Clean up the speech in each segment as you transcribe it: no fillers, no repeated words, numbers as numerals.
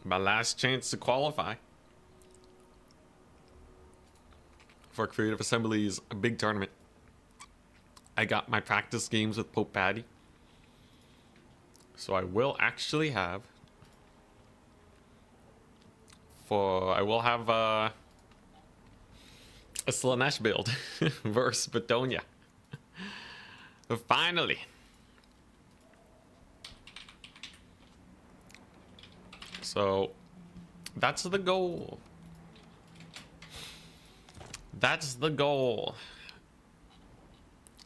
My last chance to qualify for Creative Assembly's big tournament. I got my practice games with Pope Patty. So I will actually have a Slanesh build versus Bretonnia. Finally. So that's the goal. That's the goal.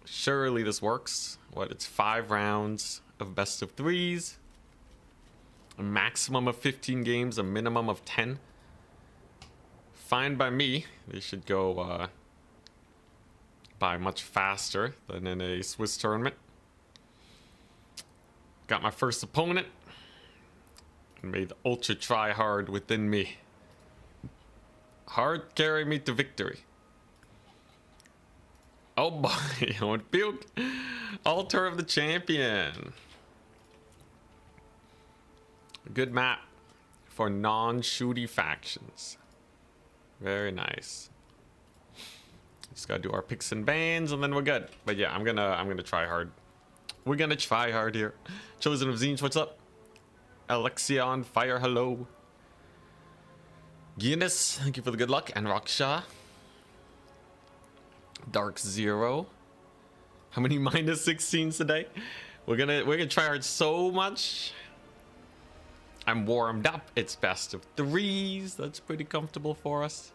Surely this works. What, it's 5 rounds of best of 3s. A maximum of 15 games, a minimum of 10. Fine by me. They should go by much faster than in a Swiss tournament. Got my first opponent. And made the ultra try hard within me hard carry me to victory. Oh boy, I want to puke. Altar of the Champion. A good map for non-shooty factions. Very nice. Just gotta do our picks and bans and then we're good. But yeah, I'm gonna try hard. We're gonna try hard here. Chosen of Zines, what's up? Alexia on fire, hello. Guinness, thank you for the good luck. And Raksha. Dark Zero. How many minus 16s today? We're gonna try hard so much. I'm warmed up. It's best of 3s. That's pretty comfortable for us.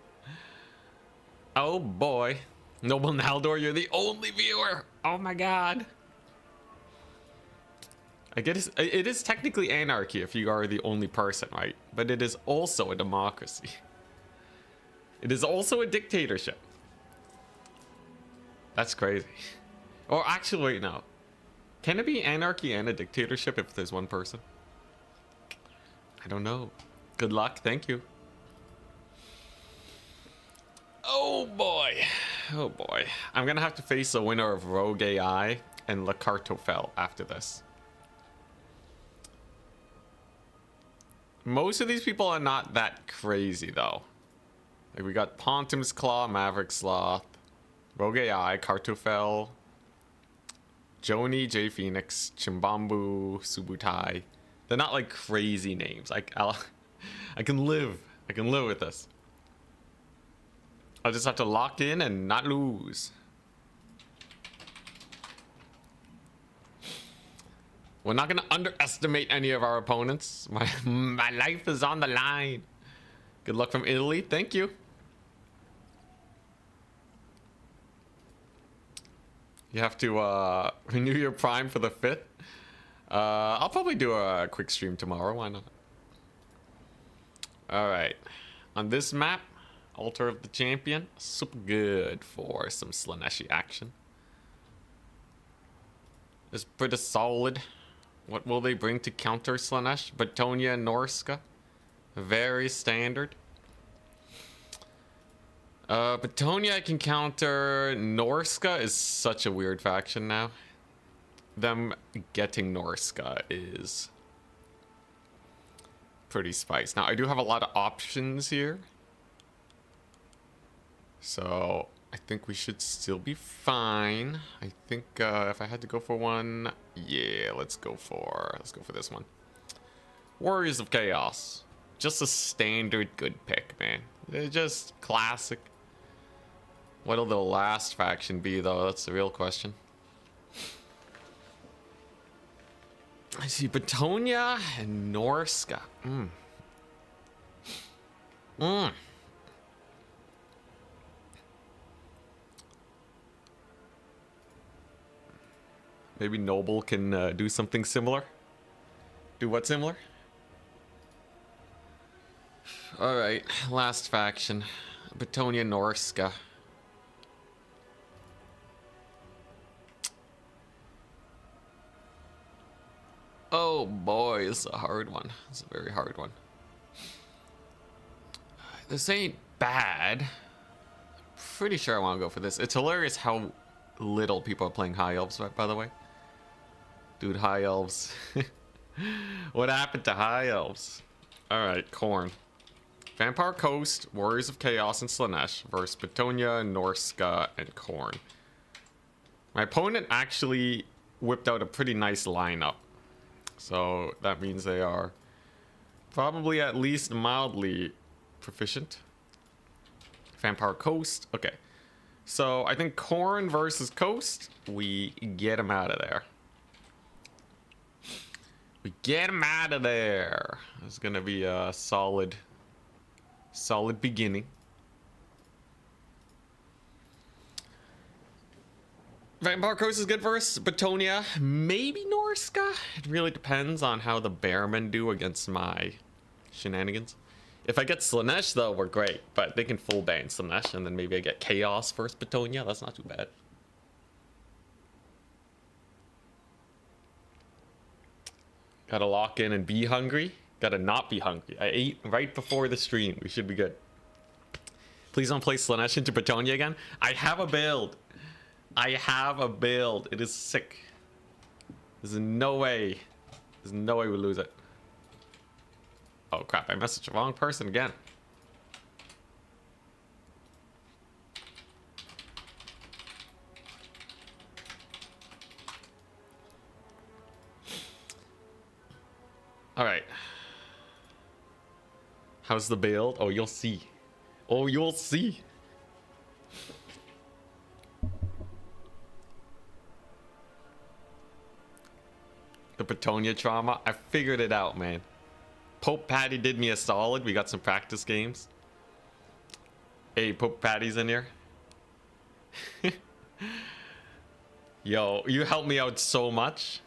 Oh boy. Noble Naldor, you're the only viewer. Oh my god. I guess it is technically anarchy if you are the only person, right? But it is also a democracy. It is also a dictatorship. That's crazy. Or actually, wait, no. Can it be anarchy and a dictatorship if there's one person? I don't know. Good luck. Thank you. Oh boy. Oh boy. I'm gonna have to face the winner of Rogue AI and Le Cartofel after this. Most of these people are not that crazy though. Like we got Pontum's Claw, Maverick Sloth, Rogue AI, Cartofel, Joni, J Phoenix, Chimbambu, Subutai. They're not like crazy names. I can live with this. I'll just have to lock in and not lose. We're not gonna underestimate any of our opponents. My life is on the line. Good luck from Italy. Thank you. You have to renew your Prime for the 5th. I'll probably do a quick stream tomorrow. Why not? All right. On this map, Altar of the Champion, super good for some Slaneshi action. It's pretty solid. What will they bring to counter Slanesh? Bretonnia and Norska. Very standard. Bretonnia I can counter. Norska is such a weird faction now. Them getting Norska is pretty spicy. Now I do have a lot of options here. So I think we should still be fine. I think if I had to go for one, yeah, let's go for this one. Warriors of Chaos. Just a standard good pick, man. They're just classic. What'll the last faction be though? That's the real question. I see Bretonnia and Norska. Maybe Noble can do something similar. Do what similar? Alright, last faction. Bretonnia Norska. Oh boy, this is a hard one. It's a very hard one. This ain't bad. Pretty sure I want to go for this. It's hilarious how little people are playing High Elves, right, by the way. Dude, High Elves. What happened to High Elves? Alright, Khorne. Vampire Coast, Warriors of Chaos, and Slaanesh versus Bretonnia, Norska, and Khorne. My opponent actually whipped out a pretty nice lineup. So that means they are probably at least mildly proficient. Vampire Coast. Okay. So I think Khorne versus Coast, we get him out of there. We get him out of there. It's going to be a solid beginning. Vampire Coast is good versus Bretonnia. Maybe Norska. It really depends on how the Bearmen do against my shenanigans. If I get Slaanesh, though, we're great. But they can full ban Slaanesh, and then maybe I get Chaos versus Bretonnia. That's not too bad. Gotta lock in and be hungry. Gotta not be hungry. I ate right before the stream. We should be good. Please don't play Slaanesh into Bretonnia again. I have a build. I have a build. It is sick. There's no way. There's no way we lose it. Oh crap, I messaged the wrong person again. Alright. How's the build? Oh, you'll see. Oh, you'll see. The Bretonnia trauma. I figured it out, man. Pope Patty did me a solid. We got some practice games. Hey, Pope Patty's in here. Yo, you helped me out so much.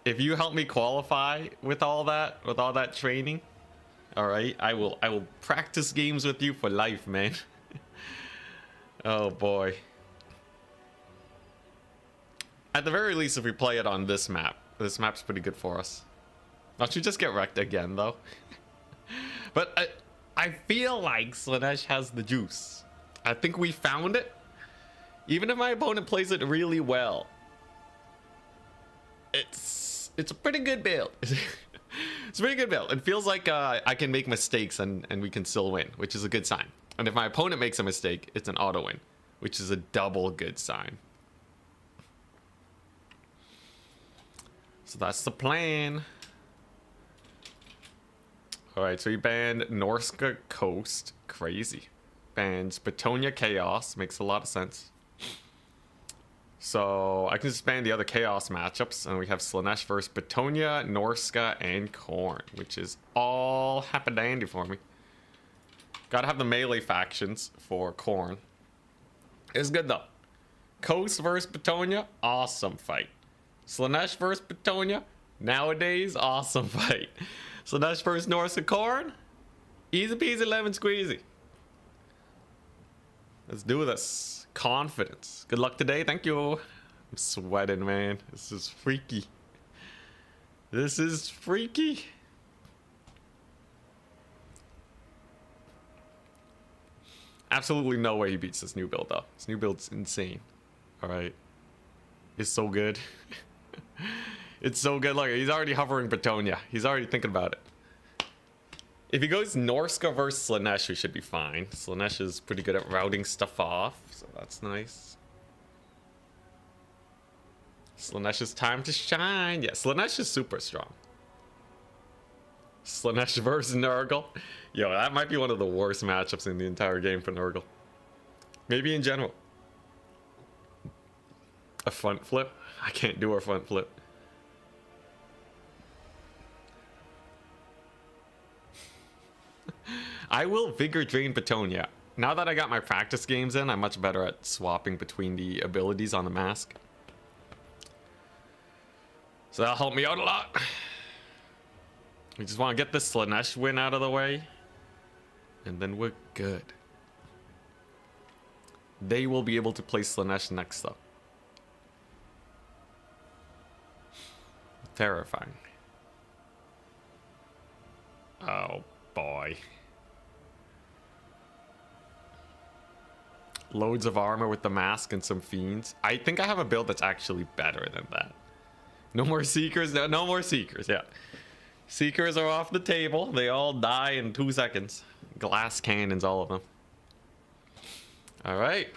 If you help me qualify with all that training, all right, I will practice games with you for life, man. Oh boy. At the very least, if we play it on this map's pretty good for us. Not you just get wrecked again, though. But I feel like Slaanesh has the juice. I think we found it. Even if my opponent plays it really well, it's a pretty good build. It's a pretty good build. It feels like I can make mistakes and we can still win, which is a good sign. And if my opponent makes a mistake, it's an auto win, which is a double good sign. So that's the plan. Alright, so he banned Norska Coast. Crazy. Bans Bretonnia Chaos. Makes a lot of sense. So I can just ban the other Chaos matchups. And we have Slaanesh versus Bretonnia, Norska, and Khorne. Which is all happy-dandy for me. Gotta have the melee factions for Khorne. It's good though. Coast versus Bretonnia. Awesome fight. Slaanesh versus Bretonnia. Nowadays, awesome fight. Slaanesh versus Norska Khorne. Easy peasy lemon squeezy. Let's do this. Confidence. Good luck today. Thank you. I'm sweating, man. This is freaky. This is freaky. Absolutely no way he beats this new build, though. This new build's insane. Alright. It's so good. It's so good. Look, he's already hovering Bretonnia. He's already thinking about it. If he goes Norska versus Slaanesh, we should be fine. Slaanesh is pretty good at routing stuff off, so that's nice. Slaanesh's time to shine. Yeah, Slaanesh is super strong. Slaanesh versus Nurgle. Yo, that might be one of the worst matchups in the entire game for Nurgle. Maybe in general. A front flip? I can't do a front flip. I will Vigor Drain Bretonnia. Now that I got my practice games in, I'm much better at swapping between the abilities on the mask. So that'll help me out a lot. We just want to get this Slaanesh win out of the way. And then we're good. They will be able to play Slaanesh next up. Terrifying. Oh boy. Loads of armor with the mask and some fiends. I think I have a build that's actually better than that. No more seekers. No more seekers. Yeah. Seekers are off the table. They all die in 2 seconds. Glass cannons, all of them. All right,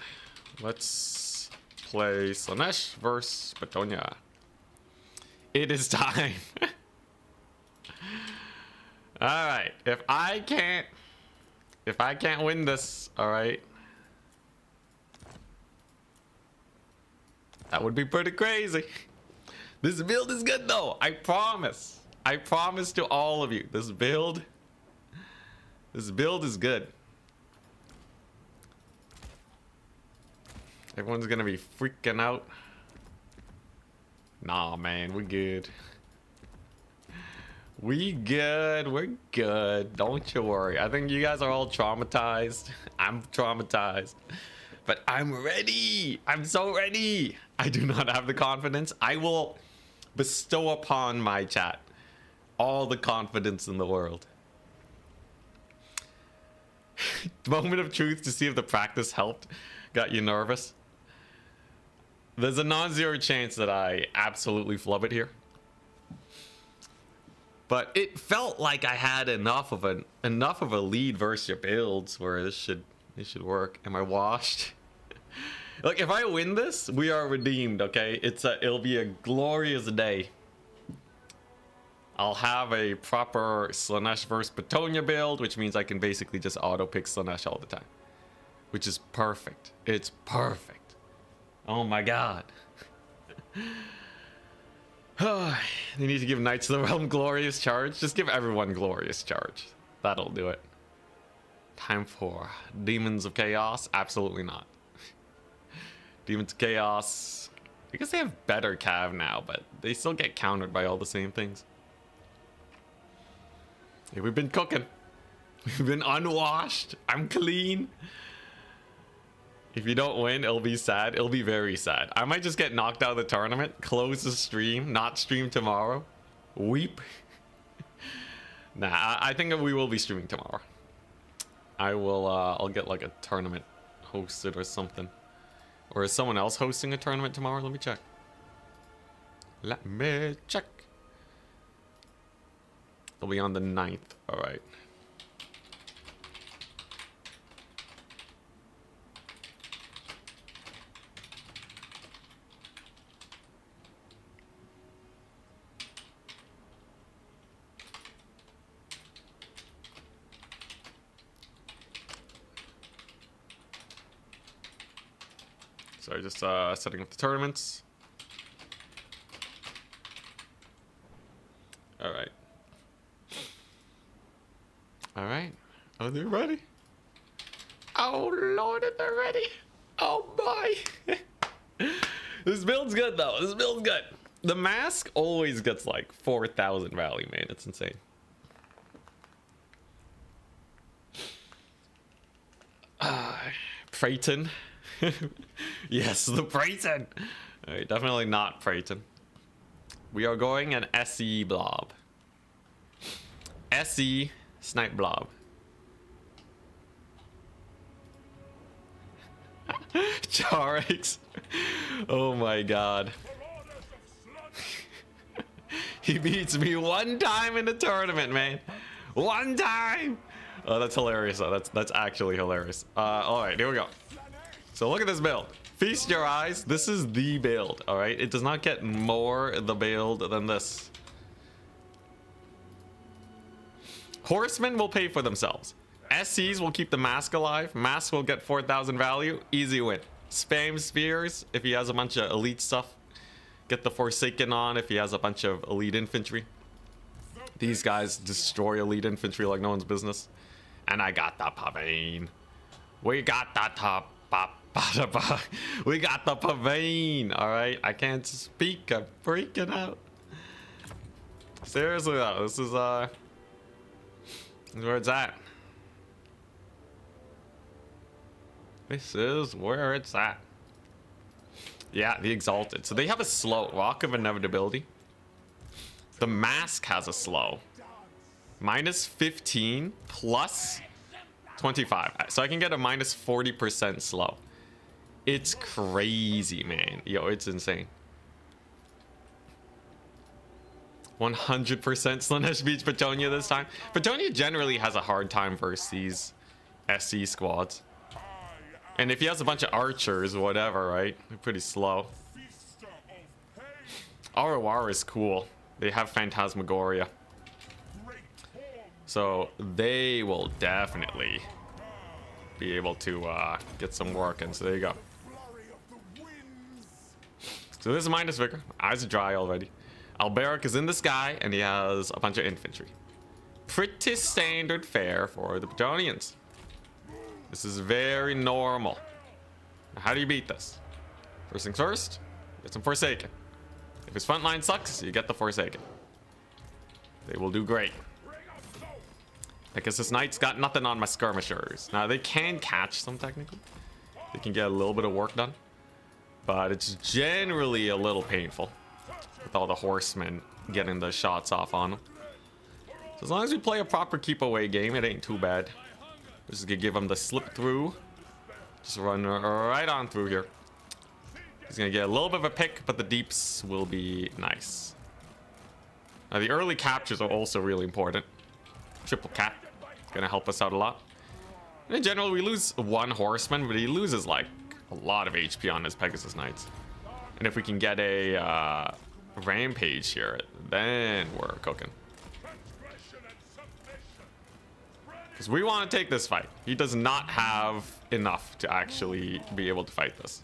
let's play Slanesh versus Bretonnia. It is time. All right, if I can't win this, all right, that would be pretty crazy. This build is good though. I promise. I promise to all of you, this build is good. Everyone's gonna be freaking out. Nah, man, we're good. We're good. Don't you worry. I think you guys are all traumatized. I'm traumatized. But I'm ready. I'm so ready. I do not have the confidence. I will bestow upon my chat all the confidence in the world. Moment of truth to see if the practice helped. Got you nervous? There's a non-zero chance that I absolutely flub it here. But it felt like I had enough of a lead versus your builds where this should work. Am I washed? Like, if I win this, we are redeemed, okay? It'll be a glorious day. I'll have a proper Slanesh versus Bretonnia build, which means I can basically just auto-pick Slanesh all the time. Which is perfect. It's perfect. Oh my god. They need to give Knights of the Realm glorious charge. Just give everyone glorious charge. That'll do it. Time for Demons of Chaos? Absolutely not. Demons of Chaos, I guess they have better cav now, but they still get countered by all the same things. Hey, we've been cooking. We've been unwashed. I'm clean. If you don't win, it'll be sad. It'll be very sad. I might just get knocked out of the tournament, close the stream, not stream tomorrow. Weep. Nah, I think we will be streaming tomorrow. I'll get like a tournament hosted or something. Or is someone else hosting a tournament tomorrow? Let me check. Let me check. It'll be on the 9th. All right. Sorry, just setting up the tournaments. All right. All right. Are they ready? Oh Lord, are they ready? Oh boy. This build's good though. This build's good. The mask always gets like 4,000 value, man. It's insane. Breton. Yes, the Breton. All right, definitely not Breton. We are going an SE blob. SE snipe blob. Charix. Oh my god. He beats me one time in the tournament, man. One time. Oh, that's hilarious though. That's actually hilarious. All right, here we go. So look at this build. Feast your eyes. This is the build. All right, it does not get more the build than this. Horsemen will pay for themselves. SCs will keep the mask alive. Mask will get 4,000 value. Easy win. Spam spears if he has a bunch of elite stuff. Get the Forsaken on if he has a bunch of elite infantry. These guys destroy elite infantry like no one's business. And I got the pavane. We got the top. We got the pavane. All right, I can't speak. I'm freaking out. Seriously though, this is where it's at. This is where it's at. Yeah, the Exalted. So they have a slow Rock of Inevitability. The Mask has a slow. Minus 15 plus 25. So I can get a minus 40% slow. It's crazy, man. Yo, it's insane. 100% Slanesh beats Bretonnia this time. Bretonnia generally has a hard time versus these SC squads. And if he has a bunch of archers or whatever, right? They're pretty slow. Arawara is cool. They have Phantasmagoria. So they will definitely be able to get some work in. So there you go. So this is minus vigor. Eyes are dry already. Alberic is in the sky and he has a bunch of infantry. Pretty standard fare for the Bretonians. This is very normal. Now, how do you beat this? First things first, get some Forsaken. If his front line sucks, you get the Forsaken. They will do great. Pegasus Knights got nothing on my skirmishers. Now they can catch some technically. They can get a little bit of work done. But it's generally a little painful with all the horsemen getting the shots off on them. So as long as we play a proper keep away game, it ain't too bad. We're just gonna give him the slip through. Just run right on through here. He's gonna get a little bit of a pick, but the deeps will be nice. Now the early captures are also really important. Triple cap, gonna help us out a lot. And in general, we lose one horseman, but he loses like a lot of HP on his Pegasus Knights. And if we can get a rampage here, then we're cooking. Because we want to take this fight. He does not have enough to actually be able to fight this.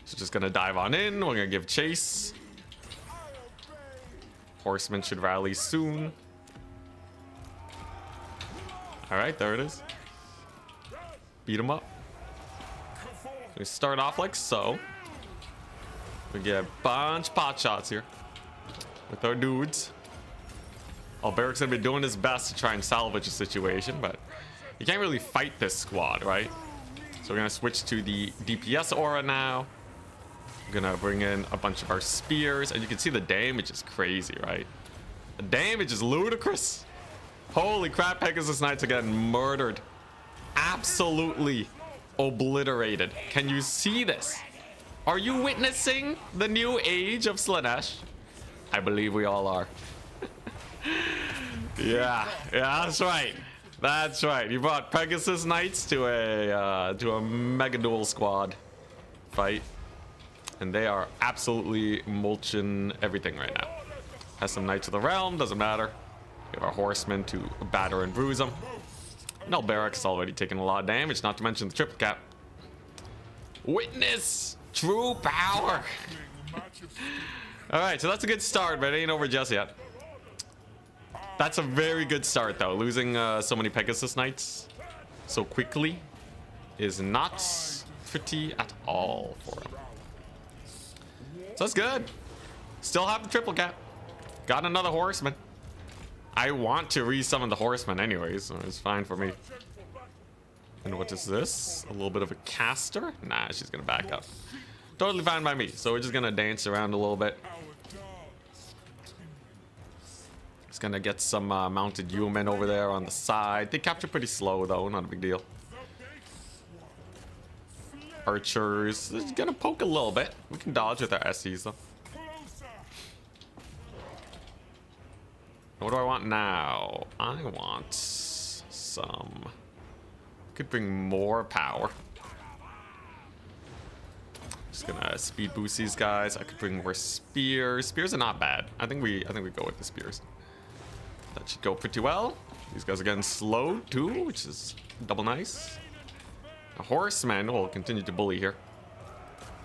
So just gonna dive on in. We're gonna give chase. Horsemen should rally soon. All right, there it is. Beat him up. We start off like so. We get a bunch of pot shots here with our dudes. Alberic's gonna be doing his best to try and salvage the situation, but you can't really fight this squad, right? So we're gonna switch to the DPS aura now. We're gonna bring in a bunch of our spears, and you can see the damage is crazy, right? The damage is ludicrous. Holy crap, Pegasus Knights are getting murdered. Absolutely obliterated. Can you see this? Are you witnessing the new age of Slanesh? I believe we all are. yeah, that's right. That's right. You brought Pegasus Knights to a mega duel squad fight, and they are absolutely mulching everything right now. Has some Knights of the Realm, doesn't matter. We have our horsemen to batter and bruise them. And Alberic has already taken a lot of damage, not to mention the triple cap. Witness true power. All right, so that's a good start, but it ain't over just yet. That's a very good start, though. Losing so many Pegasus Knights so quickly is not pretty at all for him. So that's good. Still have the triple cap. Got another horseman. I want to resummon the horseman anyways, so it's fine for me. And what is this? A little bit of a caster? Nah, she's gonna back up. Totally fine by me. So we're just gonna dance around a little bit. Just gonna get some mounted yeomen over there on the side. They capture pretty slow though, not a big deal. Archers, just gonna poke a little bit. We can dodge with our SCs though. What do I want now? I want some... Could bring more power. Just gonna speed boost these guys. I could bring more spears. Spears are not bad. I think we go with the spears. That should go pretty well. These guys are getting slowed too, which is double nice. A horseman will continue to bully here.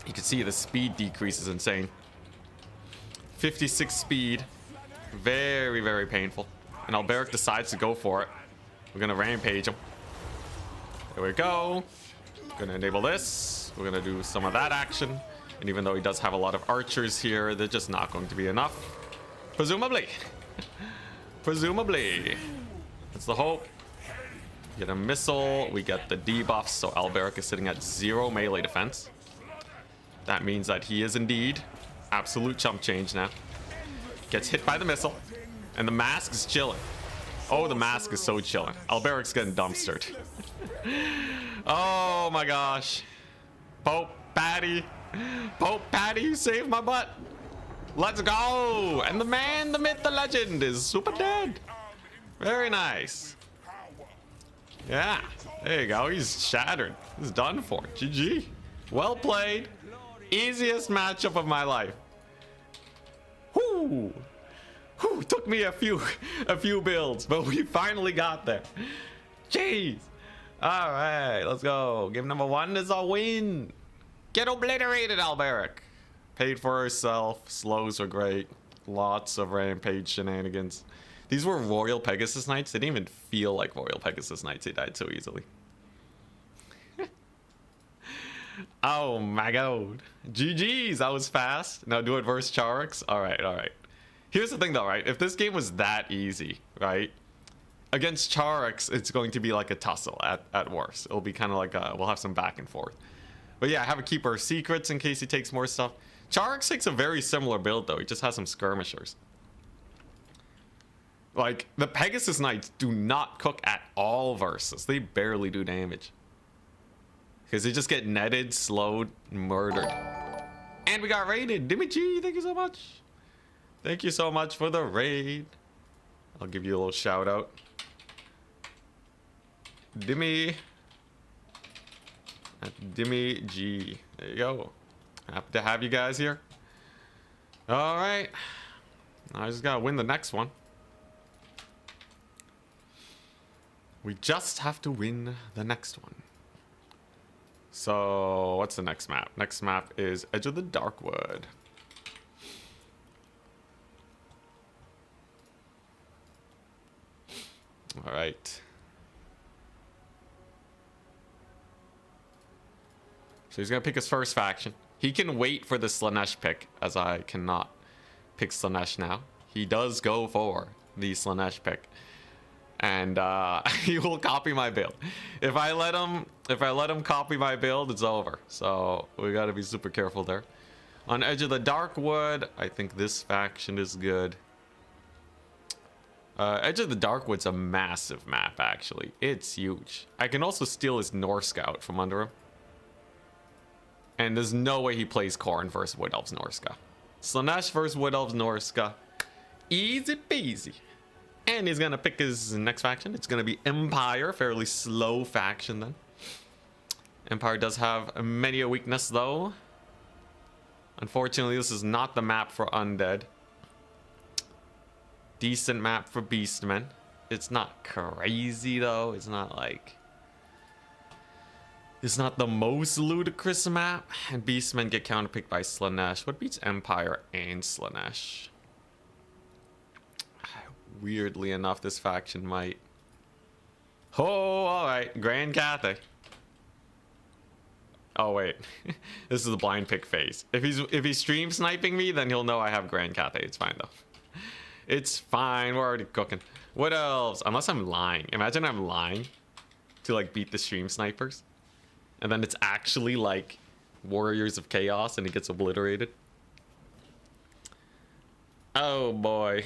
You can see the speed decrease is insane. 56 speed. Very, very painful. And Alberic decides to go for it. We're gonna rampage him. There we go. Gonna enable this. We're gonna do some of that action. And even though he does have a lot of archers here, they're just not going to be enough. Presumably. Presumably. That's the hope. Get a missile. We get the debuffs. So Alberic is sitting at 0 melee defense. That means that he is indeed absolute chump change now. Gets hit by the missile. And the mask is chilling. Oh, the mask is so chilling. Alberic's getting dumpstered. Oh my gosh. Pope Patty. Pope Patty, you saved my butt. Let's go! And the man, the myth, the legend is super dead. Very nice. Yeah, there you go. He's shattered. He's done for. GG. Well played. Easiest matchup of my life. Whoo! Whew, took me a few builds, but we finally got there. Jeez. All right, let's go. Game number 1 is a win. Get obliterated, Alberic. Paid for herself. Slows are great. Lots of rampage shenanigans. These were Royal Pegasus Knights. They didn't even feel like Royal Pegasus Knights. They died so easily. Oh my god. GG's. That was fast. Now do it versus Charix. All right, all right. Here's the thing though, right? If this game was that easy, right? Against Charix, it's going to be like a tussle at worst. It'll be kind of like we'll have some back and forth. But yeah, have a Keeper of Secrets in case he takes more stuff. Charix takes a very similar build though. He just has some skirmishers. Like, the Pegasus Knights do not cook at all versus. They barely do damage. Because they just get netted, slowed, murdered. And we got raided. Dimmy, thank you so much. Thank you so much for the raid. I'll give you a little shout out. Dimmy. Dimmy G. There you go. Happy to have you guys here. Alright. I just gotta win the next one. We just have to win the next one. So, what's the next map? Next map is Edge of the Darkwood. All right. So he's gonna pick his first faction. He can wait for the Slaanesh pick, as I cannot pick Slaanesh now. He does go for the Slaanesh pick. And he will copy my build. If I let him copy my build, it's over. So we got to be super careful there. On Edge of the Darkwood, I think this faction is good. Edge of the Darkwood's a massive map, actually. It's huge. I can also steal his North Scout from under him. And there's no way he plays Khorne versus Wood Elves Norska. Slaanesh versus Wood Elves Norska. Easy peasy. And he's gonna pick his next faction. It's gonna be Empire, fairly slow faction then. Empire does have many a weakness though. Unfortunately, this is not the map for Undead. Decent map for Beastmen. It's not crazy though. It's not like... It's not the most ludicrous map. And Beastmen get counterpicked by Slaanesh. What beats Empire and Slaanesh? Weirdly enough, this faction might. Oh, all right, Grand Cathay. Oh wait, this is the blind pick phase. If he's stream sniping me, then he'll know I have Grand Cathay. It's fine though. It's fine. We're already cooking. What else? Unless I'm lying. Imagine I'm lying to like beat the stream snipers, and then it's actually like Warriors of Chaos, and he gets obliterated. Oh boy.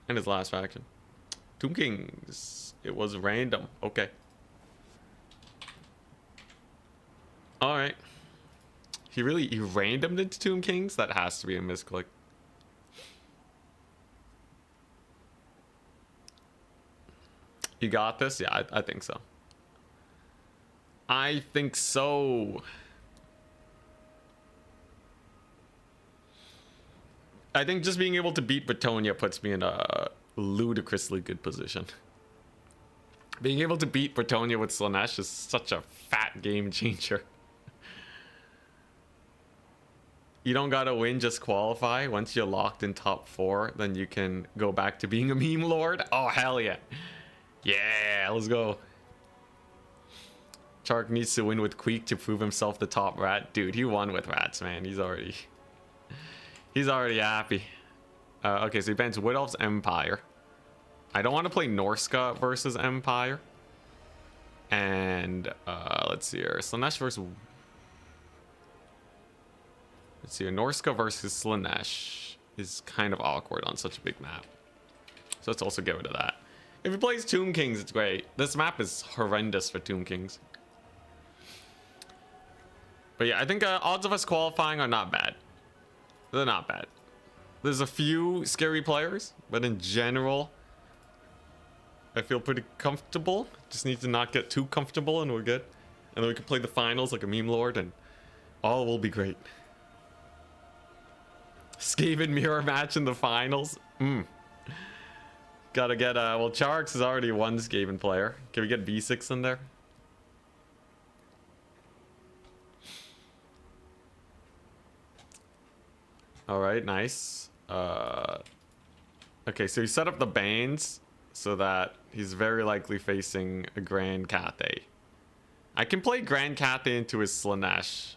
And his last faction. Tomb Kings. It was random. Okay. Alright. He randomed into Tomb Kings? That has to be a misclick. You got this? Yeah, I think so. I think so. I think just being able to beat Bretonnia puts me in a ludicrously good position. Being able to beat Bretonnia with Slaanesh is such a fat game changer. You don't gotta win, just qualify. Once you're locked in top 4, then you can go back to being a meme lord. Oh, hell yeah. Yeah, let's go. Chark needs to win with Queek to prove himself the top rat. Dude, he won with rats, man. He's already happy. Okay, so he bans Wood Elves Empire. I don't want to play Norska versus Empire. And let's see here. Slaanesh versus... Let's see here. Norska versus Slaanesh is kind of awkward on such a big map. So let's also get rid of that. If he plays Tomb Kings, it's great. This map is horrendous for Tomb Kings. But yeah, I think odds of us qualifying are not bad. They're not bad. There's a few scary players, but in general, I feel pretty comfortable. Just need to not get too comfortable and we're good. And then we can play the finals like a meme lord and all will be great. Skaven mirror match in the finals. Gotta get, well, Charx is already one Skaven player. Can we get B6 in there? Alright, nice. Okay, so he set up the Banes so that he's very likely facing a Grand Cathay. I can play Grand Cathay into his Slanesh.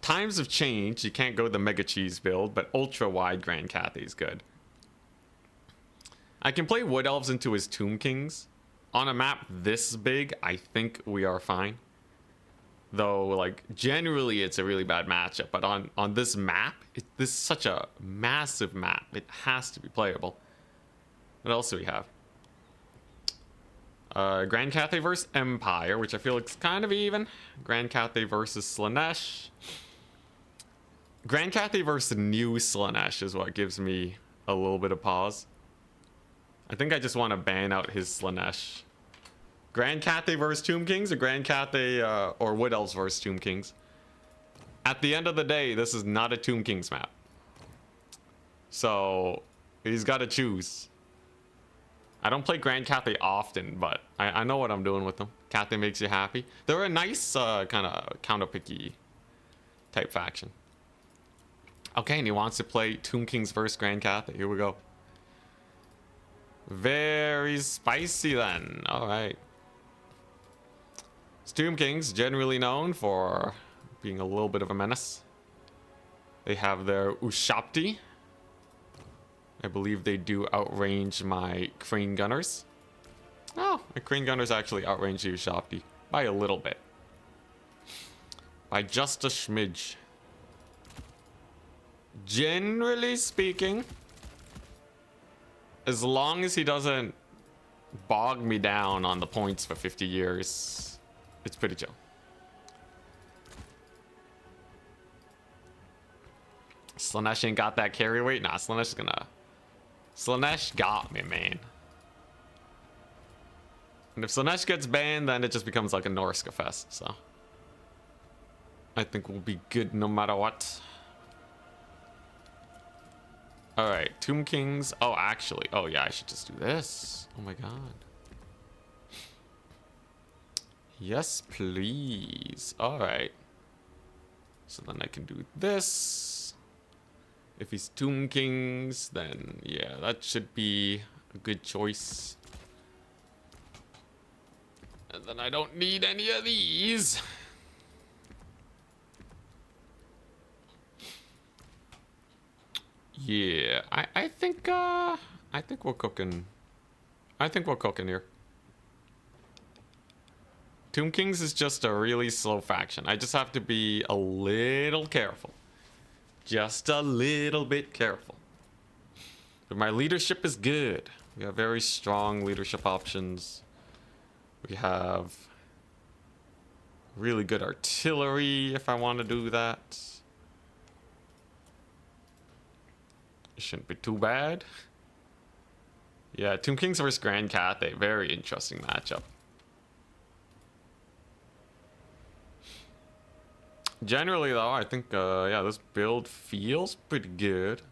Times have changed. You can't go the Mega Cheese build, but ultra wide Grand Cathay is good. I can play Wood Elves into his Tomb Kings. On a map this big, I think we are fine. Though, like, generally it's a really bad matchup. But on this map, this is such a massive map. It has to be playable. What else do we have? Grand Cathay versus Empire, which I feel like is kind of even. Grand Cathay versus Slanesh. Grand Cathay versus new Slanesh is what gives me a little bit of pause. I think I just want to ban out his Slanesh. Grand Cathay versus Tomb Kings or Grand Cathay or Wood Elves versus Tomb Kings. At the end of the day, this is not a Tomb Kings map. So he's got to choose. I don't play Grand Cathay often, but I know what I'm doing with them. Cathay makes you happy. They're a nice kind of counter-picky type faction. Okay, and he wants to play Tomb Kings versus Grand Cathay. Here we go. Very spicy then. All right. Tomb Kings, generally known for being a little bit of a menace. They have their Ushapti. I believe they do outrange my Crane Gunners. Oh, my Crane Gunners actually outrange the Ushapti by a little bit. By just a smidge. Generally speaking, as long as he doesn't bog me down on the points for 50 years, it's pretty chill. Slanesh ain't got that carry weight. Nah, Slanesh is gonna... Slanesh got me, man. And if Slanesh gets banned, then it just becomes like a Norska fest, so... I think we'll be good no matter what. Alright, Tomb Kings. Oh, actually. Oh, yeah, I should just do this. Oh my god. Yes, please. Alright. So then I can do this. If he's Tomb Kings, then yeah, that should be a good choice. And then I don't need any of these. Yeah, I think we're cooking. I think we're cooking here. Tomb Kings is just a really slow faction. I just have to be a little careful. Just a little bit careful. But my leadership is good. We have very strong leadership options. We have really good artillery if I want to do that. It shouldn't be too bad. Yeah, Tomb Kings versus Grand Cathay. Very interesting matchup. Generally, though, I think, yeah, this build feels pretty good.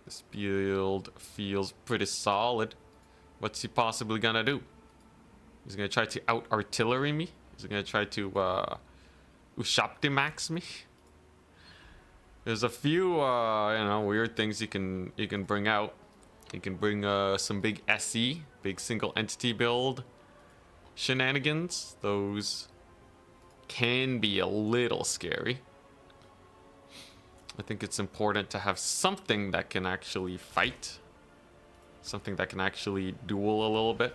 This build feels pretty solid. What's he possibly gonna do? He's gonna try to out-artillery me? He's gonna try to, Ushapti max me? There's a few, you know, weird things you can bring out. You can bring, some big SE, big single entity build shenanigans. Those can be a little scary. I think it's important to have something that can actually fight. Something that can actually duel a little bit.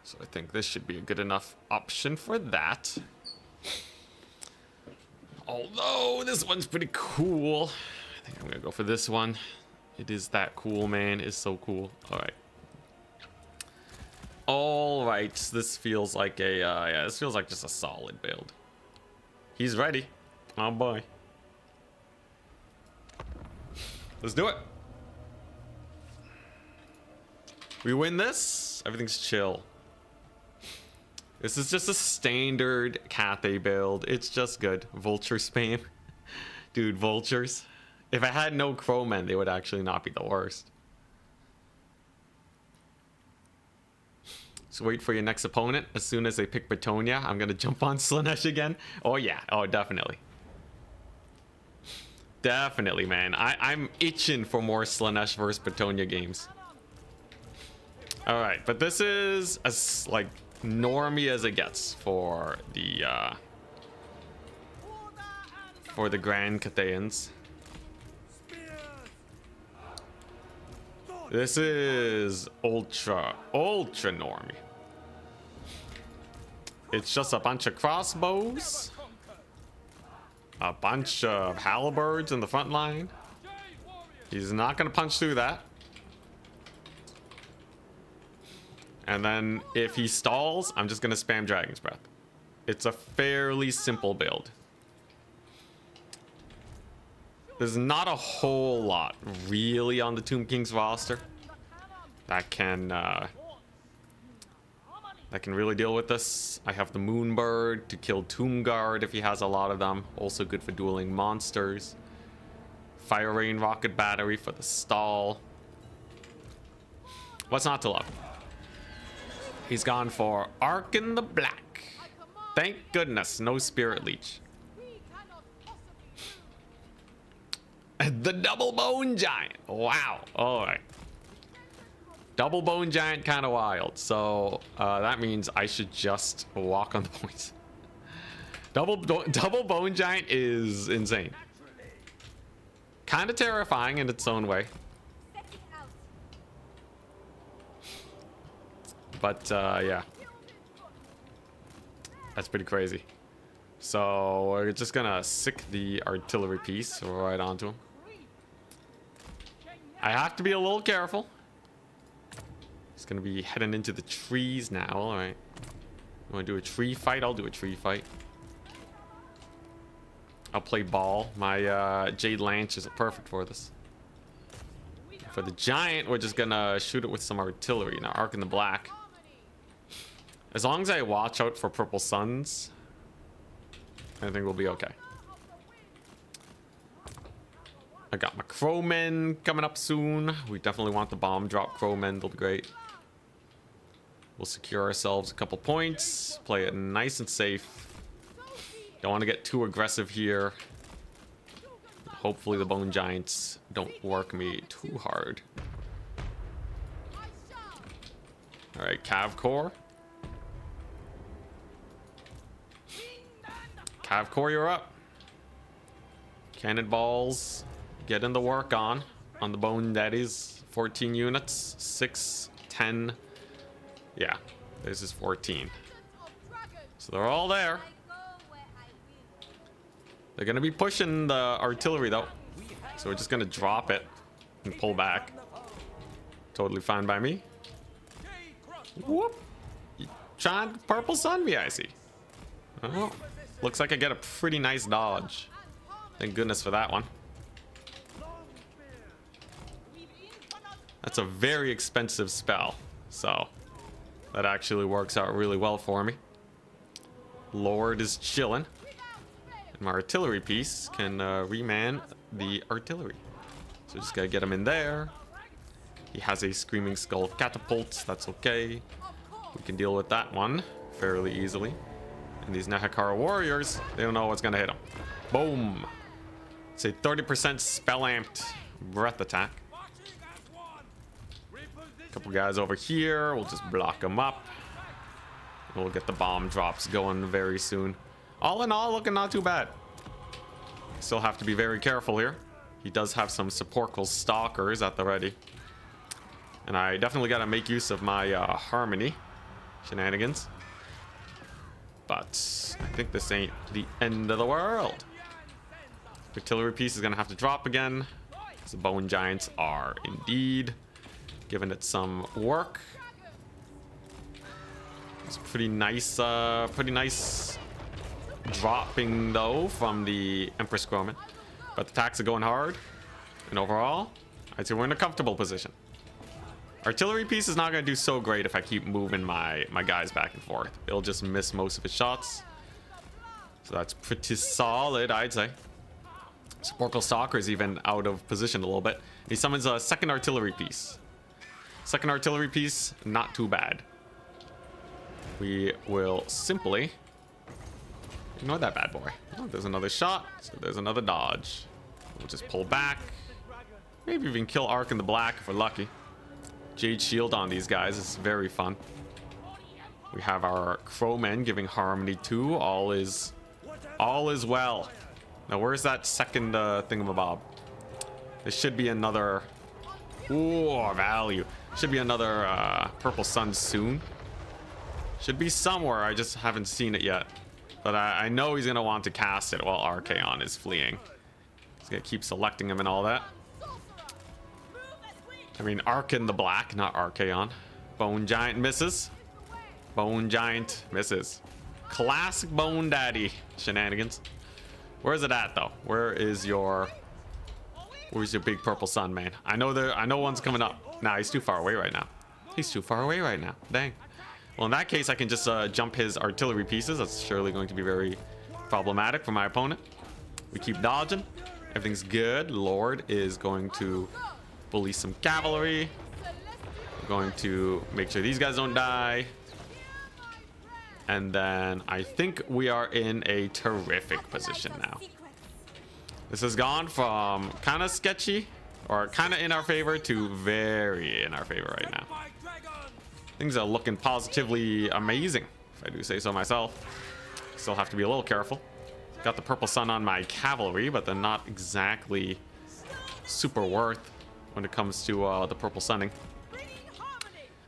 So I think this should be a good enough option for that. Although this one's pretty cool. I think I'm gonna go for this one. It is that cool, man. It's so cool. All right. All right, this feels like a yeah, this feels like just a solid build. He's ready. Oh boy. Let's do it. We win this, everything's chill. This is just a standard Cathay build. It's just good. Vulture spam. Dude, vultures. If I had no crowmen, they would actually not be the worst. So wait for your next opponent. As soon as they pick Bretonnia, I'm gonna jump on Slaanesh again. Oh yeah, oh definitely. Definitely, man. I'm itching for more Slaanesh versus Bretonnia games. Alright, but this is as like normie as it gets for the Grand Cathayans. This is ultra normie. It's just a bunch of crossbows, a bunch of halberds in the front line. He's not gonna punch through that. And then if he stalls, I'm just gonna spam Dragon's Breath. It's a fairly simple build. There's not a whole lot really on the Tomb King's roster that can really deal with this. I have the Moonbird to kill Tomb Guard if he has a lot of them. Also good for dueling monsters. Fire Rain Rocket Battery for the stall. What's not to love? He's gone for Arc in the Black. Thank goodness, no Spirit Leech. The Double Bone Giant. Wow. All right. Double Bone Giant, kind of wild. So that means I should just walk on the points. Double Bone Giant is insane. Kind of terrifying in its own way. But yeah, that's pretty crazy. So we're just gonna sick the artillery piece right onto him. I have to be a little careful. He's gonna be heading into the trees now. All right. You want to do a tree fight? I'll do a tree fight. I'll play ball. My Jade Lance is perfect for this. For the giant, we're just gonna shoot it with some artillery. Now, Arc in the Black. As long as I watch out for purple suns, I think we'll be okay. I got my crowmen coming up soon. We definitely want the bomb drop crowmen. They'll be great. We'll secure ourselves a couple points. Play it nice and safe. Don't want to get too aggressive here. Hopefully the bone giants don't work me too hard. All right, Cav Core. Cav Core, you're up. Cannonballs. Getting the work on the bone daddies. 14 units. 6, 10. Yeah, this is 14. So they're all there. They're gonna be pushing the artillery though. So we're just gonna drop it and pull back. Totally fine by me. Whoop. Trying purple sun me, I see. Oh, looks like I get a pretty nice dodge. Thank goodness for that one. That's a very expensive spell, so that actually works out really well for me. Lord is chilling. And my artillery piece can reman the artillery. So just gotta get him in there. He has a Screaming Skull catapult. That's okay. We can deal with that one fairly easily. And these Nehekara warriors, they don't know what's gonna hit them. Boom. It's a 30% spell amped breath attack. Couple guys over here. We'll just block them up. We'll get the bomb drops going very soon. All in all, looking not too bad. Still have to be very careful here. He does have some sepulchral stalkers at the ready. And I definitely got to make use of my harmony shenanigans. But I think this ain't the end of the world. Artillery piece is going to have to drop again. The bone giants are indeed giving it some work. It's pretty nice dropping though from the Empress Grommet. But the attacks are going hard. And overall, I'd say we're in a comfortable position. Artillery piece is not going to do so great if I keep moving my guys back and forth. It'll just miss most of its shots. So that's pretty solid, I'd say. Sporkle Stalker is even out of position a little bit. He summons a second artillery piece. Second artillery piece, not too bad. We will simply ignore that bad boy. Oh, there's another shot. So there's another dodge. We'll just pull back. Maybe even kill Arc in the Black if we're lucky. Jade Shield on these guys is very fun. We have our Crowmen giving Harmony 2. All is well. Now where's that second thingamabob? There should be another. Ooh, value. Should be another Purple Sun soon. Should be somewhere. I just haven't seen it yet. But I know he's gonna want to cast it while Archaon is fleeing. He's gonna keep selecting him and all that. I mean, Arc in the Black, not Archaon. Bone Giant misses. Bone Giant misses. Classic Bone Daddy shenanigans. Where's it at though? Where's your big Purple Sun, man? I know one's coming up. Nah, he's too far away right now. He's too far away right now. Dang. Well, in that case, I can just jump his artillery pieces. That's surely going to be very problematic for my opponent. We keep dodging. Everything's good. Lord is going to bully some cavalry. We're going to make sure these guys don't die. And then I think we are in a terrific position now. This has gone from kind of sketchy or kind of in our favor to very in our favor right now. Things are looking positively amazing, if I do say so myself. Still have to be a little careful. Got the Purple Sun on my cavalry, but they're not exactly super worth when it comes to the Purple Sunning.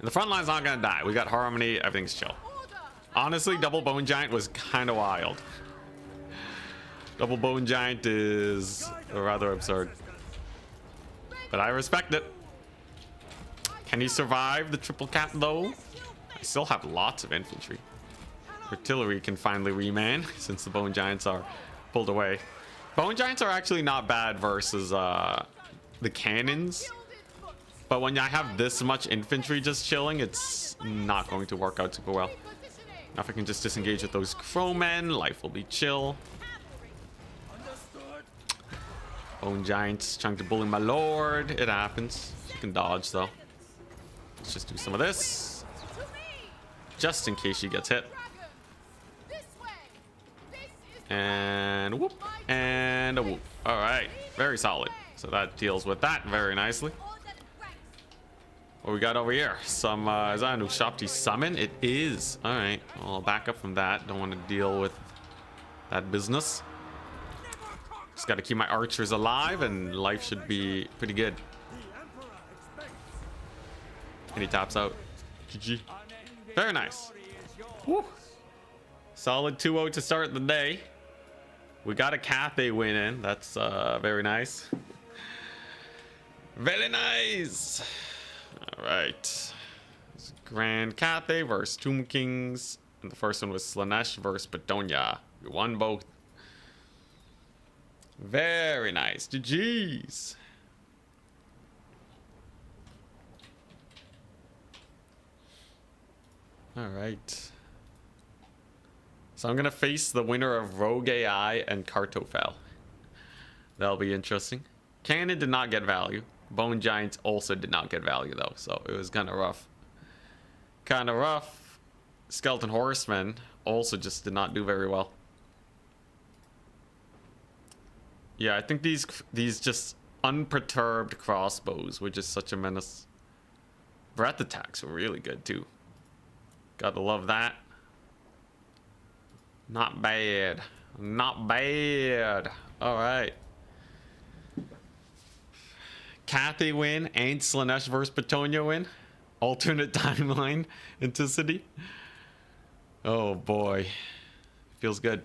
And the front line's not gonna die. We got Harmony, everything's chill. Honestly, Double Bone Giant was kind of wild. Double Bone Giant is rather absurd. But I respect it. Can he survive the triple cap though? I still have lots of infantry. Artillery can finally reman since the Bone Giants are pulled away. Bone Giants are actually not bad versus the cannons. But when I have this much infantry just chilling, it's not going to work out super well. Now if I can just disengage with those Crowmen, life will be chill. Bone Giants trying to bully my lord. It happens. You can dodge though. Let's just do some of this. Just in case she gets hit. And whoop. And a whoop. Alright. Very solid. So that deals with that very nicely. What we got over here? Some is that a Nushapti summon? It is. Alright. Well, I'll back up from that. Don't want to deal with that business. Just got to keep my archers alive and life should be pretty good. And he taps out. GG. Very nice. Woo. Solid 2-0 to start the day. We got a Cathay win in. That's very nice. Very nice. All right. Grand Cathay versus Tomb Kings. And the first one was Slanesh versus Bretonnia. We won both. Very nice. GG's. All right. So I'm going to face the winner of Rogue AI and Kartoffel. That'll be interesting. Cannon did not get value. Bone Giants also did not get value, though. So it was kind of rough. Kind of rough. Skeleton Horsemen also just did not do very well. Yeah, I think these just unperturbed crossbows were just such a menace. Breath attacks were really good, too. Gotta love that. Not bad. Not bad. All right. Cathay win and Slanesh versus Bretonnia win. Alternate timeline into City. Oh boy. Feels good.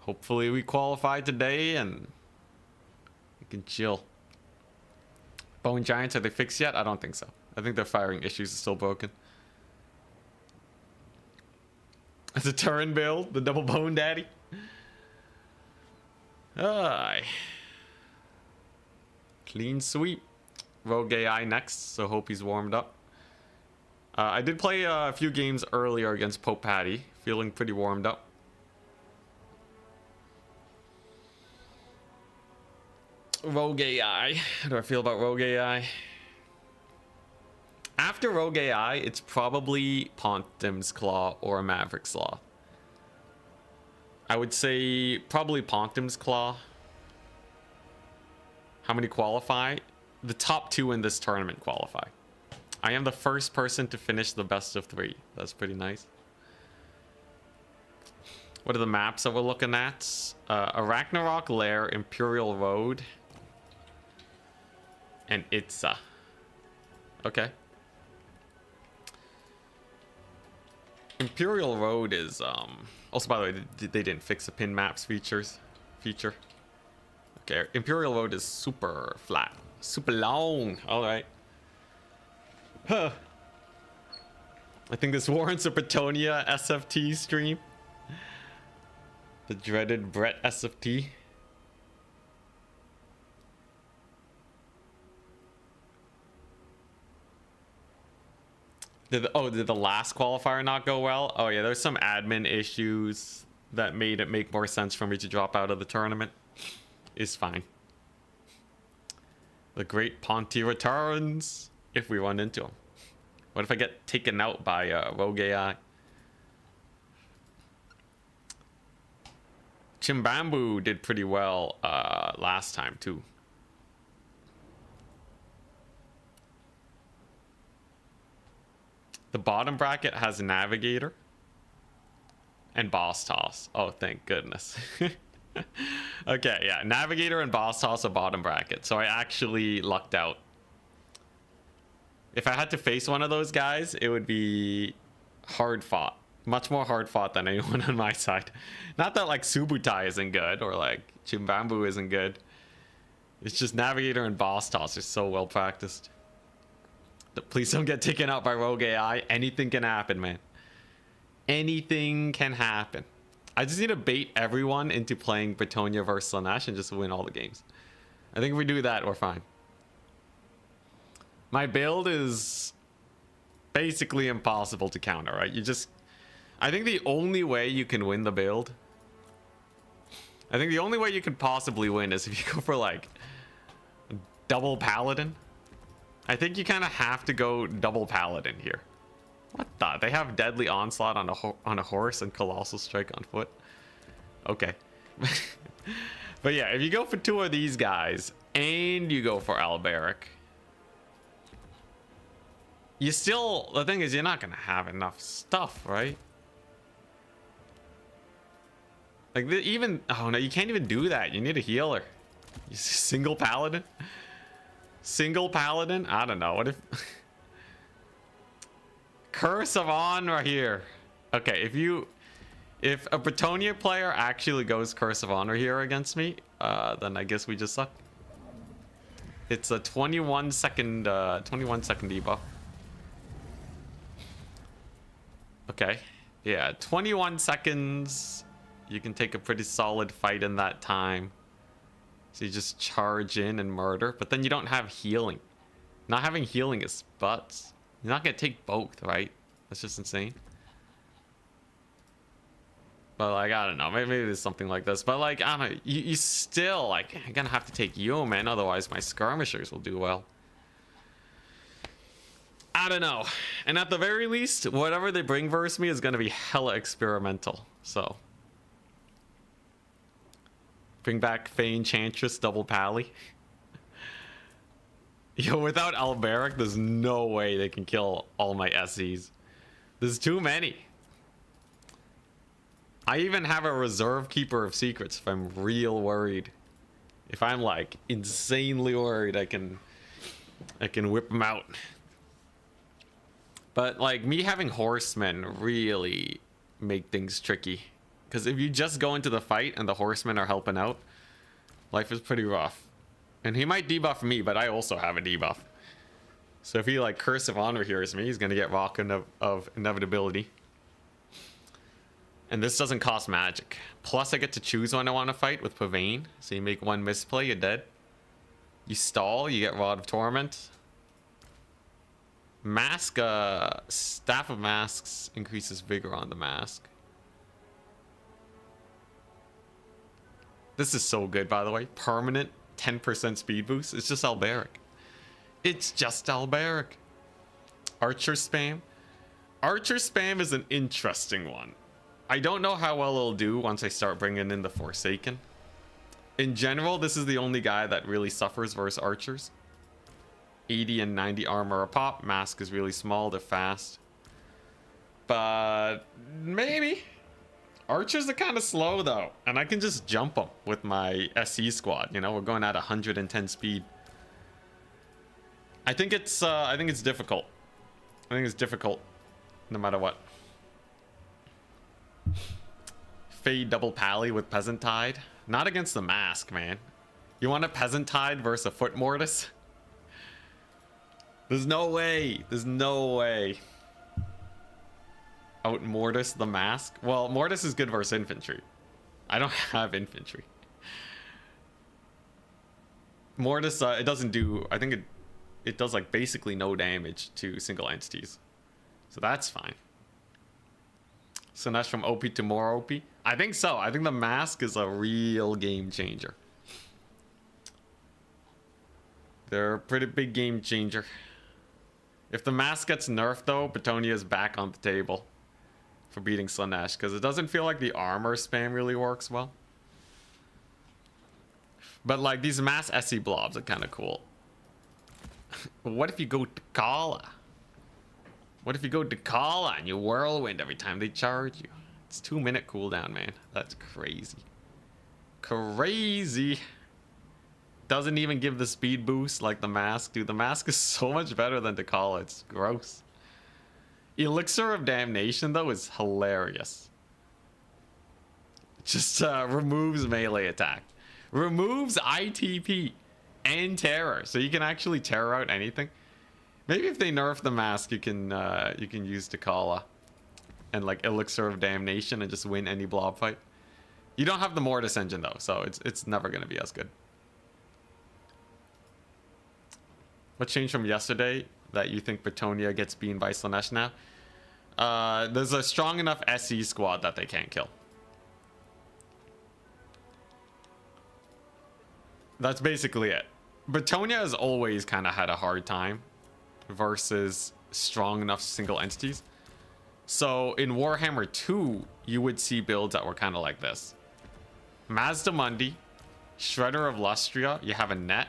Hopefully we qualify today and we can chill. Bone Giants, are they fixed yet? I don't think so. I think their firing issues are still broken. As a turn build, the double bone daddy. Aye. Clean sweep. Rogue AI next, so hope he's warmed up. I did play a few games earlier against Pope Patty, feeling pretty warmed up. Rogue AI. How do I feel about Rogue AI? After Rogue AI, it's probably Pontim's Claw or Maverick's Law. I would say probably Pontim's Claw. How many qualify? The top 2 in this tournament qualify. I am the first person to finish the best of 3. That's pretty nice. What are the maps that we're looking at? A Ragnarok Lair, Imperial Road, and Itza. Okay. Imperial Road is also, by the way, they didn't fix the pin maps feature. Okay, Imperial Road is super flat, super long. All right. Huh. I think this warrants a Bretonnia SFT stream. The dreaded Brett SFT. Did the last qualifier not go well? Oh yeah, there's some admin issues that made it make more sense for me to drop out of the tournament. It's fine. The great Ponty returns if we run into him. What if I get taken out by Rogue AI? Chimbambu did pretty well last time too. The bottom bracket has Navigator and Boss Toss. Oh, thank goodness. Okay, yeah, Navigator and Boss Toss are bottom bracket, so I actually lucked out. If I had to face one of those guys, it would be hard fought. Much more hard fought than anyone on my side. Not that like Subutai isn't good or like Chimbambu isn't good. It's just Navigator and Boss Toss are so well practiced. Please don't get taken out by Rogue AI. Anything can happen, man. Anything can happen. I just need to bait everyone into playing Bretonnia versus Lanesh and just win all the games. I think if we do that, we're fine. My build is basically impossible to counter, right? I think the only way you can win the build, I think the only way you could possibly win is if you go for like double Paladin. I think you kind of have to go double Paladin here. What the? They have Deadly Onslaught on a horse and Colossal Strike on foot. Okay. But yeah, if you go for 2 of these guys and you go for Alberic, you still, the thing is, you're not going to have enough stuff, right? Like, even, oh no, you can't even do that. You need a healer. Single Paladin? Single Paladin? I don't know. What if... Curse of On right here. Okay, if a Bretonnia player actually goes Curse of Honor here against me, then I guess we just suck. It's a 21 second debuff. Okay, yeah, 21 seconds. You can take a pretty solid fight in that time. So you just charge in and murder, but then you don't have healing. Not having healing is butts. You're not gonna take both, right? That's just insane. But like, I don't know, maybe there's something like this. But like, I don't know, you still, like, I'm gonna have to take you, man, otherwise my skirmishers will do well. I don't know. And at the very least, whatever they bring versus me is gonna be hella experimental. So bring back Fey Enchantress, double Pally. Yo, without Alberic, there's no way they can kill all my SEs. There's too many. I even have a reserve keeper of secrets if I'm real worried. If I'm like insanely worried, I can whip them out. But like, me having horsemen really make things tricky. Because if you just go into the fight and the horsemen are helping out, life is pretty rough. And he might debuff me, but I also have a debuff. So if he like Curse of Honor hears me, he's gonna get Rock of Inevitability. And this doesn't cost magic. Plus I get to choose when I want to fight with Pavane. So you make one misplay, you're dead. You stall, you get Rod of Torment. Mask, Staff of Masks increases vigor on the mask. This is so good, by the way. Permanent 10% speed boost. It's just Alberic. It's just Alberic. Archer spam. Archer spam is an interesting one. I don't know how well it'll do once I start bringing in the Forsaken. In general, this is the only guy that really suffers versus archers. 80 and 90 armor a pop. Mask is really small, they're fast. But maybe. Archers are kind of slow though, and I can just jump them with my SE squad. You know, we're going at 110 speed. I think it's difficult. I think it's difficult no matter what. Fade double pally with Peasant Tide. Not against the mask, man. You want a Peasant Tide versus a Foot Mortis? There's no way. There's no way. Out Mortis the mask? Well, Mortis is good versus infantry. I don't have infantry. Mortis, it doesn't do... I think it does like basically no damage to single entities. So that's fine. So that's from OP to more OP? I think so. I think the mask is a real game changer. They're a pretty big game changer. If the mask gets nerfed though, Bretonnia is back on the table for beating Slaanesh, because it doesn't feel like the armor spam really works well. But like these mass SE blobs are kind of cool. What if you go to Kala? What if you go to Kala and you whirlwind every time they charge you? It's 2-minute cooldown, man. That's crazy. Crazy. Doesn't even give the speed boost like the mask. Dude, the mask is so much better than Kala. It's gross. Elixir of Damnation, though, is hilarious. Just removes melee attack. Removes ITP and terror. So you can actually terror out anything. Maybe if they nerf the mask, you can use Kala and like Elixir of Damnation and just win any blob fight. You don't have the Mortis engine though, so it's never gonna be as good. What changed from yesterday that you think Bretonnia gets beaten by Slaanesh now? There's a strong enough SE squad that they can't kill. That's basically it. Bretonnia has always kind of had a hard time versus strong enough single entities. So in Warhammer 2, you would see builds that were kind of like this. Mazda Mundi, Shredder of Lustria, you have a net.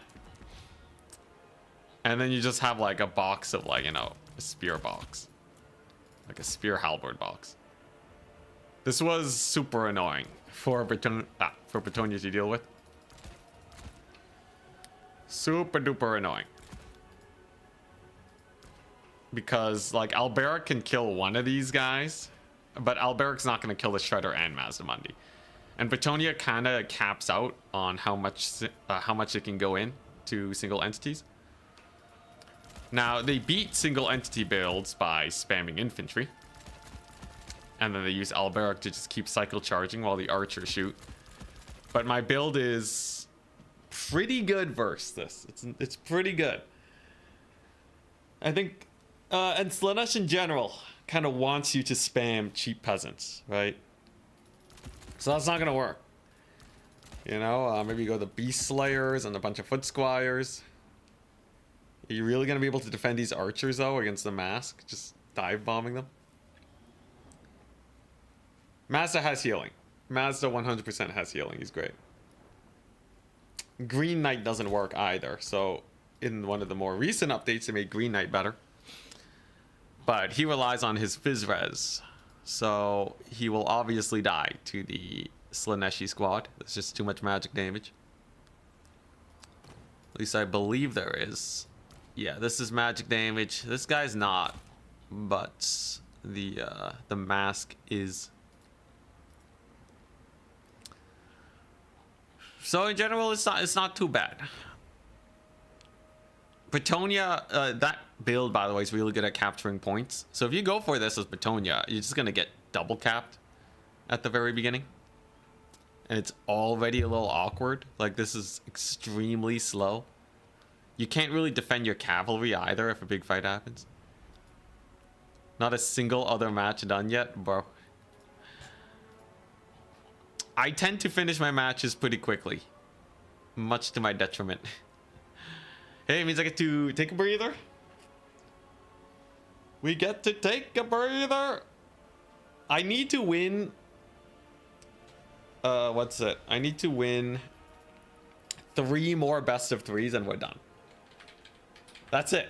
And then you just have like a box of like, you know, a spear box. Like a spear halberd box. This was super annoying for Bretonnia to deal with. Super duper annoying. Because like Alberic can kill one of these guys, but Alberic's not going to kill the Shredder and Mazda Mundi. And Bretonnia kind of caps out on how much it can go in to single entities. Now they beat single entity builds by spamming infantry, and then they use Alberic to just keep cycle charging while the archers shoot. But my build is pretty good versus this. It's pretty good. I think, and Slaanesh in general kind of wants you to spam cheap peasants, right? So that's not gonna work. You know, maybe you go the Beast Slayers and a bunch of Foot Squires. Are you really gonna be able to defend these archers though against the mask? Just dive bombing them? Mazda has healing. Mazda 100% has healing. He's great. Green Knight doesn't work either. So in one of the more recent updates, they made Green Knight better. But he relies on his Fizz Res. So he will obviously die to the Slaaneshi squad. It's just too much magic damage. At least I believe there is. Yeah, this is magic damage. This guy's not, but the mask is. So in general, it's not too bad. Bretonnia, that build by the way is really good at capturing points. So if you go for this as Bretonnia, you're just gonna get double capped, at the very beginning. And it's already a little awkward. Like, this is extremely slow. You can't really defend your cavalry either if a big fight happens. Not a single other match done yet, bro. I tend to finish my matches pretty quickly. Much to my detriment. Hey, it means I get to take a breather. We get to take a breather. I need to win. What's it? I need to win 3 more best of 3s and we're done. That's it.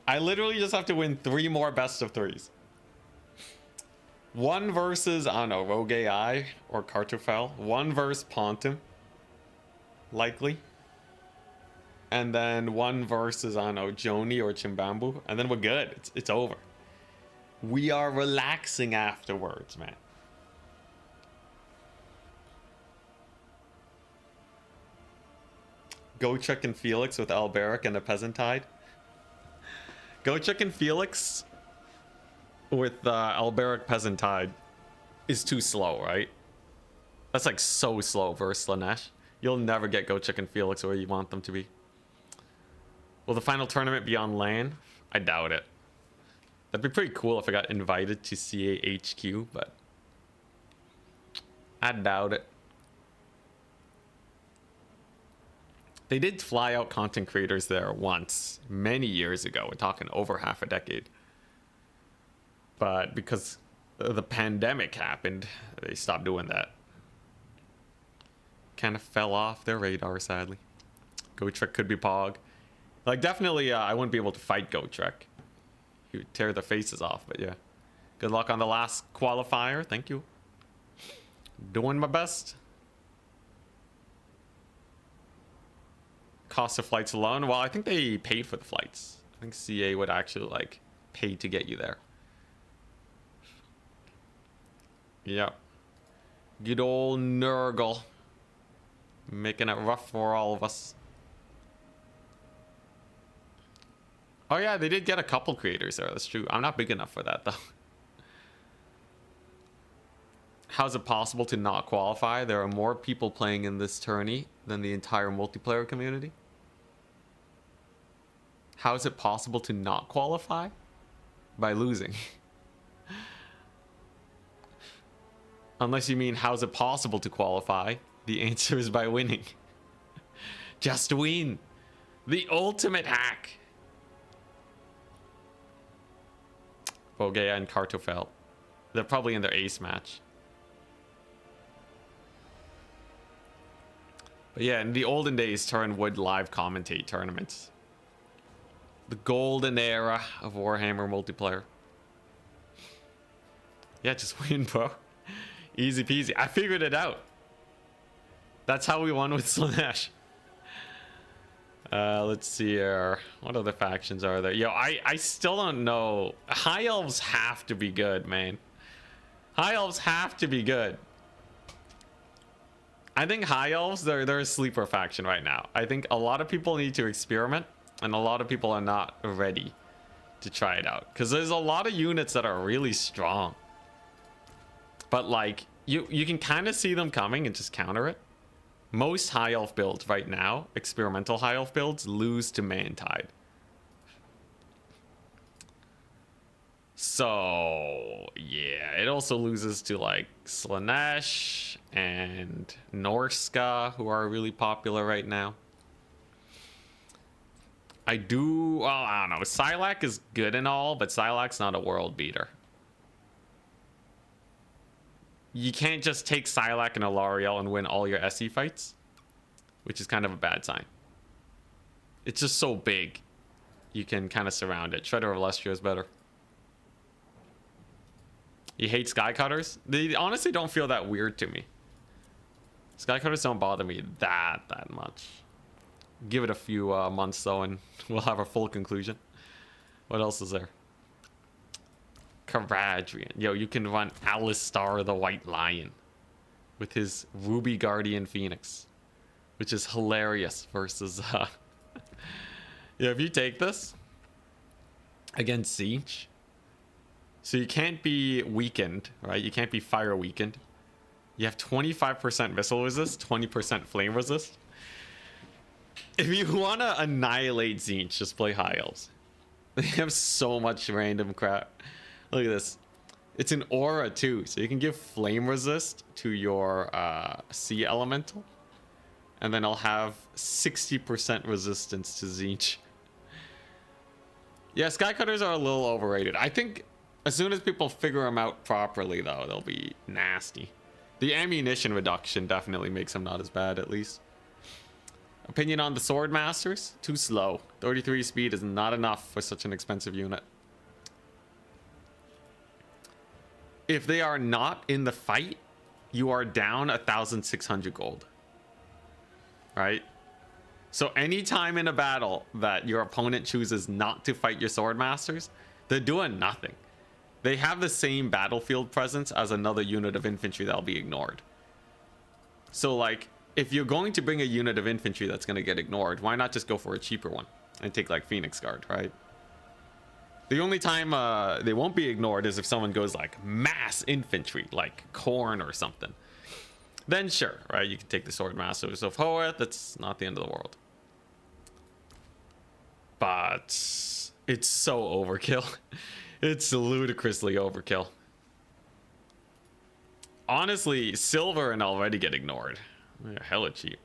I literally just have to win 3 more best of 3s. 1 versus, I don't know, Rogue AI or Kartoffel. 1 versus Pontum. Likely. And then 1 versus, I don't know, Joni or Chimbambu. And then we're good. It's over. We are relaxing afterwards, man. Gotrek and Felix with Alberic and a Peasant Tide. Gotrek and Felix with Alberic Peasant Tide is too slow, right? That's like so slow versus Slanesh. You'll never get Gotrek and Felix where you want them to be. Will the final tournament be on LAN? I doubt it. That'd be pretty cool if I got invited to CA HQ, but I doubt it. They did fly out content creators there once, many years ago. We're talking over half a decade. But because the pandemic happened, they stopped doing that. Kind of fell off their radar, sadly. Gotrek could be Pog. Like, definitely, I wouldn't be able to fight Gotrek. He would tear their faces off, but yeah. Good luck on the last qualifier. Thank you. Doing my best. Cost of flights alone? Well, I think they paid for the flights. I think CA would actually, like, pay to get you there. Yep. Good old Nurgle. Making it rough for all of us. Oh yeah, they did get a couple creators there. That's true. I'm not big enough for that, though. How's it possible to not qualify? There are more people playing in this tourney than the entire multiplayer community. How is it possible to not qualify? By losing. Unless you mean, how's it possible to qualify? The answer is by winning. Just win. The ultimate hack. Bogea and Kartoffel. They're probably in their ace match. But yeah, in the olden days, Turin would live commentate tournaments. The golden era of Warhammer multiplayer. Yeah, just win, bro. Easy peasy. I figured it out. That's how we won with Slanesh. Let's see here. What other factions are there? Yo, I still don't know. High Elves have to be good, man. High Elves have to be good. I think High Elves, they're a sleeper faction right now. I think a lot of people need to experiment, and a lot of people are not ready to try it out. Because there's a lot of units that are really strong. But, like, you can kind of see them coming and just counter it. Most High Elf builds right now, experimental High Elf builds, lose to Mantide. So, yeah, it also loses to, like, Slanesh and Norska, who are really popular right now. I don't know. Silac is good and all, but Silac's not a world beater. You can't just take Silac and Alariel and win all your SE fights, which is kind of a bad sign. It's just so big. You can kind of surround it. Shredder of Lestria is better. You hate Skycutters? They honestly don't feel that weird to me. Skycutters don't bother me that much. Give it a few months though and we'll have a full conclusion. What else is there? Caradrian. Yo, you can run Alistar the White Lion with his Ruby Guardian Phoenix, which is hilarious versus yeah, if you take this against Siege, so you can't be weakened, right? You can't be fire weakened. You have 25% missile resist, 20% flame resist. If you want to annihilate Tzeentch, just play High Elves. They have so much random crap. Look at this. It's an aura too, so you can give flame resist to your sea elemental. And then I'll have 60% resistance to Tzeentch. Yeah, Skycutters are a little overrated. I think as soon as people figure them out properly, though, they'll be nasty. The ammunition reduction definitely makes them not as bad, at least. Opinion on the Sword Masters? Too slow. 33 speed is not enough for such an expensive unit. If they are not in the fight, you are down 1,600 gold. Right? So anytime in a battle that your opponent chooses not to fight your Sword Masters, they're doing nothing. They have the same battlefield presence as another unit of infantry that'll be ignored. So like, if you're going to bring a unit of infantry that's going to get ignored, why not just go for a cheaper one and take like Phoenix Guard, right? The only time they won't be ignored is if someone goes like mass infantry, like Khorne or something. Then sure, right? You can take the Sword Masters of Hoeth. That's not the end of the world. But it's so overkill. It's ludicrously overkill. Honestly, silver and already get ignored. They're hella cheap.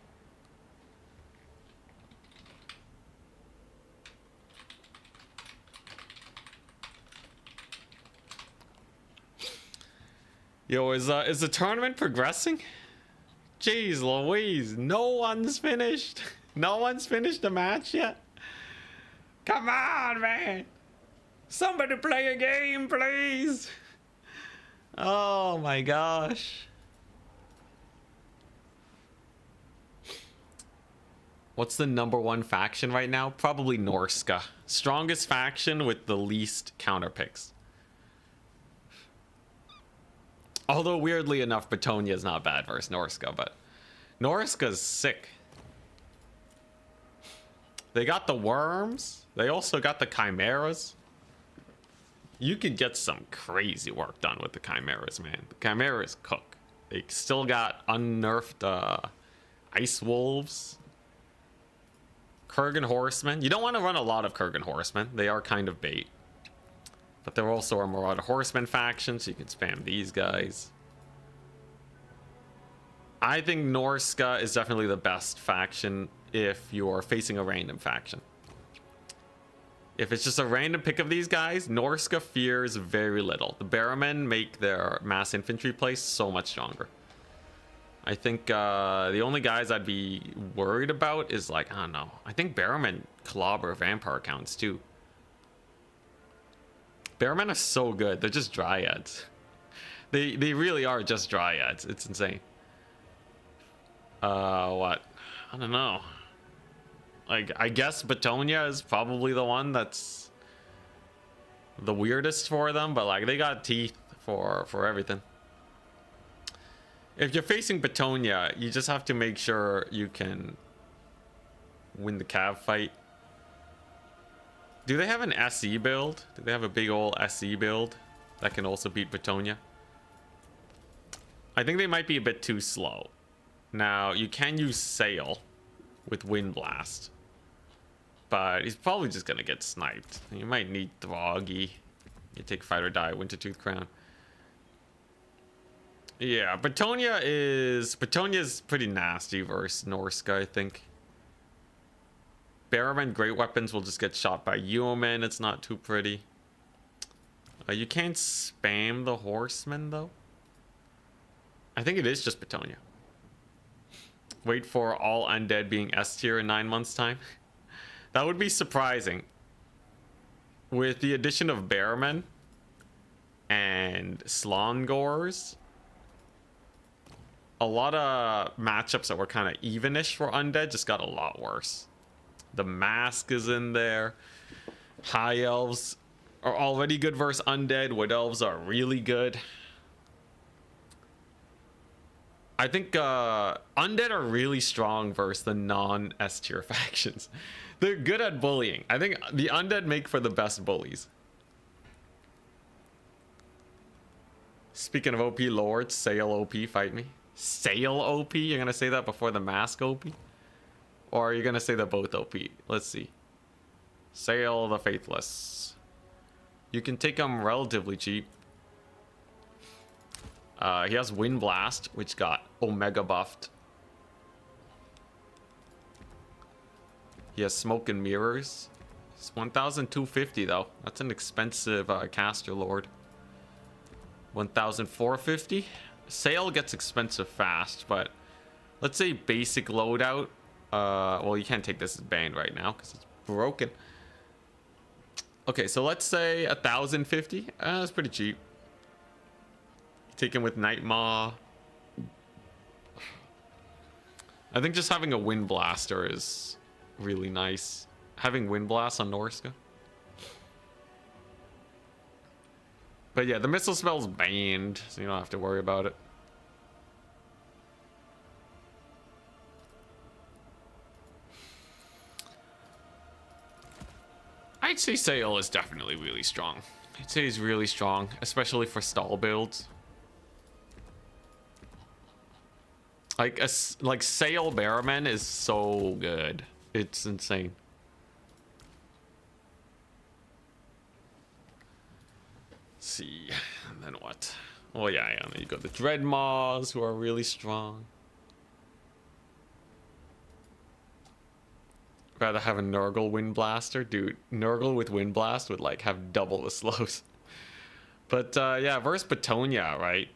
Yo, is the tournament progressing? Jeez Louise, no one's finished. No one's finished the match yet. Come on, man. Somebody play a game, please. Oh my gosh. What's the #1 faction right now? Probably Norska. Strongest faction with the least counter picks. Although weirdly enough, Bretonnia is not bad versus Norska, but Norska's sick. They got the worms. They also got the chimeras. You could get some crazy work done with the chimeras, man. The chimeras cook. They still got unnerfed ice wolves. Kurgan horsemen. You don't want to run a lot of Kurgan horsemen. They are kind of bait. But they're also a Marauder horseman faction, so you can spam these guys. I think Norska is definitely the best faction if you're facing a random faction. If it's just a random pick of these guys, Norska fears very little. The Beastmen make their mass infantry place so much stronger. I think the only guys I'd be worried about is like, I don't know. I think Beastmen clobber vampire counts too. Beastmen are so good. They're just dryads. They really are just dryads. It's insane. What? I don't know. Like, I guess Bretonnia is probably the one that's the weirdest for them, but like they got teeth for everything. If you're facing Bretonnia, you just have to make sure you can win the cav fight. Do they have an SE build? Do they have a big old SE build that can also beat Bretonnia? I think they might be a bit too slow. Now, you can use Sail with Wind Blast, but he's probably just gonna get sniped. You might need Throggy. You take Fight or Die, Wintertooth Crown. Yeah, Bretonnia's pretty nasty versus Norska, I think. Beastmen great weapons will just get shot by Yeoman. It's not too pretty. You can't spam the horsemen though. I think it is just Bretonnia. Wait for all undead being S tier in 9 months time. That would be surprising. With the addition of Beastmen and Slongors, a lot of matchups that were kind of evenish for undead just got a lot worse. The Mask is in there. High Elves are already good versus undead. Wood Elves are really good. I think undead are really strong versus the non-S tier factions. They're good at bullying. I think the undead make for the best bullies. Speaking of OP lords, Sail OP, fight me. Sail OP? You're gonna say that before the mask OP? Or are you gonna say they're both OP? Let's see. Sail the Faithless. You can take him relatively cheap. He has Wind Blast, which got Omega buffed. He has Smoke and Mirrors. It's 1,250 though. That's an expensive caster lord. 1,450. Sail gets expensive fast, but let's say basic loadout. Well, you can't take this as banned right now because it's broken. Okay, so let's say 1,050. That's pretty cheap. Take him with Night Maw. I think just having a Wind Blaster is really nice. Having Wind Blast on Norska. But yeah, the missile spell's banned, so you don't have to worry about it. I'd say Sail is definitely really strong. I'd say he's really strong, especially for stall builds. Like Sail Bearman is so good. It's insane. Let's see, and then what? Oh yeah, you got the Dreadmaws who are really strong. Rather have a Nurgle Wind Blaster, dude. Nurgle with Wind Blast would like have double the slows. But yeah, versus Bretonnia, right?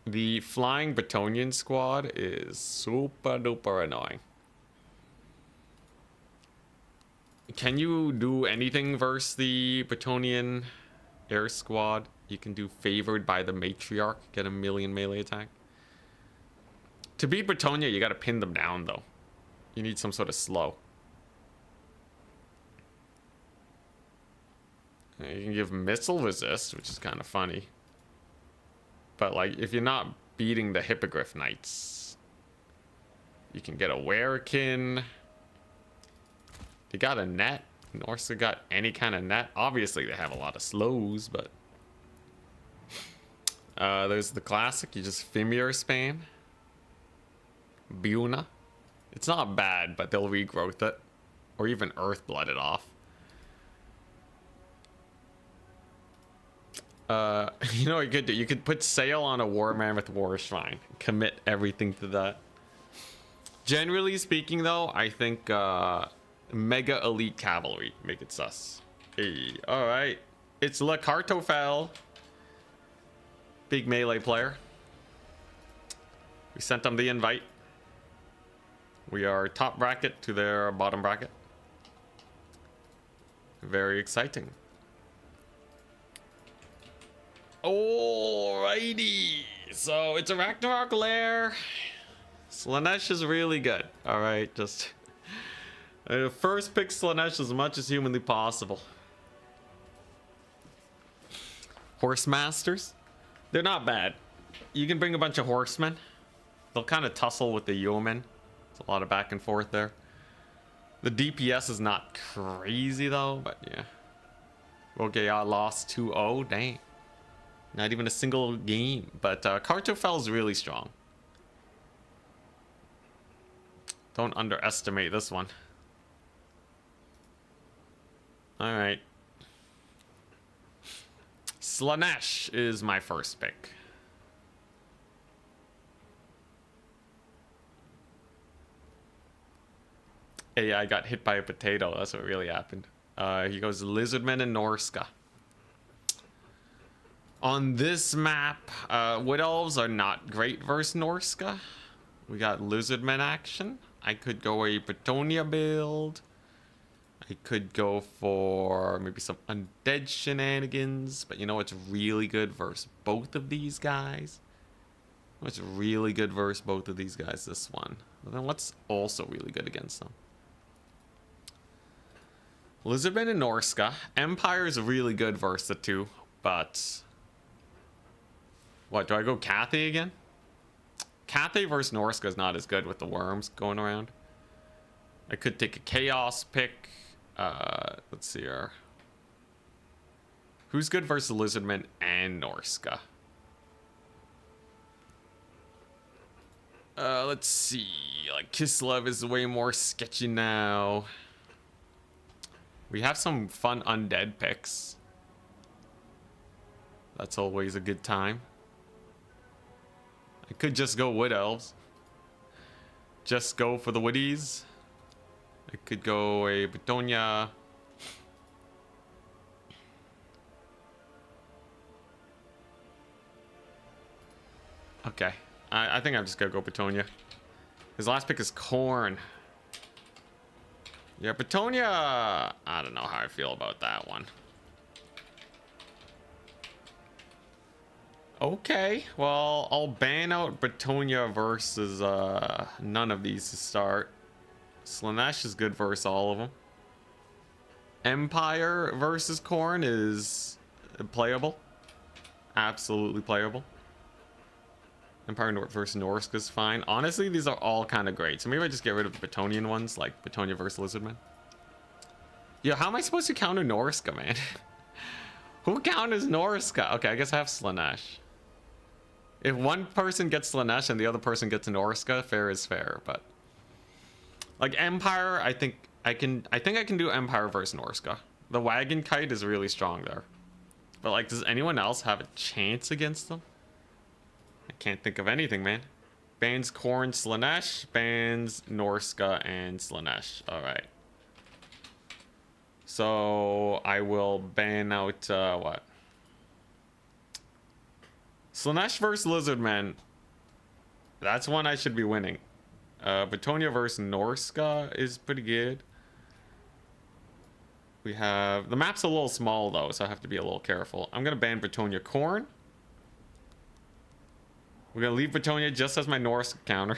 The flying Bretonnian squad is super duper annoying. Can you do anything versus the Bretonnian air squad? You can do Favored by the Matriarch, get a million melee attack. To beat Bretonnia, you gotta pin them down though. You need some sort of slow. You can give missile resist, which is kind of funny. But like, if you're not beating the Hippogriff Knights, you can get a Werekin. You got a net. Norsa got any kind of net. Obviously, they have a lot of slows, but there's the classic. You just Fimir span. Buna. It's not bad, but they'll regrowth it, or even Earthblood it off. You know what you could do? You could put Sail on a War Mammoth War Shrine. Commit everything to that. Generally speaking, though, I think Mega Elite Cavalry make it sus. Hey, alright. It's Le Cartofel. Big melee player. We sent them the invite. We are top bracket to their bottom bracket. Very exciting. Alrighty, so it's a Ragnarok lair. Slanesh is really good. All right, just first pick Slanesh as much as humanly possible. Horse Masters, they're not bad. You can bring a bunch of horsemen. They'll kind of tussle with the yeomen. It's a lot of back and forth there. The DPS is not crazy though, but yeah. Okay, I lost 2-0. Dang. Not even a single game, but Cartofel is really strong. Don't underestimate this one. All right. Slanesh is my first pick. AI got hit by a potato. That's what really happened. He goes Lizardmen and Norska. On this map, Wood Elves are not great versus Norska. We got Lizardmen action. I could go a Bretonnia build. I could go for maybe some undead shenanigans. But you know what's really good versus both of these guys? What's really good versus both of these guys? This one. But then what's also really good against them? Lizardmen and Norska. Empire is really good versus the two, but... What, do I go Cathay again? Cathay versus Norska is not as good with the worms going around. I could take a Chaos pick. Let's see here. Who's good versus Lizardmen and Norska? Let's see. Like, Kislev is way more sketchy now. We have some fun undead picks. That's always a good time. I could just go Wood Elves. Just go for the Woodies. I could go a Bretonnia. Okay. I think I'm just gonna go Bretonnia. His last pick is Corn. Yeah, Bretonnia. I don't know how I feel about that one. Okay, well, I'll ban out Bretonnia versus none of these to start. Slaanesh is good versus all of them. Empire versus Corn is playable. Absolutely playable. Empire versus Norsk is fine. Honestly, these are all kind of great. So maybe I just get rid of the Bretonnian ones, like Bretonnia versus Lizardman. Yeah, how am I supposed to counter Norska, man? Who counters Norska? Okay, I guess I have Slaanesh. If one person gets Slaanesh and the other person gets Norska, fair is fair. But like Empire, I think I can do Empire versus Norska. The Wagon Kite is really strong there. But like, does anyone else have a chance against them? I can't think of anything, man. Bans Corn, Slaanesh, bans Norska and Slaanesh. All right. So I will ban out what? Slaanesh versus Lizardman. That's one I should be winning. Bretonnia versus Norska is pretty good. We have the map's a little small though, so I have to be a little careful. I'm gonna ban Bretonnia Corn. We're gonna leave Bretonnia just as my Norse counter.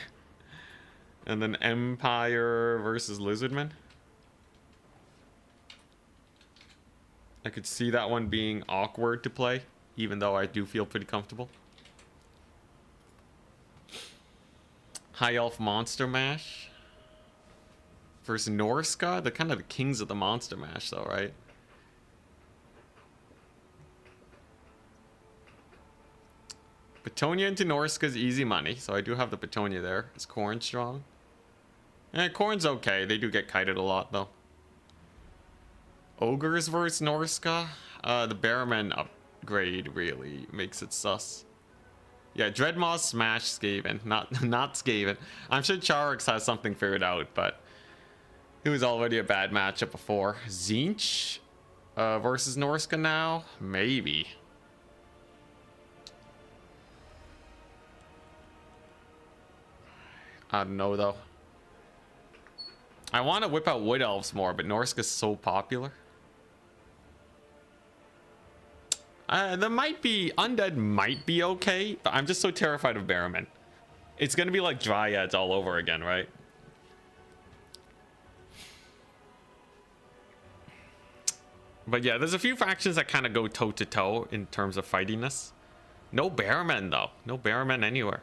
And then Empire versus Lizardman. I could see that one being awkward to play, even though I do feel pretty comfortable. High Elf Monster Mash versus Norska. They're kind of the kings of the Monster Mash though, right? Bretonnia into Norska is easy money, so I do have the Bretonnia there. Is Corn strong? Corn's okay. They do get kited a lot though. Ogres versus Norska. The Bearman upgrade really makes it sus. Yeah, Dreadmaw smash Skaven, not Skaven. I'm sure Charix has something figured out, but it was already a bad matchup before. Zinch versus Norska now? Maybe. I don't know though. I want to whip out Wood Elves more, but Norska's so popular. There might be Undead might be okay, but I'm just so terrified of Barrowmen. It's gonna be like Dryads all over again, right? But yeah, there's a few factions that kind of go toe to toe in terms of fightiness. No Barrowmen though. No Barrowmen anywhere.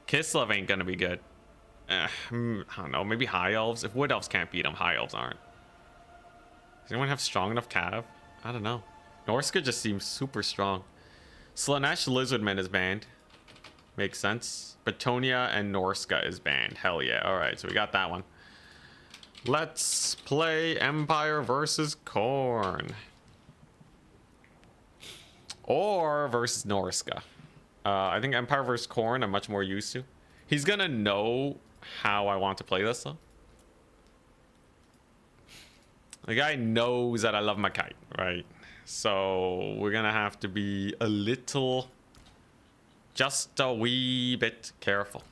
Kislev ain't gonna be good. I don't know. Maybe High Elves. If Wood Elves can't beat them, High Elves aren't. Does anyone have strong enough cav? I don't know. Norska just seems super strong. Slaanesh Lizardman is banned. Makes sense. Bretonnia and Norska is banned. Hell yeah. Alright, so we got that one. Let's play Empire versus Corn. Or versus Norska. I think Empire versus Corn I'm much more used to. He's gonna know how I want to play this though. The guy knows that I love my kite, right? So we're gonna have to be a little, just a wee bit careful.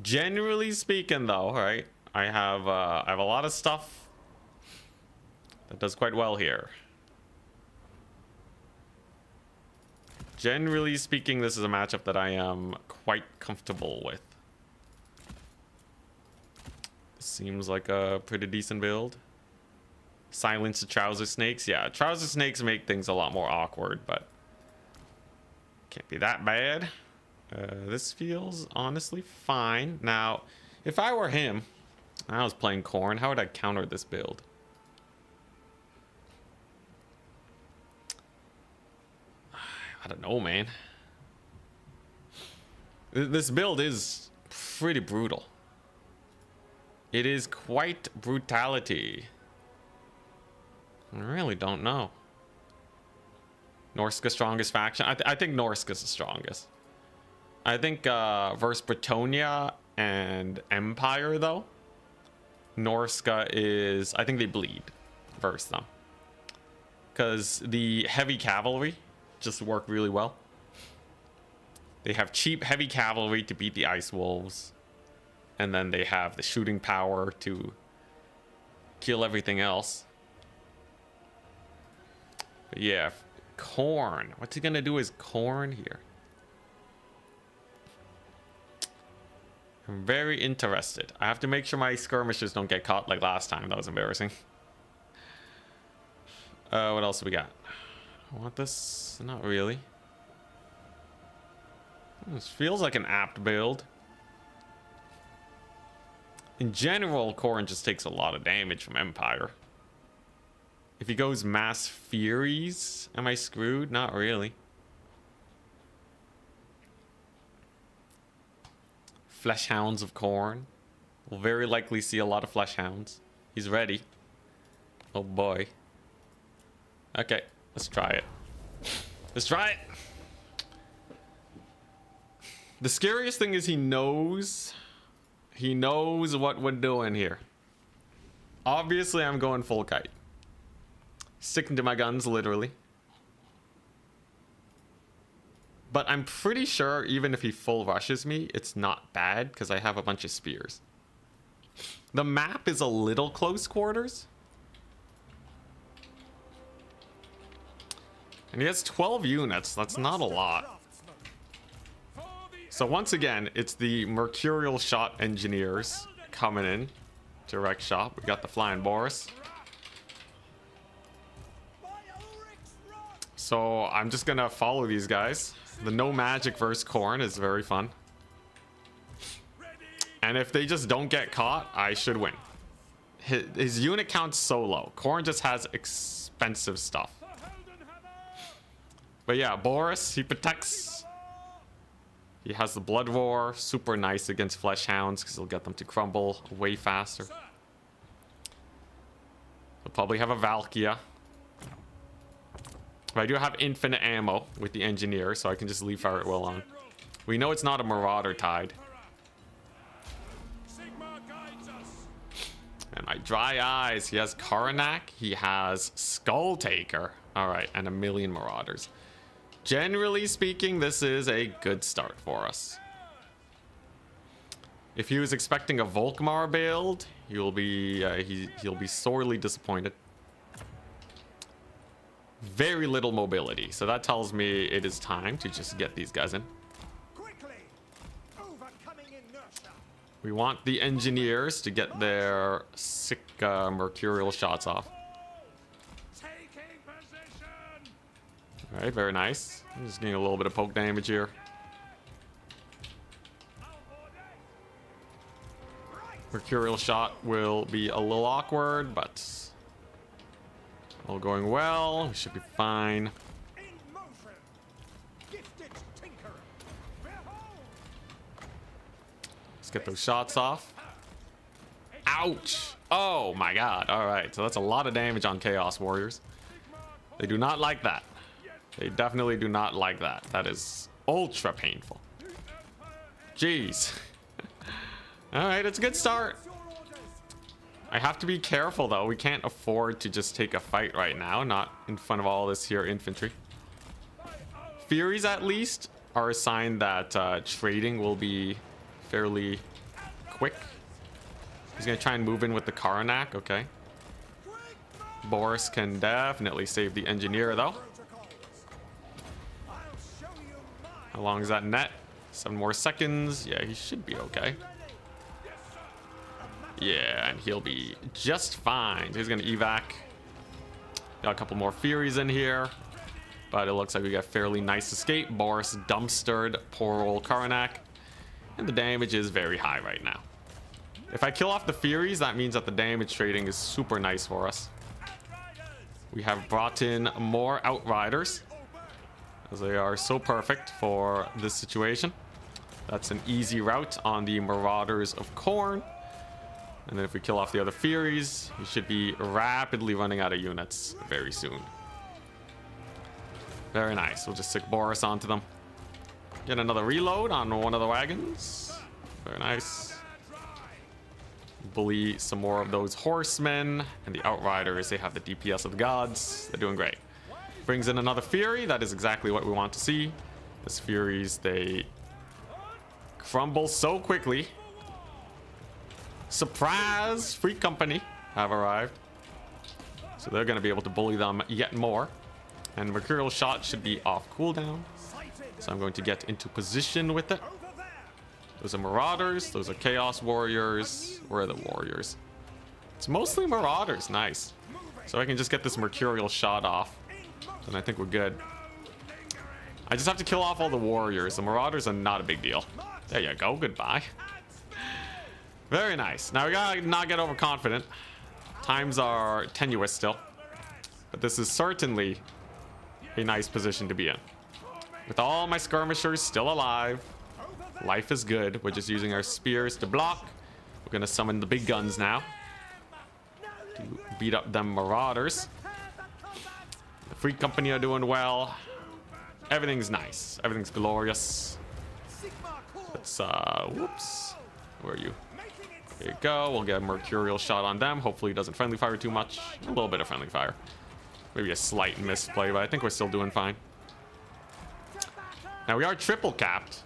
Generally speaking though, right, I have a lot of stuff that does quite well here. Generally speaking, this is a matchup that I am quite comfortable with. Seems like a pretty decent build. Silence the Trouser Snakes. Yeah, Trouser Snakes make things a lot more awkward, but can't be that bad. This feels honestly fine. Now, if I were him, I was playing Corn, how would I counter this build? I don't know, man. This build is pretty brutal. It is quite brutality. I really don't know. Norska strongest faction? I think Norska's the strongest. I think versus Bretonnia and Empire, though, Norska is... I think they bleed versus them. Because the heavy cavalry just work really well. They have cheap heavy cavalry to beat the Ice Wolves. And then they have the shooting power to kill everything else. But yeah, Corn. What's he gonna do as Corn here? I'm very interested. I have to make sure my skirmishers don't get caught like last time. That was embarrassing. What else do we got? I want this? Not really. This feels like an apt build. In general, Corrin just takes a lot of damage from Empire. If he goes Mass Furies, am I screwed? Not really. Fleshhounds of Corn. We'll very likely see a lot of Fleshhounds. He's ready. Oh boy. Okay, let's try it. Let's try it. The scariest thing is he knows what we're doing here. Obviously, I'm going full kite. Sticking to my guns, literally. But I'm pretty sure even if he full rushes me, it's not bad because I have a bunch of spears. The map is a little close quarters. And he has 12 units. That's not a lot. So once again, it's the Mercurial Shot Engineers coming in. Direct shot. We got the Flying Boris. So I'm just gonna follow these guys. The no magic versus Corn is very fun. And if they just don't get caught, I should win. His unit count's so low. Corn just has expensive stuff. But yeah, Boris, he protects. He has the Blood Roar, super nice against Fleshhounds because he'll get them to crumble way faster. He'll probably have a Valkia. But I do have infinite ammo with the Engineer, so I can just leave Fire at Will on. We know it's not a Marauder Tide. And my Dry Eyes, he has Karanak, he has Skull Taker. Alright, and 1,000,000 Marauders. Generally speaking, this is a good start for us. If he was expecting a Volkmar build, he'll be sorely disappointed. Very little mobility, so that tells me it is time to just get these guys in. We want the Engineers to get their sick Mercurial shots off. Alright, very nice. I'm just getting a little bit of poke damage here. Mercurial shot will be a little awkward, but all going well. We should be fine. Let's get those shots off. Ouch! Oh my god. Alright, so that's a lot of damage on Chaos Warriors. They do not like that. They definitely do not like that. That is ultra painful. Jeez. Alright, it's a good start. I have to be careful though. We can't afford to just take a fight right now. Not in front of all this here infantry. Furies at least are a sign that trading will be fairly quick. He's gonna try and move in with the Karanak. Okay. Boris can definitely save the Engineer though. How long is that net? 7 more seconds. Yeah, he should be okay. Yeah, and he'll be just fine. So he's gonna evac. Got a couple more Furies in here, but it looks like we got fairly nice escape. Boris dumpstered poor old Karanak, and the damage is very high right now. If I kill off the Furies, that means that the damage trading is super nice for us. We have brought in more Outriders. as they are so perfect for this situation. That's an easy route on the Marauders of Khorne. And then if we kill off the other Furies, we should be rapidly running out of units very soon. Very nice. We'll just stick Boris onto them. Get another reload on one of the wagons. Very nice. Bully some more of those horsemen. And the Outriders, they have the DPS of the gods. They're doing great. Brings in another Fury. That is exactly what we want to see. These Furies, they crumble so quickly. Surprise! Free Company have arrived. So they're going to be able to bully them yet more. And Mercurial Shot should be off cooldown. So I'm going to get into position with it. Those are Marauders. Those are Chaos Warriors. Where are the Warriors? It's mostly Marauders. Nice. So I can just get this Mercurial Shot off. And I think we're good. I just have to kill off all the Warriors. The Marauders are not a big deal. There you go. Goodbye. Very nice. Now we gotta not get overconfident. Times are tenuous still. But this is certainly a nice position to be in. With all my skirmishers still alive, life is good. We're just using our spears to block. We're gonna summon the big guns now to beat up them Marauders. The Free Company are doing well. Everything's nice. Everything's glorious. Let's whoops. Where are you? There you go. We'll get a Mercurial Shot on them. Hopefully it doesn't friendly fire too much. A little bit of friendly fire. Maybe a slight misplay, but I think we're still doing fine. Now we are triple capped.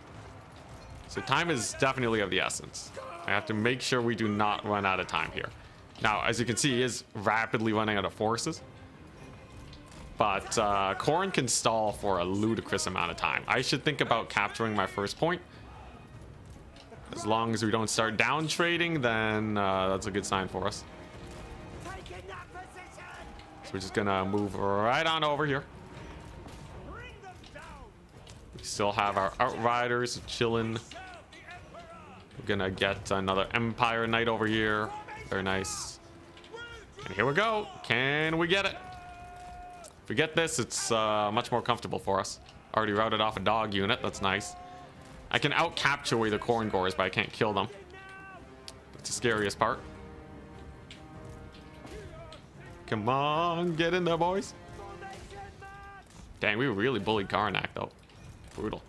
So time is definitely of the essence. I have to make sure we do not run out of time here. Now, as you can see, he is rapidly running out of forces. But Khorne can stall for a ludicrous amount of time. I should think about capturing my first point. As long as we don't start down trading, then that's a good sign for us. So we're just gonna move right on over here. We still have our Outriders chilling. We're gonna get another Empire Knight over here. Very nice. And here we go. Can we get it? If we get this, it's much more comfortable for us. Already routed off a dog unit. That's nice. I can out-capture away the Khorne Gores, but I can't kill them. That's the scariest part. Come on, get in there, boys. Dang, we really bullied Karnak, though. Brutal.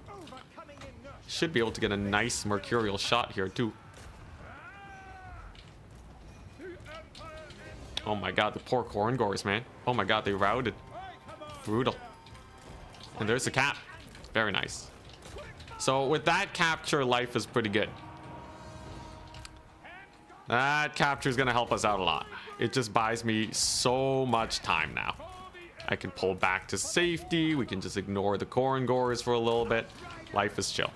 Should be able to get a nice Mercurial Shot here, too. Oh my god, the poor Khorne Gores, man. Oh my god, they routed. Brutal. And there's the cap. Very nice. So with that capture, life is pretty good. That capture is going to help us out a lot. It just buys me so much time now. I can pull back to safety. We can just ignore the Khorne Gores for a little bit. Life is chill.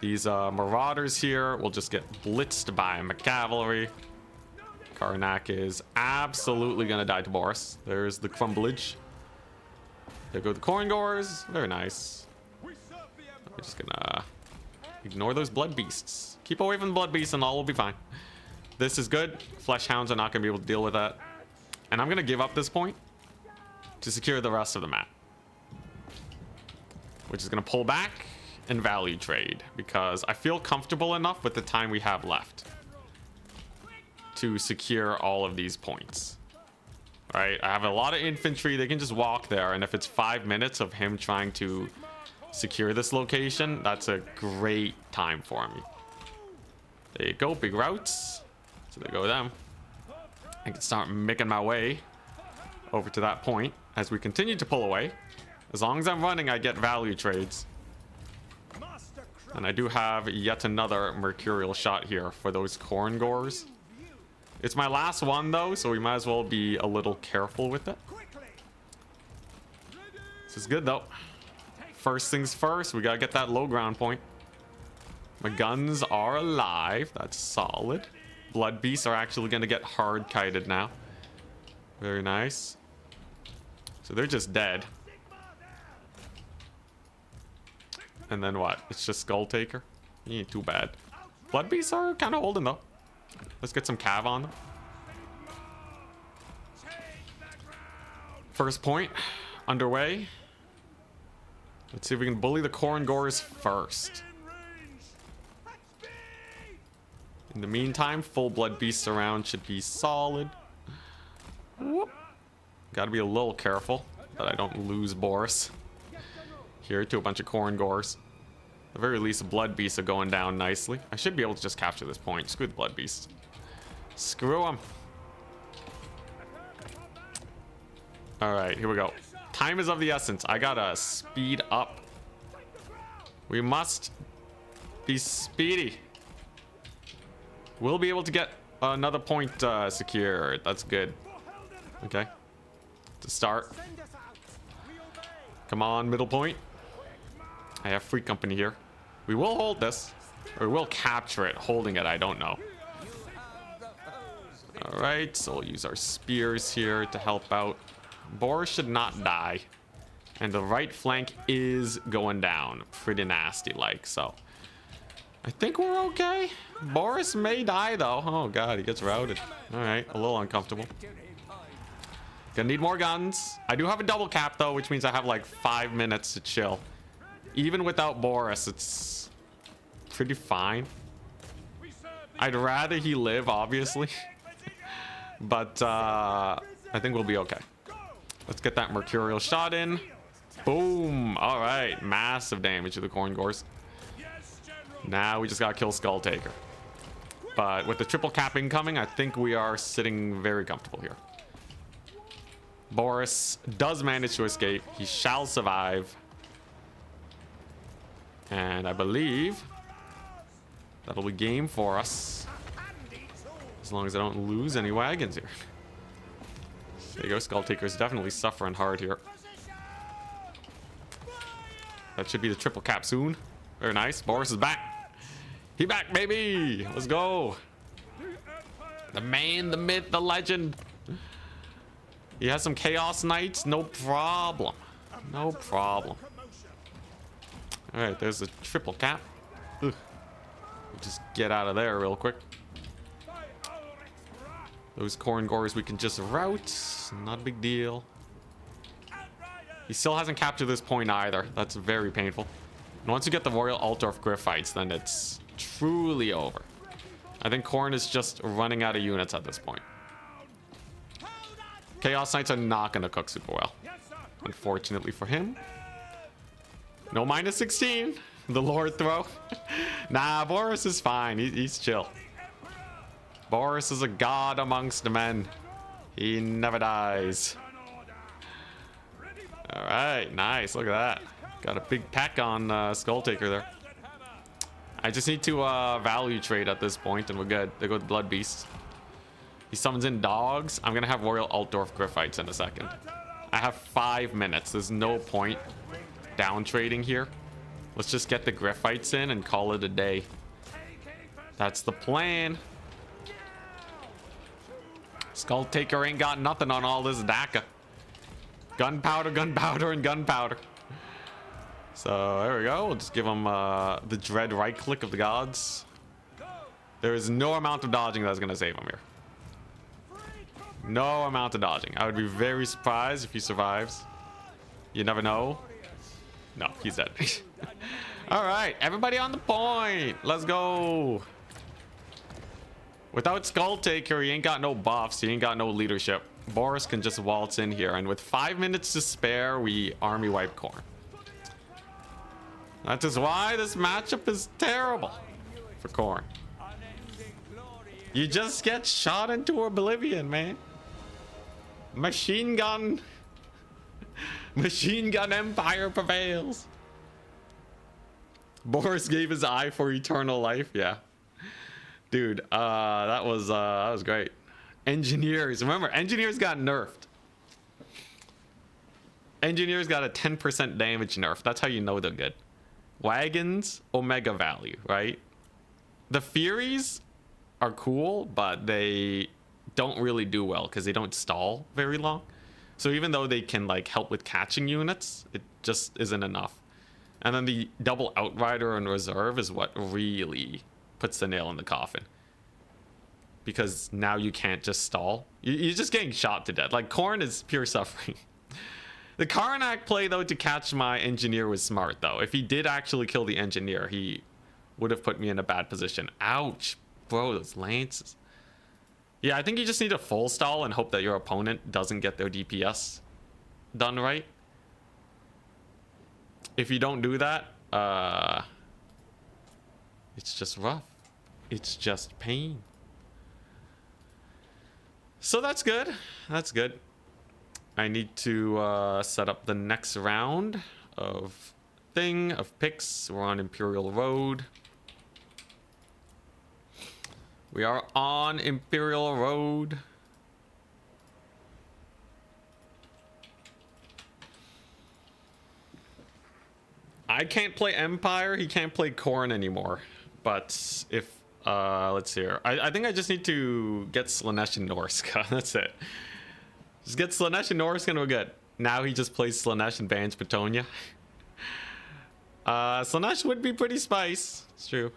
These Marauders here will just get blitzed by my cavalry. Karnak is absolutely going to die to Boris. There's the crumblage. There go the Khorne Gores. Very nice. We're just gonna ignore those blood beasts. Keep away from the blood beasts and all will be fine. This is good. Flesh hounds are not gonna be able to deal with that. And I'm gonna give up this point to secure the rest of the map. Which is gonna pull back and value trade. Because I feel comfortable enough with the time we have left to secure all of these points. Right? I have a lot of infantry. They can just walk there. And if it's 5 minutes of him trying to secure this location, that's a great time for me. There you go, big routes. So there go them. I can start making my way over to that point as we continue to pull away. As long as I'm running, I get value trades. And I do have yet another Mercurial Shot here for those Khorne Gores. It's my last one though, so we might as well be a little careful with it. This is good though. First things first, we gotta get that low ground point. My guns are alive. That's solid. Blood beasts are actually gonna get hard kited now. Very nice. So they're just dead. And then what? It's just Skull Taker. He ain't too bad. Blood beasts are kind of holding though. Let's get some cav on them. First point underway. Let's see if we can bully the corn gores first. In the meantime, full blood beasts around should be solid. Whoop. Gotta be a little careful that I don't lose Boris here to a bunch of corn gores. At the very least, blood beasts are going down nicely. I should be able to just capture this point. Screw the blood beasts. Screw them. Alright, here we go. Time is of the essence. I gotta speed up. We must be speedy. We'll be able to get another point secured. That's good. Okay. To start. Come on, middle point. I have free company here. We will hold this. Or we'll capture it. Holding it, I don't know. Alright, so we'll use our spears here to help out. Boris should not die. And the right flank is going down. Pretty nasty like, so. I think we're okay. Boris may die though. Oh god, he gets routed. Alright, a little uncomfortable. Gonna need more guns. I do have a double cap though, which means I have like 5 minutes to chill. Even without Boris, it's pretty fine. I'd rather he live, obviously. But I think we'll be okay. Let's get that mercurial shot in. Boom. All right. Massive damage to the corn gores. Now we just got to kill Skull Taker. But with the triple cap incoming, I think we are sitting very comfortable here. Boris does manage to escape. He shall survive. And I believe that'll be game for us. As long as I don't lose any wagons here. There you go. Skull Taker's definitely suffering hard here. That should be the triple cap soon. Very nice. Boris is back. He back, baby. Let's go. The man, the myth, the legend. He has some Chaos Knights. No problem. No problem. All right, there's a triple cap. Ugh. Just get out of there real quick. Those corn gores we can just route. Not a big deal. He still hasn't captured this point either. That's very painful. And once you get the Royal Altar of Griffites, then it's truly over. I think Corn is just running out of units at this point. Chaos Knights are not going to cook super well. Unfortunately for him. No minus 16. The Lord throw. Nah, Boris is fine. He's chill. Boris is a god amongst the men. He never dies. All right, nice. Look at that. Got a big pack on Skull Taker there. I just need to value trade at this point, and we're good. There go the Blood Beast. He summons in dogs. I'm gonna have Royal Altdorf Griffites in a second. I have 5 minutes. There's no point down trading here. Let's just get the Griffites in and call it a day. That's the plan. Skull Taker ain't got nothing on all this DACA. Gunpowder, gunpowder, and gunpowder. So there we go. We'll just give him the dread right click of the gods. There is no amount of dodging that's going to save him here. No amount of dodging. I would be very surprised if he survives. You never know. No, he's dead. All right, everybody on the point. Let's go. Without Skull Taker, he ain't got no buffs. He ain't got no leadership. Boris can just waltz in here, and with 5 minutes to spare, we army wipe Corn. That is why this matchup is terrible for Corn. You just get shot into oblivion, man. Machine gun empire prevails. Boris gave his eye for eternal life. Yeah, dude, that was great. Engineers, remember, engineers got nerfed. Engineers got a 10% damage nerf. That's how you know they're good. Wagons, omega value, right? The Furies are cool, but they don't really do well because they don't stall very long. So even though they can like help with catching units, it just isn't enough. And then the double Outrider and Reserve is what really puts the nail in the coffin. Because now you can't just stall. You're just getting shot to death. Like, Corn is pure suffering. The Karnak play, though, to catch my engineer was smart, though. If he did actually kill the engineer, he would have put me in a bad position. Ouch. Bro, those lances. Yeah, I think you just need a full stall and hope that your opponent doesn't get their DPS done right. If you don't do that, it's just rough. It's just pain. So that's good. That's good. I need to set up the next round of picks. We're on Imperial Road. We are on Imperial Road. I can't play Empire. He can't play Khorne anymore. But if let's see here. I think I just need to get Slaanesh and Norska. That's it. Just get Slaanesh and Norska and we're good. Now he just plays Slaanesh and bans Bretonnia. Slaanesh would be pretty spice. It's true.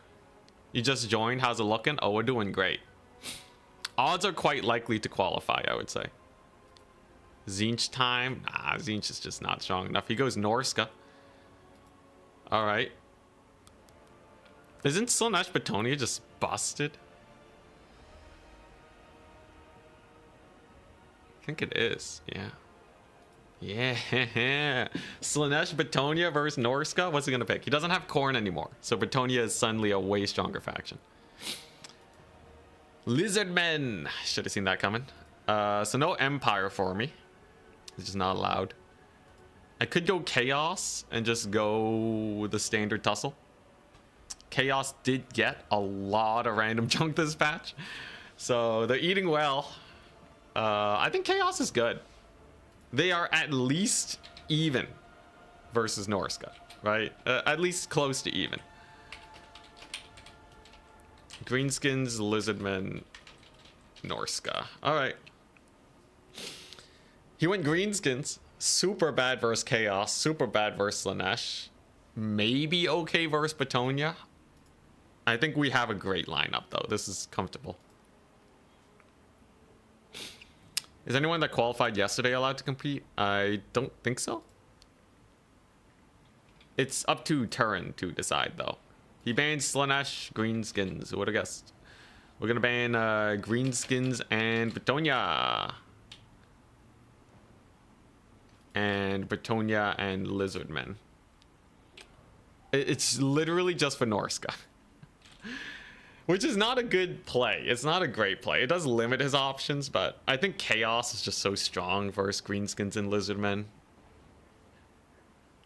You just joined. How's it looking? Oh, we're doing great. Odds are quite likely to qualify, I would say. Tzeentch time? Nah, Tzeentch is just not strong enough. He goes Norska. Alright. Isn't Slaanesh Bretonnia just busted? I think it is, yeah. Yeah. Slaanesh Bretonnia versus Norska. What's he gonna pick? He doesn't have Khorne anymore, so Bretonnia is suddenly a way stronger faction. Lizardmen. Should have seen that coming. So no Empire for me. It's just not allowed. I could go Chaos and just go with the standard tussle. Chaos did get a lot of random junk this patch, so they're eating well. I think Chaos is good. They are at least even versus Norska, right? At least close to even. Greenskins, Lizardmen, Norska. All right. He went Greenskins. Super bad versus Chaos. Super bad versus Slaanesh. Maybe okay versus Bretonnia. I think we have a great lineup, though. This is comfortable. Is anyone that qualified yesterday allowed to compete? I don't think so. It's up to Turin to decide, though. He banned Slaanesh, Greenskins. Who would have guessed? We're going to ban Greenskins and Bretonnia. And Bretonnia and Lizardmen. It's literally just for Norska. Which is not a good play. It's not a great play. It does limit his options, but I think Chaos is just so strong versus Greenskins and Lizardmen.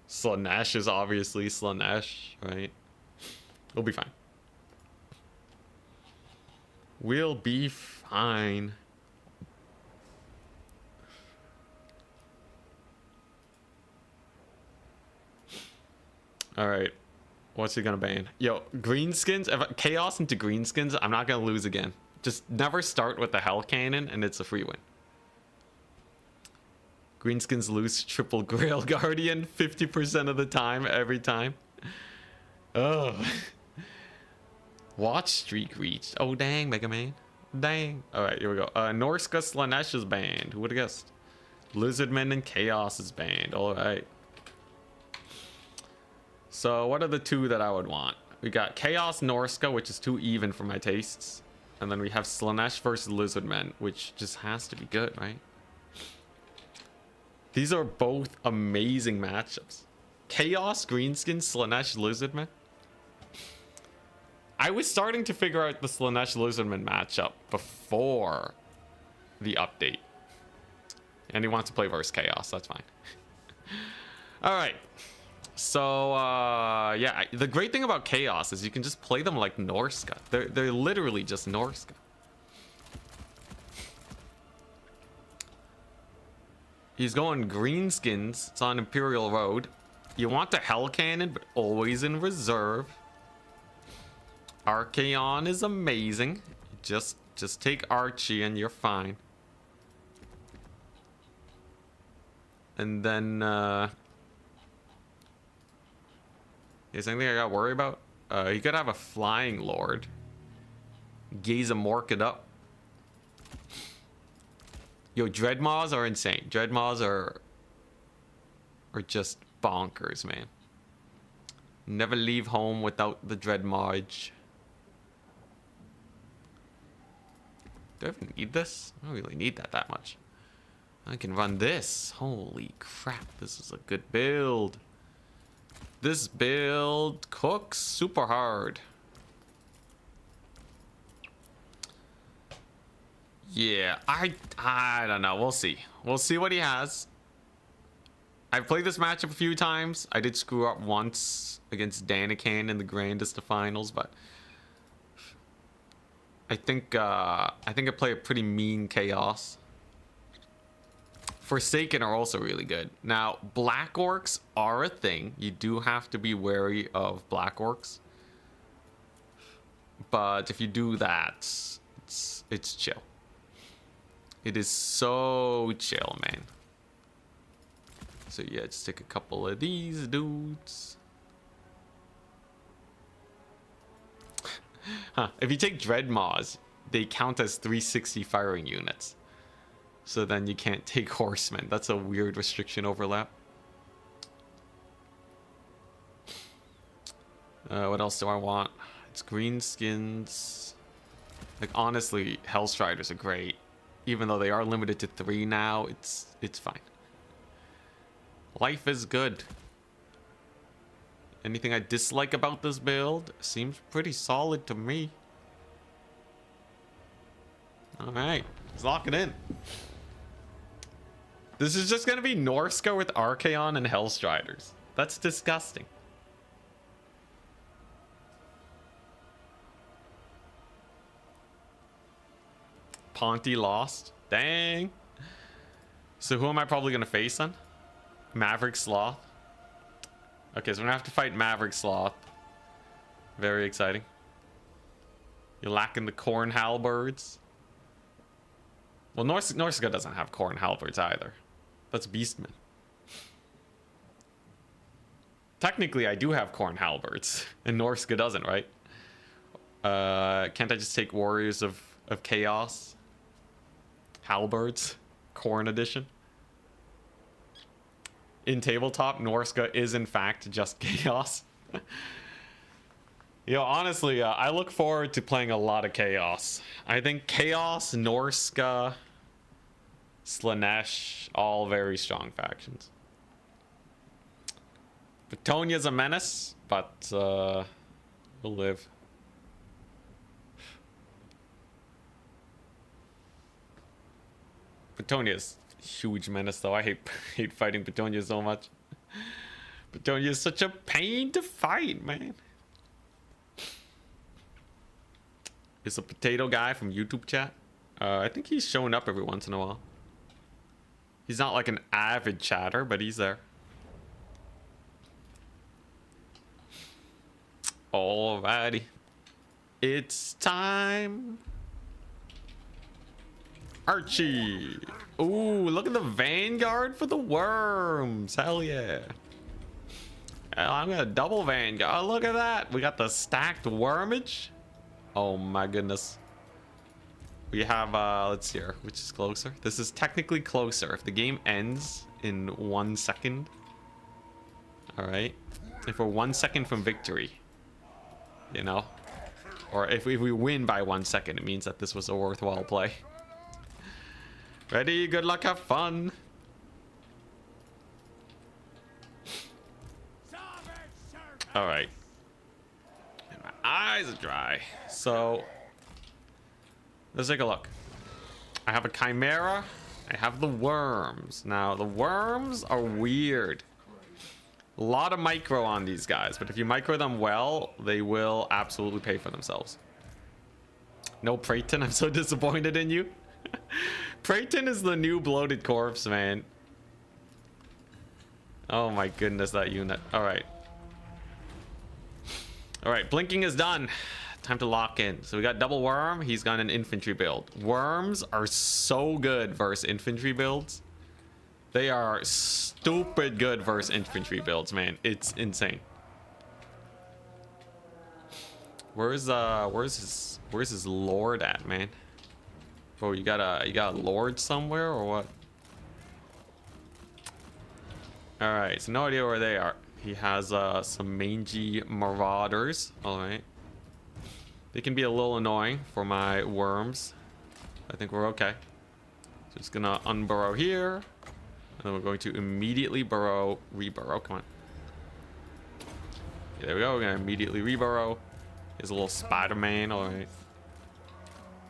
Slaanesh is obviously Slaanesh, right? We'll be fine. We'll be fine. All right. What's he gonna ban? Yo, Greenskins. If Chaos into Greenskins, I'm not gonna lose again. Just never start with the Hell Cannon, and it's a free win. Greenskins lose triple Grail Guardian 50% of the time, every time. Oh. Watch streak reached. Oh dang, Mega Man. Dang. All right, here we go. Norska Slaanesh is banned. Who would have guessed? Lizardmen and Chaos is banned. All right. So what are the two that I would want? We got Chaos Norska, which is too even for my tastes. And then we have Slaanesh versus Lizardmen, which just has to be good, right? These are both amazing matchups. Chaos, Greenskin, Slaanesh, Lizardmen. I was starting to figure out the Slaanesh Lizardman matchup before the update. And he wants to play versus Chaos, that's fine. Alright. So, yeah, the great thing about Chaos is you can just play them like Norska. They're literally just Norska. He's going Greenskins. It's on Imperial Road. You want the Hell Cannon, but always in reserve. Archaon is amazing. Just take Archie and you're fine. And then, is anything I gotta worry about? You could have a Flying Lord. Gaze a Mork it up. Yo, Dreadmaws are insane. Dreadmaws are are just bonkers, man. Never leave home without the Dread Marge. Do I even need this? I don't really need that much. I can run this. Holy crap, this is a good build. This build cooks super hard. Yeah, I don't know. We'll see. We'll see what he has. I've played this matchup a few times. I did screw up once against Danican in the grandest of finals, but I think I play a pretty mean chaos. Forsaken are also really good. Now, black orcs are a thing. You do have to be wary of black orcs. But if you do that, it's chill. It is so chill, man. So yeah, just take a couple of these dudes. Huh. If you take Dreadmaws, they count as 360 firing units. So then you can't take horsemen. That's a weird restriction overlap. What else do I want? It's greenskins. Like, honestly, Hellstriders are great. Even though they are limited to 3 now, it's fine. Life is good. Anything I dislike about this build? Seems pretty solid to me. Alright, let's lock it in. This is just gonna be Norska with Archaon and Hellstriders. That's disgusting. Ponty lost. Dang. So who am I probably gonna face then? Maverick Sloth. Okay, so we're gonna have to fight Maverick Sloth. Very exciting. You're lacking the corn halberds. Well, Norska doesn't have corn halberds either. That's Beastmen. Technically, I do have corn halberds, and Norska doesn't, right? Can't I just take Warriors of Chaos? Halberds? Corn edition? In tabletop, Norska is in fact just Chaos. You know, honestly, I look forward to playing a lot of Chaos. I think Chaos, Norska, Slanesh, all very strong factions. Bretonnia's a menace, but we'll live. Bretonnia's a huge menace, though. I hate fighting Bretonnia so much. Bretonnia is such a pain to fight, man. It's a potato guy from YouTube chat. I think he's showing up every once in a while. He's not like an avid chatter, but he's there. Alrighty. It's time. Archie. Ooh, look at the Vanguard for the worms. Hell yeah. I'm gonna double Vanguard. Oh, look at that. We got the stacked wormage. Oh my goodness. We have, let's see here, which is closer? This is technically closer. If the game ends in 1 second. Alright. If we're 1 second from victory. You know? Or if we win by 1 second, it means that this was a worthwhile play. Ready? Good luck, have fun. Alright. My eyes are dry. So, let's take a look. I have a Chimera. I have the worms. Now, the worms are weird. A lot of micro on these guys, but if you micro them well, they will absolutely pay for themselves. No Breton, I'm so disappointed in you. Breton is the new bloated corpse, man. Oh my goodness, that unit. Alright. Alright, blinking is done. Time to lock in. So we got double worm. He's got an infantry build. Worms are so good versus infantry builds. They are stupid good versus infantry builds, man. It's insane. Where's his lord at, man? Bro, you got a lord somewhere or what? All right, so no idea where they are. He has some mangy marauders. All right. They can be a little annoying for my worms. I think we're okay. Just gonna unburrow here. And then we're going to immediately burrow, reburrow. Come on. Yeah, there we go. We're gonna immediately reburrow. Here's a little Spider-Man. All right.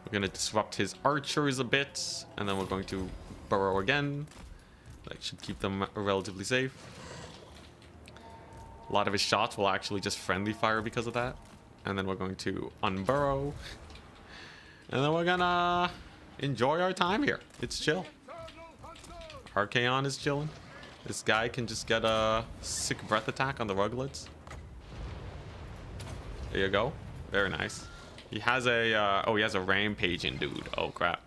We're gonna disrupt his archers a bit. And then we're going to burrow again. That should keep them relatively safe. A lot of his shots will actually just friendly fire because of that. And then we're going to unburrow. And then we're gonna enjoy our time here. It's chill. Archaon is chilling. This guy can just get a sick breath attack on the Ruglets. There you go. Very nice. He has a he has a rampaging dude. Oh crap.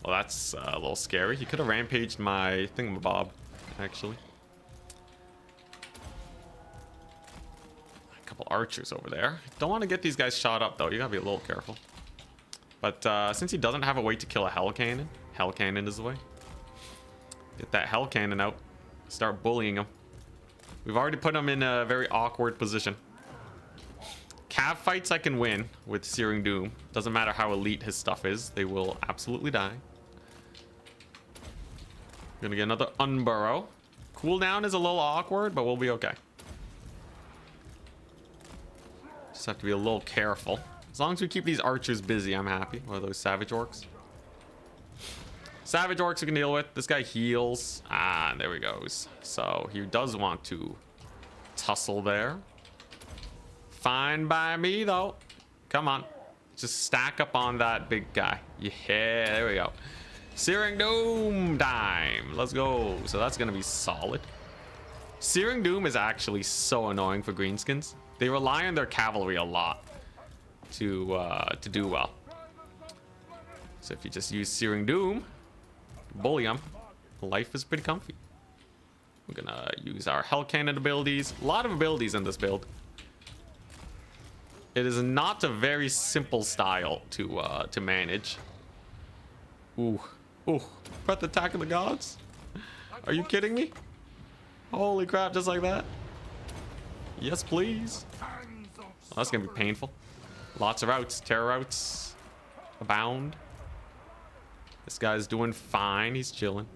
Well, that's a little scary. He could have rampaged my thingamabob, actually. A couple archers over there. Don't want to get these guys shot up though. You gotta be a little careful. But since he doesn't have a way to kill a hell cannon is the way. Get that hell cannon out. Start bullying him. We've already put him in a very awkward position. Cav fights I can win with Searing Doom. Doesn't matter how elite his stuff is. They will absolutely die. Gonna get another unburrow. Cooldown is a little awkward, but we'll be okay. Just have to be a little careful. As long as we keep these archers busy, I'm happy. Or those savage orcs. Savage orcs we can deal with. This guy heals. Ah, there he goes. So he does want to tussle there. Fine by me, though. Come on. Just stack up on that big guy. Yeah, there we go. Searing Doom time. Let's go. So that's going to be solid. Searing Doom is actually so annoying for greenskins. They rely on their cavalry a lot to do well. So if you just use Searing Doom, bully them, life is pretty comfy. We're going to use our Hell Cannon abilities. A lot of abilities in this build. It is not a very simple style to manage. Ooh. Ooh. Breath attack of the gods? Are you kidding me? Holy crap, just like that? Yes, please. Well, that's gonna be painful. Lots of routes. Terror routes abound. This guy's doing fine. He's chilling.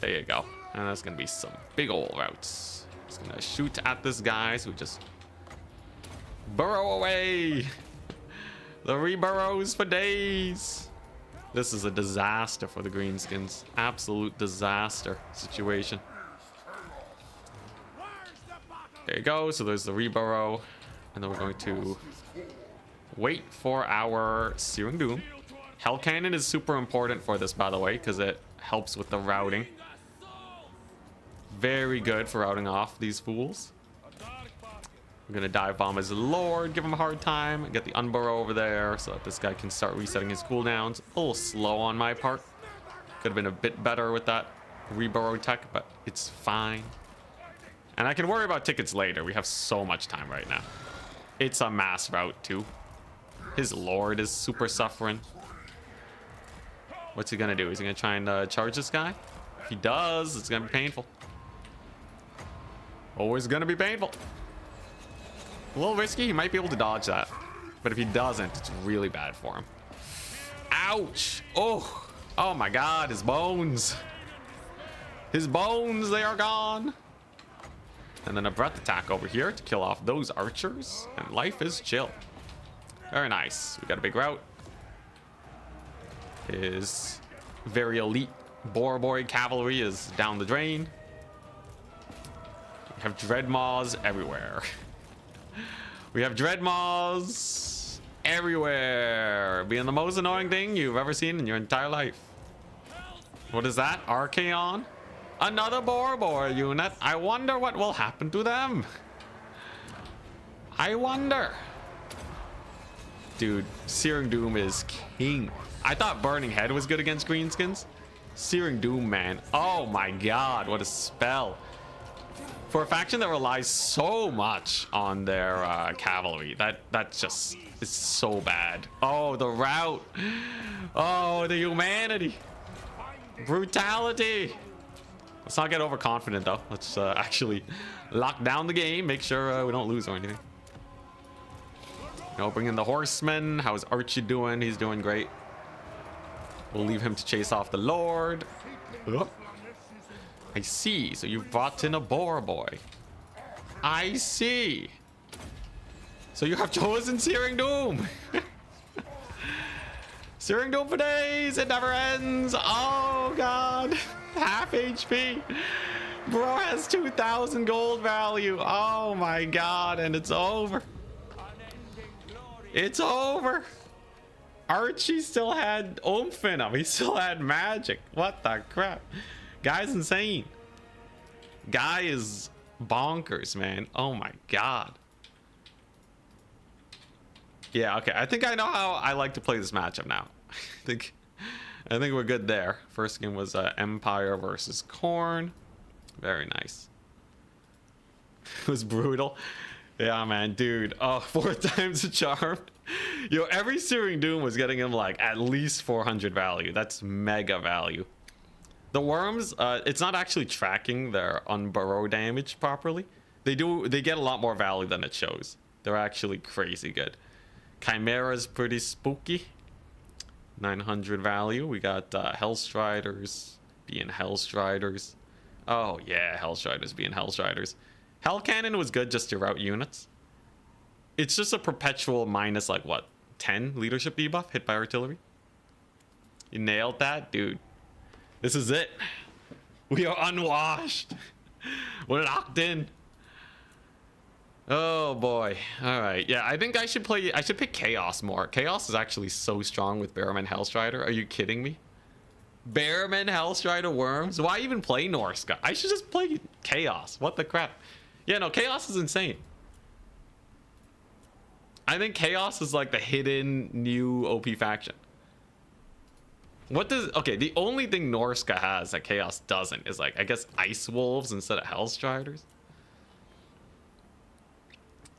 There you go. And that's gonna be some big old routes. He's gonna shoot at this guy, so we just burrow away. The reburrows for days. This is a disaster for the greenskins. Absolute disaster situation. There you go. So there's the reburrow. And then we're going to wait for our Searing Doom. Hell Cannon is super important for this, by the way, because it helps with the routing. Very good for routing off these fools. I'm gonna dive bomb his lord, give him a hard time, get the unburrow over there so that this guy can start resetting his cooldowns. A little slow on my part. Could have been a bit better with that reburrow tech, but it's fine. And I can worry about tickets later. We have so much time right now. It's a mass route too. His lord is super suffering. What's he gonna do? Is he gonna try and charge this guy? If he does, it's gonna be painful. Always gonna be painful. A little risky. He might be able to dodge that. But if he doesn't, it's really bad for him. Ouch. Oh. Oh my god. His bones. His bones, they are gone. And then a breath attack over here to kill off those archers. And life is chill. Very nice. We got a big route. His very elite Boar cavalry is down the drain. We have Dreadmaws everywhere. We have Dreadmaws everywhere. Being the most annoying thing you've ever seen in your entire life. What is that? Archaon? Another Boar unit. I wonder what will happen to them. I wonder. Dude, Searing Doom is king. I thought Burning Head was good against greenskins. Searing Doom, man. Oh my god, what a spell. For a faction that relies so much on their cavalry, that just is so bad. Oh, the route. Oh, the humanity. Brutality. Let's not get overconfident though. Let's actually lock down the game. Make sure we don't lose or anything. Bring in the horsemen. How's Archie doing? He's doing great. We'll leave him to chase off the Lord. Oh. I see. So you've brought in a boar boy. I see. So you have chosen Searing Doom. Searing Doom for days. It never ends. Oh, God. Half HP. Bro has 2,000 gold value. Oh, my God. And it's over. It's over. Archie still had oomph in him. He still had magic. What the crap? Guy's insane. Guy is bonkers, man. Oh my god. Yeah, okay. I think I know how I like to play this matchup now. I think we're good there. First game was Empire versus Korn. Very nice. It was brutal. Yeah, man, dude. Oh, 4 times the charm. Yo, every Searing Doom was getting him like at least 400 value. That's mega value. The worms, it's not actually tracking their unburrow damage properly. They get a lot more value than it shows. They're actually crazy good. Chimera's pretty spooky. 900 value. We got Hellstriders being Hellstriders. Oh yeah, Hellstriders being Hellstriders. Hell Cannon was good just to route units. It's just a perpetual minus like what? 10 leadership debuff hit by artillery. You nailed that, dude. This is it. We are unwashed. We're locked in. Oh boy. All right. Yeah, I think I should pick Chaos more. Chaos is actually so strong with Bearman Hellstrider. Are you kidding me? Bearman Hellstrider worms? Why even play Norska? I should just play Chaos. What the crap? Yeah, no, Chaos is insane. I think Chaos is like the hidden new OP faction. Okay, the only thing Norska has that Chaos doesn't is like, I guess, Ice Wolves instead of Hellstriders.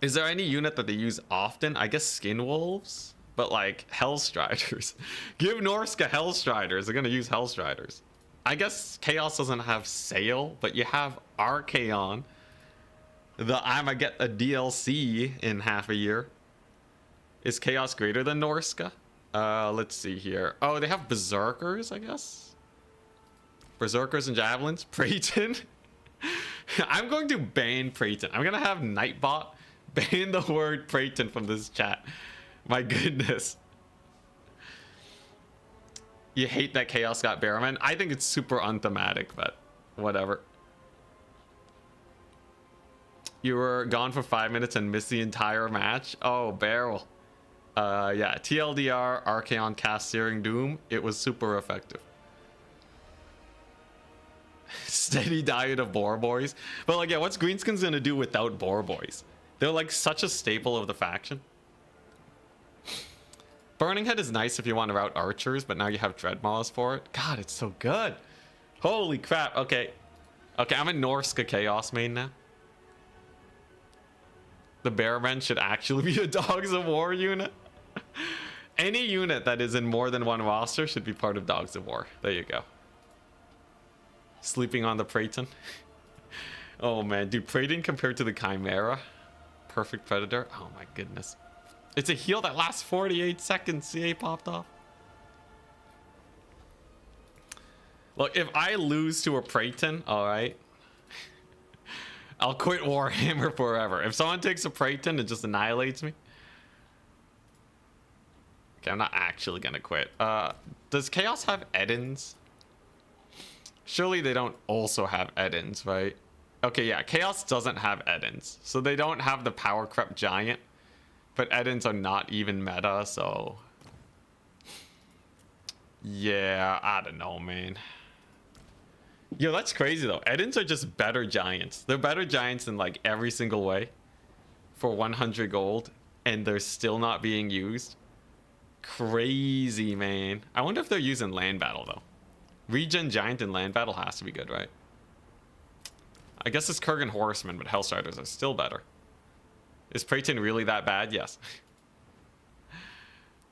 Is there any unit that they use often? I guess Skin Wolves, but like Hellstriders. Give Norska Hellstriders, they're gonna use Hellstriders. I guess Chaos doesn't have Sail, but you have Archaon. I'ma get a DLC in half a year. Is Chaos greater than Norska? Let's see here. Oh, they have Berserkers, I guess. Berserkers and Javelins. Praeton. I'm going to ban Praeton. I'm gonna have Nightbot ban the word Praeton from this chat. My goodness. You hate that Chaos got Bearman? I think it's super unthematic, but whatever. You were gone for 5 minutes and missed the entire match? Oh, barrel. Yeah, TLDR, Archaon cast Searing Doom. It was super effective. Steady diet of boar boys. But like, yeah, what's Greenskin's gonna do without boar boys? They're like such a staple of the faction. Burning Head is nice if you want to route archers, but now you have Dreadmaws for it. God, it's so good. Holy crap. Okay. Okay, I'm a Norska Chaos main now. The Bearmen should actually be a Dogs of War unit. Any unit that is in more than one roster should be part of Dogs of War. There you go. Sleeping on the Praeton. Oh man, dude, Praeton compared to the Chimera. Perfect Predator. Oh my goodness. It's a heal that lasts 48 seconds. CA popped off. Look, if I lose to a Praeton, alright. I'll quit Warhammer forever. If someone takes a Praeton, it just annihilates me. Okay, I'm not actually gonna quit. Does Chaos have Edens? Surely they don't also have Edens, right? Okay, yeah, Chaos doesn't have Edens. So they don't have the Power Crept Giant. But Edens are not even meta, so... Yeah, I don't know, man. Yo, that's crazy though. Edens are just better giants. They're better giants in like every single way. For 100 gold. And they're still not being used. Crazy, man. I wonder if they're using land battle though. Regen giant in land battle has to be good, right? I guess it's Kurgan Horsemen, but Hellstriders are still better. Is Praeton really that bad? Yes.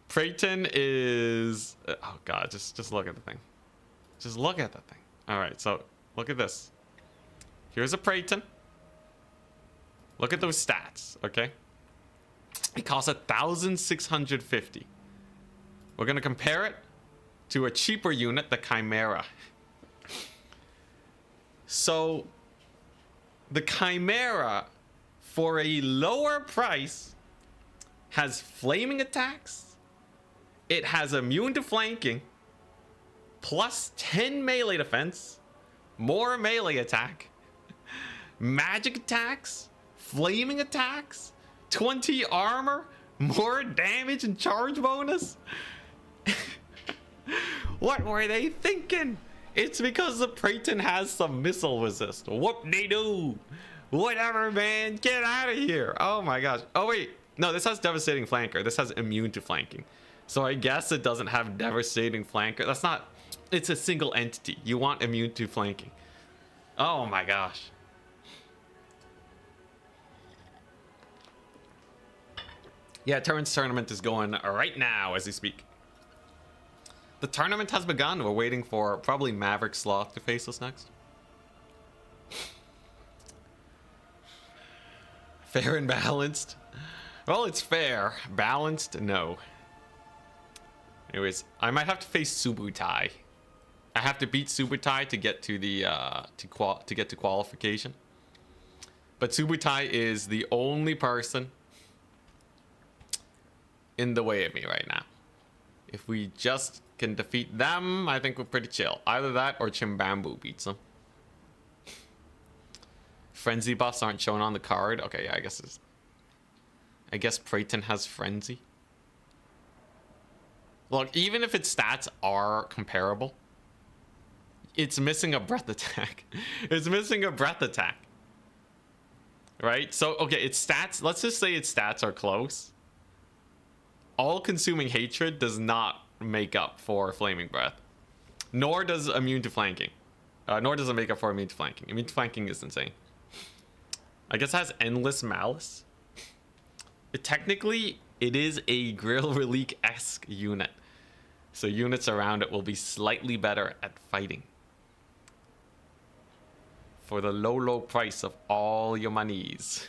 Praeton is... Oh god, just look at the thing. Just look at the thing. Alright, so Look at this. Here's a Breton. Look at those stats, okay? It costs 1,650. We're gonna compare it to a cheaper unit, the Chimera. So, the Chimera, for a lower price, has flaming attacks. It has immune to flanking, plus 10 melee defense, more melee attack, magic attacks, flaming attacks, 20 armor, more damage and charge bonus. What were they thinking? It's because the Breton has some missile resist. Whoop-de-doo. Whatever, man. Get out of here. Oh my gosh. Oh wait. No, this has devastating flanker. This has immune to flanking. So I guess it doesn't have devastating flanker. That's not... It's a single entity. You want immune to flanking. Oh my gosh. Yeah, Terran's tournament is going right now as we speak. The tournament has begun. We're waiting for probably Maverick Sloth to face us next. Fair and balanced? Well, it's fair. Balanced? No. Anyways, I might have to face Subutai. I have to beat Subutai to get to the to get to qualification. But Subutai is the only person in the way of me right now. If we just can defeat them, I think we're pretty chill. Either that or Chimbambu beats them. Frenzy buffs aren't shown on the card. Okay, yeah, I guess Breton has Frenzy. Look, even if its stats are comparable, it's missing a breath attack. It's missing a breath attack. Right? So, okay, its stats, let's just say its stats are close. All-consuming hatred does not make up for flaming breath. Nor does immune to flanking. Nor does it make up for immune to flanking. Immune to flanking is insane. I guess it has endless malice. Technically, it is a Grill Relique-esque unit. So units around it will be slightly better at fighting. For the low, low price of all your monies.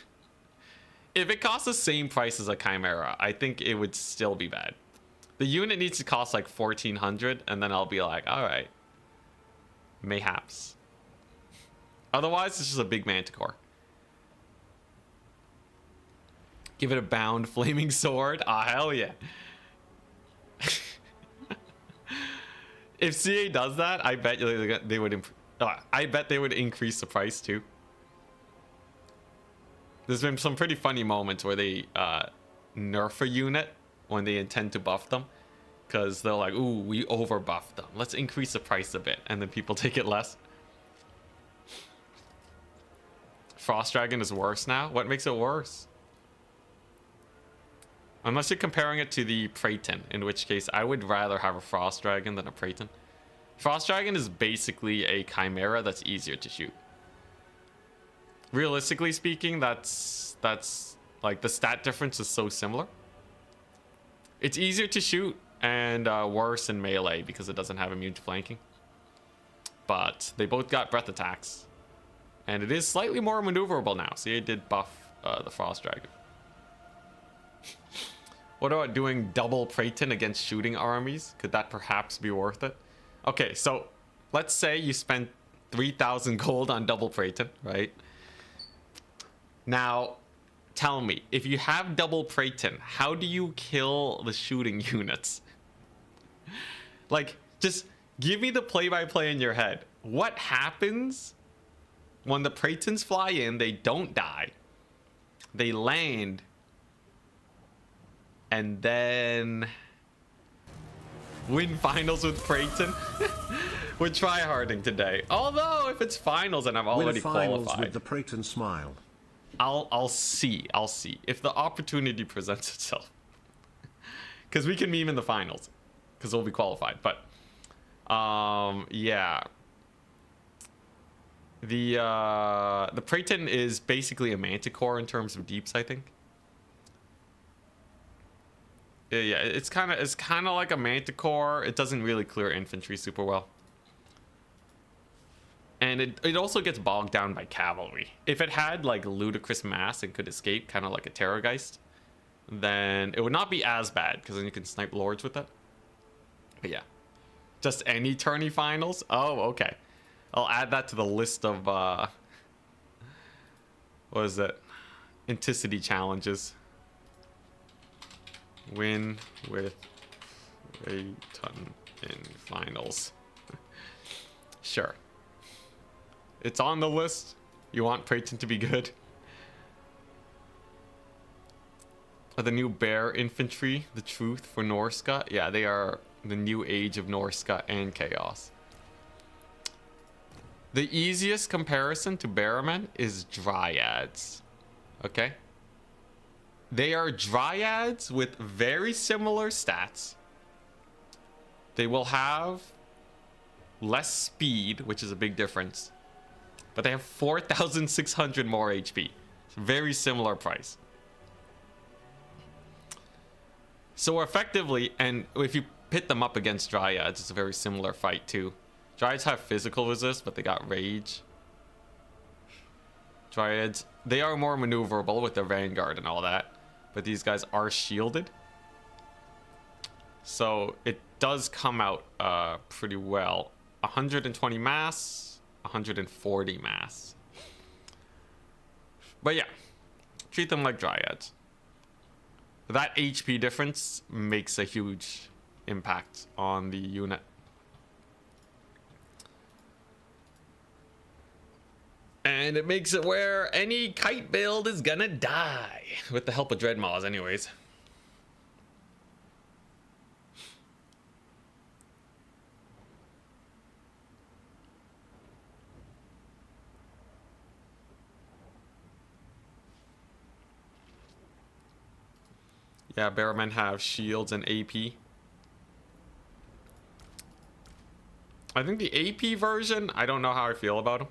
If it costs the same price as a Chimera, I think it would still be bad. The unit needs to cost like 1,400, and then I'll be like, alright. Mayhaps. Otherwise, it's just a big Manticore. Give it a bound flaming sword. Ah, hell yeah. If CA does that, I bet they would. I bet they would increase the price too. There's been some pretty funny moments where they nerf a unit when they intend to buff them, because they're like, "Ooh, we over buffed them. Let's increase the price a bit," and then people take it less. Frost Dragon is worse now. What makes it worse? Unless you're comparing it to the Breton, in which case I would rather have a Frost Dragon than a Breton. Frost Dragon is basically a Chimera that's easier to shoot. Realistically speaking, that's like the stat difference is so similar. It's easier to shoot and worse in melee because it doesn't have immune to flanking. But they both got breath attacks. And it is slightly more maneuverable now. See, it did buff the Frost Dragon. What about doing double Breton against shooting armies? Could that perhaps be worth it? Okay, so let's say you spent 3,000 gold on double Breton, right? Now, tell me, if you have double Breton, how do you kill the shooting units? Like, just give me the play-by-play in your head. What happens when the Bretons fly in, they don't die, they land, and then win finals with Breton? We're tryharding today. Although, if it's finals and I'm already qualified. With the Breton smile. I'll see. If the opportunity presents itself. Because we can meme in the finals. Because we'll be qualified. But, yeah. The Breton is basically a Manticore in terms of deeps, I think. Yeah, it's kind of like a Manticore. It doesn't really clear infantry super well. And it also gets bogged down by cavalry. If it had like ludicrous mass and could escape, kind of like a Terrorgeist, then it would not be as bad because then you can snipe lords with it. But yeah, just any tourney finals. Oh, okay. I'll add that to the list of what is it? Inticity challenges. Win with Breton in finals. Sure. It's on the list. You want Breton to be good. Are the new bear infantry the truth for Norska? Yeah, they are the new age of Norska and Chaos. The easiest comparison to Bearmen is Dryads. Okay? They are Dryads with very similar stats. They will have less speed, which is a big difference. But they have 4,600 more HP. It's a very similar price. So effectively, and if you pit them up against Dryads, it's a very similar fight too. Dryads have physical resist, but they got rage. Dryads, they are more maneuverable with their Vanguard and all that. But these guys are shielded. So it does come out pretty well. 120 mass, 140 mass. But yeah, treat them like Dryads. That HP difference makes a huge impact on the unit. And it makes it where any kite build is gonna die. With the help of Dreadmaws anyways. Yeah, Bearmen have shields and AP. I think the AP version, I don't know how I feel about them.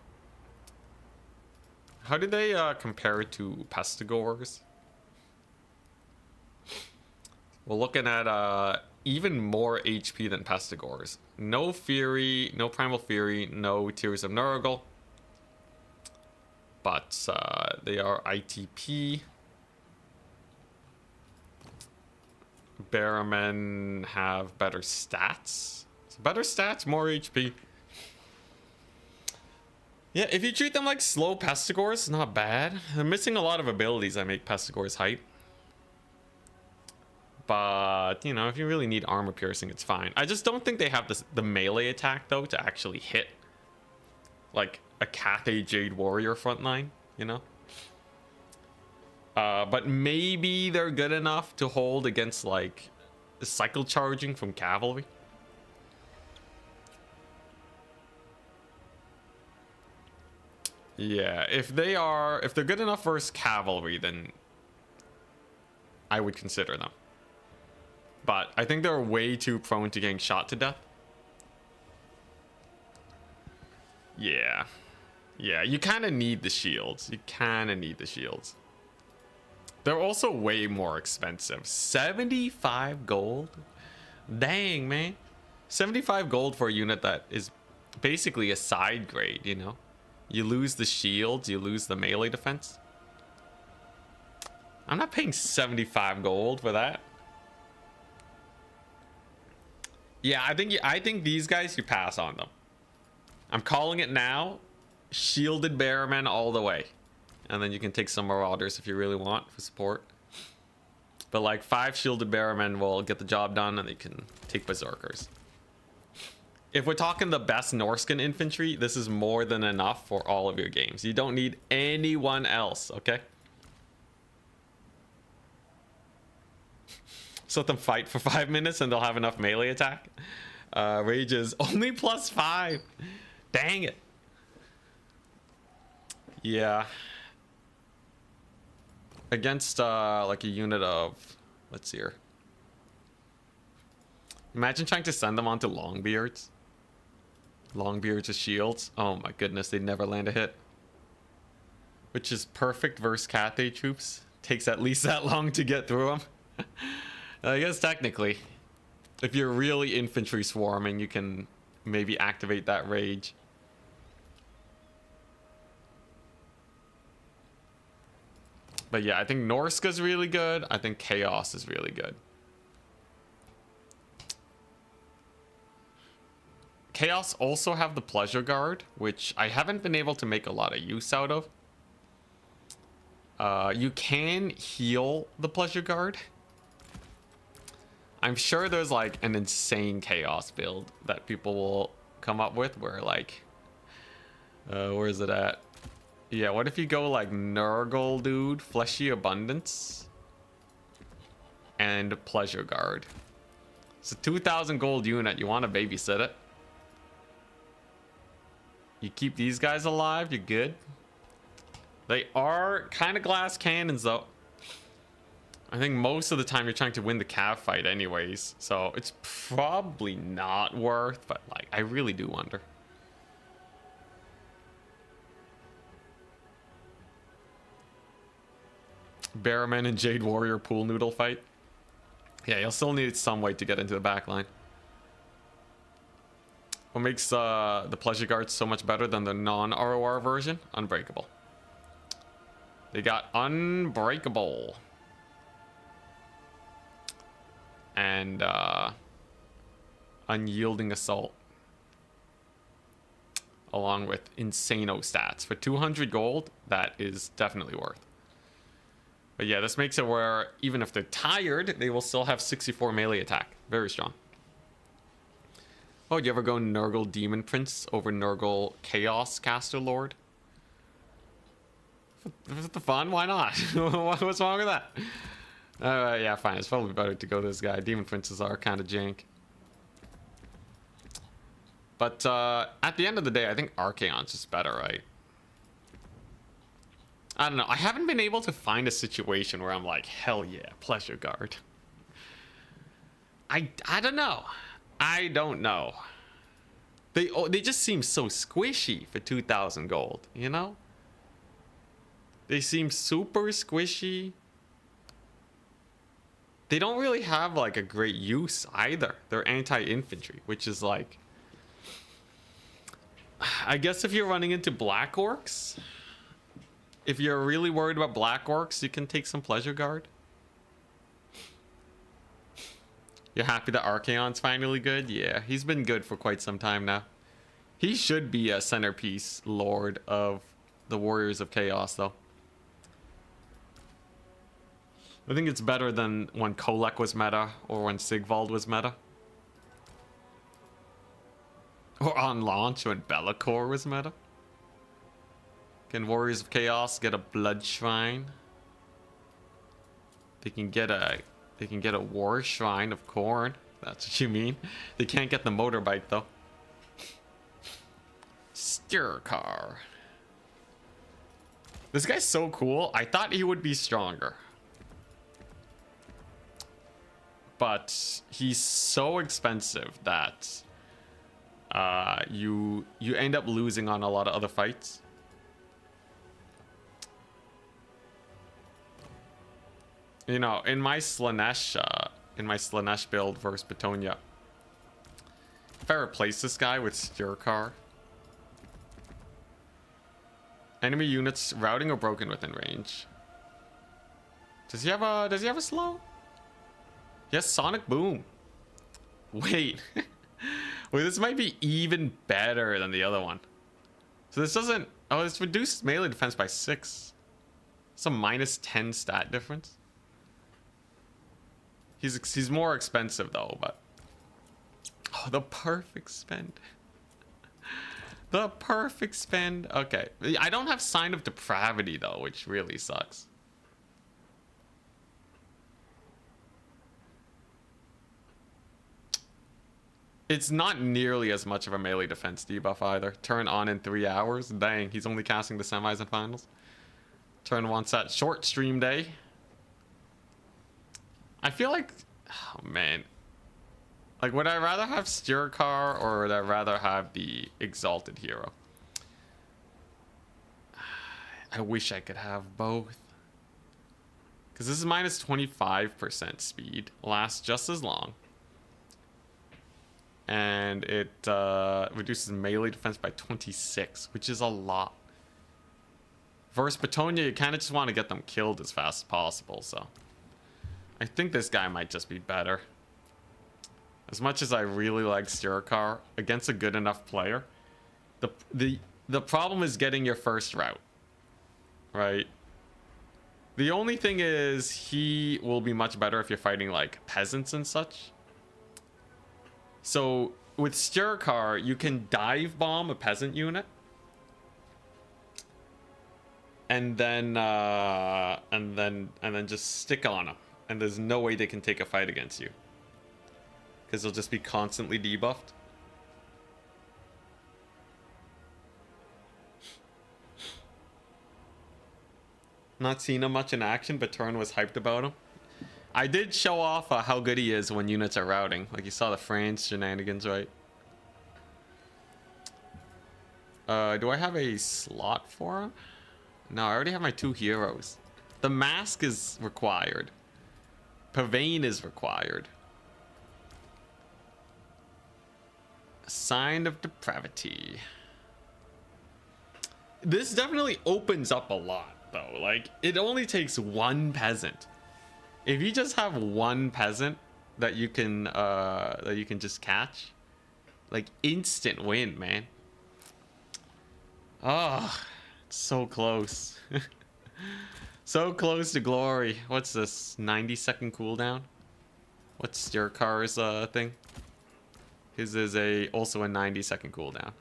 How did they compare to Pestigors? We're looking at even more HP than Pestigors. No Fury, no Primal Fury, no Tears of Nurgle. But they are ITP. Bearmen have better stats. So better stats, more HP. Yeah, if you treat them like slow Pestigors, it's not bad. They're missing a lot of abilities that make Pestigors hype. But, you know, if you really need armor piercing, it's fine. I just don't think they have the melee attack, though, to actually hit, like, a Cathay Jade Warrior frontline, you know? But maybe they're good enough to hold against, like, cycle charging from cavalry. Yeah, if they're good enough versus cavalry, then I would consider them. But I think they're way too prone to getting shot to death. Yeah. Yeah, you kind of need the shields. They're also way more expensive. 75 gold? Dang, man. 75 gold for a unit that is basically a side grade, you know? You lose the shields, you lose the melee defense. I'm not paying 75 gold for that. Yeah, I think these guys, you pass on them. I'm calling it now. Shielded Bearmen all the way. And then you can take some Marauders if you really want for support. But like 5 shielded Bearmen will get the job done, and they can take Berserkers. If we're talking the best Norscan infantry, this is more than enough for all of your games. You don't need anyone else, okay? Just let them fight for 5 minutes and they'll have enough melee attack. Rage is only +5. Dang it. Yeah. Against like a unit of, let's see here. Imagine trying to send them onto Longbeards. Longbeards with shields. Oh my goodness, they'd never land a hit. Which is perfect versus Cathay troops. Takes at least that long to get through them. I guess technically, if you're really infantry swarming, you can maybe activate that rage. But yeah, I think Norska's really good. I think Chaos is really good. Chaos also have the Pleasure Guard, which I haven't been able to make a lot of use out of. You can heal the Pleasure Guard. I'm sure there's like an insane Chaos build that people will come up with where like... where is it at? Yeah, what if you go like Nurgle, dude, Fleshy Abundance, and Pleasure Guard. It's a 2,000 gold unit. You want to babysit it. You keep these guys alive, you're good. They are kind of glass cannons though. I think most of the time you're trying to win the cav fight anyways, so it's probably not worth, but like I really do wonder. Bearman and Jade Warrior pool noodle fight. Yeah, you'll still need some way to get into the back line. What makes the Pleasure Guard so much better than the non-ROR version? Unbreakable. They got Unbreakable. And Unyielding Assault. Along with Insano stats. For 200 gold, that is definitely worth. But yeah, this makes it where even if they're tired, they will still have 64 melee attack. Very strong. Oh, do you ever go Nurgle Demon Prince over Nurgle Chaos Caster Lord? For the fun? Why not? What's wrong with that? Yeah, fine. It's probably better to go this guy. Demon Princes are kind of jank. But at the end of the day, I think Archaon's just better, right? I don't know. I haven't been able to find a situation where I'm like, hell yeah, Pleasure Guard. I don't know. I don't know. They just seem so squishy for 2,000 gold, you know? They seem super squishy. They don't really have like a great use either. They're anti-infantry, which is like... I guess if you're running into Black Orcs, if you're really worried about Black Orcs, you can take some Pleasure Guard. You're happy that Archaon's finally good? Yeah, he's been good for quite some time now. He should be a centerpiece lord of the Warriors of Chaos, though. I think it's better than when Kolek was meta or when Sigvald was meta. Or on launch when Be'lakor was meta. Can Warriors of Chaos get a Blood Shrine? They can get a War Shrine of Khorne. That's what you mean. They can't get the motorbike though. Stirkar. This guy's so cool. I thought he would be stronger. But he's so expensive that you end up losing on a lot of other fights. You know, in my Slanesh build versus Bretonnia, if I replace this guy with Stirkar, enemy units routing or broken within range. Does he have a slow? Yes, Sonic Boom. Wait. Wait, this might be even better than the other one. So this doesn't... Oh, this reduces melee defense by 6. It's a minus 10 stat difference. He's more expensive though, but... Oh, the perfect spend. The perfect spend. Okay. I don't have Sign of Depravity though, which really sucks. It's not nearly as much of a melee defense debuff either. Turn on in 3 hours. Dang, he's only casting the semis and finals. Turn 1 set. Short stream day. I feel like... Oh, man. Like, would I rather have Stirkar or would I rather have the Exalted Hero? I wish I could have both. Because this is minus 25% speed. Lasts just as long. And it reduces melee defense by 26, which is a lot. Versus Bretonnia, you kind of just want to get them killed as fast as possible, so... I think this guy might just be better. As much as I really like Stirkar, against a good enough player, the problem is getting your first route, right? The only thing is he will be much better if you're fighting like peasants and such. So with Stirkar, you can dive bomb a peasant unit, and then just stick on them, and there's no way they can take a fight against you. Because they'll just be constantly debuffed. Not seen him much in action, but Turin was hyped about him. I did show off how good he is when units are routing. Like you saw the France shenanigans, right? Do I have a slot for him? No, I already have my 2 heroes. The mask is required. Pavane is required. Sign of depravity. This definitely opens up a lot, though. Like, it only takes 1 peasant. If you just have 1 peasant that you can just catch, like, instant win, man. Oh, so close. So close to glory. What's this? 90-second cooldown? What's Stirkar's thing? His is also a 90-second cooldown.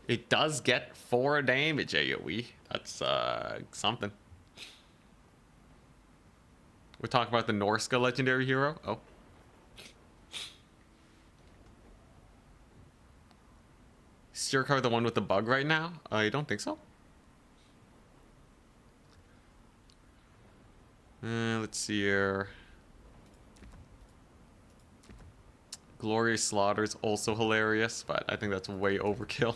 It does get 4 damage AoE. That's something. We're talking about the Norska legendary hero. Oh. Stirkar the one with the bug right now? I don't think so. Let's see here. Glorious Slaughter is also hilarious, but I think that's way overkill.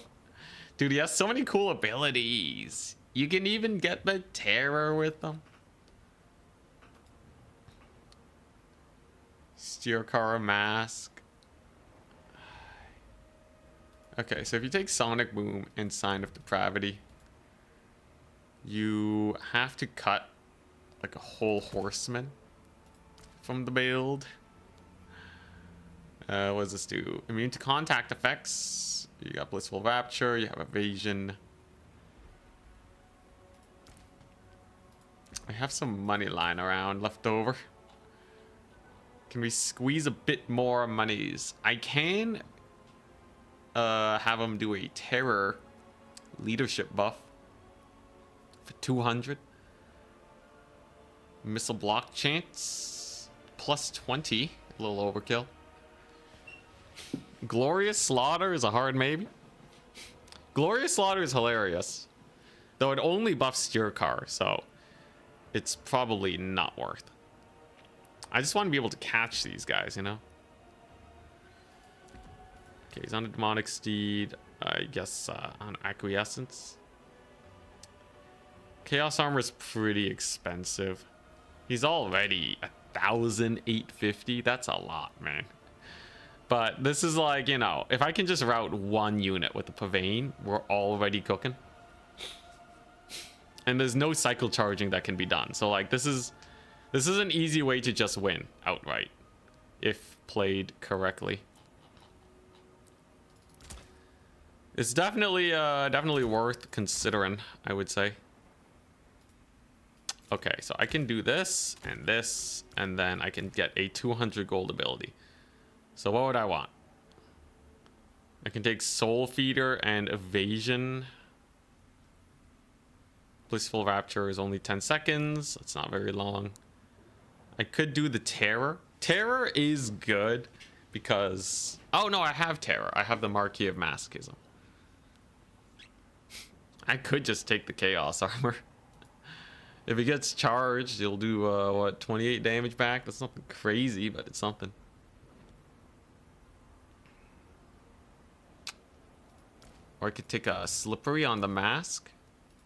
Dude, he has so many cool abilities. You can even get the terror with them. Stirkar mask. Okay, so if you take Sonic Boom and Sign of Depravity, you have to cut like a whole horseman from the build. What does this do? Immune to contact effects. You got Blissful Rapture. You have Evasion. I have some money lying around left over. Can we squeeze a bit more monies? I can have him do a terror leadership buff for 200. Missile block chance plus 20. A little overkill. Glorious Slaughter is a hard maybe. Glorious Slaughter is hilarious, though it only buffs Stirkar, so it's probably not worth. I just want to be able to catch these guys, you know. Okay, he's on a demonic steed. I guess on acquiescence. Chaos armor is pretty expensive. He's already 1,850. That's a lot, man. But this is like, you know, if I can just route 1 unit with the Pavane, we're already cooking. And there's no cycle charging that can be done. So like this is an easy way to just win outright if played correctly. It's definitely worth considering, I would say. Okay, so I can do this, and then I can get a 200 gold ability. So what would I want? I can take Soul Feeder and Evasion. Blissful Rapture is only 10 seconds. That's not very long. I could do the Terror. Terror is good because... Oh, no, I have Terror. I have the Marquis of Masochism. I could just take the Chaos Armor. If he gets charged, he'll do, what, 28 damage back? That's nothing crazy, but it's something. Or I could take a Slippery on the Mask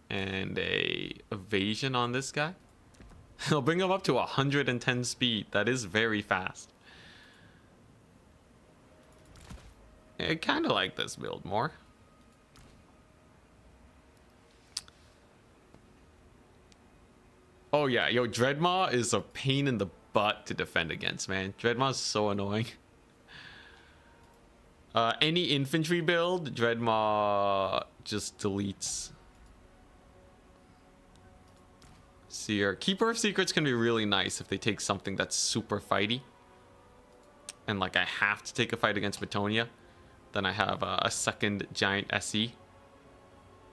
and a Evasion on this guy. I'll bring him up to 110 speed. That is very fast. I kind of like this build more. Oh yeah, yo, Dreadmaw is a pain in the butt to defend against, man. Dreadmaw is so annoying. Any infantry build, Dreadmaw just deletes. Seer. Keeper of Secrets can be really nice if they take something that's super fighty. And like I have to take a fight against Bretonnia. Then I have a second giant SE.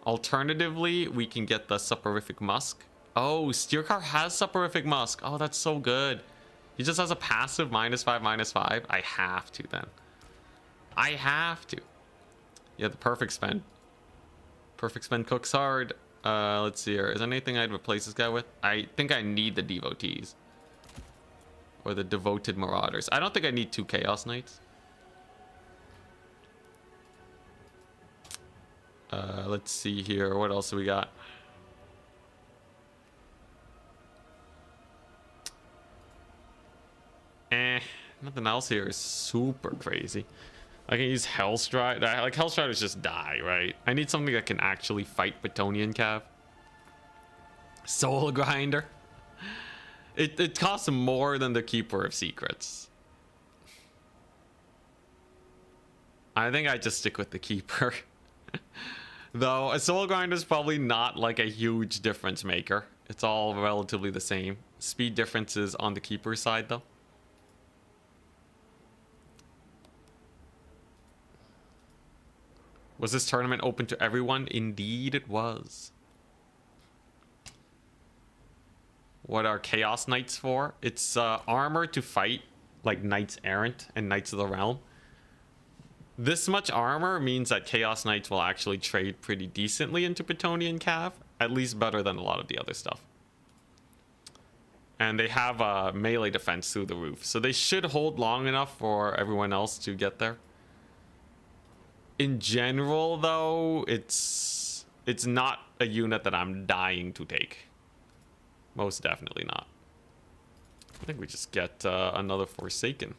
Alternatively, we can get the Soporific Musk. Oh, Steercar has Soporific Musk. Oh, that's so good. He just has a passive -5/-5. I have to then. I have to. Yeah, the perfect spend. Perfect spend cooks hard. Let's see here. Is there anything I'd replace this guy with? I think I need the Devotees. Or the Devoted Marauders. I don't think I need 2 Chaos Knights. Let's see here. What else do we got? Nothing else here is super crazy. I can use Hellstride. Like, Hellstriders just die, right? I need something that can actually fight Bretonnian Cav. Soul Grinder. It costs more than the Keeper of Secrets. I think I just stick with the Keeper. Though, a Soul Grinder is probably not like a huge difference maker. It's all relatively the same. Speed differences on the Keeper side, though. Was this tournament open to everyone? Indeed it was. What are Chaos Knights for? It's armor to fight like Knights Errant and Knights of the Realm. This much armor means that Chaos Knights will actually trade pretty decently into Bretonnian Cav. At least better than a lot of the other stuff. And they have a melee defense through the roof. So they should hold long enough for everyone else to get there. In general, though, it's not a unit that I'm dying to take. Most definitely not. I think we just get another Forsaken.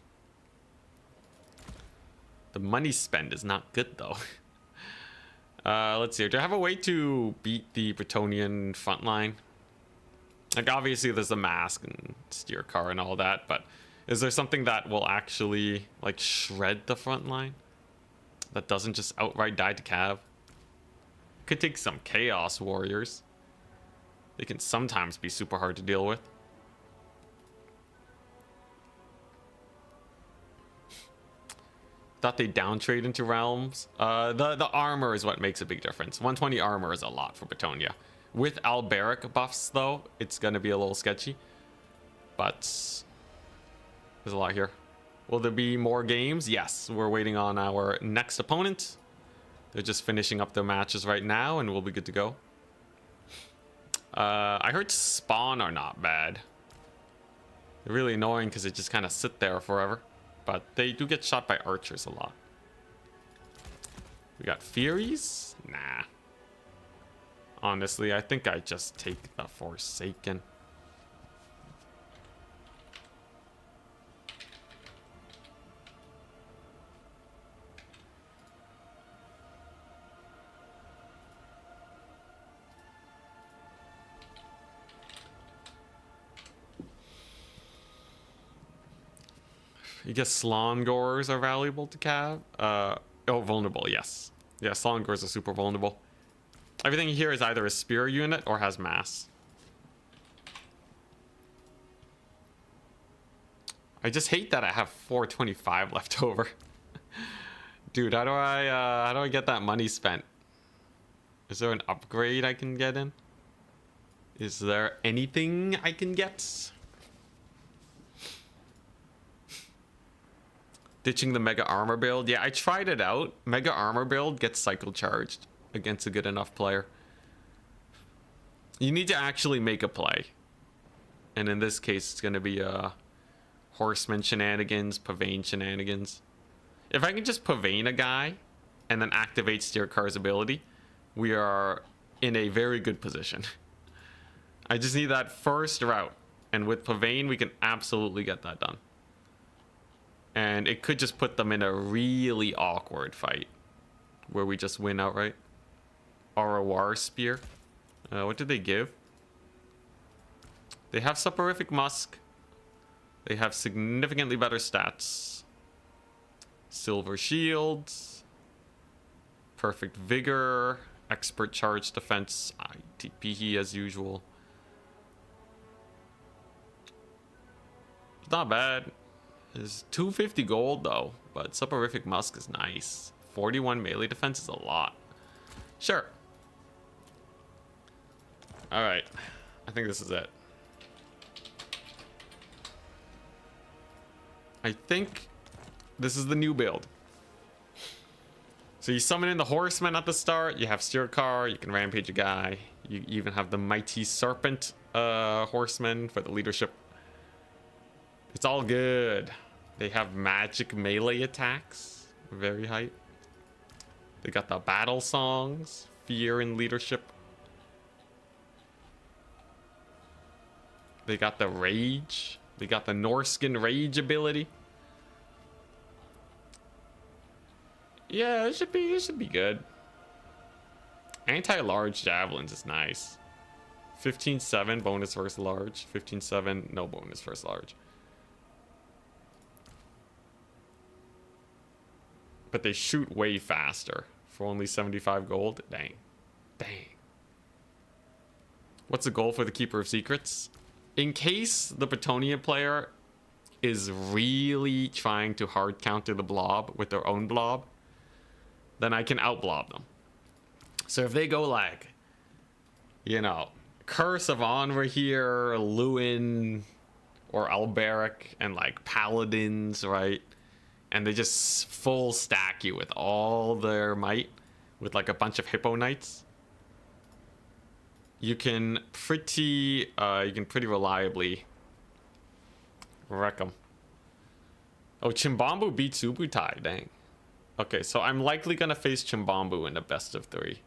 The money spend is not good, though. Let's see. Do I have a way to beat the Bretonnian front line? Like, obviously, there's the Mask and Steercar and all that, but is there something that will actually, like, shred the front line? That doesn't just outright die to Cav? Could take some Chaos Warriors. They can sometimes be super hard to deal with. Thought they downtrade into realms. The armor is what makes a big difference. 120 armor is a lot for Bretonnia. With Alberic buffs, though, it's going to be a little sketchy. But there's a lot here. Will there be more games? Yes, we're waiting on our next opponent. They're just finishing up their matches right now, and we'll be good to go. I heard Spawn are not bad. They're really annoying because they just kind of sit there forever. But they do get shot by archers a lot. We got Furies? Nah. Honestly, I think I just take the Forsaken. You guess Slongors are valuable to Cav? Oh, vulnerable, yes. Yeah, Slongors are super vulnerable. Everything here is either a spear unit or has mass. I just hate that I have 425 left over. Dude, how do I get that money spent? Is there an upgrade I can get in? Is there anything I can get? Ditching the Mega Armor build. Yeah, I tried it out. Mega Armor build gets cycle charged against a good enough player. You need to actually make a play. And in this case, it's going to be Horseman shenanigans, Pavane shenanigans. If I can just Pavane a guy and then activate Steercar's ability, we are in a very good position. I just need that first route. And with Pavane, we can absolutely get that done. And it could just put them in a really awkward fight where we just win outright. Or a War Spear. What did they give? They have Soporific Musk. They have significantly better stats. Silver Shields. Perfect Vigor. Expert Charge Defense. ITP as usual. It's not bad. It's 250 gold though, but Soporific Musk is nice. 41 melee defense is a lot. Sure. Alright. I think this is it. I think this is the new build. So you summon in the horsemen at the start. You have Steer Car. You can rampage a guy. You even have the Mighty Serpent horsemen for the leadership. It's all good. They have magic melee attacks. Very hype. They got the battle songs. Fear and leadership. They got the rage. They got the Norskin rage ability. Yeah, it should be good. Anti-large javelins is nice. 15-7 bonus versus large. 15-7 no bonus versus large. But they shoot way faster for only 75 gold. Dang. Dang. What's the goal for the Keeper of Secrets? In case the Bretonnia player is really trying to hard counter the blob with their own blob, then I can outblob them. So if they go like, you know, Curse of Onra here, Lewin, or Alberic, and like Paladins, right? And they just full stack you with all their might, with like a bunch of Hippo Knights. You can pretty reliably wreck them. Oh, Chimbambu beats Ubutai, dang. Okay, so I'm likely gonna face Chimbambu in the best of 3.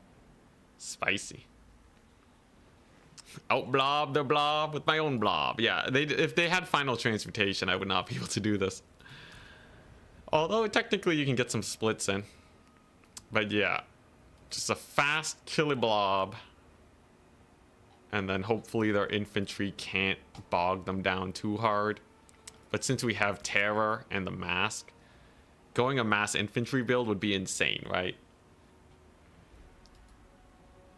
Spicy. Outblob their blob with my own blob. Yeah, if they had final transmutation, I would not be able to do this. Although technically you can get some splits in. But yeah, just a fast killy blob. And then hopefully their infantry can't bog them down too hard. But since we have Terror and the Mask, going a mass infantry build would be insane, right?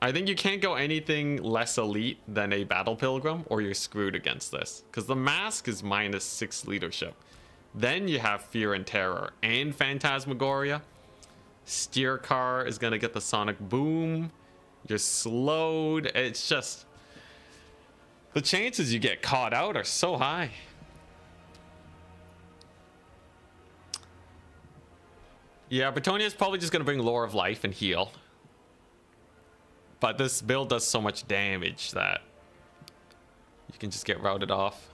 I think you can't go anything less elite than a Battle Pilgrim or you're screwed against this. Because the Mask is -6 leadership. Then you have Fear and Terror and Phantasmagoria. Steer Car is going to get the Sonic Boom. You're slowed. It's just... the chances you get caught out are so high. Yeah, Bretonnia is probably just going to bring Lore of Life and heal. But this build does so much damage that you can just get routed off.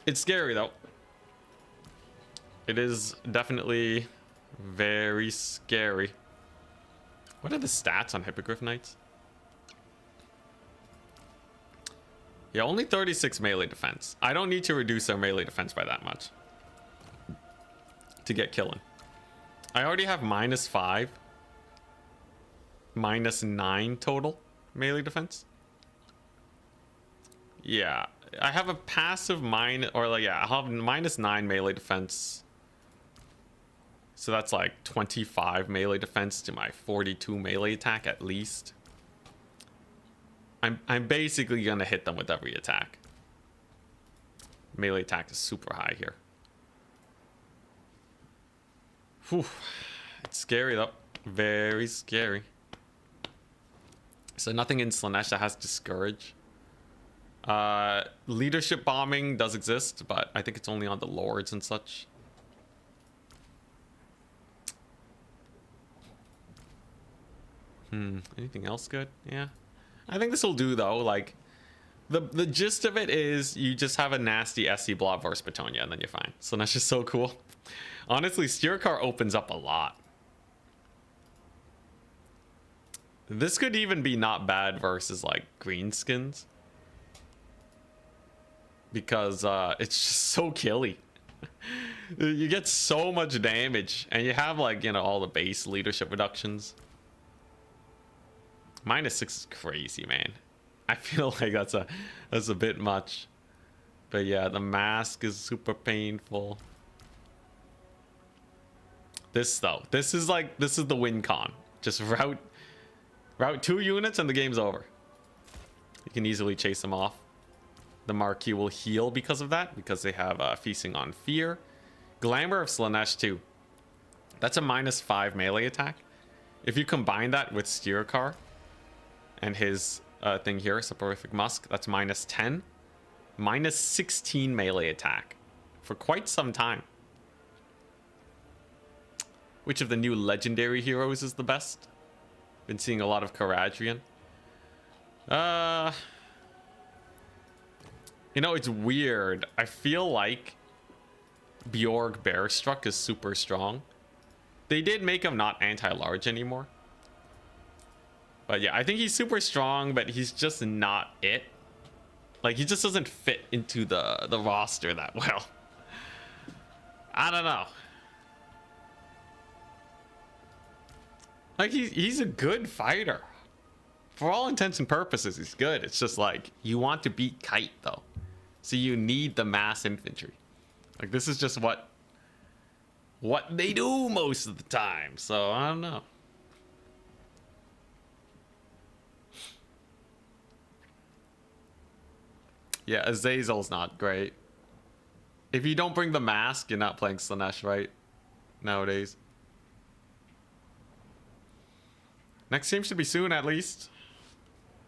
It's scary though. It is definitely very scary. What are the stats on Hippogriff Knights? Yeah, only 36 melee defense. I don't need to reduce their melee defense by that much to get killing. I already have -5, -9 total melee defense. Yeah, I have a passive I have -9 melee defense. So that's like 25 melee defense to my 42 melee attack at least. I'm basically gonna hit them with every attack. Melee attack is super high here. Whew. It's scary though. Very scary. So nothing in Slanesh that has Discourage. Leadership bombing does exist, but I think it's only on the lords and such. Anything else good? Yeah. I think this will do though. Like the gist of it is you just have a nasty SC blob versus Bretonnia and then you're fine. So that's just so cool. Honestly, Steer Car opens up a lot. This could even be not bad versus like greenskins. Because it's just so killy. You get so much damage and you have like, you know, all the base leadership reductions. -6 is crazy, man. I feel like that's a bit much. But yeah, the mask is super painful. This though, this is the win con. Just route 2 units and the game's over. You can easily chase them off. The Marquis will heal because of that, because they have Feasting on Fear. Glamour of Slaanesh too. That's a -5 melee attack. If you combine that with Steercar and his thing here, Soporific Musk, that's -10. -16 melee attack for quite some time. Which of the new legendary heroes is the best? Been seeing a lot of Caradrian. You know, it's weird. I feel like Bjorg Bearstruck is super strong. They did make him not anti-large anymore. But yeah, I think he's super strong, but he's just not it. Like, he just doesn't fit into the roster that well. I don't know. Like, he's a good fighter. For all intents and purposes, he's good. It's just like, you want to beat Kite, though. So you need the mass infantry. Like, this is just what they do most of the time. So, I don't know. Yeah, Azazel's not great. If you don't bring the mask, you're not playing Slaanesh right nowadays. Next game should be soon, at least.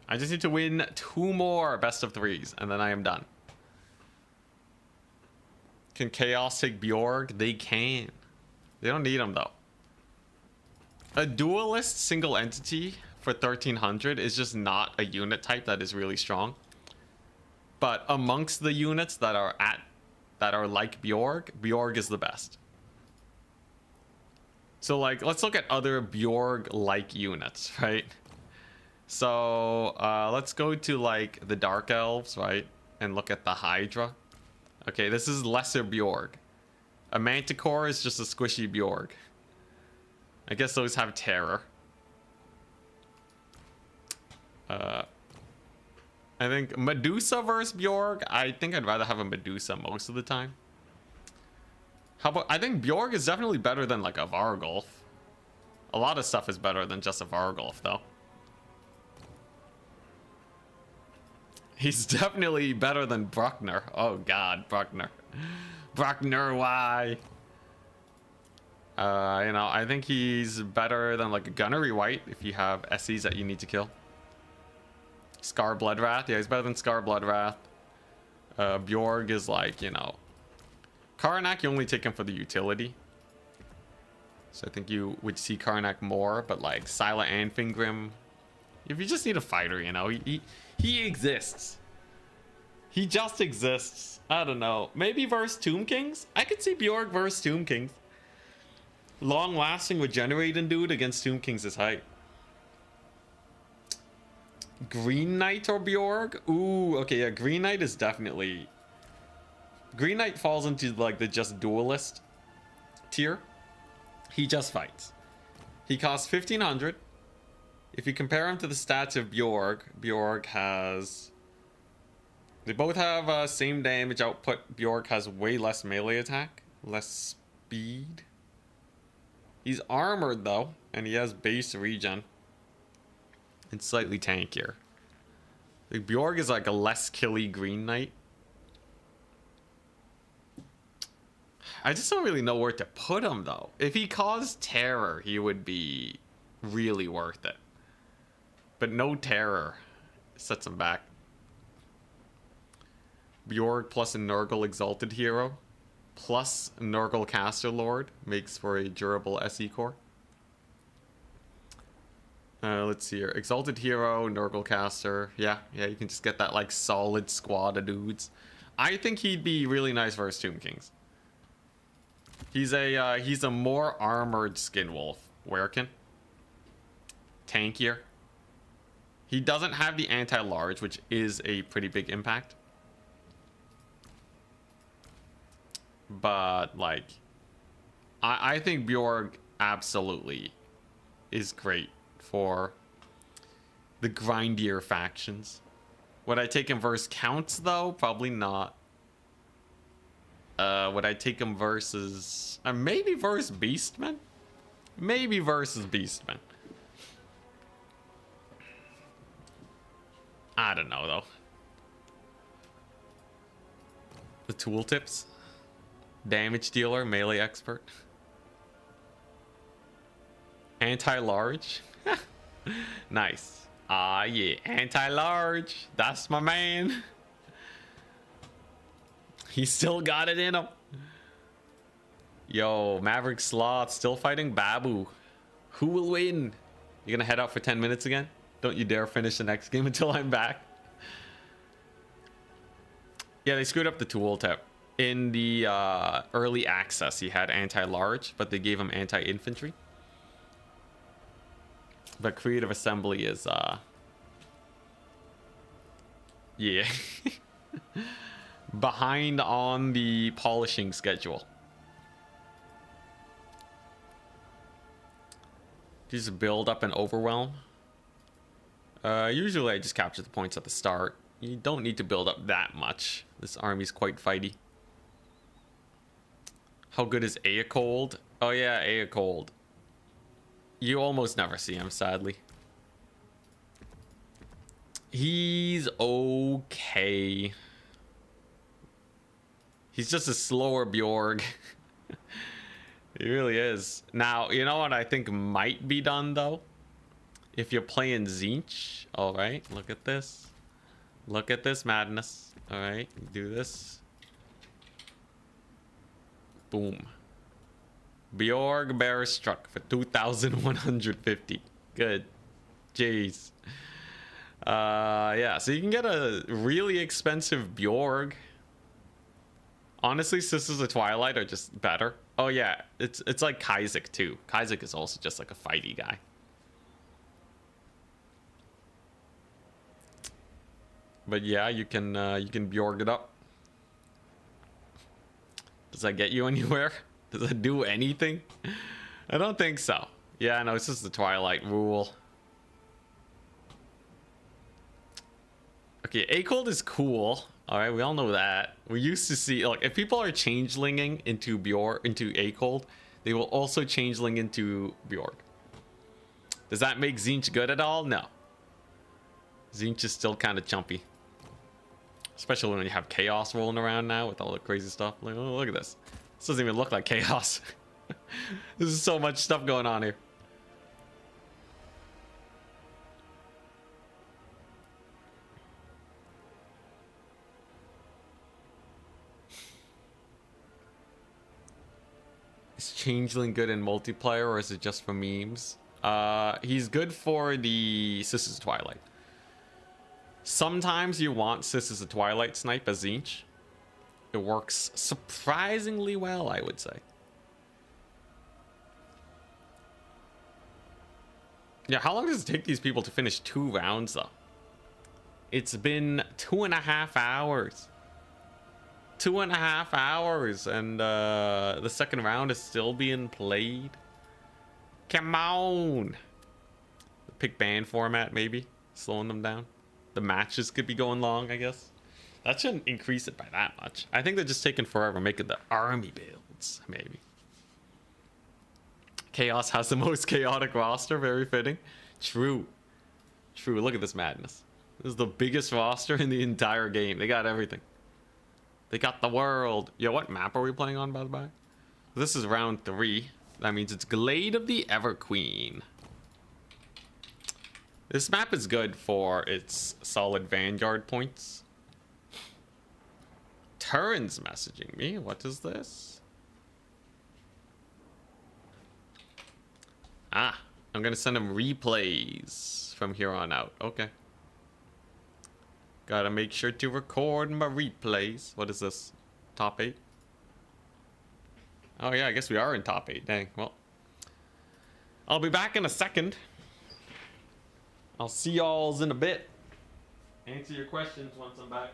I just need to win 2 more best of 3s, and then I am done. Can Chaos take Bjorg? They can. They don't need him, though. A duelist single entity for 1300 is just not a unit type that is really strong. But amongst the units that are like Bjorg, Bjorg is the best. So, like, let's look at other Bjorg-like units, right? So, let's go to, like, the Dark Elves, right? And look at the Hydra. Okay, this is lesser Bjorg. A Manticore is just a squishy Bjorg. I guess those have terror. I think Medusa versus Bjorg. I think I'd rather have a Medusa most of the time. How about, I think Bjorg is definitely better than like a Vargulf. A lot of stuff is better than just a Vargulf, though. He's definitely better than Bruckner. Oh god, Bruckner. Bruckner, why? You know, I think he's better than like a Gunnery White if you have SEs that you need to kill. Scar Bloodwrath, yeah, he's better than Scar Bloodwrath. Bjorg is like, you know, Karnak, you only take him for the utility. So I think you would see Karnak more, but like Scylla and Fingrim, if you just need a fighter, you know, he exists. He just exists. I don't know. Maybe versus Tomb Kings? I could see Bjorg versus Tomb Kings. Long-lasting regenerating dude against Tomb Kings is hype. Green Knight or Bjorg? Ooh, okay, yeah, Green Knight is definitely... Green Knight falls into like the just duelist tier. He just fights. He costs 1500. If you compare him to the stats of Bjorg, Bjorg has... They both have same damage output. Bjorg has way less melee attack, less speed. He's armored though, and he has base regen. And slightly tankier. Like, Bjorg is like a less killy Green Knight. I just don't really know where to put him though. If he caused terror, he would be really worth it. But no terror sets him back. Bjorg plus a Nurgle Exalted Hero plus Nurgle Caster Lord makes for a durable SE core. Let's see here. Exalted Hero, Nurgle Caster. Yeah, you can just get that like solid squad of dudes. I think he'd be really nice versus Tomb Kings. He's a more armored Skinwolf. Werkin. Tankier. He doesn't have the anti-large, which is a pretty big impact. But like, I think Bjorg absolutely is great for The grindier factions. Would I take him versus Counts, though? Probably not. Would I take him versus... maybe versus Beastmen? Maybe versus Beastmen. I don't know, though. The tooltips. Damage dealer, melee expert. Anti-large. Nice. Ah, yeah. Anti-large. That's my man. He still got it in him. Yo, Maverick Sloth still fighting Babu. Who will win? You gonna head out for 10 minutes again? Don't you dare finish the next game until I'm back. Yeah, they screwed up the tooltip. In the early access, he had anti-large, but they gave him anti-infantry. But creative assembly is yeah. Behind on the polishing schedule. Just build up and overwhelm. Usually I just capture the points at the start. You don't need to build up that much. This army's quite fighty. How good is Aecold? Oh yeah, Aecold. You almost never see him, sadly. He's okay. He's just a slower Bjorg. He really is. Now, you know what I think might be done, though? If you're playing Tzeentch. Alright, look at this. Look at this madness. Alright, do this. Boom. Bjorg Bear struck for 2,150. Good. Jeez. Yeah, so you can get a really expensive Bjorg. Honestly, Sisters of Twilight are just better. Oh yeah, it's like Kaizek too. Kaizek is also just like a fighty guy. But yeah, you can Bjorg it up. Does that get you anywhere? Does it do anything? I don't think so. Yeah, no, it's just the Twilight rule. Okay, Aecold is cool. All right, we all know that. We used to see, like, if people are changelinging into Aecold, they will also changeling into Bjorg. Does that make Tzeentch good at all? No. Tzeentch is still kind of chumpy. Especially when you have Chaos rolling around now with all the crazy stuff. Like, oh, look at this. This doesn't even look like Chaos. There's so much stuff going on here. Is Changeling good in multiplayer, or is it just for memes? He's good for the Sisters of Twilight. Sometimes you want Sisters of Twilight snipe as Tzeentch. It works surprisingly well, I would say. Yeah, how long does it take these people to finish 2 rounds, though? It's been 2.5 hours. 2.5 hours, and the second round is still being played. Come on. The pick ban format, maybe. Slowing them down. The matches could be going long, I guess. That shouldn't increase it by that much. I think they're just taking forever making the army builds, maybe. Chaos has the most chaotic roster, very fitting. True. True, look at this madness. This is the biggest roster in the entire game. They got everything. They got the world. Yo, what map are we playing on, by the way? This is round 3. That means it's Glade of the Everqueen. This map is good for its solid Vanguard points. Turin's messaging me. What is this? Ah, I'm gonna send him replays from here on out. Okay. Gotta make sure to record my replays. What is this? Top 8? Oh yeah, I guess we are in top 8. Dang, well. I'll be back in a second. I'll see y'alls in a bit. Answer your questions once I'm back.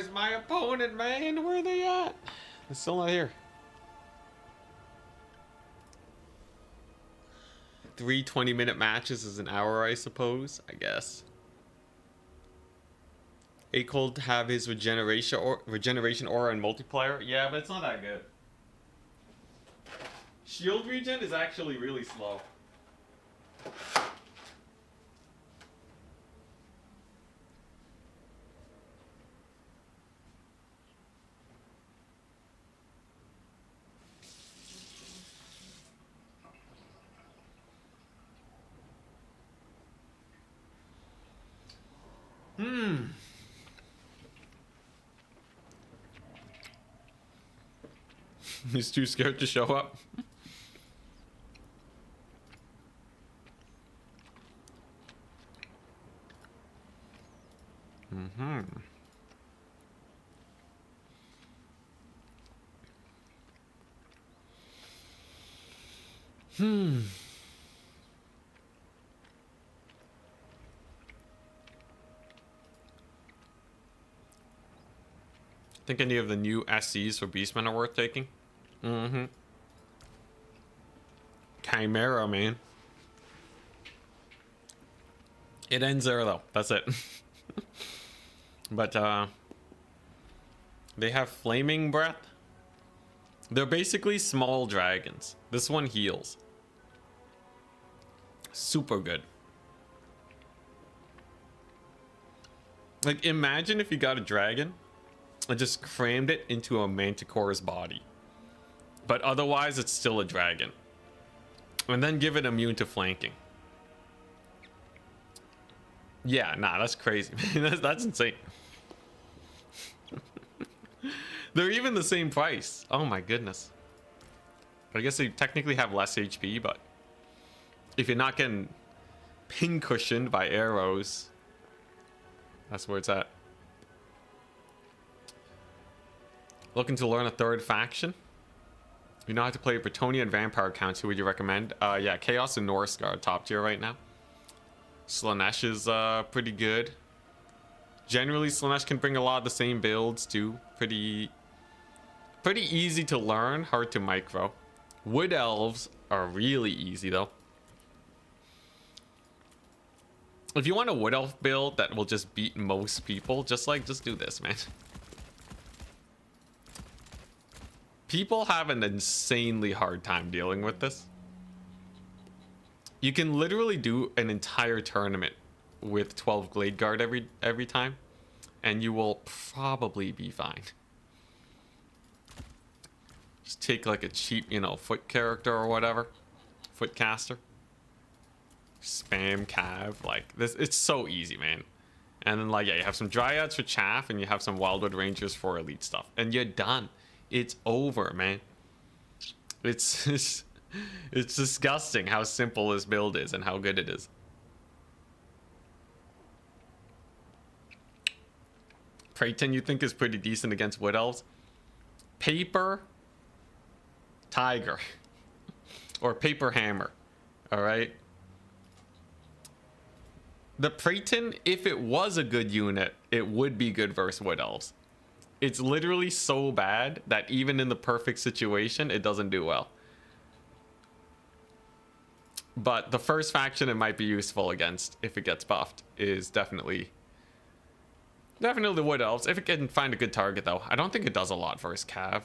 Where's my opponent, man? Where are they at? They're still not here. 3 20-minute matches is an hour, I suppose. I guess. A-Cold have his regeneration aura in multiplayer. Yeah, but it's not that good. Shield regen is actually really slow. He's too scared to show up. Think any of the new SCs for Beastmen are worth taking? Chimera, man. It ends there though. That's it. But they have flaming breath. They're basically small dragons. This one heals. Super good. Like, imagine if you got a dragon and just crammed it into a manticore's body. But otherwise, it's still a dragon. And then give it immune to flanking. Yeah, nah, that's crazy. That's insane. They're even the same price. Oh my goodness. I guess they technically have less HP, but if you're not getting pin cushioned by arrows, that's where it's at. Looking to learn a third faction? You know how to play Bretonnia and Vampire accounts. Who would you recommend? Yeah, Chaos and Norse are top tier right now. Slanesh is pretty good. Generally, Slanesh can bring a lot of the same builds too. Pretty easy to learn, hard to micro. Wood Elves are really easy though. If you want a Wood Elf build that will just beat most people, just do this, man. People have an insanely hard time dealing with this. You can literally do an entire tournament with 12 Glade Guard every time, and you will probably be fine. Just take like a cheap, you know, foot character or whatever, foot caster. Spam cav like this. It's so easy, man. And then like, yeah, you have some Dryads for chaff, and you have some Wildwood Rangers for elite stuff, and you're done. It's over, man. It's disgusting how simple this build is and how good it is. Breton, you think is pretty decent against Wood Elves? Paper Tiger or Paper Hammer. All right. The Breton, if it was a good unit, it would be good versus Wood Elves. It's literally so bad that even in the perfect situation, it doesn't do well. But the first faction it might be useful against, if it gets buffed, is definitely the Wood Elves. If it can find a good target, though. I don't think it does a lot versus Cav.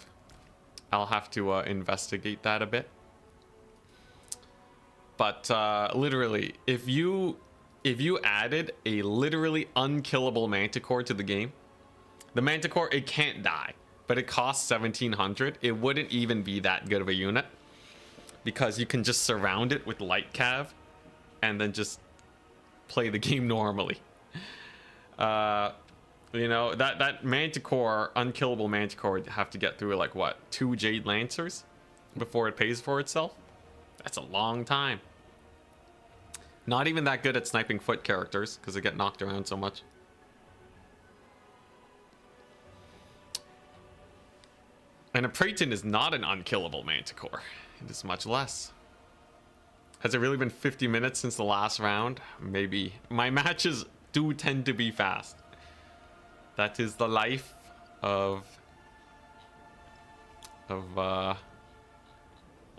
I'll have to investigate that a bit. But literally, if you added a literally unkillable Manticore to the game, the Manticore, it can't die, but it costs 1700. It wouldn't even be that good of a unit because you can just surround it with light cav and then just play the game normally. You know, that Manticore, unkillable Manticore, would have to get through like what, 2 Jade Lancers before it pays for itself? That's a long time. Not even that good at sniping foot characters because they get knocked around so much. And a Breton is not an unkillable Manticore. It is much less. Has it really been 50 minutes since the last round? Maybe. My matches do tend to be fast. That is the life of a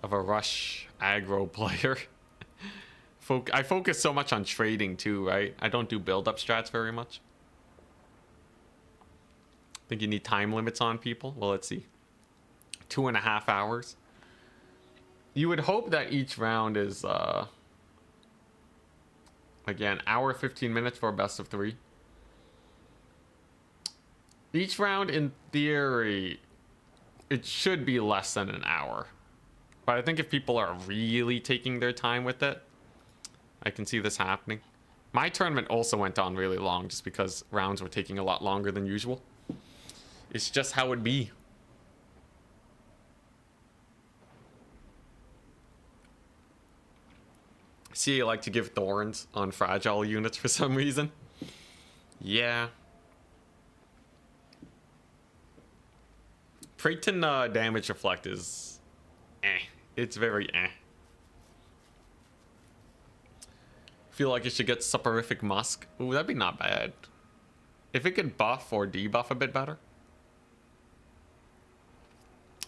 rush aggro player. I focus so much on trading too, right? I don't do build-up strats very much. Think you need time limits on people? Well, let's see. 2.5 hours. You would hope that each round is again, hour 15 minutes for a best of 3. Each round, in theory, it should be less than an hour. But I think if people are really taking their time with it, I can see this happening. My tournament also went on really long just because rounds were taking a lot longer than usual. It's just how it be. See, you like to give thorns on fragile units for some reason. Yeah. Breton damage reflect is eh. It's very eh. Feel like you should get Soporific Musk. Ooh, that'd be not bad. If it could buff or debuff a bit better.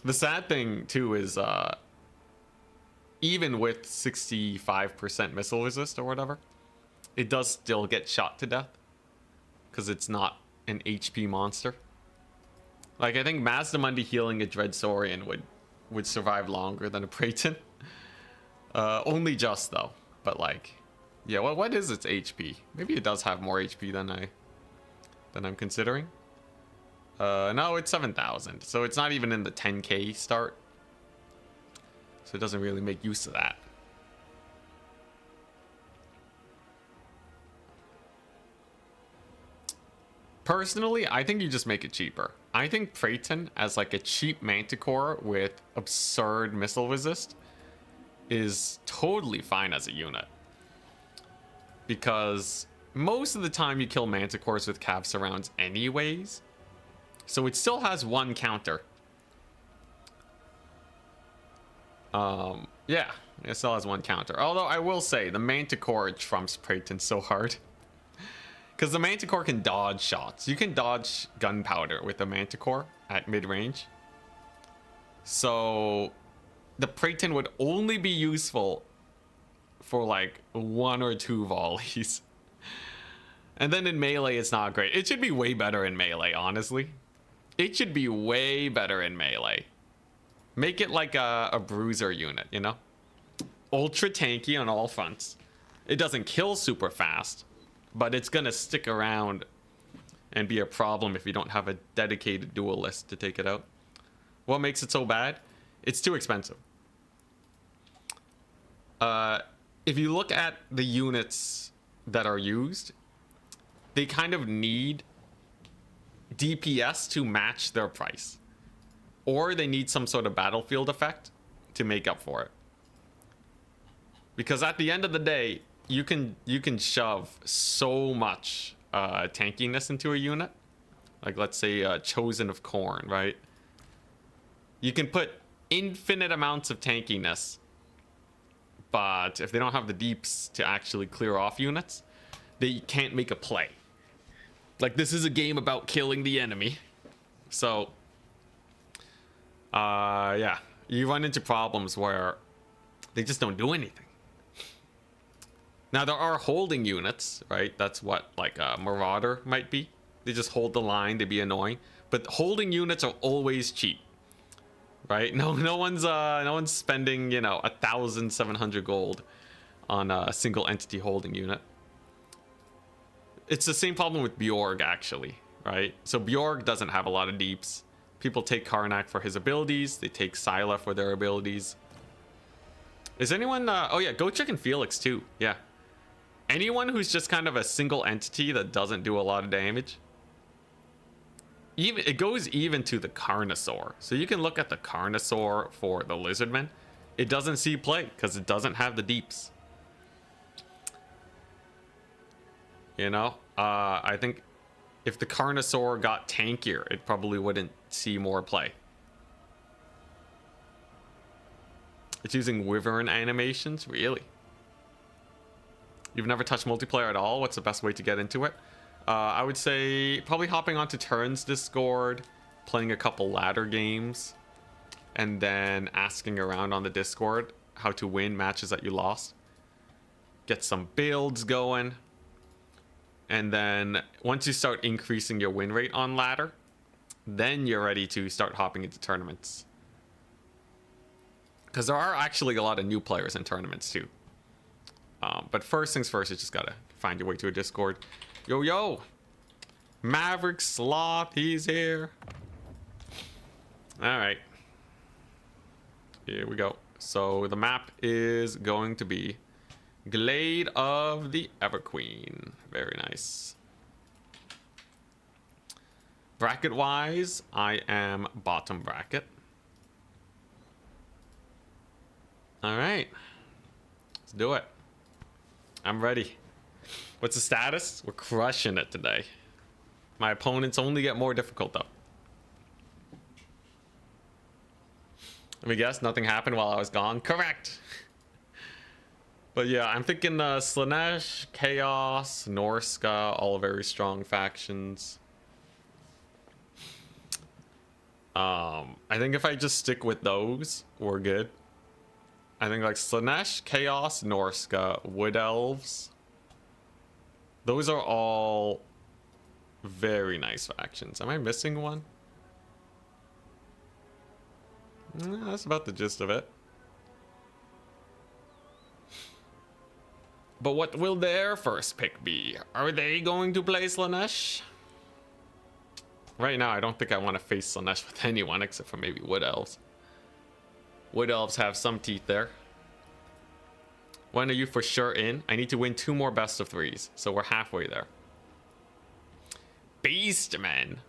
The sad thing too is even with 65% missile resist or whatever, it does still get shot to death because it's not an HP monster. Like, I think Mazdamundi healing a Dreadsaurian would survive longer than a Breton. Only just though, but like, yeah. Well, what is its HP? Maybe it does have more HP than I'm considering. No, it's 7,000, so it's not even in the 10k start. So it doesn't really make use of that. Personally, I think you just make it cheaper. I think Breton as like a cheap Manticore with absurd missile resist is totally fine as a unit. Because most of the time you kill Manticores with cav surrounds anyways. So it still has one counter. Yeah, it still has one counter. Although I will say the Manticore trumps Breton so hard. Because the Manticore can dodge shots. You can dodge gunpowder with the Manticore at mid-range. So the Breton would only be useful for like 1 or 2 volleys. And then in melee, it's not great. It should be way better in melee, honestly. It should be way better in melee. Make it like a bruiser unit, you know? Ultra tanky on all fronts. It doesn't kill super fast, but it's gonna stick around and be a problem if you don't have a dedicated duelist to take it out. What makes it so bad? It's too expensive. If you look at the units that are used, they kind of need DPS to match their price. Or they need some sort of battlefield effect to make up for it. Because at the end of the day, you can shove so much tankiness into a unit. Like, let's say Chosen of Corn, right? You can put infinite amounts of tankiness, but if they don't have the deeps to actually clear off units, they can't make a play. Like, this is a game about killing the enemy. So yeah, you run into problems where they just don't do anything. Now, there are holding units, right? That's what, like, a Marauder might be. They just hold the line, they be annoying. But holding units are always cheap, right? No one's spending, 1,700 gold on a single entity holding unit. It's the same problem with Bjorg, actually, right? So Bjorg doesn't have a lot of deeps. People take Karnak for his abilities. They take Syla for their abilities. Is anyone... oh, yeah, go check in Felix, too. Yeah. Anyone who's just kind of a single entity that doesn't do a lot of damage. It goes even to the Carnosaur. So you can look at the Carnosaur for the Lizardmen. It doesn't see play because it doesn't have the deeps. I think if the Carnosaur got tankier, it probably wouldn't see more play. It's using Wyvern animations? Really? You've never touched multiplayer at all? What's the best way to get into it? I would say probably hopping onto Turn's Discord, playing a couple ladder games and then asking around on the Discord how to win matches that you lost. Get some builds going. And then once you start increasing your win rate on ladder, then you're ready to start hopping into tournaments. Because there are actually a lot of new players in tournaments too. But first things first, you just gotta find your way to a Discord. Yo, yo! Maverick Sloth, he's here. Alright. Here we go. So the map is going to be Glade of the Everqueen. Very nice. Bracket wise, I am bottom bracket. Alright. Let's do it. I'm ready. What's the status? We're crushing it today. My opponents only get more difficult though. Let me guess, nothing happened while I was gone. Correct. But yeah, I'm thinking Slaanesh, Chaos, Norska, all very strong factions. I think if I just stick with those, we're good. I think like Slaanesh, Chaos, Norska, Wood Elves. Those are all very nice factions. Am I missing one? That's about the gist of it. But what will their first pick be? Are they going to play Slaanesh? Right now, I don't think I want to face Slaanesh with anyone except for maybe Wood Elves. Wood Elves have some teeth there. When are you for sure in? I need to win 2 more best of 3s, so we're halfway there. Beastmen.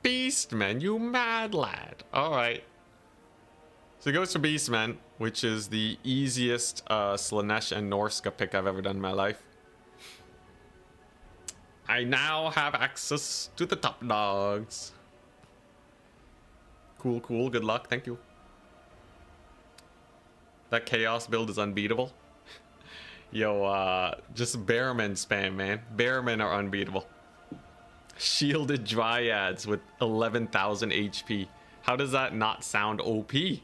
Beastmen, you mad lad. Alright. So it goes for Beastmen, which is the easiest Slaanesh and Norska pick I've ever done in my life. I now have access to the top dogs. Cool, cool. Good luck. Thank you. That Chaos build is unbeatable. Yo, just Bearmen spam, man. Bearmen are unbeatable. Shielded Dryads with 11,000 HP. How does that not sound OP? It's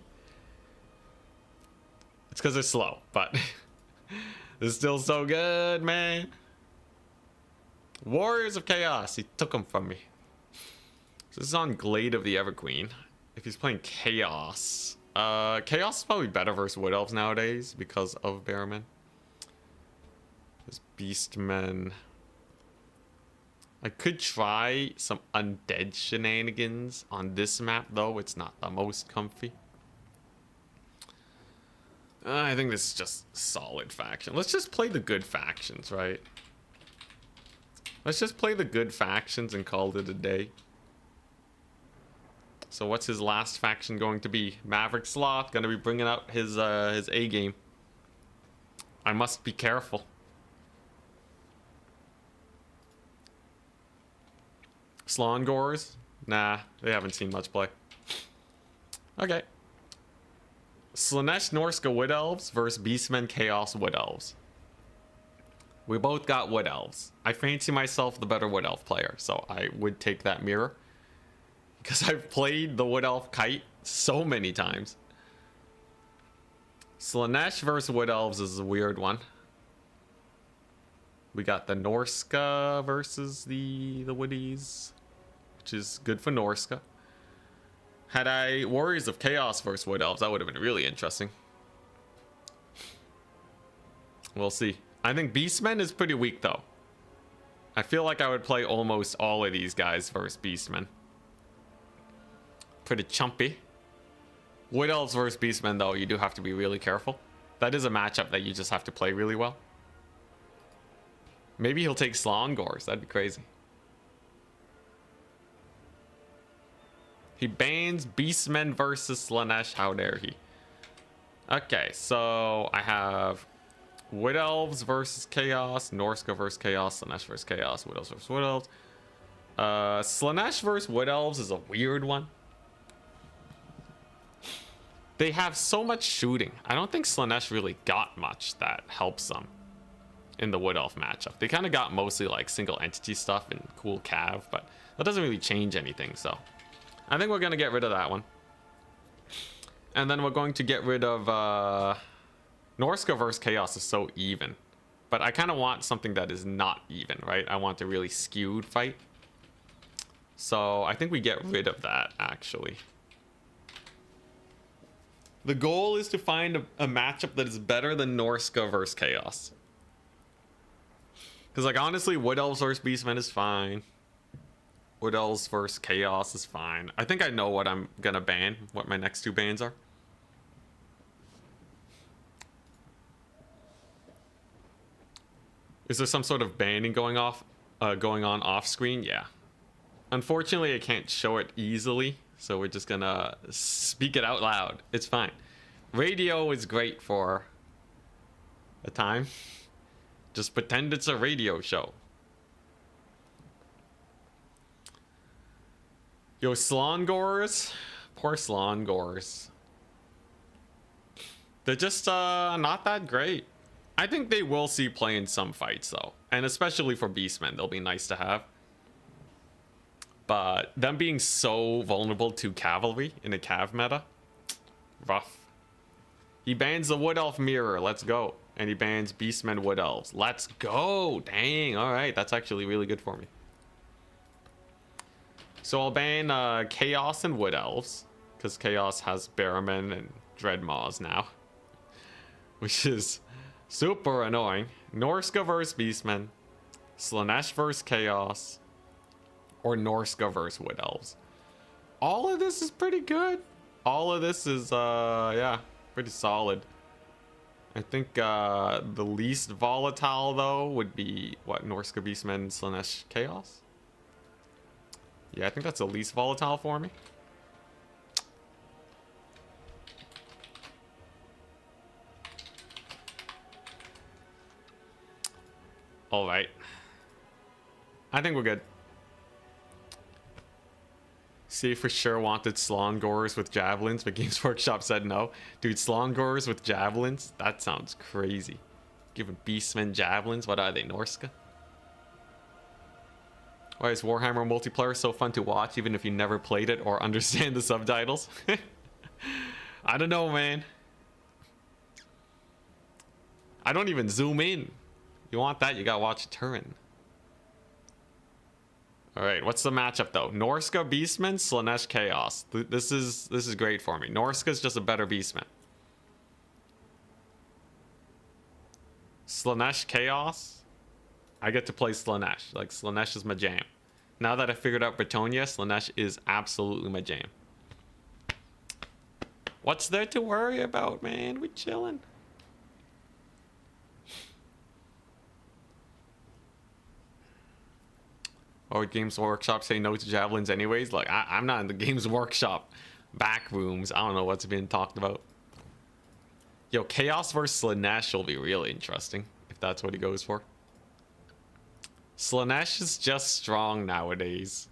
because they're slow, but it's still so good, man. Warriors of Chaos. He took them from me. So this is on Glade of the Everqueen. If he's playing Chaos. Chaos is probably better versus Wood Elves nowadays because of Bearmen. There's Beastmen. I could try some undead shenanigans on this map, though. It's not the most comfy. I think this is just solid faction. Let's just play the good factions, right? Let's just play the good factions and call it a day. So what's his last faction going to be? Maverick Sloth, gonna be bringing out his A game. I must be careful. Slongors? Nah, they haven't seen much play. Okay. Slaanesh Norska Wood Elves versus Beastmen Chaos Wood Elves. We both got Wood Elves. I fancy myself the better Wood Elf player, so I would take that mirror. Because I've played the Wood Elf Kite so many times. Slaanesh versus Wood Elves is a weird one. We got the Norska versus the Woodies, which is good for Norska. Had I Warriors of Chaos versus Wood Elves, that would have been really interesting. We'll see. I think Beastmen is pretty weak, though. I feel like I would play almost all of these guys versus Beastmen. Pretty chumpy. Wood Elves versus Beastmen, though, you do have to be really careful. That is a matchup that you just have to play really well. Maybe he'll take Slongors. That'd be crazy. He bans Beastmen versus Slaanesh. How dare he? Okay, so I have Wood Elves versus Chaos, Norska versus Chaos, Slaanesh versus Chaos, Wood Elves versus Wood Elves. Slaanesh versus Wood Elves is a weird one. They have so much shooting. I don't think Slaanesh really got much that helps them in the Wood Elf matchup. They kind of got mostly like single entity stuff and cool cav, but that doesn't really change anything, so I think we're going to get rid of that one. And then we're going to get rid of... Norska versus Chaos is so even. But I kind of want something that is not even, right? I want a really skewed fight. So I think we get rid of that, actually. The goal is to find a matchup that is better than Norska versus Chaos. Because, like, honestly, Wood Elves versus Beastmen is fine. Wood Elves versus Chaos is fine. I think I know what I'm going to ban, what my next 2 bans are. Is there some sort of banning going on off screen? Yeah. Unfortunately, I can't show it easily, so we're just gonna speak it out loud. It's fine. Radio is great for a time. Just pretend it's a radio show. Yo, Slongors. Poor Slongors. They're just not that great. I think they will see play in some fights, though. And especially for Beastmen, they'll be nice to have. But them being so vulnerable to cavalry in a cav meta, rough. He bans the Wood Elf Mirror, let's go. And he bans Beastmen Wood Elves, let's go. Dang, alright, that's actually really good for me. So I'll ban Chaos and Wood Elves, because Chaos has Barrowmen and Dreadmaws now. Which is... super annoying. Norska versus Beastmen, Slaanesh versus Chaos, or Norska versus Wood Elves. All of this is pretty good. All of this is, yeah, pretty solid. I think the least volatile, though, would be, what, Norska Beastmen, Slaanesh Chaos? Yeah, I think that's the least volatile for me. All right. I think we're good. See for sure wanted Slongors with javelins, but Games Workshop said no. Dude, Slongors with javelins? That sounds crazy. Giving Beastmen javelins? What are they, Norska? Why is Warhammer multiplayer so fun to watch even if you never played it or understand the subtitles? I don't know, man. I don't even zoom in. You want that, you gotta watch Turin. Alright, what's the matchup though? Norska Beastmen, Slaanesh Chaos. This is great for me. Norska's just a better Beastman. Slaanesh Chaos? I get to play Slaanesh. Like, Slaanesh is my jam. Now that I figured out Bretonnia, Slaanesh is absolutely my jam. What's there to worry about, man? We chillin'. Or Games Workshop say no to javelins anyways? Like, I'm not in the Games Workshop back rooms. I don't know what's being talked about. Yo, Chaos versus Slaanesh will be really interesting, if that's what he goes for. Slaanesh is just strong nowadays.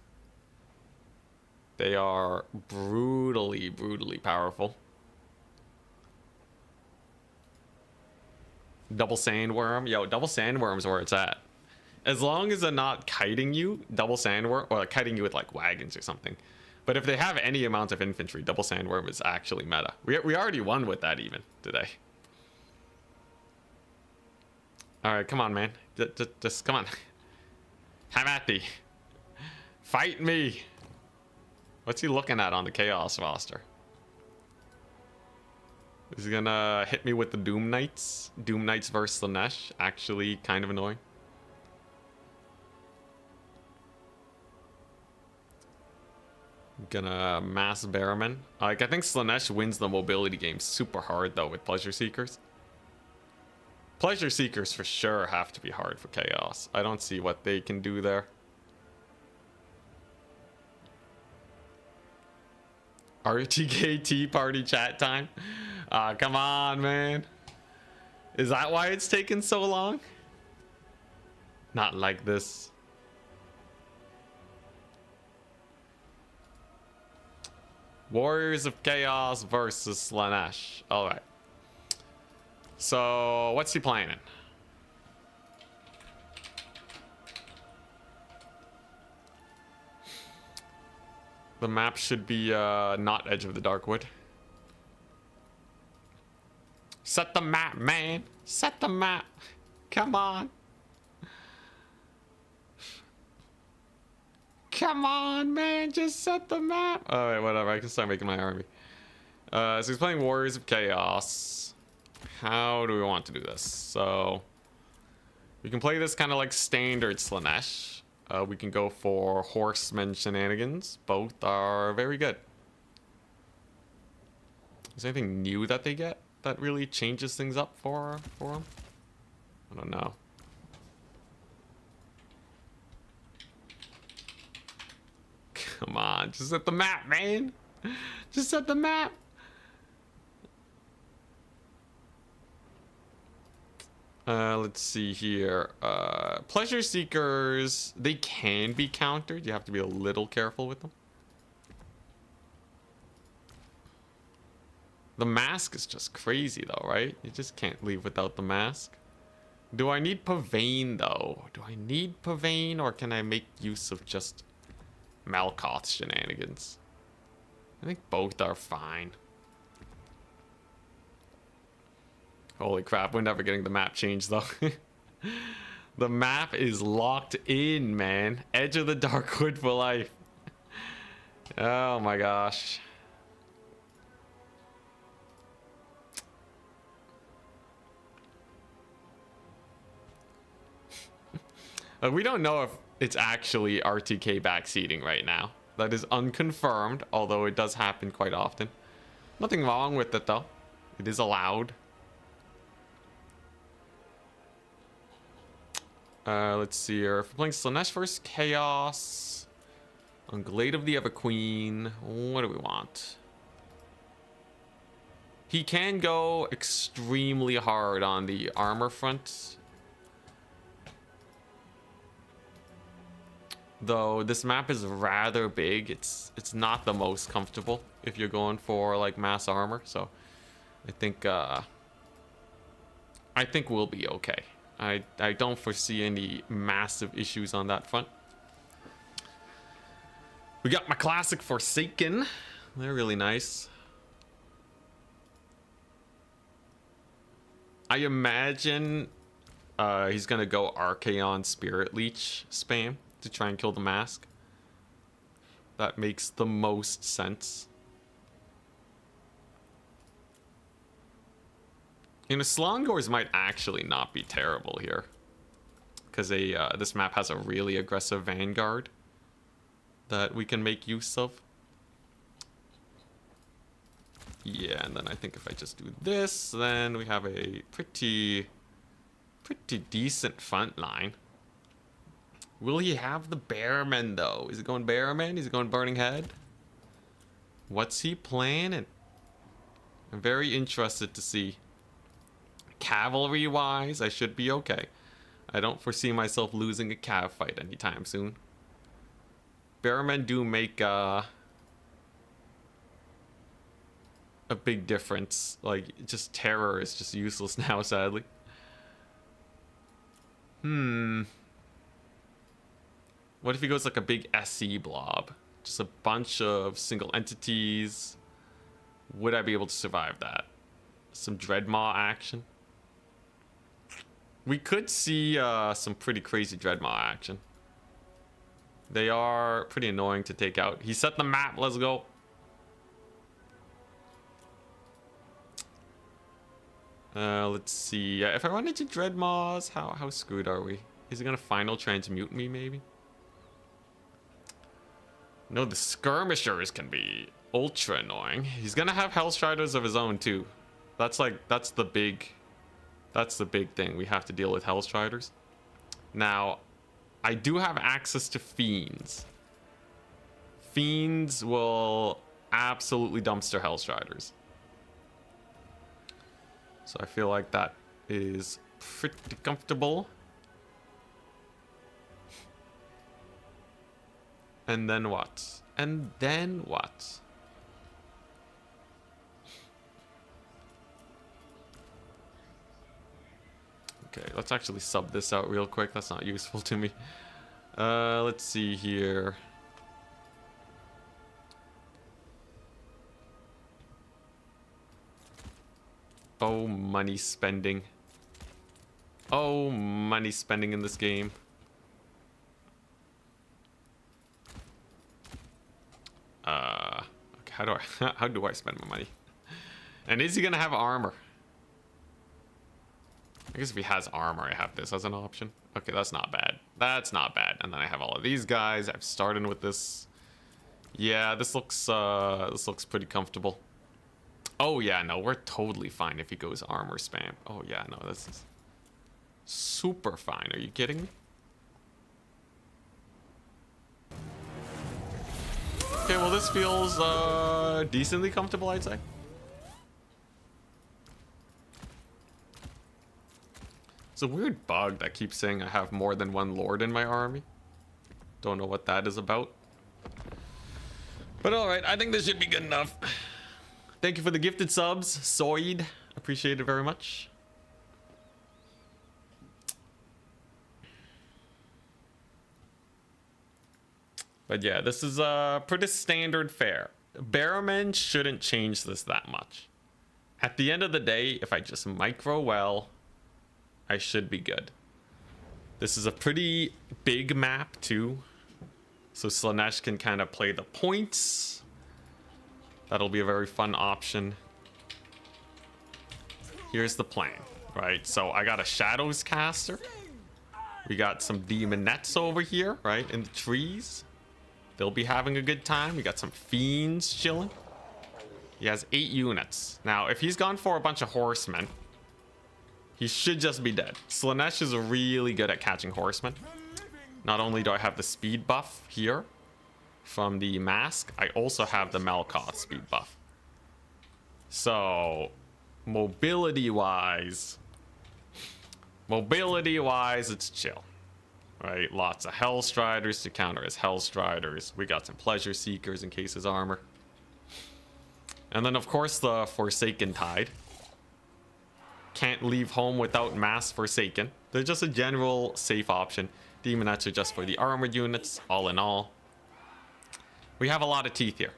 They are brutally, brutally powerful. Double Sandworm. Yo, Double Sandworm's where it's at. As long as they're not kiting you, Double Sandworm, or like kiting you with like wagons or something. But if they have any amount of infantry, Double Sandworm is actually meta. We already won with that even today. Alright, come on, man. Just come on. Have at thee. Fight me. What's he looking at on the Chaos roster? Is he gonna hit me with the Doom Knights? Doom Knights versus Slaanesh. Actually kind of annoying. Gonna mass Barrowmen. Like, I think Slaanesh wins the mobility game super hard though with Pleasure Seekers. Pleasure Seekers for sure have to be hard for Chaos. I don't see what they can do there. RTKT party chat time? Come on, man. Is that why it's taken so long? Not like this. Warriors of Chaos versus Slaanesh. Alright. So, what's he planning? The map should be not Edge of the Darkwood. Set the map, man. Set the map. Come on. Come on, man. Just set the map. All right, whatever. I can start making my army. So he's playing Warriors of Chaos. How do we want to do this? So we can play this kind of like standard Slanesh. We can go for Horsemen shenanigans. Both are very good. Is there anything new that they get that really changes things up for them? I don't know. Come on, just set the map, man. Just set the map. Let's see here. Pleasure Seekers, they can be countered. You have to be a little careful with them. The mask is just crazy though, right? You just can't leave without the mask. Do I need Pavane though? Do I need Pavane, or can I make use of just Malkoth shenanigans? I think both are fine. Holy crap, we're never getting the map changed though. The map is locked in, man. Edge of the Darkwood for life. Oh my gosh. We don't know if it's actually RTK backseating right now. That is unconfirmed, although it does happen quite often. Nothing wrong with it though. It is allowed. Let's see here. If we're playing Slanesh vs. Chaos on Glade of the Everqueen, what do we want? He can go extremely hard on the armor front. Though this map is rather big, it's not the most comfortable if you're going for like mass armor. So I think we'll be okay. I don't foresee any massive issues on that front. We got my classic Forsaken. They're really nice. I imagine he's gonna go Archaon Spirit Leech spam to try and kill the mask. That makes the most sense. You know, Slongors might actually not be terrible here, because this map has a really aggressive Vanguard that we can make use of. Yeah, and then I think if I just do this, then we have a pretty decent front line. Will he have the Bearmen though? Is he going Bearmen? Is he going Burning Head? What's he planning? I'm very interested to see. Cavalry wise, I should be okay. I don't foresee myself losing a cav fight anytime soon. Bearmen do make a big difference. Like, just terror is just useless now, sadly. What if he goes like a big SC blob? Just a bunch of single entities. Would I be able to survive that? Some Dreadmaw action. We could see some pretty crazy Dreadmaw action. They are pretty annoying to take out. He set the map. Let's go. Let's see. If I run into Dreadmaws, how screwed are we? Is he gonna final transmute me, maybe? No, the skirmishers can be ultra annoying. He's gonna have Hellstriders of his own too. That's the big thing. We have to deal with Hellstriders. Now, I do have access to Fiends. Fiends will absolutely dumpster Hellstriders. So I feel like that is pretty comfortable. And then what? And then what? Okay, let's actually sub this out real quick. That's not useful to me. Let's see here. Oh, money spending. Oh, money spending in this game. Okay, how do I spend my money? And is he gonna have armor? I guess if he has armor, I have this as an option. Okay, that's not bad. That's not bad. And then I have all of these guys. I've started with this. Yeah, this looks pretty comfortable. Oh yeah, no, we're totally fine if he goes armor spam. Oh yeah, no, this is super fine. Are you kidding me? Okay, well this feels decently comfortable, I'd say. It's a weird bug that keeps saying I have more than one lord in my army. Don't know what that is about. But alright, I think this should be good enough. Thank you for the gifted subs, Soid. Appreciate it very much. But yeah, this is pretty standard fare. Barrowmen shouldn't change this that much. At the end of the day, if I just micro well, I should be good. This is a pretty big map too. So Slaanesh can kind of play the points. That'll be a very fun option. Here's the plan, right? So I got a Shadows caster. We got some Demonettes over here, right? In the trees. They'll be having a good time. We got some Fiends chilling. He has 8 units. Now, if he's gone for a bunch of Horsemen, he should just be dead. Slaanesh is really good at catching Horsemen. Not only do I have the speed buff here from the mask, I also have the Melkoth speed buff. So, mobility-wise, it's chill. Right, lots of Hellstriders to counter his Hellstriders. We got some Pleasure Seekers in case his armor. And then, of course, the Forsaken Tide. Can't leave home without Mass Forsaken. They're just a general safe option. Demonettes are just for the armored units, all in all. We have a lot of teeth here.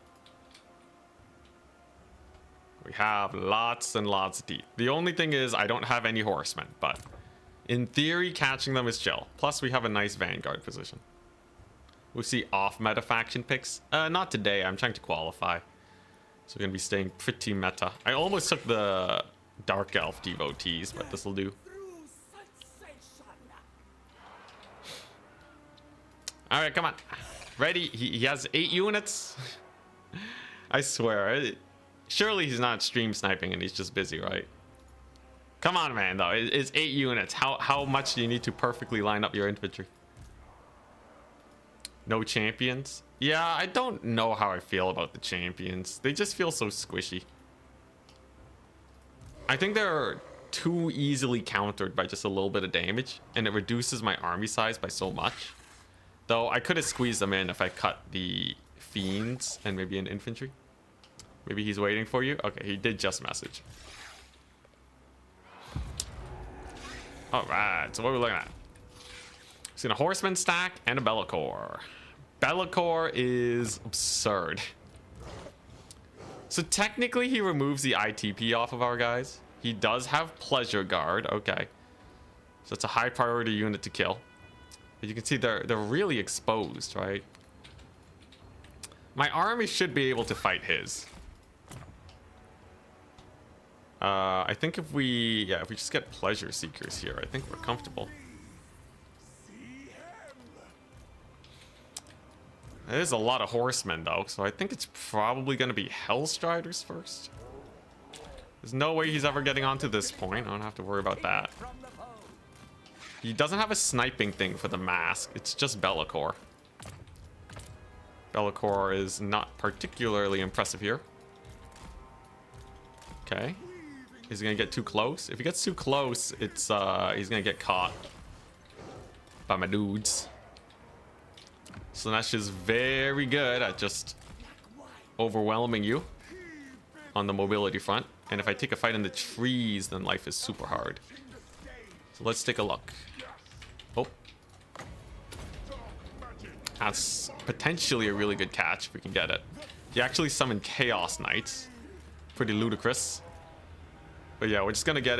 We have lots and lots of teeth. The only thing is I don't have any horsemen, but in theory, catching them is chill. Plus, we have a nice Vanguard position. We'll see off-meta faction picks. Not today. I'm trying to qualify. So we're going to be staying pretty meta. I almost took the Dark Elf devotees, but this will do. Alright, come on. Ready? He has 8 units. I swear. Surely he's not stream sniping and he's just busy, right? Come on, man, though. It's 8 units. How much do you need to perfectly line up your infantry? No champions? Yeah, I don't know how I feel about the champions. They just feel so squishy. I think they're too easily countered by just a little bit of damage, and it reduces my army size by so much. Though I could have squeezed them in if I cut the Fiends and maybe an infantry. Maybe he's waiting for you? Okay, he did just message. Alright, so what are we looking at? We've seen a Horseman stack and a Be'lakor. Be'lakor is absurd. So technically he removes the ITP off of our guys. He does have Pleasure Guard, okay. So it's a high priority unit to kill. But you can see they're really exposed, right? My army should be able to fight his. I think if we just get Pleasure Seekers here, I think we're comfortable. There's a lot of horsemen though, so I think it's probably going to be Hellstriders first. There's no way he's ever getting onto this point. I don't have to worry about that. He doesn't have a sniping thing for the mask. It's just Be'lakor. Be'lakor is not particularly impressive here. Okay. Is he gonna get too close? If he gets too close, it's he's gonna get caught by my dudes. Slaanesh is very good at just overwhelming you on the mobility front. And if I take a fight in the trees, then life is super hard. So let's take a look. Oh. That's potentially a really good catch if we can get it. He actually summoned Chaos Knights. Pretty ludicrous. But yeah, we're just gonna get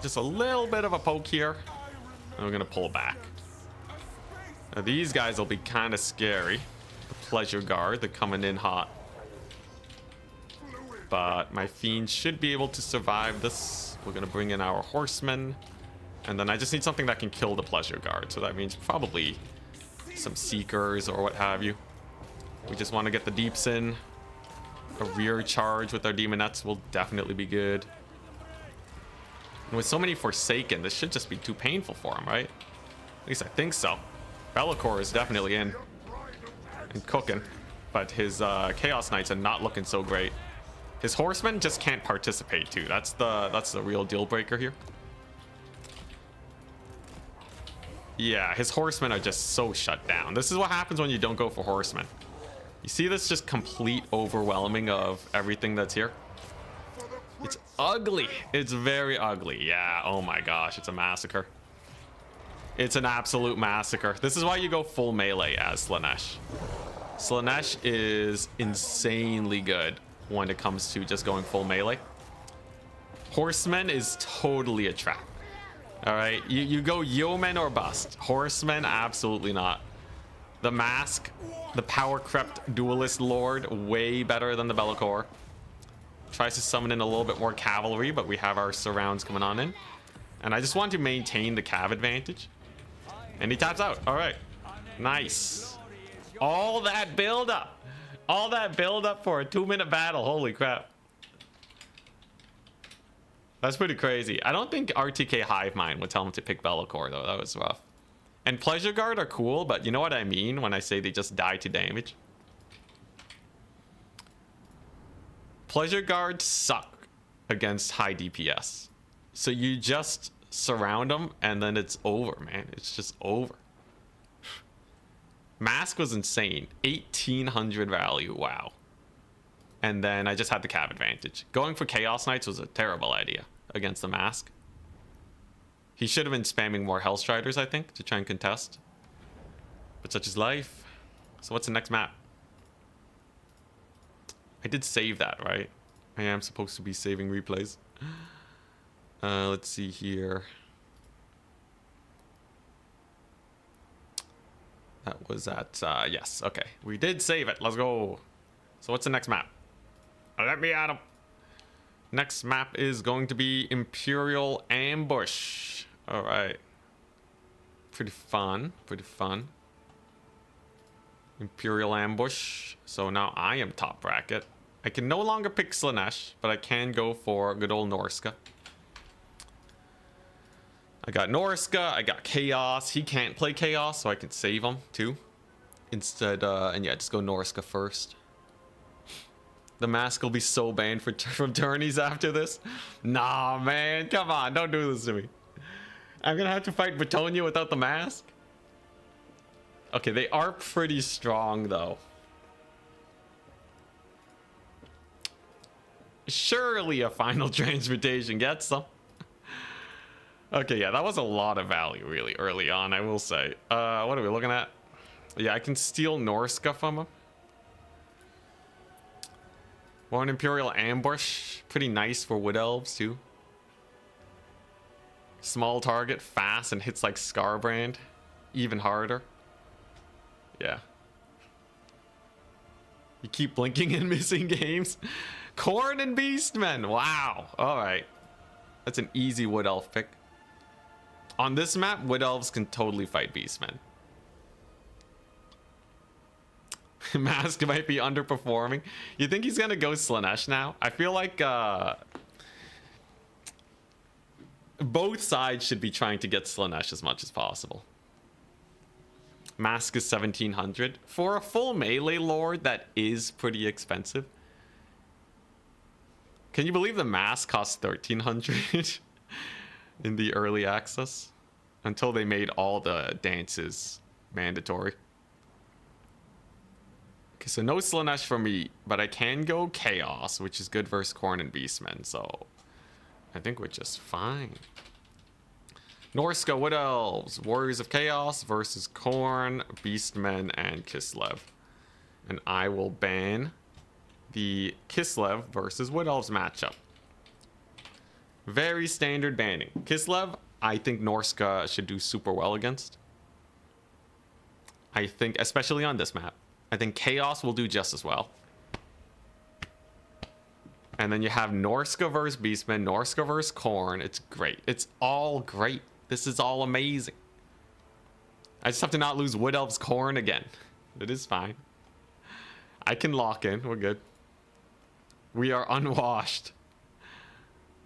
just a little bit of a poke here, and we're gonna pull back. Now these guys will be kind of scary. The Pleasure Guard, they're coming in hot. But my fiends should be able to survive this. We're gonna bring in our horsemen, and then I just need something that can kill the Pleasure Guard. So that means probably some seekers or what have you. We just want to get the deeps in. A rear charge with our demonettes will definitely be good. And with so many Forsaken, this should just be too painful for him, right? At least I think so. Bellicor is definitely in and cooking, but his Chaos Knights are not looking so great. His horsemen just can't participate too. That's the real deal breaker here. Yeah, his horsemen are just so shut down. This is what happens when you don't go for horsemen. You see this just complete overwhelming of everything that's here? It's ugly. It's very ugly. Yeah, oh my gosh, it's a massacre. It's an absolute massacre. This is why you go full melee as Slaanesh. Slaanesh is insanely good when it comes to just going full melee. Horsemen is totally a trap. All right, you go yeomen or bust. Horsemen, absolutely not. The Mask, the power crept duelist lord, way better than the Bellicor. Tries to summon in a little bit more cavalry, but we have our surrounds coming on in. And I just want to maintain the cav advantage. And he taps out. All right, nice. All that build up. All that build up for a 2-minute battle. Holy crap. That's pretty crazy. I don't think RTK Hive Mind would tell him to pick Bellicor, though. That was rough. And Pleasure Guard are cool, but you know what I mean when I say they just die to damage? Pleasure Guards suck against high DPS. So you just surround them, and then it's over, man. It's just over. Mask was insane. 1800 value. Wow. And then I just had the cav advantage. Going for Chaos Knights was a terrible idea against the Mask. He should have been spamming more Hellstriders, I think, to try and contest. But such is life. So what's the next map? I did save that, right? I am supposed to be saving replays. Let's see here. That was at, yes, okay. We did save it. Let's go. So what's the next map? Let me at him. Next map is going to be Imperial Ambush. All right. Pretty fun. Pretty fun. Imperial Ambush. So now I am top bracket. I can no longer pick Slaanesh, but I can go for good old Norska. I got Norska. I got Chaos. He can't play Chaos, so I can save him too. Instead, and yeah, just go Norska first. The Mask will be so banned from tourneys after this. Nah, man. Come on. Don't do this to me. I'm going to have to fight Bretonnia without the Mask. Okay, they are pretty strong, though. Surely a final transmutation gets them. Okay, yeah, that was a lot of value, really, early on, I will say. What are we looking at? Yeah, I can steal Norska from him. One Imperial Ambush. Pretty nice for Wood Elves, too. Small target, fast, and hits like Scarbrand. Even harder. Yeah. You keep blinking and missing games. Khorne and Beastmen. Wow. Alright. That's an easy Wood Elf pick. On this map, Wood Elves can totally fight Beastmen. Mask might be underperforming. You think he's gonna go Slaanesh now? I feel like both sides should be trying to get Slaanesh as much as possible. Mask is 1700 for a full melee lord. That is pretty expensive. Can you believe the Mask cost 1300 in the early access until they made all the dances mandatory? Okay, so no Slaanesh for me, but I can go Chaos, which is good versus Khorne and Beastmen, so I think we're just fine. Norska Wood Elves, Warriors of Chaos versus Khorne, Beastmen, and Kislev. And I will ban the Kislev versus Wood Elves matchup. Very standard banning. Kislev, I think Norska should do super well against. I think, especially on this map. I think Chaos will do just as well. And then you have Norska versus Beastmen, Norska versus Korn. It's great. It's all great. This is all amazing. I just have to not lose Wood Elves Korn again. It is fine. I can lock in. We're good. We are unwashed.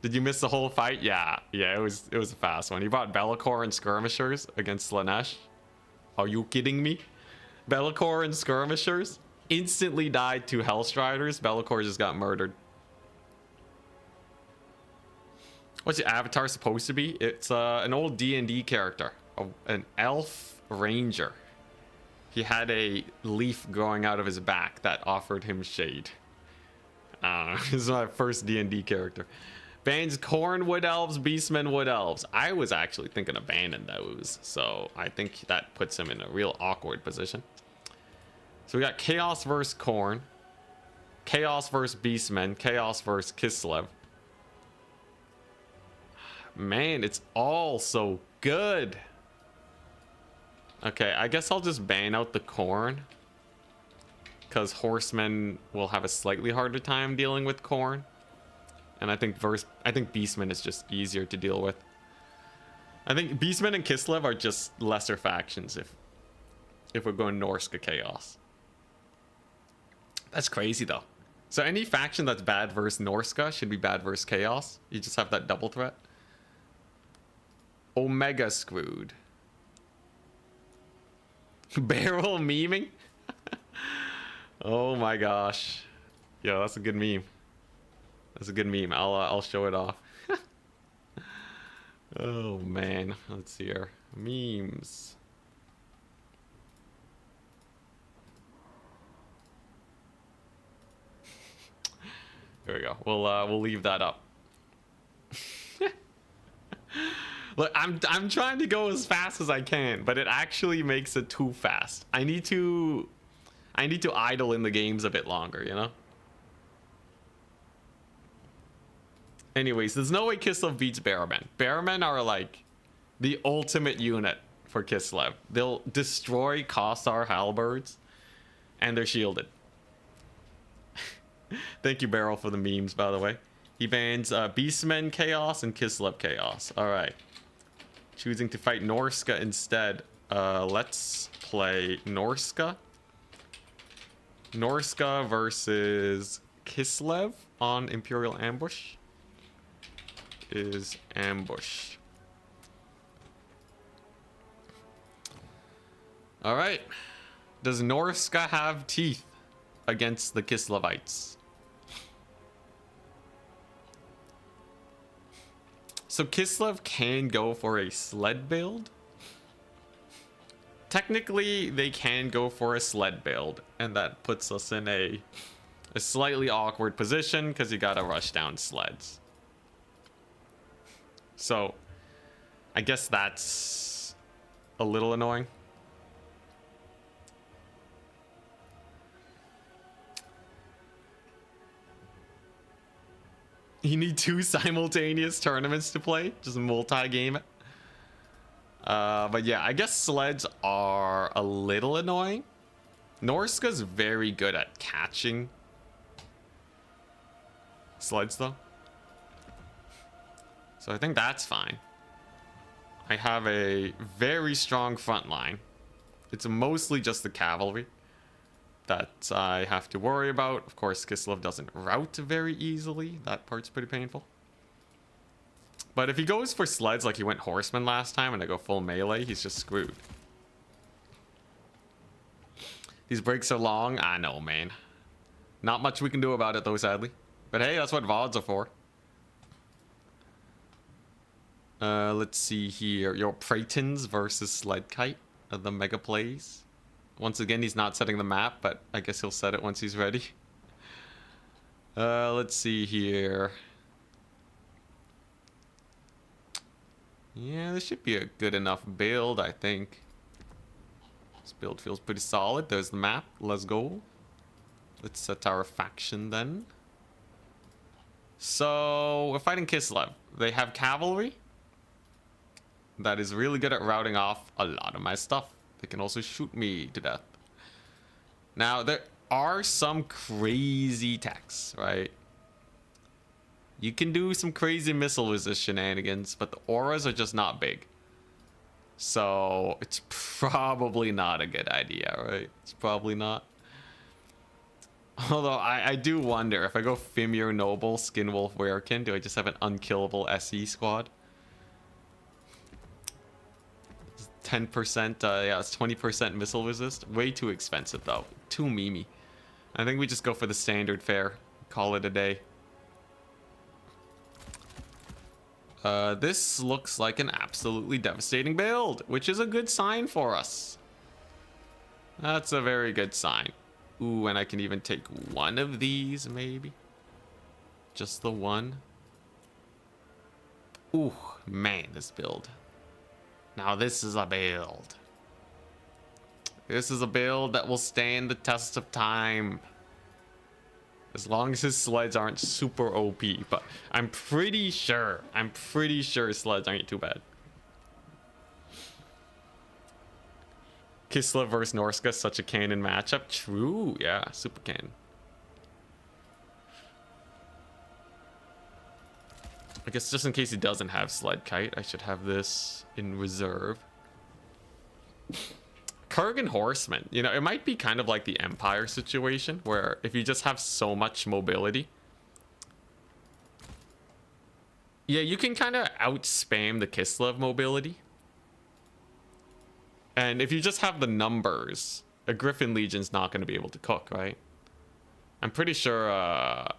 Did you miss the whole fight? Yeah, it was a fast one. He brought Be'lakor and Skirmishers against Slanesh. Are you kidding me? Be'lakor and Skirmishers instantly died to Hellstriders. Be'lakor just got murdered. What's your avatar supposed to be? It's an old D&D character, an elf ranger. He had a leaf growing out of his back that offered him shade. This is my first D&D character. Bans Korn Wood Elves, Beastmen Wood Elves. I was actually thinking of banning those, so I think that puts him in a real awkward position. So we got Chaos versus Korn, Chaos versus Beastmen, Chaos versus Kislev. Man, it's all so good. Okay, I guess I'll just ban out the Korn, because Horsemen will have a slightly harder time dealing with Korn. And I think Beastmen is just easier to deal with. I think Beastmen and Kislev are just lesser factions if we're going Norska Chaos. That's crazy though. So any faction that's bad versus Norska should be bad versus Chaos. You just have that double threat. Omega screwed. Barrel memeing? Oh my gosh. Yo, that's a good meme. That's a good meme. I'll show it off. Oh man, let's see here. Memes. There we go. We'll leave that up. Look, I'm trying to go as fast as I can, but it actually makes it too fast. I need to idle in the games a bit longer, you know? Anyways, there's no way Kislev beats Bearmen. Bearmen are like the ultimate unit for Kislev. They'll destroy Kossar halberds, and they're shielded. Thank you, Beryl, for the memes, by the way. He bans Beastmen Chaos and Kislev Chaos. All right. Choosing to fight Norska instead. Let's play Norska. Norska versus Kislev on Imperial Ambush. Is ambush. All right. Does Norska have teeth against the Kislevites? So Kislev can go for a sled build. Technically, they can go for a sled build, and that puts us in a slightly awkward position because you gotta rush down sleds. So, I guess that's a little annoying. You need 2 simultaneous tournaments to play, just multi-game it. But yeah, I guess sleds are a little annoying. Norska's very good at catching sleds though. So I think that's fine. I have a very strong front line. It's mostly just the cavalry that I have to worry about. Of course, Kislev doesn't rout very easily. That part's pretty painful. But if he goes for sleds like he went horseman last time and I go full melee, he's just screwed. These breaks are long. I know, man. Not much we can do about it though, sadly. But hey, that's what VODs are for. Let's see here. Your Pratons versus Sledkite of the mega plays. Once again, he's not setting the map, but I guess he'll set it once he's ready. Let's see here. Yeah, this should be a good enough build, I think. This build feels pretty solid. There's the map. Let's go. Let's set our faction then. So we're fighting Kislev. They have cavalry that is really good at routing off a lot of my stuff. They can also shoot me to death. Now, there are some crazy techs, right? You can do some crazy missile resist shenanigans, but the auras are just not big. So it's probably not a good idea, right? It's probably not. Although I do wonder, if I go Fimir Noble, Skinwolf Werekin, do I just have an unkillable SE squad? 10%, yeah, it's 20% missile resist. Way too expensive though. Too memey. I think we just go for the standard fare. Call it a day. This looks like an absolutely devastating build, which is a good sign for us. That's a very good sign. Ooh, and I can even take one of these, maybe. Just the one. Ooh, man, this build. Now this is a build. This is a build that will stand the test of time. As long as his sleds aren't super OP, but I'm pretty sure sleds aren't too bad. Kislev versus Norska, such a canon matchup. True, yeah, super canon. I guess just in case he doesn't have sled kite, I should have this in reserve. Kurgan Horsemen, you know, it might be kind of like the Empire situation, where if you just have so much mobility, yeah, you can kind of out-spam the Kislev mobility. And if you just have the numbers, a Griffin Legion's not going to be able to cook, right? I'm pretty sure,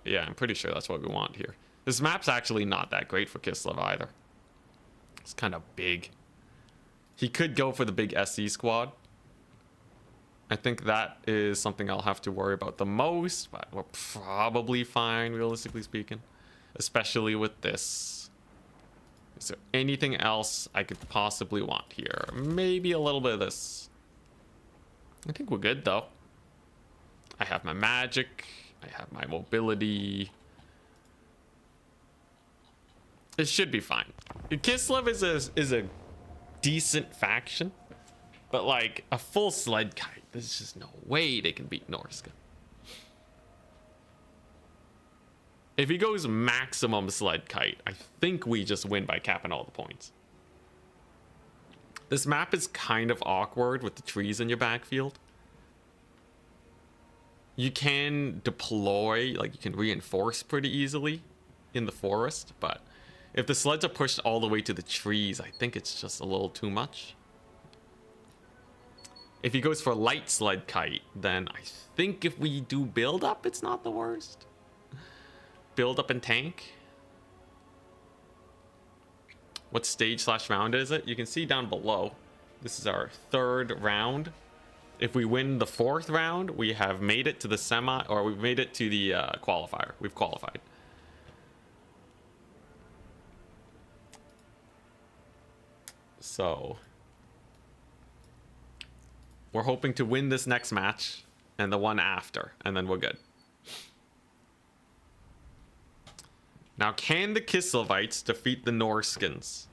yeah, I'm pretty sure that's what we want here. This map's actually not that great for Kislev either. It's kind of big. He could go for the big SC squad. I think that is something I'll have to worry about the most, but we're probably fine, realistically speaking. Especially with this. Is there anything else I could possibly want here? Maybe a little bit of this. I think we're good, though. I have my magic. I have my mobility. It should be fine. Kislev is a decent faction. But, like, a full sled kite, there's just no way they can beat Norska. If he goes maximum sled kite, I think we just win by capping all the points. This map is kind of awkward with the trees in your backfield. You can deploy, like you can reinforce pretty easily in the forest, but if the sleds are pushed all the way to the trees, I think it's just a little too much. If he goes for light sled kite, then I think if we do build up, it's not the worst. Build up and tank. What stage / round is it? You can see down below. This is our 3rd round. If we win the 4th round, we have made it to the semi, or we've made it to the qualifier. We've qualified. So we're hoping to win this next match and the one after, and then we're good. Now, can the Kislevites defeat the Norskins?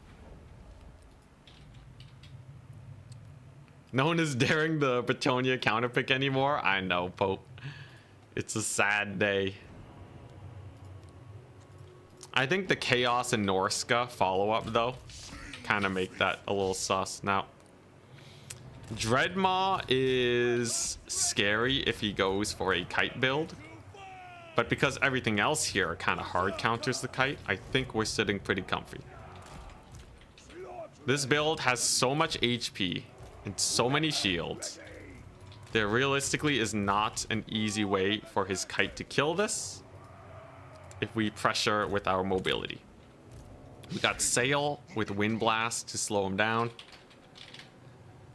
No one is daring the Bretonnia counterpick anymore. I know, Pope. It's a sad day. I think the Chaos and Norska follow-up, though, kind of make that a little sus. Now, Dreadmaw is scary if he goes for a kite build. But because everything else here kind of hard counters the kite, I think we're sitting pretty comfy. This build has so much HP and so many shields. There realistically is not an easy way for his kite to kill this if we pressure with our mobility. We got Sail with Wind Blast to slow him down.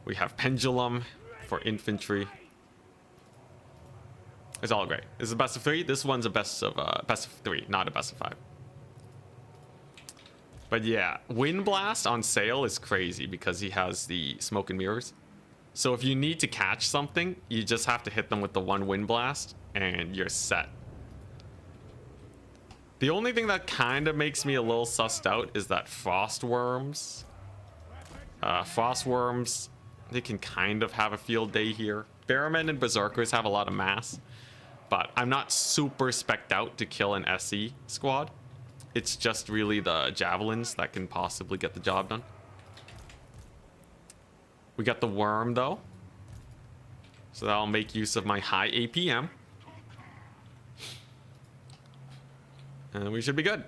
We have Pendulum for infantry. It's all great. This is a best of 3. This one's a best of 3, not a best of 5. But yeah, Wind Blast on Sail is crazy because he has the Smoke and Mirrors. So if you need to catch something, you just have to hit them with the one Wind Blast and you're set. The only thing that kind of makes me a little sussed out is that frost worms. Frost worms, they can kind of have a field day here. Barrowmen and berserkers have a lot of mass, but I'm not super spec'd out to kill an SE squad. It's just really the javelins that can possibly get the job done. We got the worm though, so that'll make use of my high APM. And we should be good.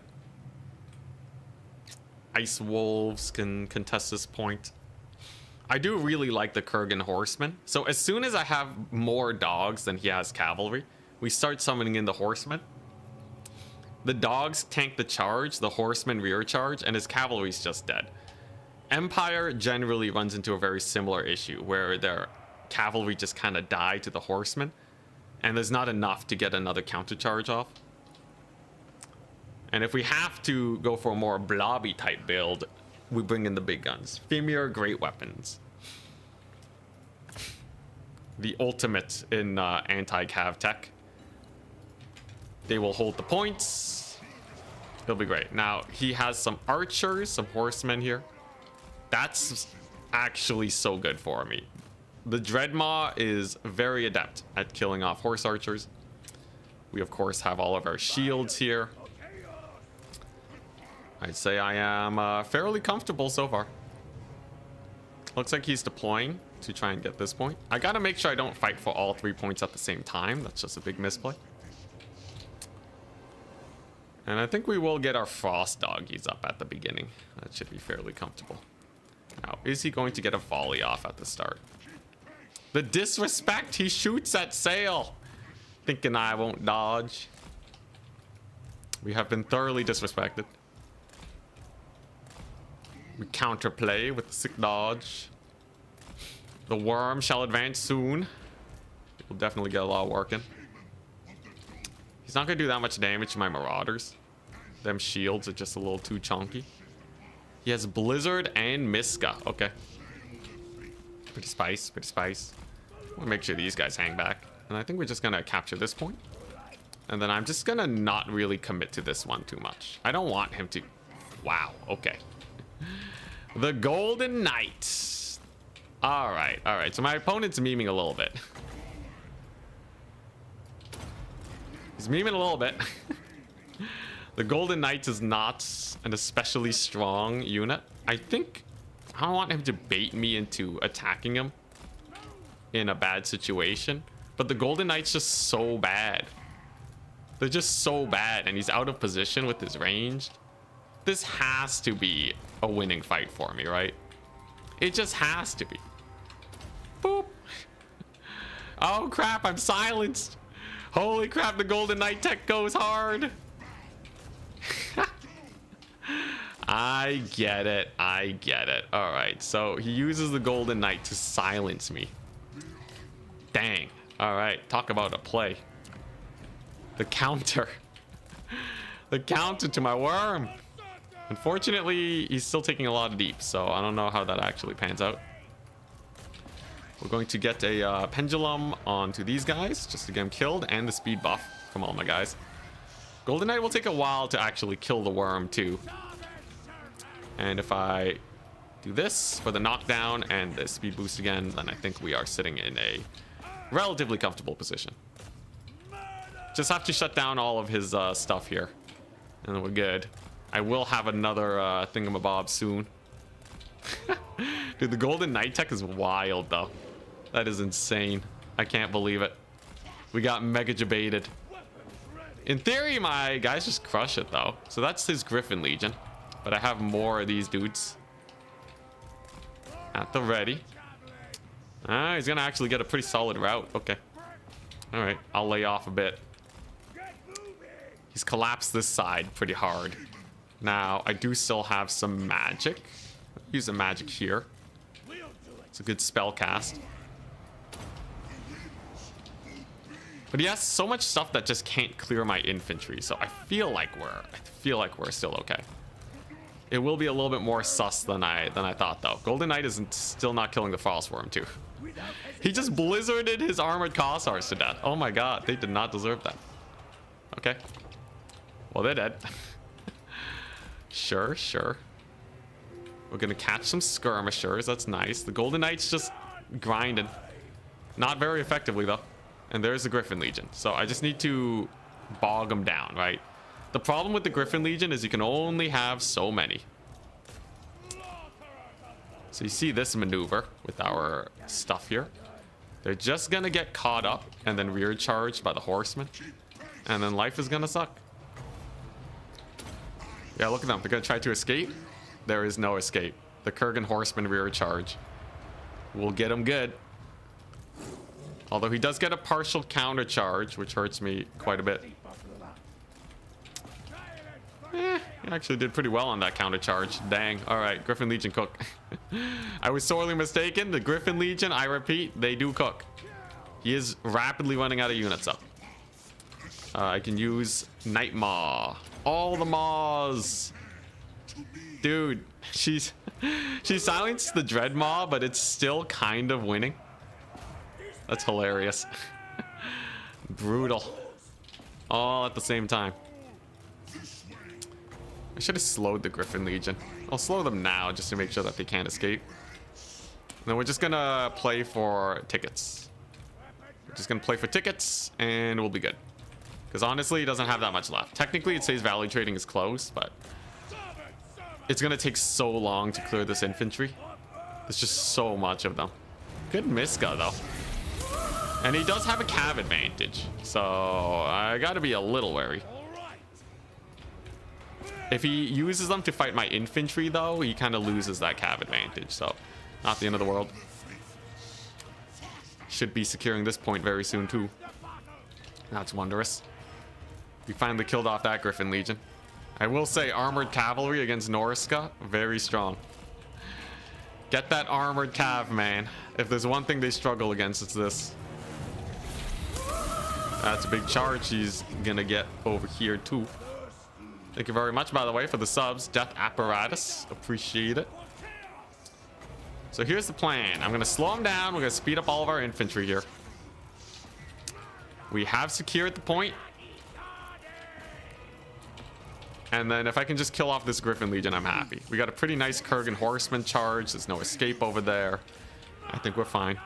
Ice wolves can contest this point. I do really like the Kurgan horsemen. So as soon as I have more dogs than he has cavalry, we start summoning in the horsemen. The dogs tank the charge, the horsemen rear charge, and his cavalry's just dead. Empire generally runs into a very similar issue where their cavalry just kind of die to the horsemen, and there's not enough to get another counter charge off. And if we have to go for a more blobby type build, we bring in the big guns. Fimir, great weapons. The ultimate in anti-cav tech. They will hold the points. It'll be great. Now, he has some archers, some horsemen here. That's actually so good for me. The Dreadmaw is very adept at killing off horse archers. We, of course, have all of our shields here. I'd say I am fairly comfortable so far. Looks like he's deploying to try and get this point. I gotta make sure I don't fight for all 3 points at the same time. That's just a big misplay. And I think we will get our frost doggies up at the beginning. That should be fairly comfortable. Now, is he going to get a volley off at the start? The disrespect! He shoots at sail! Thinking I won't dodge. We have been thoroughly disrespected. We counterplay with the sick dodge. The worm shall advance soon. We'll definitely get a lot of work in. He's not going to do that much damage to my marauders. Them shields are just a little too chunky. He has Blizzard and Miska. Okay. Pretty spice, pretty spice. We'll make sure these guys hang back. And I think we're just going to capture this point. And then I'm just going to not really commit to this one too much. I don't want him to... Wow, okay. The Golden Knight. All right. So my opponent's memeing a little bit. He's memeing a little bit. The Golden Knight is not an especially strong unit. I think I don't want him to bait me into attacking him in a bad situation. But the Golden Knight's just so bad. They're just so bad, and he's out of position with his range. This has to be a winning fight for me, right? It just has to be. Boop. Oh crap, I'm silenced. Holy crap, the Golden Knight tech goes hard. I get it. All right, so he uses the Golden Knight to silence me. Dang. All right, talk about a play. The counter. The counter to my worm. Unfortunately, he's still taking a lot of deep, so I don't know how that actually pans out. We're going to get a pendulum onto these guys just to get him killed, and the speed buff from all my guys. Golden Knight will take a while to actually kill the worm too. And if I do this for the knockdown and the speed boost again, then I think we are sitting in a relatively comfortable position. Just have to shut down all of his stuff here, and then we're good. I will have another thingamabob soon. Dude, the Golden Knight tech is wild, though. That is insane. I can't believe it. We got mega debated. In theory, my guys just crush it, though. So that's his Griffin Legion. But I have more of these dudes at the ready. He's going to actually get a pretty solid route. Okay. All right. I'll lay off a bit. He's collapsed this side pretty hard. Now, I do still have some magic. Use the magic here. It's a good spell cast. But he has so much stuff that just can't clear my infantry, so I feel like we're still okay. It will be a little bit more sus than I thought, though. Golden Knight is still not killing the Frostworm, too. He just blizzarded his armored Cossars to death. Oh my god, they did not deserve that. Okay. Well, they're dead. Sure, sure. We're gonna catch some skirmishers. That's nice. The Golden Knight's just grinding. Not very effectively, though. And there's the Griffin Legion. So I just need to bog them down, right? The problem with the Griffin Legion is you can only have so many. So you see this maneuver with our stuff here. They're just gonna get caught up and then rear charged by the horsemen. And then life is gonna suck. Yeah, look at them. They're gonna try to escape. There is no escape. The Kurgan horseman rear charge will get him good. Although he does get a partial counter charge, which hurts me quite a bit. He actually did pretty well on that counter charge. Dang. All right, Griffin Legion cook. I was sorely mistaken. The Griffin Legion, I repeat, they do cook. He is rapidly running out of units up. I can use Night Maw. All the Maws. Dude, she silenced the Dread Maw, but it's still kind of winning. That's hilarious. Brutal. All at the same time. I should have slowed the Griffin Legion. I'll slow them now just to make sure that they can't escape. And then we're just gonna play for tickets. We're just gonna play for tickets and we'll be good. Because honestly, he doesn't have that much left. Technically, it says value trading is closed, but it's gonna take so long to clear this infantry. There's just so much of them. Good Miska, though. And he does have a cav advantage, so I gotta be a little wary. If he uses them to fight my infantry, though, he kind of loses that cav advantage, so not the end of the world. Should be securing this point very soon, too. That's wondrous. We finally killed off that Griffin Legion. I will say, armored cavalry against Noriska, very strong. Get that armored cav, man. If there's one thing they struggle against, it's this. That's a big charge he's gonna get over here, too. Thank you very much, by the way, for the subs. Death Apparatus. Appreciate it. So here's the plan. I'm going to slow him down. We're going to speed up all of our infantry here. We have secured the point. And then if I can just kill off this Griffin Legion, I'm happy. We got a pretty nice Kurgan horseman charge. There's no escape over there. I think we're fine.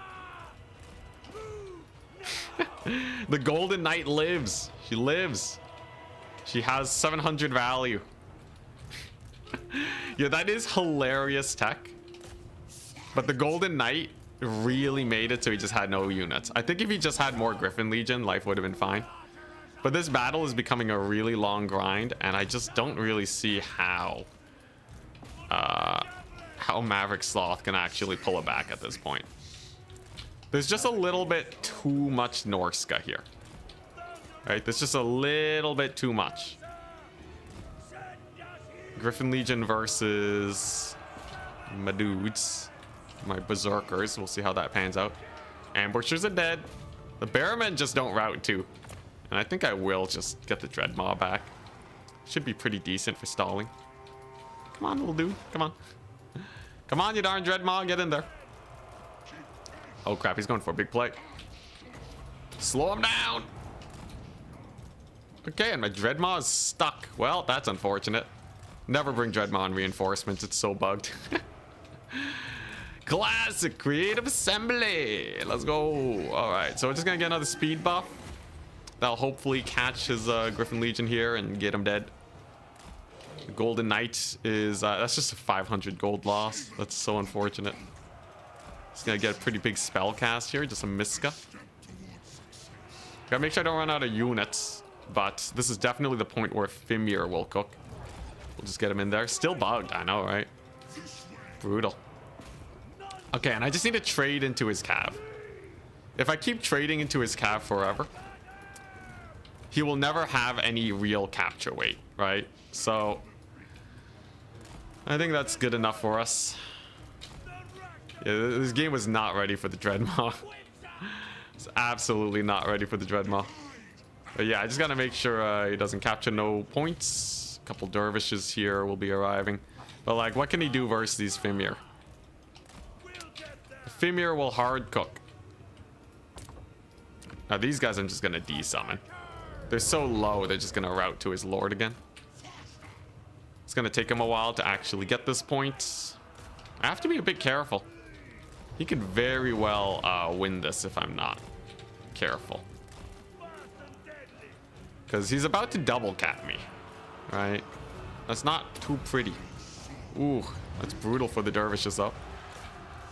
The Golden Knight lives. She lives. She has 700 value. Yeah, that is hilarious tech. But the Golden Knight really made it so he just had no units. I think if he just had more Griffin Legion, life would have been fine. But this battle is becoming a really long grind, and I just don't really see how Maverick Sloth can actually pull it back at this point. There's just a little bit too much Norska here. Right, there's just a little bit too much. Griffin Legion versus my dudes, my berserkers. We'll see how that pans out. Ambushers are dead. The Bearmen just don't route too. And I think I will just get the Dread Maw back. Should be pretty decent for stalling. Come on, little dude. Come on. Come on, you darn Dread Maw. Get in there. Oh, crap. He's going for a big play. Slow him down. Okay, and my Dread Maw is stuck. Well, that's unfortunate. Never bring Dread Maw in reinforcements. It's so bugged. Classic creative assembly. Let's go. All right, so we're just going to get another speed buff. That'll hopefully catch his Griffin Legion here and get him dead. The Golden Knight is... that's just a 500 gold loss. That's so unfortunate. He's going to get a pretty big spell cast here. Just a Miska. Gotta make sure I don't run out of units. But this is definitely the point where Fimir will cook. We'll just get him in there. Still bugged, I know, right? Brutal. Okay, and I just need to trade into his cav. If I keep trading into his cav forever, he will never have any real capture weight, right? So, I think that's good enough for us. Yeah, this game was not ready for the Dread Maw. It's absolutely not ready for the Dread Maw. But yeah, I just gotta make sure he doesn't capture no points. A couple dervishes here will be arriving. But like, what can he do versus these Fimir? Fimir will hard cook. Now these guys I'm just gonna de-summon. They're so low, they're just gonna route to his lord again. It's gonna take him a while to actually get this point. I have to be a bit careful. He could very well win this if I'm not careful. Because he's about to double cap me, right? That's not too pretty. Ooh, that's brutal for the dervishes though.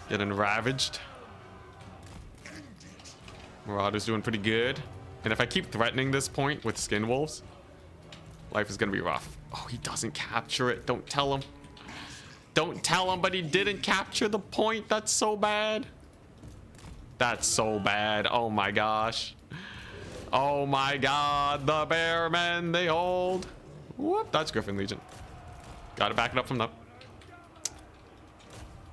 Getting ravaged. Marauder's doing pretty good. And if I keep threatening this point with skin wolves, life is gonna be rough. Oh, he doesn't capture it. Don't tell him. Don't tell him, but he didn't capture the point. That's so bad. That's so bad. Oh my gosh. Oh my god. The bear men, they hold. Whoop, that's Griffin Legion. Gotta back it up from the...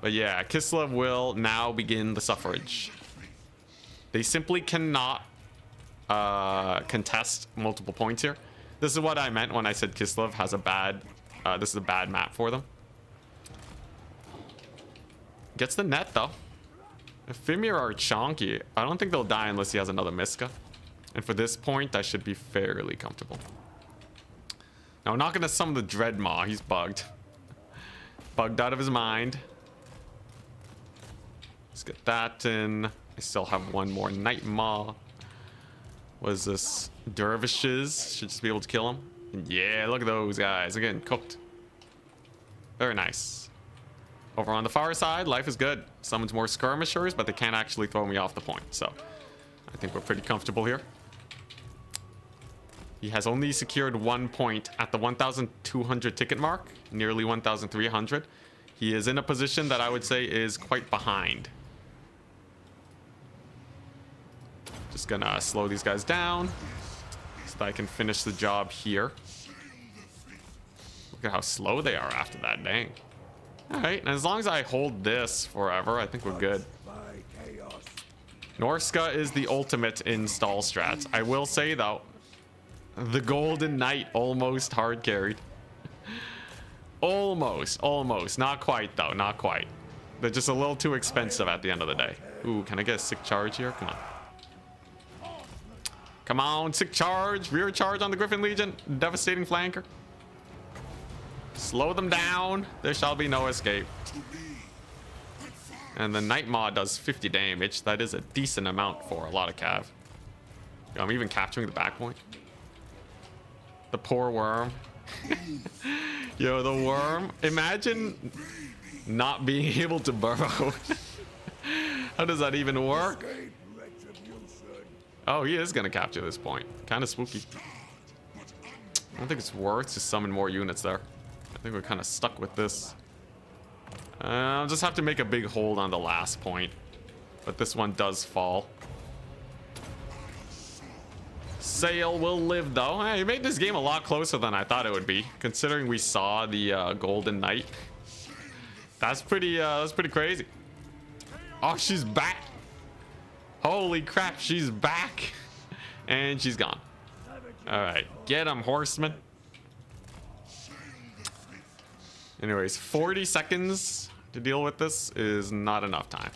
But yeah, Kislev will now begin the suffrage. They simply cannot contest multiple points here. This is what I meant when I said Kislev has a bad... this is a bad map for them. Gets the net though. If Fimir are chonky, I don't think they'll die unless he has another Miska. And for this point, I should be fairly comfortable. Now, we're not going to summon the Dreadmaw. He's bugged. Bugged out of his mind. Let's get that in. I still have one more Nightmaw. What is this? Dervishes. Should just be able to kill him. And yeah, look at those guys. They're getting cooked. Very nice. Over on the far side, life is good. Summons more skirmishers, but they can't actually throw me off the point. So, I think we're pretty comfortable here. He has only secured 1 point at the 1,200 ticket mark, nearly 1,300. He is in a position that I would say is quite behind. Just gonna slow these guys down so that I can finish the job here. Look at how slow they are after that, dang. Alright, and as long as I hold this forever, I think we're good. Norska is the ultimate in stall strats. I will say though, the Golden Knight almost hard carried. Almost. Not quite though, not quite. They're just a little too expensive at the end of the day. Ooh, can I get a sick charge here? Come on. Come on, sick charge. Rear charge on the Griffin Legion. Devastating flanker. Slow them down. There shall be no escape. And the Nightmaw does 50 damage. That is a decent amount for a lot of cav. Yo, I'm even capturing the back point. The poor worm. Yo, the worm. Imagine not being able to burrow. How does that even work? Oh, he is going to capture this point. Kind of spooky. I don't think it's worth to summon more units there. I think we're kind of stuck with this. I'll just have to make a big hold on the last point. But this one does fall. Sail will live though. Hey, you made this game a lot closer than I thought it would be, considering we saw the Golden Knight. That's pretty crazy. Oh, she's back. Holy crap, she's back. And she's gone. All right, get him, horseman. Anyways, 40 seconds to deal with this is not enough time.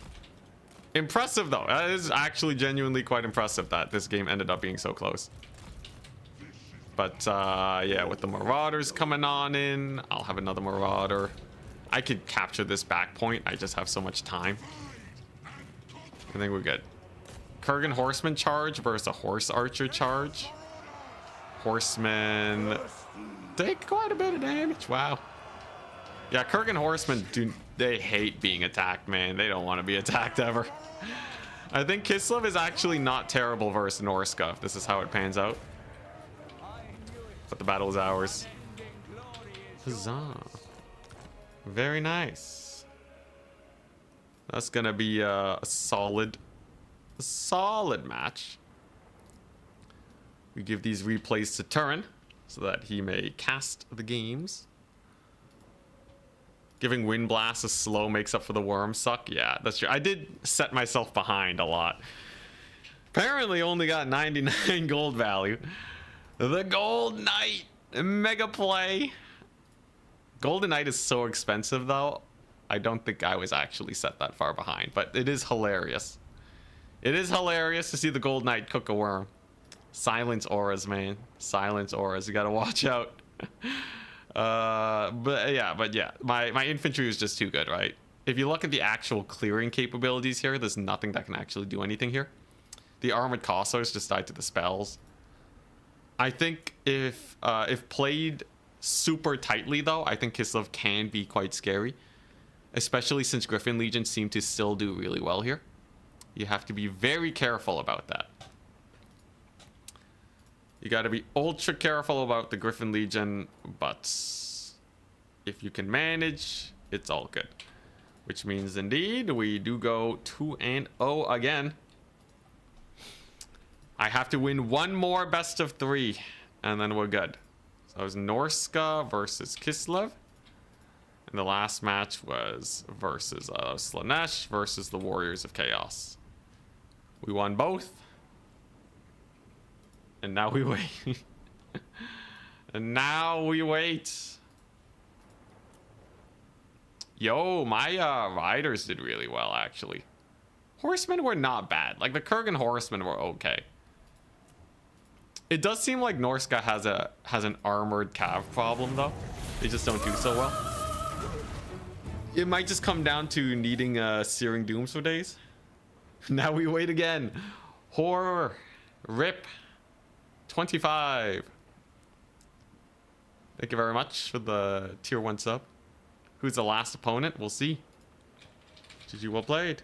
Impressive though. That is actually genuinely quite impressive that this game ended up being so close. But yeah, with the Marauders coming on in, I'll have another Marauder. I could capture this back point. I just have so much time. I think we're good. Kurgan Horseman charge versus a Horse Archer charge. Horsemen take quite a bit of damage. Wow. Yeah, Kurgan Horsemen, they hate being attacked, man. They don't want to be attacked ever. I think Kislev is actually not terrible versus Norska, if this is how it pans out. But the battle is ours. Huzzah. Very nice. That's gonna be a solid match. We give these replays to Turin so that he may cast the games. Giving Wind Blast a slow makes up for the worm suck. Yeah, that's true. I did set myself behind a lot. Apparently only got 99 gold value. The Gold Knight mega play. Golden Knight is so expensive though. I don't think I was actually set that far behind, but it is hilarious. It is hilarious to see the Gold Knight cook a worm. Silence auras, man. Silence auras. You gotta watch out. But yeah. My infantry is just too good, right? If you look at the actual clearing capabilities here, there's nothing that can actually do anything here. The armored Kossars just died to the spells. I think if played super tightly, though, I think Kislev can be quite scary. Especially since Griffin Legion seem to still do really well here. You have to be very careful about that. You got to be ultra careful about the Griffin Legion, but if you can manage, it's all good. Which means, indeed, we do go 2-0 again. I have to win one more best of 3, and then we're good. So it was Norska versus Kislev. And the last match was versus Slaanesh versus the Warriors of Chaos. We won both. And now we wait. And now we wait. Yo, my riders did really well, actually. Horsemen were not bad. Like, the Kurgan horsemen were okay. It does seem like Norska has an armored cav problem, though. They just don't do so well. It might just come down to needing Searing Dooms for days. Now we wait again. Horror. Rip. 25. Thank you very much for the tier 1 sub. Who's the last opponent? We'll see. GG, well played.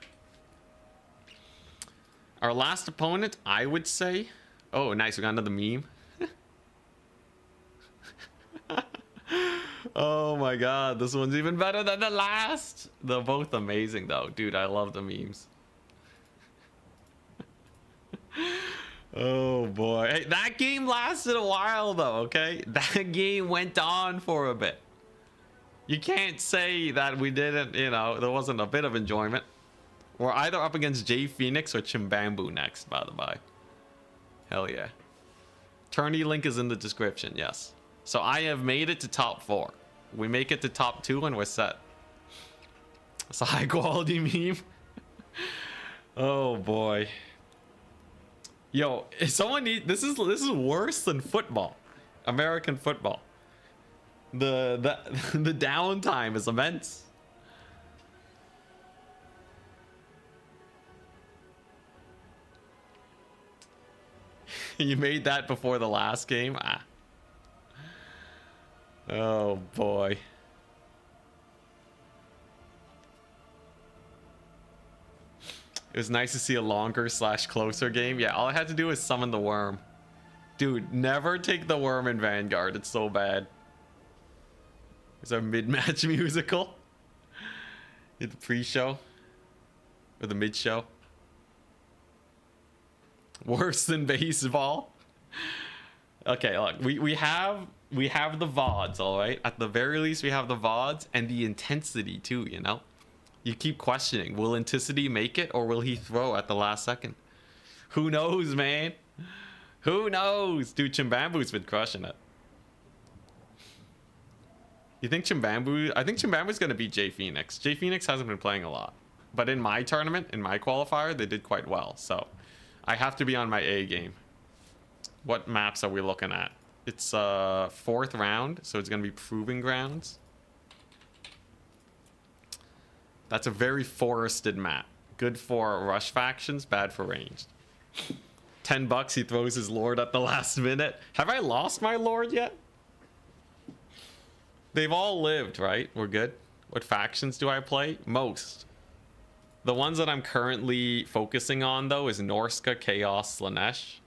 Our last opponent, I would say... Oh, nice. We got another meme. Oh my god. This one's even better than the last. They're both amazing, though. Dude, I love the memes. Oh boy. Hey, that game lasted a while, though, okay? That game went on for a bit. You can't say that we didn't, you know, there wasn't a bit of enjoyment. We're either up against J Phoenix or Chimbambu next, by the by. Hell yeah. Tourney link is in the description, yes. So I have made it to top 4. We make it to top 2 and we're set. It's a high quality meme. Oh boy. Yo, if someone need this is worse than football. American football. The downtime is immense. You made that before the last game? Ah. Oh boy. It was nice to see a longer / closer game. Yeah, all I had to do was summon the worm. Dude, never take the worm in Vanguard. It's so bad. It's our mid-match musical. The pre-show. Or the mid-show. Worse than baseball. Okay, look, we have the VODs, all right? At the very least, we have the VODs and the intensity too, you know? You keep questioning, will Intensity make it or will he throw at the last second? Who knows, man? Who knows? Dude, Chimbambu's been crushing it. You think Chimbambu... I think Chimbambu's going to beat J Phoenix. J Phoenix hasn't been playing a lot. But in my tournament, in my qualifier, they did quite well. So I have to be on my A game. What maps are we looking at? It's 4th round, so it's going to be Proving Grounds. That's a very forested map. Good for rush factions, bad for ranged. $10, he throws his lord at the last minute. Have I lost my lord yet? They've all lived, right? We're good. What factions do I play? Most. The ones that I'm currently focusing on, though, is Norska, Chaos, Slaanesh.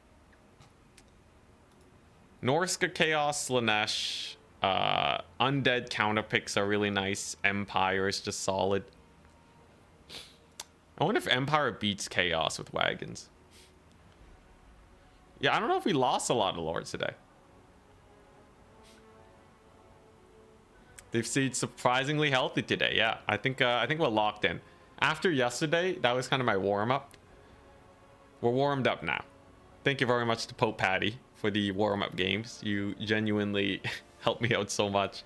Norska, Chaos, Slaanesh. Undead counterpicks are really nice. Empire is just solid. I wonder if Empire beats Chaos with wagons. Yeah, I don't know if we lost a lot of lords today. They've stayed surprisingly healthy today. Yeah, I think we're locked in. After yesterday, that was kind of my warm-up. We're warmed up now. Thank you very much to Pope Patty for the warm-up games. You genuinely helped me out so much.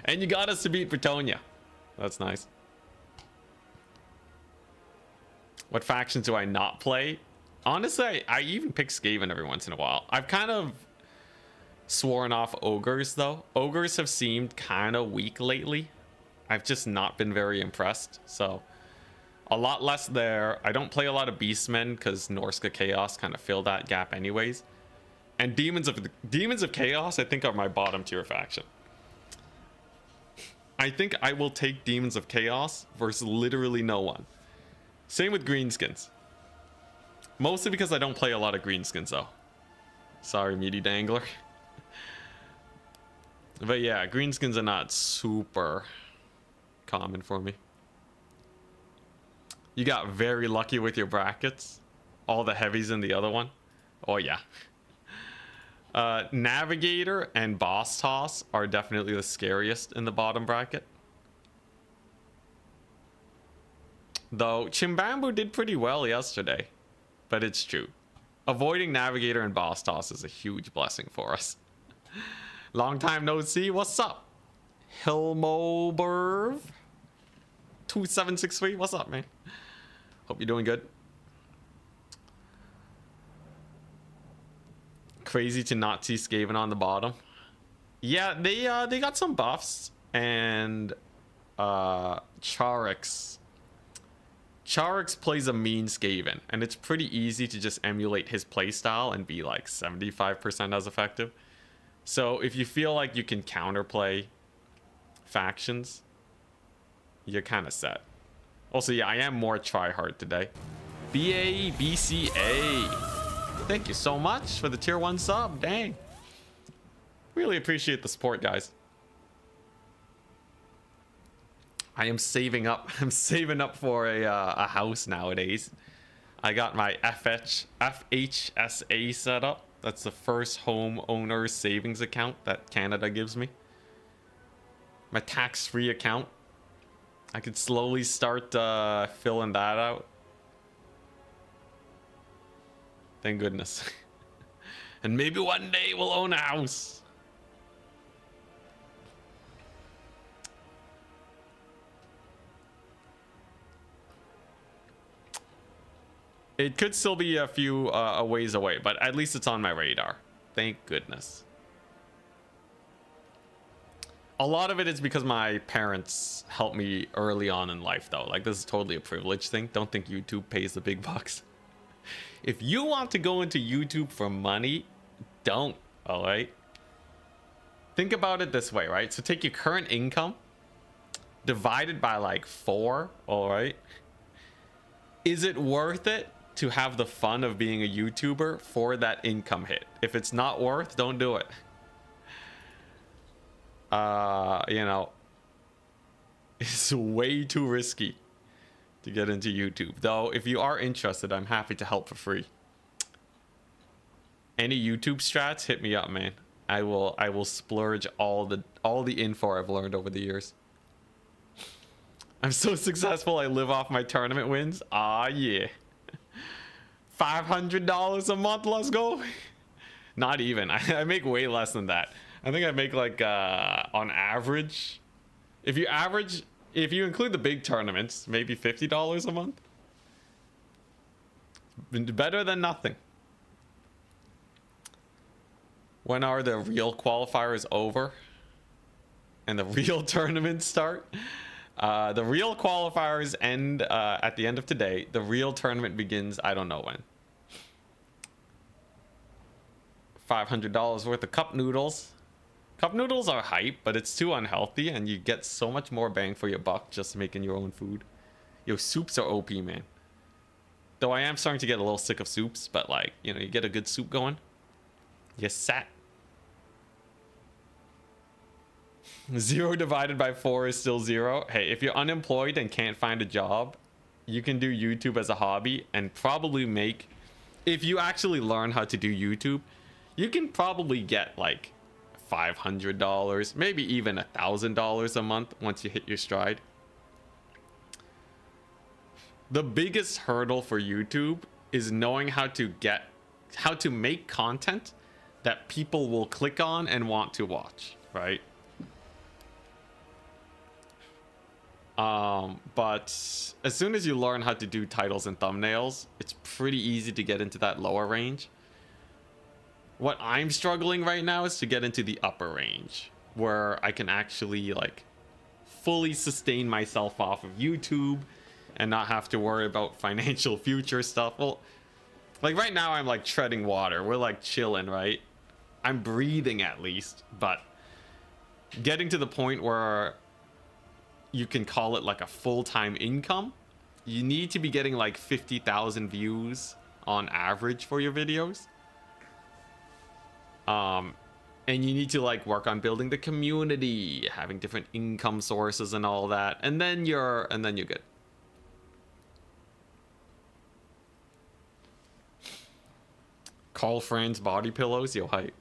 And you got us to beat Bretonnia. That's nice. What factions do I not play? Honestly, I even pick Skaven every once in a while. I've kind of sworn off ogres though. Ogres have seemed kind of weak lately. I've just not been very impressed. So a lot less there. I don't play a lot of Beastmen because Norska Chaos kind of filled that gap anyways. And Demons of Chaos, I think, are my bottom tier faction. I think I will take Demons of Chaos versus literally no one. Same with Greenskins. Mostly because I don't play a lot of Greenskins though. Sorry, Meaty Dangler. But yeah, Greenskins are not super common for me. You got very lucky with your brackets. All the heavies in the other one. Oh yeah. Navigator and Boss Toss are definitely the scariest in the bottom bracket. Though Chimbambu did pretty well yesterday. But it's true. Avoiding Navigator and Boss Toss is a huge blessing for us. Long time no see. What's up? Hilmoberv 2763. What's up, man? Hope you're doing good. Crazy to not see Skaven on the bottom. Yeah, they got some buffs, and Charix plays a mean Skaven, and it's pretty easy to just emulate his playstyle and be like 75% as effective. So if you feel like you can counterplay factions, you're kind of set. Also, yeah, I am more tryhard today. BCA. Thank you so much for the tier 1 sub. Dang. Really appreciate the support, guys. I am saving up. I'm saving up for a house nowadays. I got my FHSA set up. That's the first homeowner savings account that Canada gives me. My tax-free account. I could slowly start filling that out. Thank goodness. And maybe one day we'll own a house. It could still be a few a ways away, but at least it's on my radar. Thank goodness. A lot of it is because my parents helped me early on in life, though. Like, this is totally a privilege thing. Don't think YouTube pays the big bucks. If you want to go into YouTube for money, don't, all right? Think about it this way, right? So take your current income, divided by like 4, all right? Is it worth it to have the fun of being a YouTuber for that income hit? If it's not worth, don't do it. You know, it's way too risky to get into YouTube. Though, if you are interested, I'm happy to help for free. Any YouTube strats, hit me up, man. I will splurge all the info I've learned over the years. I'm so successful, I live off my tournament wins. Ah, yeah. $500 a month, let's go. Not even. I make way less than that. I think I make like on average, if you include the big tournaments, maybe $50 a month. Better than nothing. When are the real qualifiers over and the real tournaments start? The real qualifiers end at the end of today. The real tournament begins, I don't know when. $500 worth of cup noodles. Cup noodles are hype, but it's too unhealthy, and you get so much more bang for your buck just making your own food. Yo, soups are OP, man. Though I am starting to get a little sick of soups, but like, you know, you get a good soup going, you're set. 0 divided by 4 is still 0. Hey, if you're unemployed and can't find a job, you can do YouTube as a hobby and probably make, if you actually learn how to do YouTube, you can probably get like $500, maybe even $1,000 a month once you hit your stride. The biggest hurdle for YouTube is knowing how to make content that people will click on and want to watch, right? But as soon as you learn how to do titles and thumbnails, it's pretty easy to get into that lower range. What I'm struggling right now is to get into the upper range, where I can actually like fully sustain myself off of YouTube and not have to worry about financial future stuff. Well, like right now I'm like treading water. We're like chilling, right? I'm breathing at least, but getting to the point where you can call it like a full-time income, you need to be getting like 50,000 views on average for your videos. And you need to like work on building the community, having different income sources and all that, and then you're good. Call friends body pillows, yo, hype.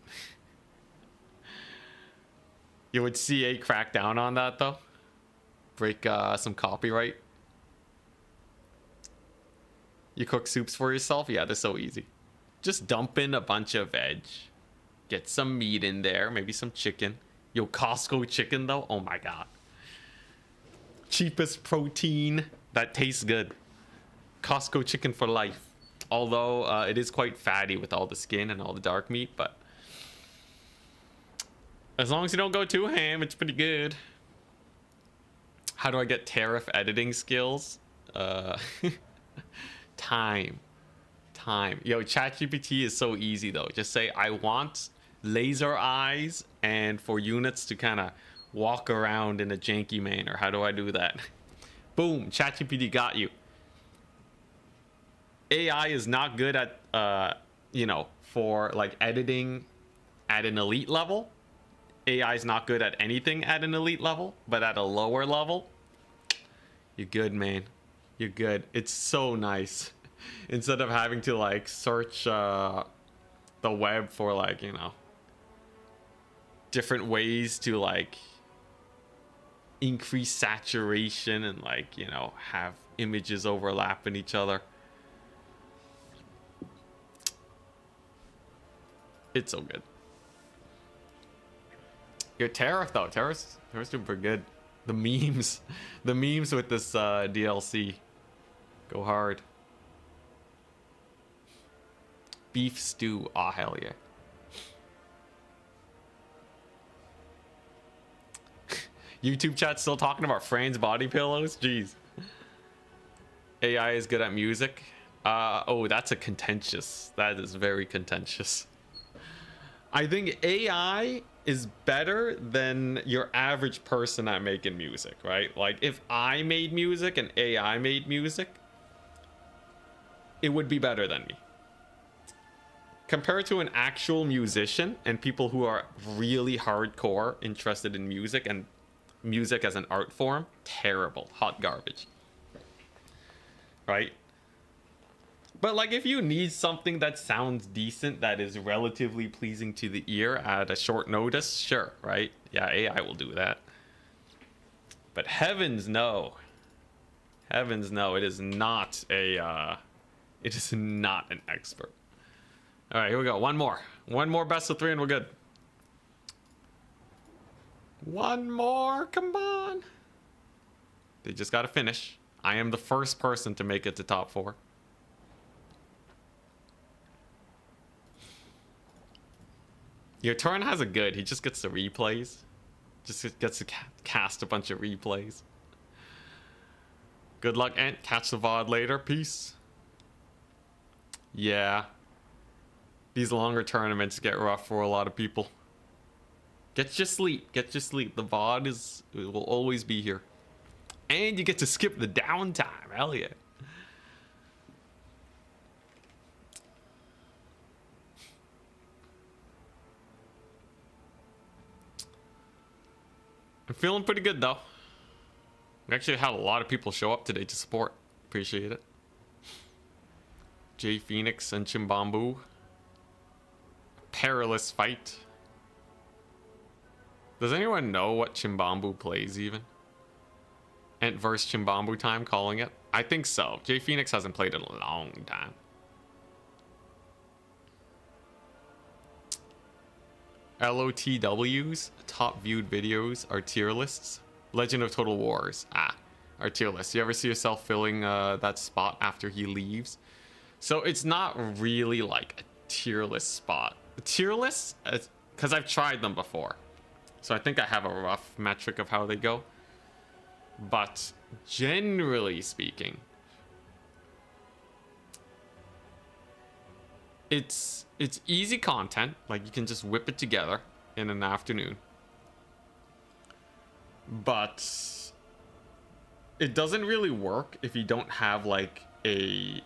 You would CA crack down on that though? Break some copyright. You cook soups for yourself? Yeah, they're so easy. Just dump in a bunch of veg. Get some meat in there, maybe some chicken. Yo, Costco chicken though? Oh my god. Cheapest protein that tastes good. Costco chicken for life. Although it is quite fatty with all the skin and all the dark meat, but as long as you don't go too ham, it's pretty good. How do I get tariff editing skills? Time. Yo, ChatGPT is so easy though. Just say, I want laser eyes and for units to kind of walk around in a janky manner. How do I do that? Boom, ChatGPT got you. AI is not good at, you know, for like editing at an elite level. AI is not good at anything at an elite level, but at a lower level, you're good, man. You're good. It's so nice. Instead of having to like search the web for like, you know, different ways to like increase saturation and like, you know, have images overlapping each other. It's so good. Your tariff though, tariff's doing pretty good. The memes with this DLC go hard. Beef stew, oh hell yeah. YouTube chat still talking about Fran's body pillows? Jeez. AI is good at music. Oh, that's a contentious. That is very contentious. I think AI is better than your average person at making music, right? Like if I made music and AI made music, it would be better than me. Compared to an actual musician and people who are really hardcore interested in music and music as an art form, terrible, hot garbage, right? But like if you need something that sounds decent, that is relatively pleasing to the ear at a short notice, sure, right? Yeah, AI will do that. But heavens no, it is not a it is not an expert. All right, here we go. One more best of 3 and we're good. One more, come on. They just gotta finish. I am the first person to make it to top 4. Your turn has a good. He just gets the replays. Just gets to cast a bunch of replays. Good luck, Ant. Catch the VOD later. Peace. Yeah. These longer tournaments get rough for a lot of people. Get your sleep. Get your sleep. The VOD will always be here. And you get to skip the downtime. Hell yeah. I'm feeling pretty good though. We actually had a lot of people show up today to support. Appreciate it. Jay Phoenix and Chimbambu. Perilous fight. Does anyone know what Chimbambu plays even? Ent versus Chimbambu time, calling it? I think so. Jay Phoenix hasn't played in a long time. LOTWs, top viewed videos, are tier lists. Legend of Total Wars. Ah. our tier list. You ever see yourself filling that spot after he leaves? So it's not really like a tier list spot. A tier list, because I've tried them before. So I think I have a rough metric of how they go. But generally speaking, it's easy content. Like you can just whip it together in an afternoon. But it doesn't really work if you don't have like a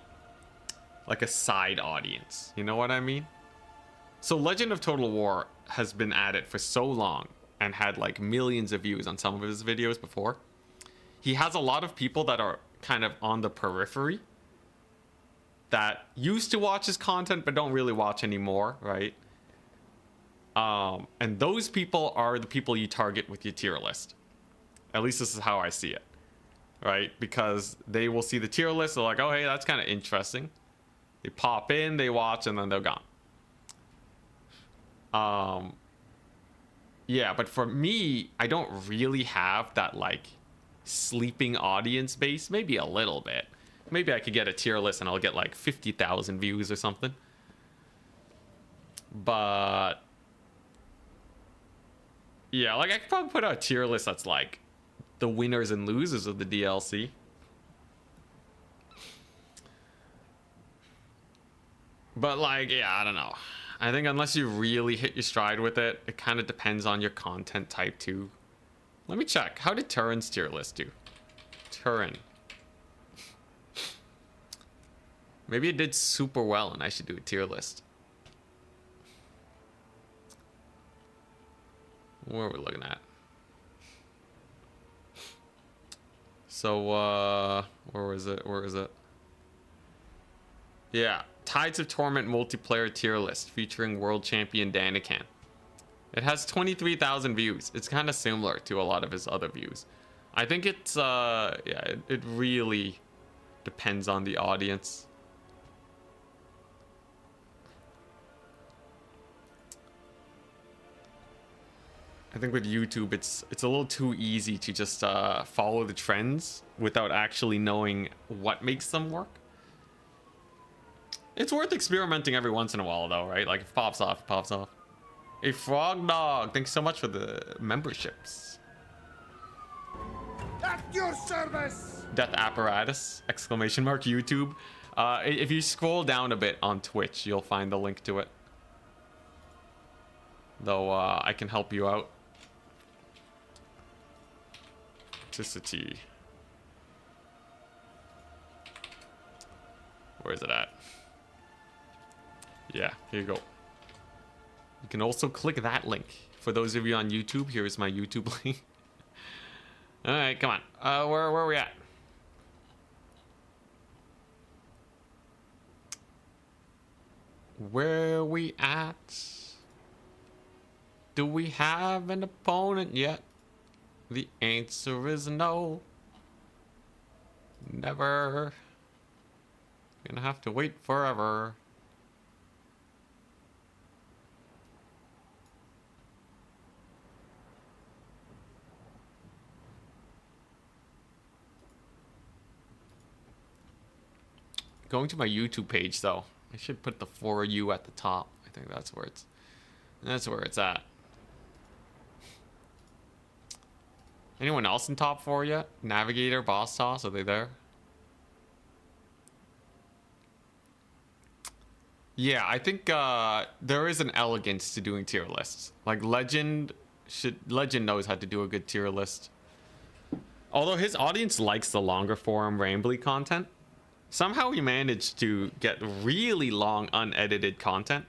side audience. You know what I mean? So Legend of Total War has been at it for so long and had like millions of views on some of his videos before. He has a lot of people that are kind of on the periphery that used to watch his content but don't really watch anymore, right? And those people are the people you target with your tier list. At least this is how I see it, right? Because they will see the tier list, they're like, oh, hey, that's kind of interesting. They pop in, they watch, and then they're gone. Yeah, but for me, I don't really have that, like, sleeping audience base. Maybe a little bit. Maybe I could get a tier list and I'll get, like, 50,000 views or something. But yeah, like, I could probably put out a tier list that's, like, the winners and losers of the DLC. But, like, yeah, I don't know. I think unless you really hit your stride with it, it kind of depends on your content type too. Let me check. How did Turin's tier list do? Turin. Maybe it did super well and I should do a tier list. What are we looking at? So, where is it? Where is it? Yeah. Tides of Torment multiplayer tier list featuring world champion Danican. It has 23,000 views. It's kind of similar to a lot of his other views. I think it's yeah, it really depends on the audience. I think with YouTube it's a little too easy to just follow the trends without actually knowing what makes them work. It's worth experimenting every once in a while, though, right? Like, if it pops off, it pops off. A Frog Dog, thanks so much for the memberships. At your service! Death Apparatus, exclamation mark, YouTube. If you scroll down a bit on Twitch, you'll find the link to it. Though, I can help you out. Ticity. Where is it at? Yeah, here you go. You can also click that link. For those of you on YouTube, here's my YouTube link. Alright, come on. Where are we at? Where are we at? Do we have an opponent yet? The answer is no. Never. Gonna have to wait forever. Going to my YouTube page though, I should put the for you at the top. I think that's where it's at. Anyone else in top 4 yet? Navigator, Boss Toss, are they there? Yeah, I think there is an elegance to doing tier lists. Like Legend knows how to do a good tier list. Although his audience likes the longer form rambly content, somehow he managed to get really long unedited content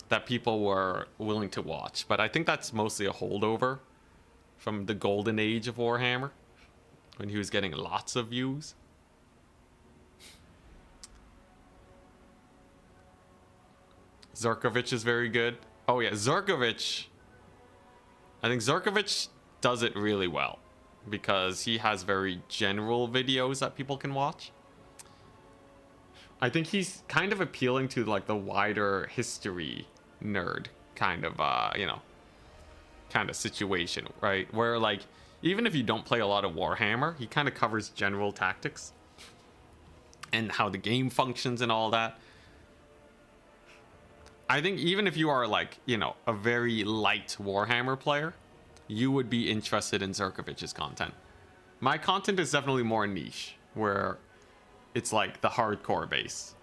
that people were willing to watch. But I think that's mostly a holdover from the golden age of Warhammer, when he was getting lots of views. Zerkovich is very good. Oh yeah, Zerkovich. I think Zerkovich does it really well because he has very general videos that people can watch. I think he's kind of appealing to like the wider history nerd kind of, you know, kind of situation, right? Where like Even if you don't play a lot of Warhammer, he kind of covers general tactics and how the game functions and all that. I think even if you are like, you know, a very light Warhammer player, you would be interested in Zerkovich's content. My content is definitely more niche, where it's like the hardcore base.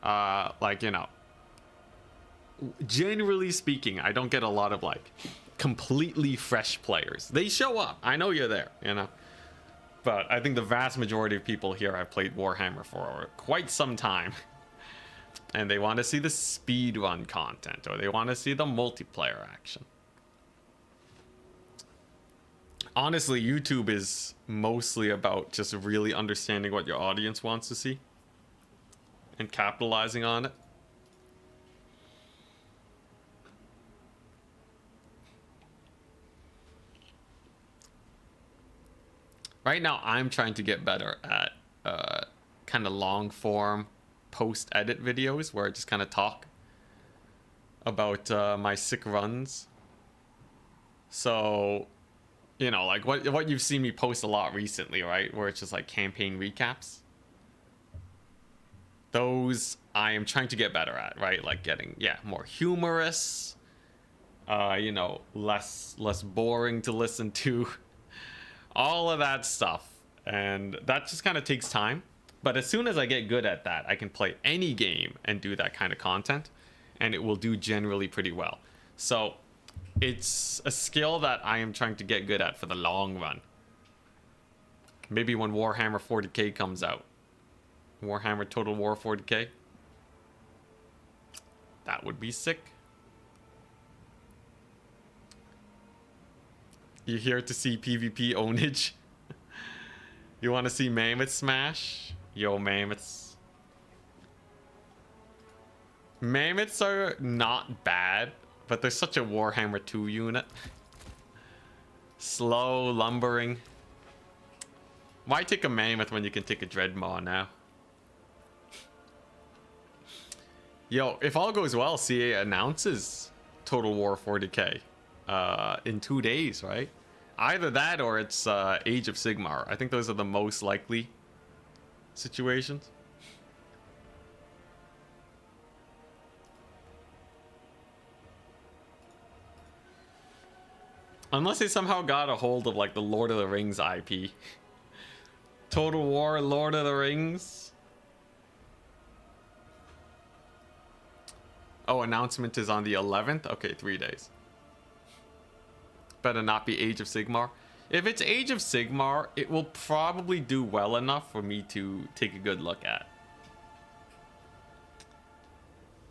Like, you know, generally speaking, I don't get a lot of like completely fresh players. They show up. I know you're there, you know. But I think the vast majority of people here have played Warhammer for quite some time. And they want to see the speedrun content, or they want to see the multiplayer action. Honestly, YouTube is mostly about just really understanding what your audience wants to see and capitalizing on it. Right now, I'm trying to get better at kind of long form post-edit videos where I just kind of talk about my sick runs. So, you know, like what you've seen me post a lot recently, right? Where it's just like campaign recaps. Those I am trying to get better at, right? Like getting, yeah, more humorous, you know, less boring to listen to. All of that stuff. And that just kind of takes time. But as soon as I get good at that, I can play any game and do that kind of content, and it will do generally pretty well. So it's a skill that I am trying to get good at for the long run. Maybe when Warhammer 40k comes out. Warhammer Total War 40k. That would be sick. You're here to see PvP ownage. You want to see Mammoth Smash? Yo, Mammoths. Mammoths are not bad, but they're such a Warhammer 2 unit. Slow, lumbering. Why take a Mammoth when you can take a Dreadmaw now? Yo, if all goes well, CA announces Total War 40k in 2 days, right? Either that or it's Age of Sigmar. I think those are the most likely situations. Unless they somehow got a hold of like the Lord of the Rings IP. Total War, Lord of the Rings. Oh, announcement is on the 11th? Okay, 3 days. Better not be Age of Sigmar. If it's Age of Sigmar, it will probably do well enough for me to take a good look at.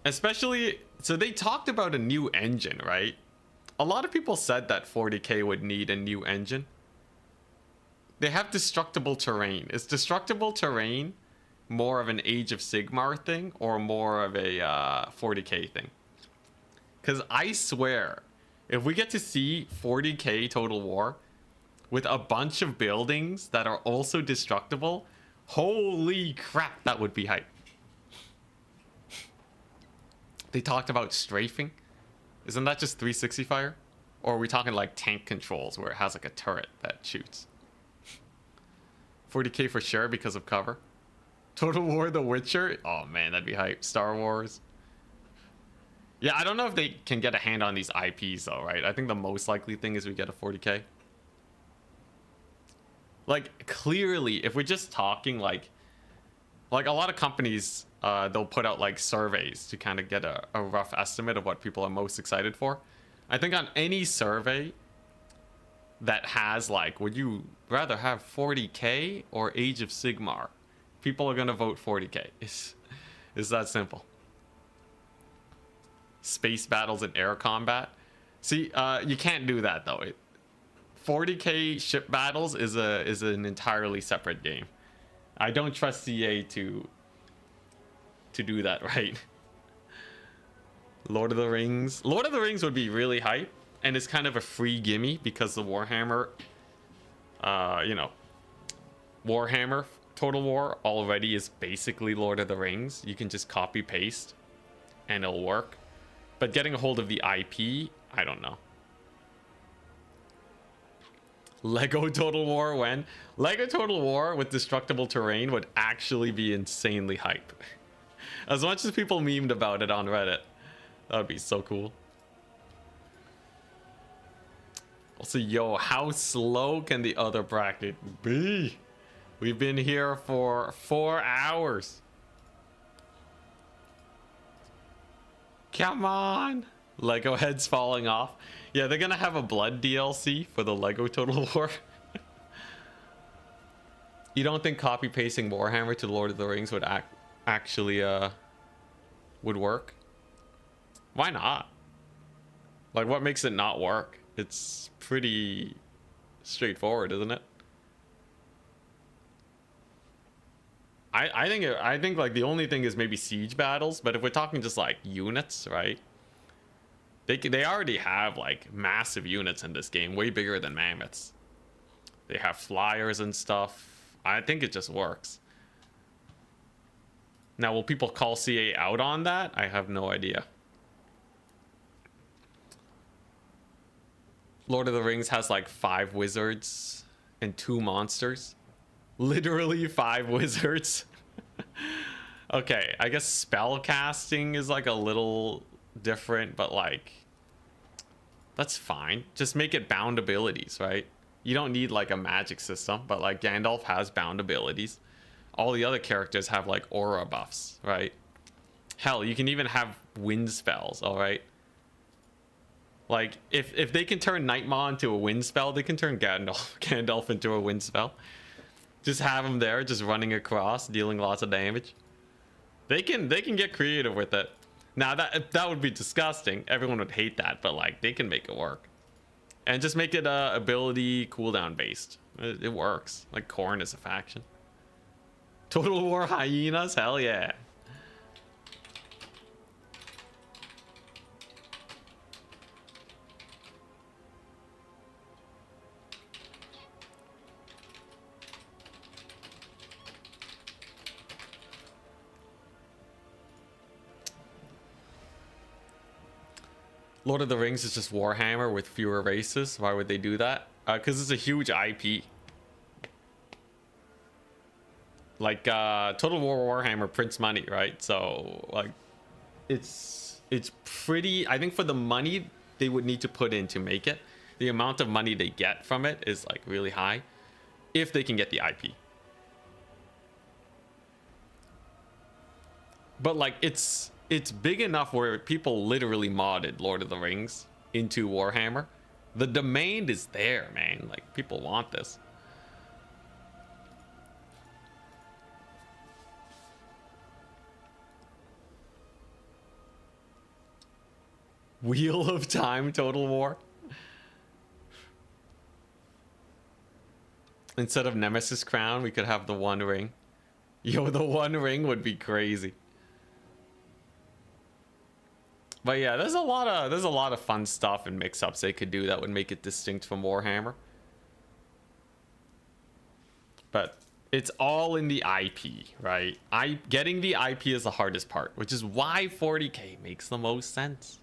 Especially, so they talked about a new engine, right? A lot of people said that 40k would need a new engine. They have destructible terrain. Is destructible terrain more of an Age of Sigmar thing or more of a 40k thing? Because I swear, if we get to see 40k Total War with a bunch of buildings that are also destructible, holy crap, that would be hype. They talked about strafing. Isn't that just 360 fire? Or are we talking like tank controls where it has like a turret that shoots? 40k for sure because of cover. Total War The Witcher? Oh man, that'd be hype. Star Wars. Yeah, I don't know if they can get a hand on these IPs though, right? I think the most likely thing is we get a 40k. Like, clearly, if we're just talking like a lot of companies, they'll put out like surveys to kind of get a rough estimate of what people are most excited for. I think on any survey that has like, would you rather have 40k or Age of Sigmar? People are gonna vote 40k. It's that simple. Space battles and air combat. See, you can't do that though. 40k ship battles is an entirely separate game. I don't trust CA to do that right. Lord of the Rings. Lord of the Rings would be really hype, and it's kind of a free gimme because the Warhammer, you know, Warhammer Total War already is basically Lord of the Rings. You can just copy paste and it'll work. But getting a hold of the IP, I don't know. Lego Total War when? Lego Total War with destructible terrain would actually be insanely hype. As much as people memed about it on Reddit. That would be so cool. Also, yo, how slow can the other bracket be? We've been here for 4 hours. Come on. Lego heads falling off. Yeah, they're gonna have a blood DLC for the Lego Total War. You don't think copy pasting Warhammer to Lord of the Rings would actually would work? Why not? Like, what makes it not work? It's pretty straightforward, isn't it? I think like the only thing is maybe siege battles, but if we're talking just like units, right? They already have like massive units in this game, way bigger than mammoths. They have flyers and stuff. I think it just works. Now, will people call CA out on that? I have no idea. Lord of the Rings has like 5 wizards and 2 monsters. Literally 5 wizards. Okay, I guess spell casting is like a little different, but like that's fine. Just make it bound abilities, right? You don't need like a magic system, but like Gandalf has bound abilities. All the other characters have like aura buffs, right? Hell, you can even have wind spells, all right? Like if they can turn Nightmaw into a wind spell, they can turn Gandalf into a wind spell. Just have him there, just running across, dealing lots of damage. They can get creative with it. Now that would be disgusting. Everyone would hate that, but like they can make it work. And just make it ability cooldown based. It works. Like Khorne is a faction. Total War hyenas, hell yeah. Lord of the Rings is just Warhammer with fewer races. Why would they do that? Because it's a huge IP. Like Total War Warhammer prints money, right? So like it's pretty, I think for the money they would need to put in to make it, the amount of money they get from it is like really high if they can get the IP. But like it's big enough where people literally modded Lord of the Rings into Warhammer. The demand is there, man. Like people want this. Wheel of Time Total War. Instead of Nemesis Crown, we could have the One Ring. Yo, the One Ring would be crazy. But yeah, there's a lot of fun stuff and mix-ups they could do that would make it distinct from Warhammer. But it's all in the IP, right? Getting the IP is the hardest part, which is why 40k makes the most sense.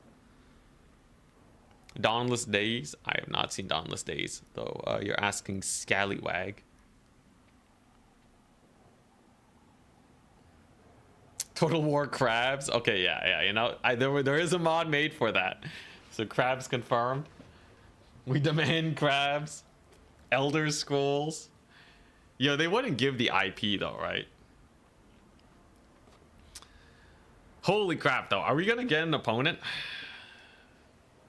Dawnless Days. I have not seen Dawnless Days, though. You're asking Scallywag. Total War crabs. Okay, yeah. You know, there is a mod made for that. So crabs confirmed. We demand crabs. Elder Scrolls. Yo, they wouldn't give the IP though, right? Holy crap, though. Are we gonna get an opponent?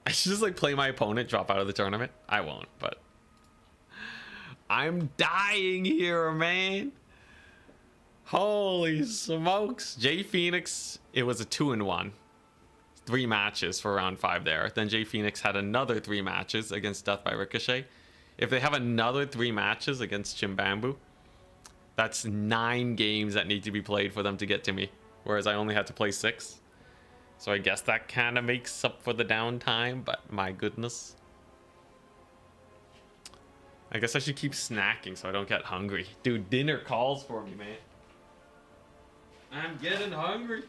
I should just like play my opponent, drop out of the tournament. I won't, but I'm dying here, man. Holy smokes. Jay Phoenix, it was a 2-1. 3 matches for round 5 there. Then Jay Phoenix had another 3 matches against Death by Ricochet. If they have another 3 matches against Chimbambu, that's 9 games that need to be played for them to get to me. Whereas I only had to play 6. So I guess that kind of makes up for the downtime, but my goodness. I guess I should keep snacking so I don't get hungry. Dude, dinner calls for me, man. I'm getting hungry.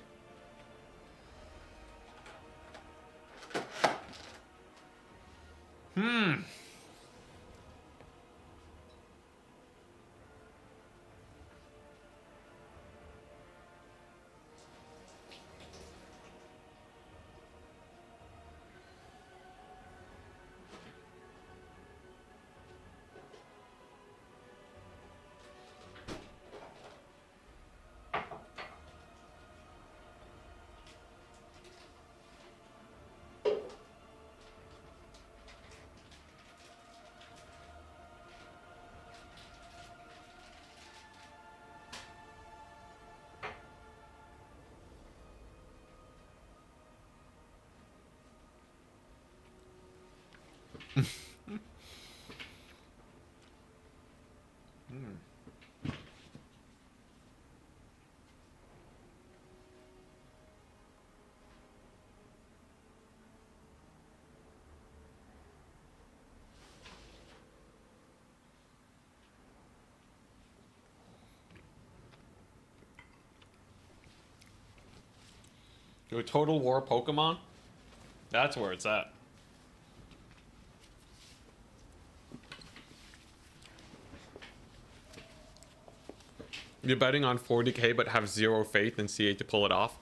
Your Total War Pokemon? That's where it's at. You're betting on 40k but have zero faith in CA to pull it off.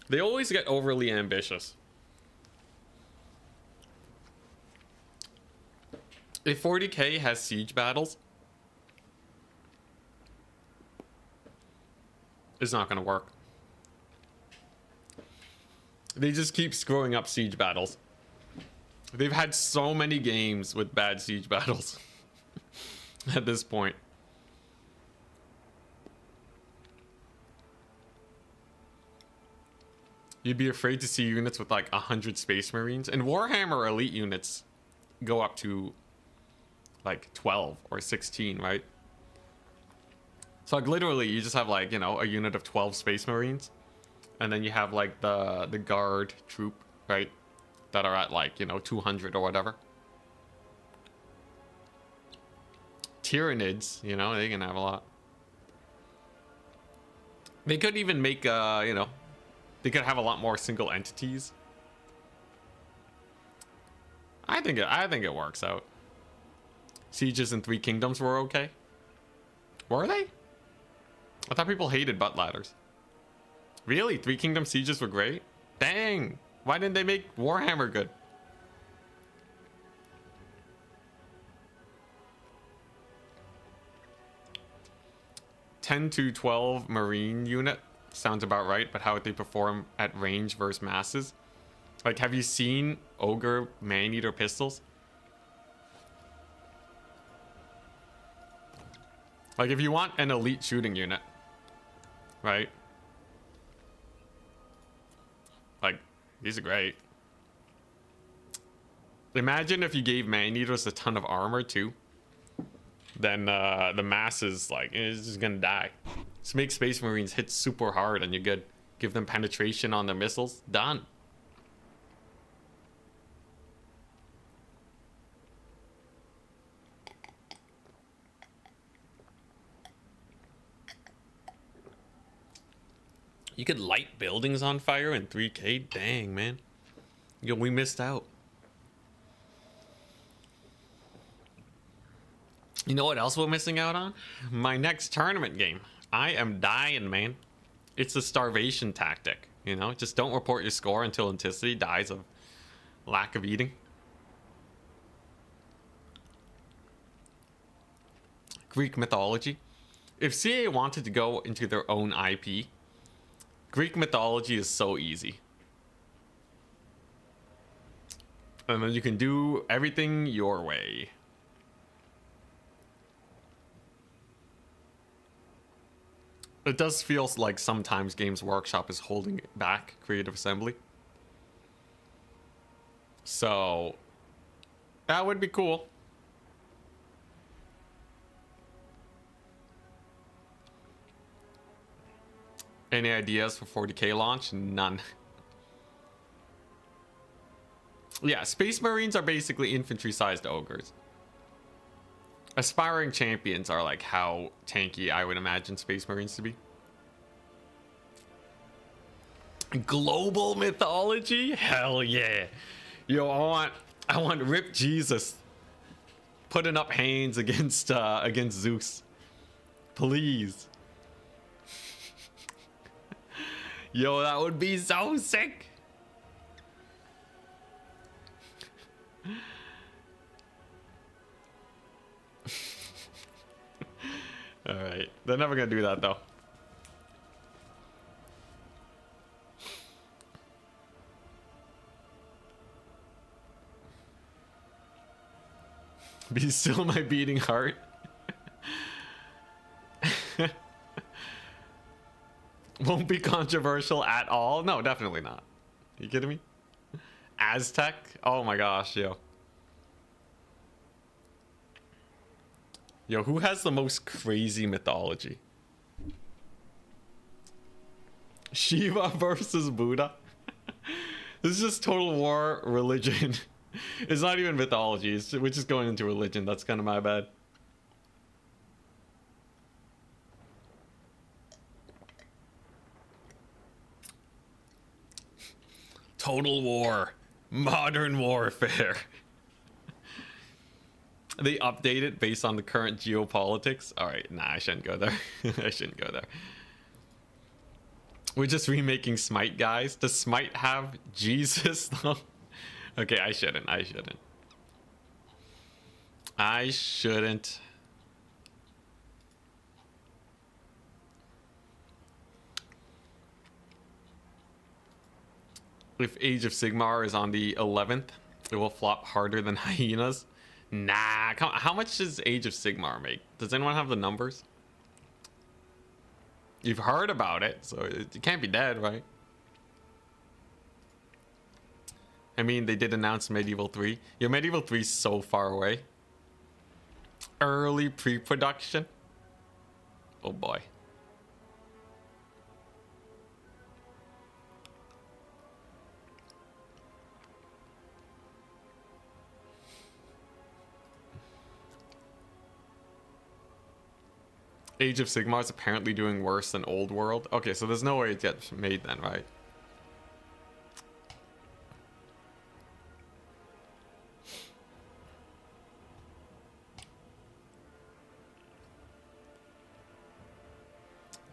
They always get overly ambitious. If 40k has siege battles, it's not gonna work. They just keep screwing up siege battles. They've had so many games with bad siege battles at this point. You'd be afraid to see units with like 100 Space Marines. And Warhammer Elite units go up to like 12 or 16, right? So like literally you just have like, you know, a unit of 12 Space Marines. And then you have like the guard troop, right? That are at like, you know, 200 or whatever. Tyranids, you know, they can have a lot. They could even make, you know, they could have a lot more single entities. I think it works out. Sieges in 3 Kingdoms were okay. Were they? I thought people hated butt ladders. Really? 3 Kingdom sieges were great? Dang! Why didn't they make Warhammer good? $10 to $12 Marine unit sounds about right, but how would they perform at range versus masses? Like, have you seen Ogre Man-Eater pistols? Like, if you want an elite shooting unit, right? Like, these are great. Imagine if you gave Man-Eaters a ton of armor, too. Then the masses, like, is just gonna die. Just make Space Marines hit super hard and you're good. Give them penetration on their missiles. Done. You could light buildings on fire in 3K? Dang, man. Yo, we missed out. You know what else we're missing out on? My next tournament game. I am dying, man. It's a starvation tactic, you know? Just don't report your score until Anticity dies of lack of eating. Greek mythology. If CA wanted to go into their own IP, Greek mythology is so easy. And then you can do everything your way. It does feel like sometimes Games Workshop is holding back Creative Assembly. So, that would be cool. Any ideas for 40k launch? None. Yeah, Space Marines are basically infantry-sized ogres. Aspiring champions are like how tanky I would imagine Space Marines to be. Global mythology? Hell yeah. Yo, I want Rip Jesus putting up hands against Zeus. Please. Yo, that would be so sick. Alright. They're never gonna do that though. Be still my beating heart. Won't be controversial at all. No, definitely not. You kidding me? Aztec? Oh my gosh, yo. Yo, who has the most crazy mythology? Shiva versus Buddha? This is just total war religion. It's not even mythology. We're just going into religion. That's kind of my bad. Total war. Modern warfare. They update it based on the current geopolitics. Alright, nah, I shouldn't go there. I shouldn't go there. We're just remaking Smite, guys. Does Smite have Jesus, though? Okay, I shouldn't. I shouldn't. If Age of Sigmar is on the 11th, it will flop harder than Hyenas. Nah, how much does Age of Sigmar make? Does anyone have the numbers? You've heard about it, so it can't be dead, right? I mean, they did announce Medieval 3. Yo, Medieval 3 is so far away. Early pre-production. Oh boy. Age of Sigmar is apparently doing worse than Old World. Okay, so there's no way it gets made then, right?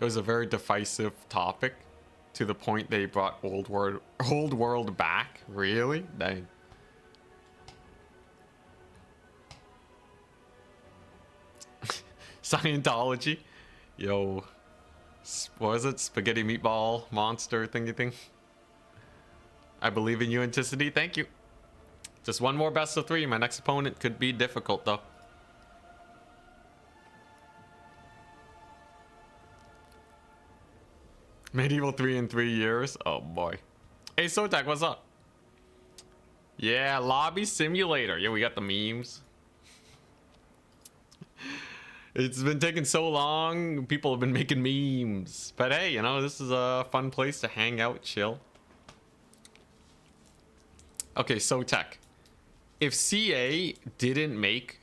It was a very divisive topic to the point they brought Old World back. Really? Dang. Scientology. Yo. What was it? Spaghetti meatball monster thingy thing? I believe in you, Anticity. Thank you. Just one more best of 3. My next opponent could be difficult, though. Medieval 3 in 3 years? Oh, boy. Hey, Sotak, what's up? Yeah, Lobby Simulator. Yeah, we got the memes. It's been taking so long. People have been making memes. But hey, you know, this is a fun place to hang out, chill. Okay, so Tech. If CA didn't make...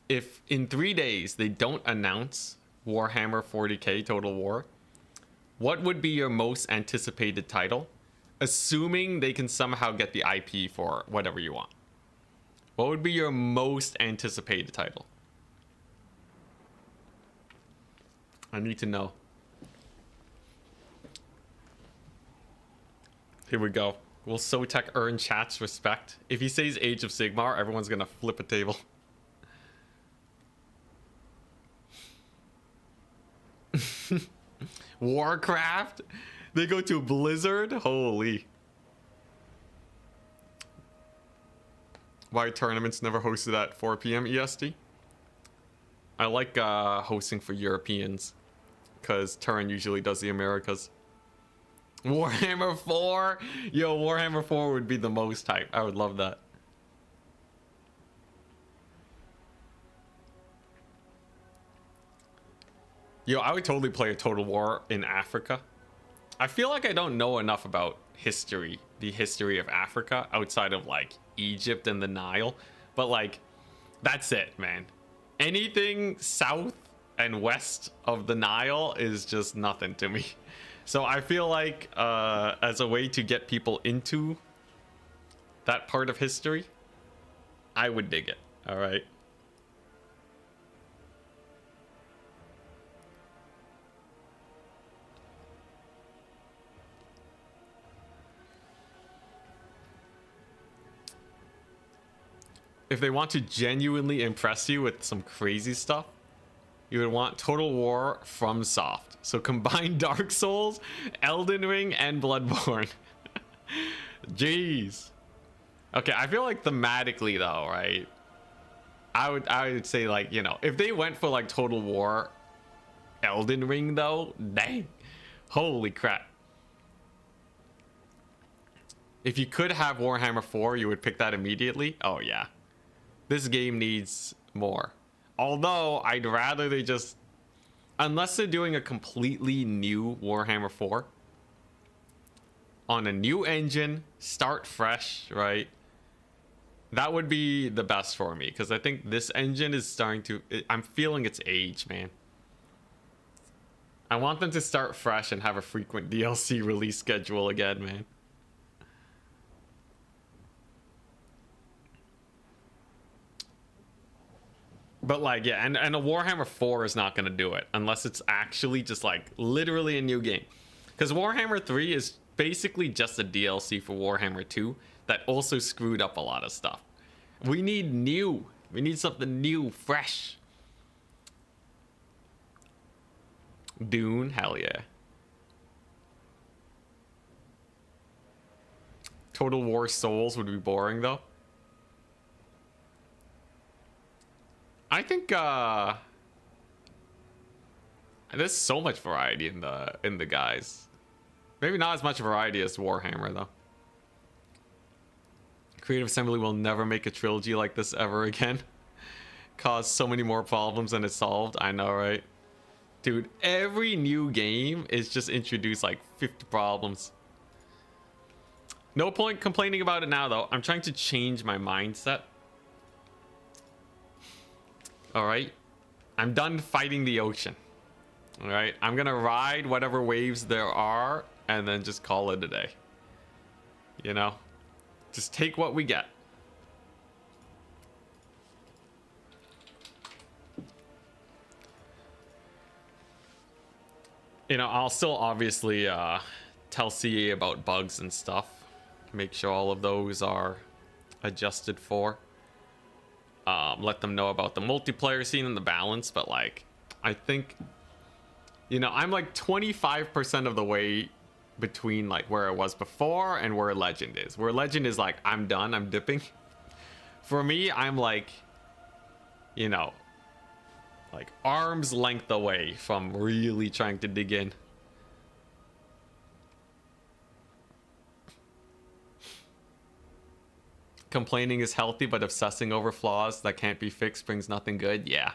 If in 3 days they don't announce Warhammer 40k Total War, what would be your most anticipated title? Assuming they can somehow get the IP for whatever you want. What would be your most anticipated title? I need to know. Here we go. Will Sotek earn chat's respect? If he says Age of Sigmar, everyone's gonna flip a table. Warcraft? They go to Blizzard? Holy. Why tournaments never hosted at 4 p.m. EST? I like hosting for Europeans. Because Turin usually does the Americas. Warhammer 4? Yo, Warhammer 4 would be the most hype. I would love that. Yo, I would totally play a Total War in Africa. I feel like I don't know enough about history, the history of Africa, outside of like Egypt and the Nile. But like, that's it, man. Anything south and west of the Nile is just nothing to me. So I feel like as a way to get people into that part of history, I would dig it. All right. If they want to genuinely impress you with some crazy stuff, you would want Total War from Soft. So combine Dark Souls, Elden Ring, and Bloodborne. Jeez. Okay, I feel like thematically though, right? I would say like, you know, if they went for like Total War, Elden Ring though, dang. Holy crap. If you could have Warhammer 4, you would pick that immediately? Oh yeah. This game needs more. Although, I'd rather they just... Unless they're doing a completely new Warhammer 4. On a new engine, start fresh, right? That would be the best for me. Because I think this engine is starting to... I'm feeling its age, man. I want them to start fresh and have a frequent DLC release schedule again, man. But like, yeah, and a Warhammer 4 is not going to do it unless it's actually just like literally a new game. Because Warhammer 3 is basically just a DLC for Warhammer 2 that also screwed up a lot of stuff. We need new. We need something new, fresh. Dune, hell yeah. Total War Souls would be boring though. I think there's so much variety in the guys. Maybe not as much variety as Warhammer though. Creative Assembly will never make a trilogy like this ever again. Cause so many more problems than it solved. I know, right? Dude, every new game is just introduced like 50 problems. No point complaining about it now though. I'm trying to change my mindset. Alright, I'm done fighting the ocean. Alright, I'm gonna ride whatever waves there are and then just call it a day. You know, just take what we get. You know, I'll still obviously tell CA about bugs and stuff. Make sure all of those are adjusted for. Let them know about the multiplayer scene and the balance, but like, I think, you know, I'm like 25% of the way between like where I was before and where Legend is. Where Legend is like, I'm done, I'm dipping. For me, I'm like, you know, like arm's length away from really trying to dig in. Complaining is healthy, but obsessing over flaws that can't be fixed brings nothing good. Yeah.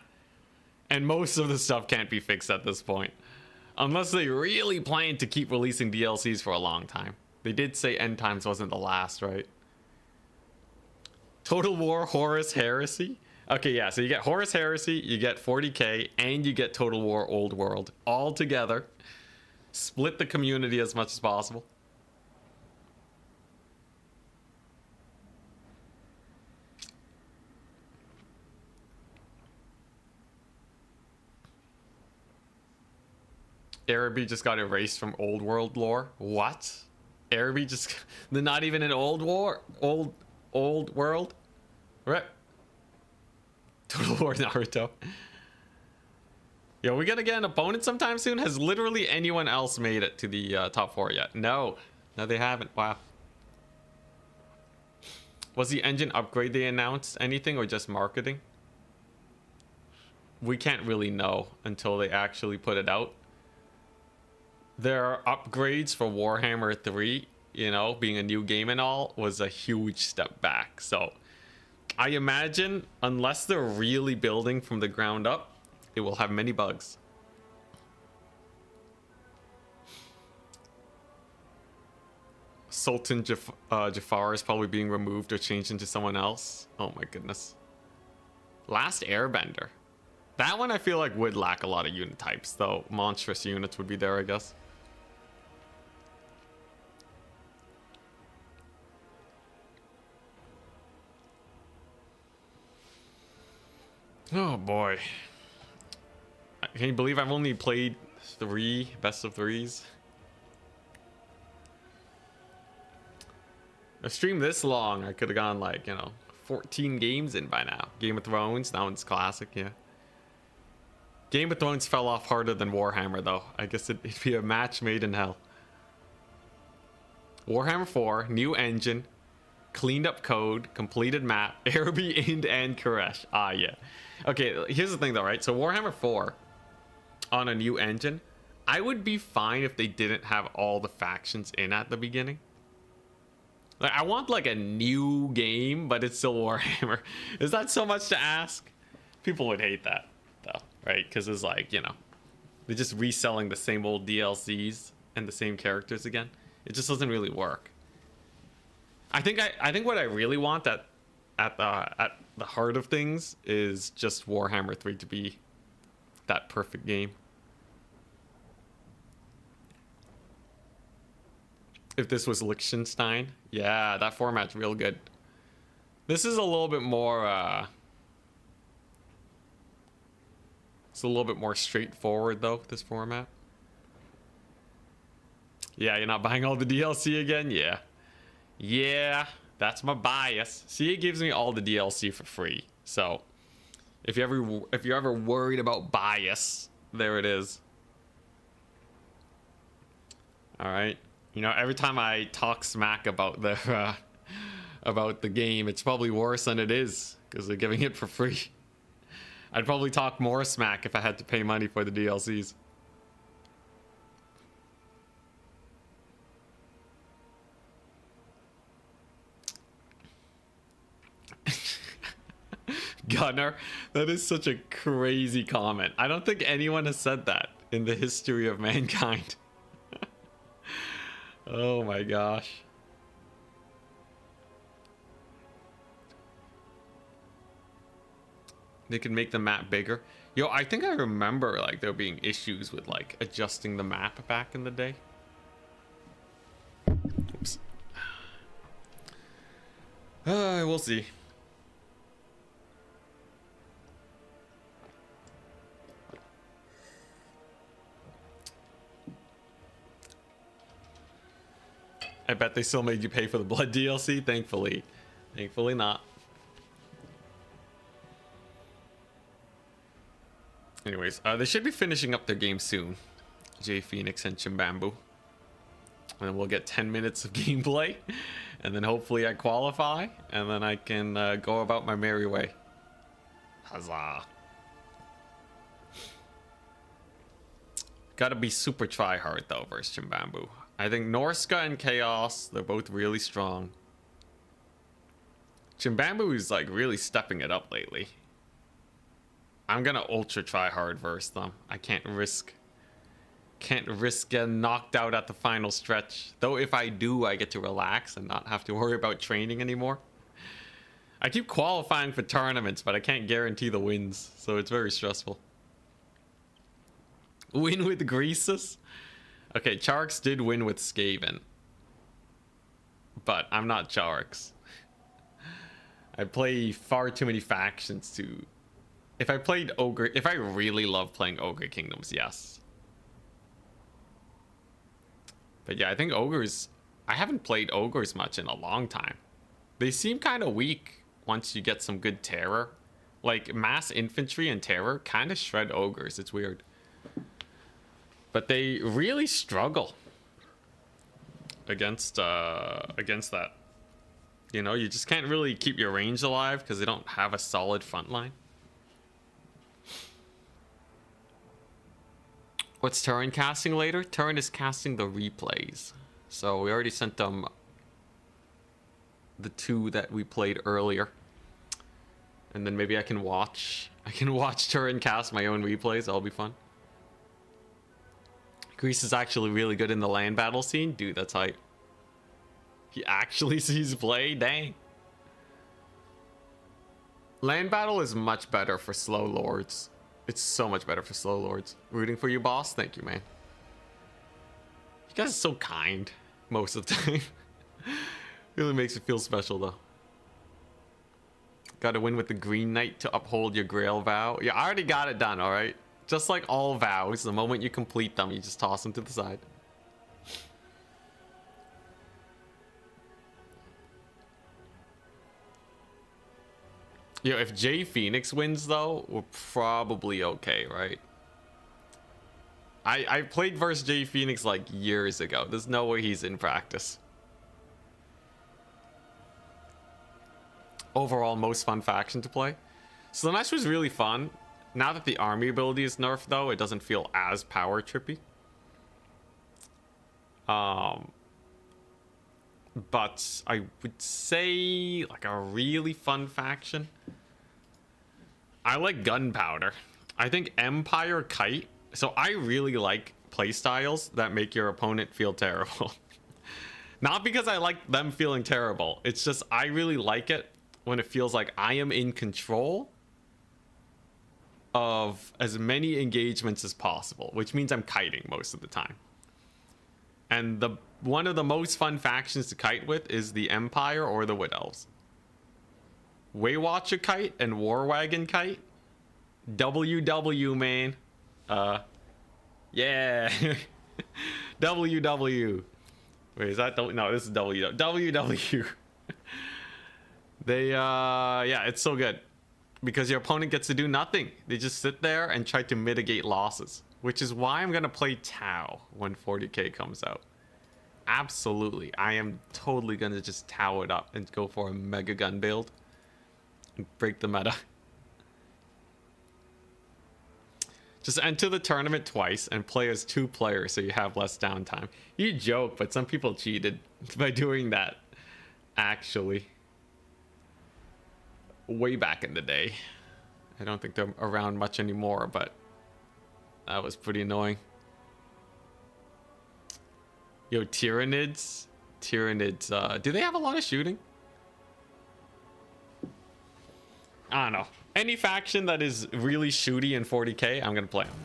And most of the stuff can't be fixed at this point. Unless they really plan to keep releasing DLCs for a long time. They did say End Times wasn't the last, right? Total War Horus Heresy? Okay, yeah, so you get Horus Heresy, you get 40k, and you get Total War Old World all together. Split the community as much as possible. Araby just got erased from Old World lore. What? Araby just... They're not even in Old World? Right. Total War Naruto. Yo, we gonna get an opponent sometime soon? Has literally anyone else made it to the top 4 yet? No. No, they haven't. Wow. Was the engine upgrade they announced anything or just marketing? We can't really know until they actually put it out. Their upgrades for Warhammer 3, you know, being a new game and all, was a huge step back. So I imagine, unless they're really building from the ground up, it will have many bugs. Sultan Jafar is probably being removed or changed into someone else. Oh my goodness. Last Airbender. That one I feel like would lack a lot of unit types, though monstrous units would be there, I guess. Oh boy. Can you believe I've only played 3 best of 3s? A stream this long, I could have gone like, you know, 14 games in by now. Game of Thrones, that one's classic, yeah. Game of Thrones fell off harder than Warhammer though. I guess it'd be a match made in hell. Warhammer 4, new engine, cleaned up code, completed map, Araby, Ind, and Koresh. Ah, yeah. Okay, here's the thing though, right? So Warhammer 4 on a new engine, I would be fine if they didn't have all the factions in at the beginning. Like, I want like a new game, but it's still Warhammer. Is that so much to ask? People would hate that, though, right? Because it's like, you know, they're just reselling the same old DLCs and the same characters again. It just doesn't really work. I think what I really want at the heart of things is just Warhammer 3 to be that perfect game. If this was Liechtenstein, yeah, that format's real good. This is a little bit more it's a little bit more straightforward though, this format. Yeah, you're not buying all the DLC again? Yeah. Yeah, that's my bias. See, it gives me all the DLC for free. So, if you're ever worried about bias, there it is. All right. You know, every time I talk smack about the game, it's probably worse than it is because they're giving it for free. I'd probably talk more smack if I had to pay money for the DLCs. Gunner, that is such a crazy comment. I don't think anyone has said that in the history of mankind. Oh my gosh. They can make the map bigger. Yo, I think I remember like there being issues with like adjusting the map back in the day. Oops. We'll see. I bet they still made you pay for the blood DLC. Thankfully not. Anyways, they should be finishing up their game soon. J Phoenix and Chimbambu. And then we'll get 10 minutes of gameplay. And then hopefully I qualify. And then I can go about my merry way. Huzzah. Gotta be super try hard though versus Chimbambu. I think Norska and Chaos, they're both really strong. Chimbambu is like really stepping it up lately. I'm gonna ultra try hard versus them. I can't risk getting knocked out at the final stretch. Though if I do, I get to relax and not have to worry about training anymore. I keep qualifying for tournaments, but I can't guarantee the wins, so it's very stressful. Win with Greasus? Okay, Charx did win with Skaven. But I'm not Charx. I play far too many factions to... If I played Ogre... If I really love playing Ogre Kingdoms, yes. But yeah, I think Ogres... I haven't played Ogres much in a long time. They seem kind of weak once you get some good terror. Like, mass infantry and terror kind of shred Ogres. It's weird. But they really struggle against that. You know, you just can't really keep your range alive because they don't have a solid front line. What's Turin casting later? Turin is casting the replays. So we already sent them the 2 that we played earlier. And then maybe I can watch Turin cast my own replays. That'll be fun. Greece is actually really good in the land battle scene. Dude, that's hype. He actually sees play? Dang. Land battle is much better for slow lords. It's so much better for slow lords. Rooting for you, boss? Thank you, man. You guys are so kind most of the time. Really makes it feel special, though. Gotta win with the Green Knight to uphold your Grail vow. Yeah, I already got it done, alright? Just like all vows, the moment you complete them, you just toss them to the side. Yo, if J Phoenix wins, though, we're probably okay, right? I played versus J Phoenix like years ago. There's no way he's in practice. Overall, most fun faction to play. Slanesh was really fun. Now that the army ability is nerfed, though, it doesn't feel as power trippy. But I would say like a really fun faction. I like gunpowder. I think Empire Kite. So I really like playstyles that make your opponent feel terrible. Not because I like them feeling terrible. It's just I really like it when it feels like I am in control of as many engagements as possible, which means I'm kiting most of the time. And one of the most fun factions to kite with is the Empire or the Wood Elves. Waywatcher Kite and War Wagon Kite. WW, man. Yeah. WW. Wait, is that no, this is WW. They yeah, it's so good. Because your opponent gets to do nothing. They just sit there and try to mitigate losses. Which is why I'm gonna play Tau when 40k comes out. Absolutely. I am totally gonna just Tau it up and go for a mega gun build. And break the meta. Just enter the tournament twice and play as 2 players so you have less downtime. You joke, but some people cheated by doing that. Actually. Way back in the day. I don't think they're around much anymore, but that was pretty annoying. Yo, Tyranids. Tyranids, do they have a lot of shooting? I don't know. Any faction that is really shooty in 40k, I'm gonna play them.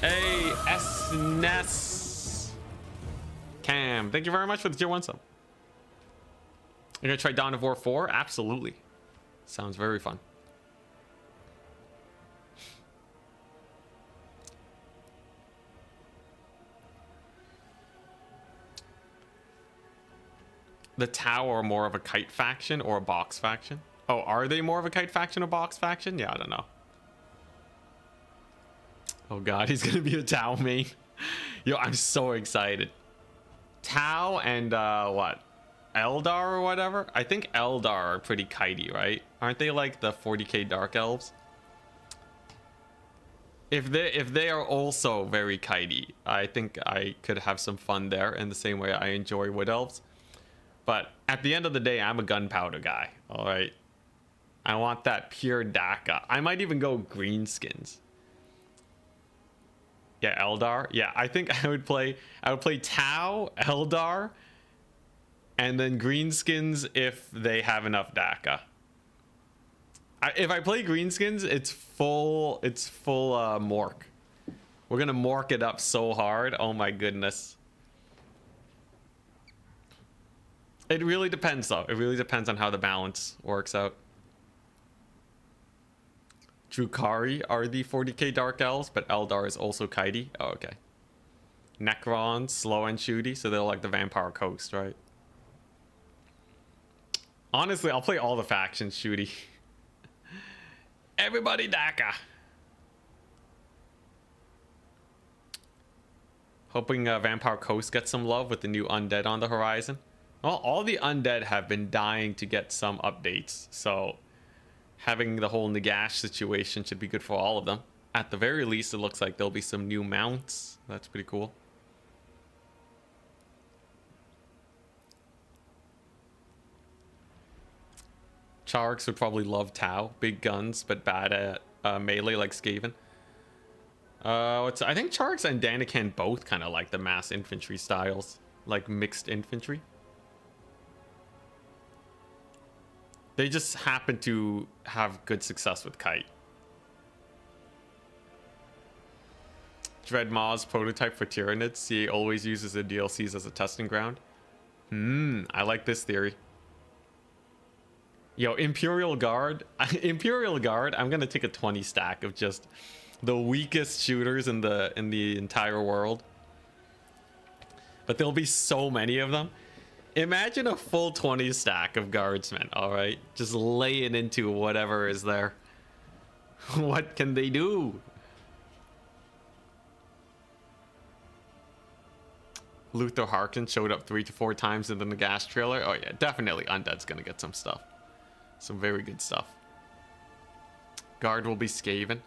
Hey, SNES. Cam, thank you very much for the tier 1 sub. You're gonna try Dawn of War 4? Absolutely. Sounds very fun. The Tau are more of a kite faction or a box faction? Oh, are they more of a kite faction or box faction? Yeah, I don't know. Oh god, he's gonna be a Tau main. Yo, I'm so excited. Tau and what? Eldar or whatever? I think Eldar are pretty kitey, right? Aren't they like the 40k Dark Elves? If they are also very kitey, I think I could have some fun there in the same way I enjoy Wood Elves. But at the end of the day, I'm a gunpowder guy, all right? I want that pure DACA. I might even go greenskins. Yeah, Eldar. Yeah, I think I would play Tau, Eldar, and then greenskins if they have enough DACA. If I play greenskins, it's full Mork. We're gonna Mork it up so hard. Oh my goodness. It really depends though. It really depends on how the balance works out. Drukhari are the 40k Dark Elves, but Eldar is also kitey. Oh, okay. Necrons, slow and shooty, so they're like the Vampire Coast, right? Honestly, I'll play all the factions shooty. Everybody DACA. Hoping Vampire Coast gets some love with the new undead on the horizon. Well, all the undead have been dying to get some updates, so having the whole Nagash situation should be good for all of them. At the very least, it looks like there'll be some new mounts. That's pretty cool. Charks would probably love Tau. Big guns, but bad at melee like Skaven. I think Charks and Daniken both kind of like the mass infantry styles. Like mixed infantry. They just happen to have good success with Kite. Dread Maw's prototype for Tyranids. CA always uses the DLCs as a testing ground. I like this theory. Yo, Imperial Guard. Imperial Guard, I'm gonna take a 20 stack of just the weakest shooters in the entire world. But there'll be so many of them. Imagine a full 20 stack of guardsmen, all right? Just lay it into whatever is there. What can they do? Luther Harkin showed up 3 to 4 times in the Nagash trailer. Oh yeah, definitely Undead's gonna get some stuff. Some very good stuff. Guard will be Skaven.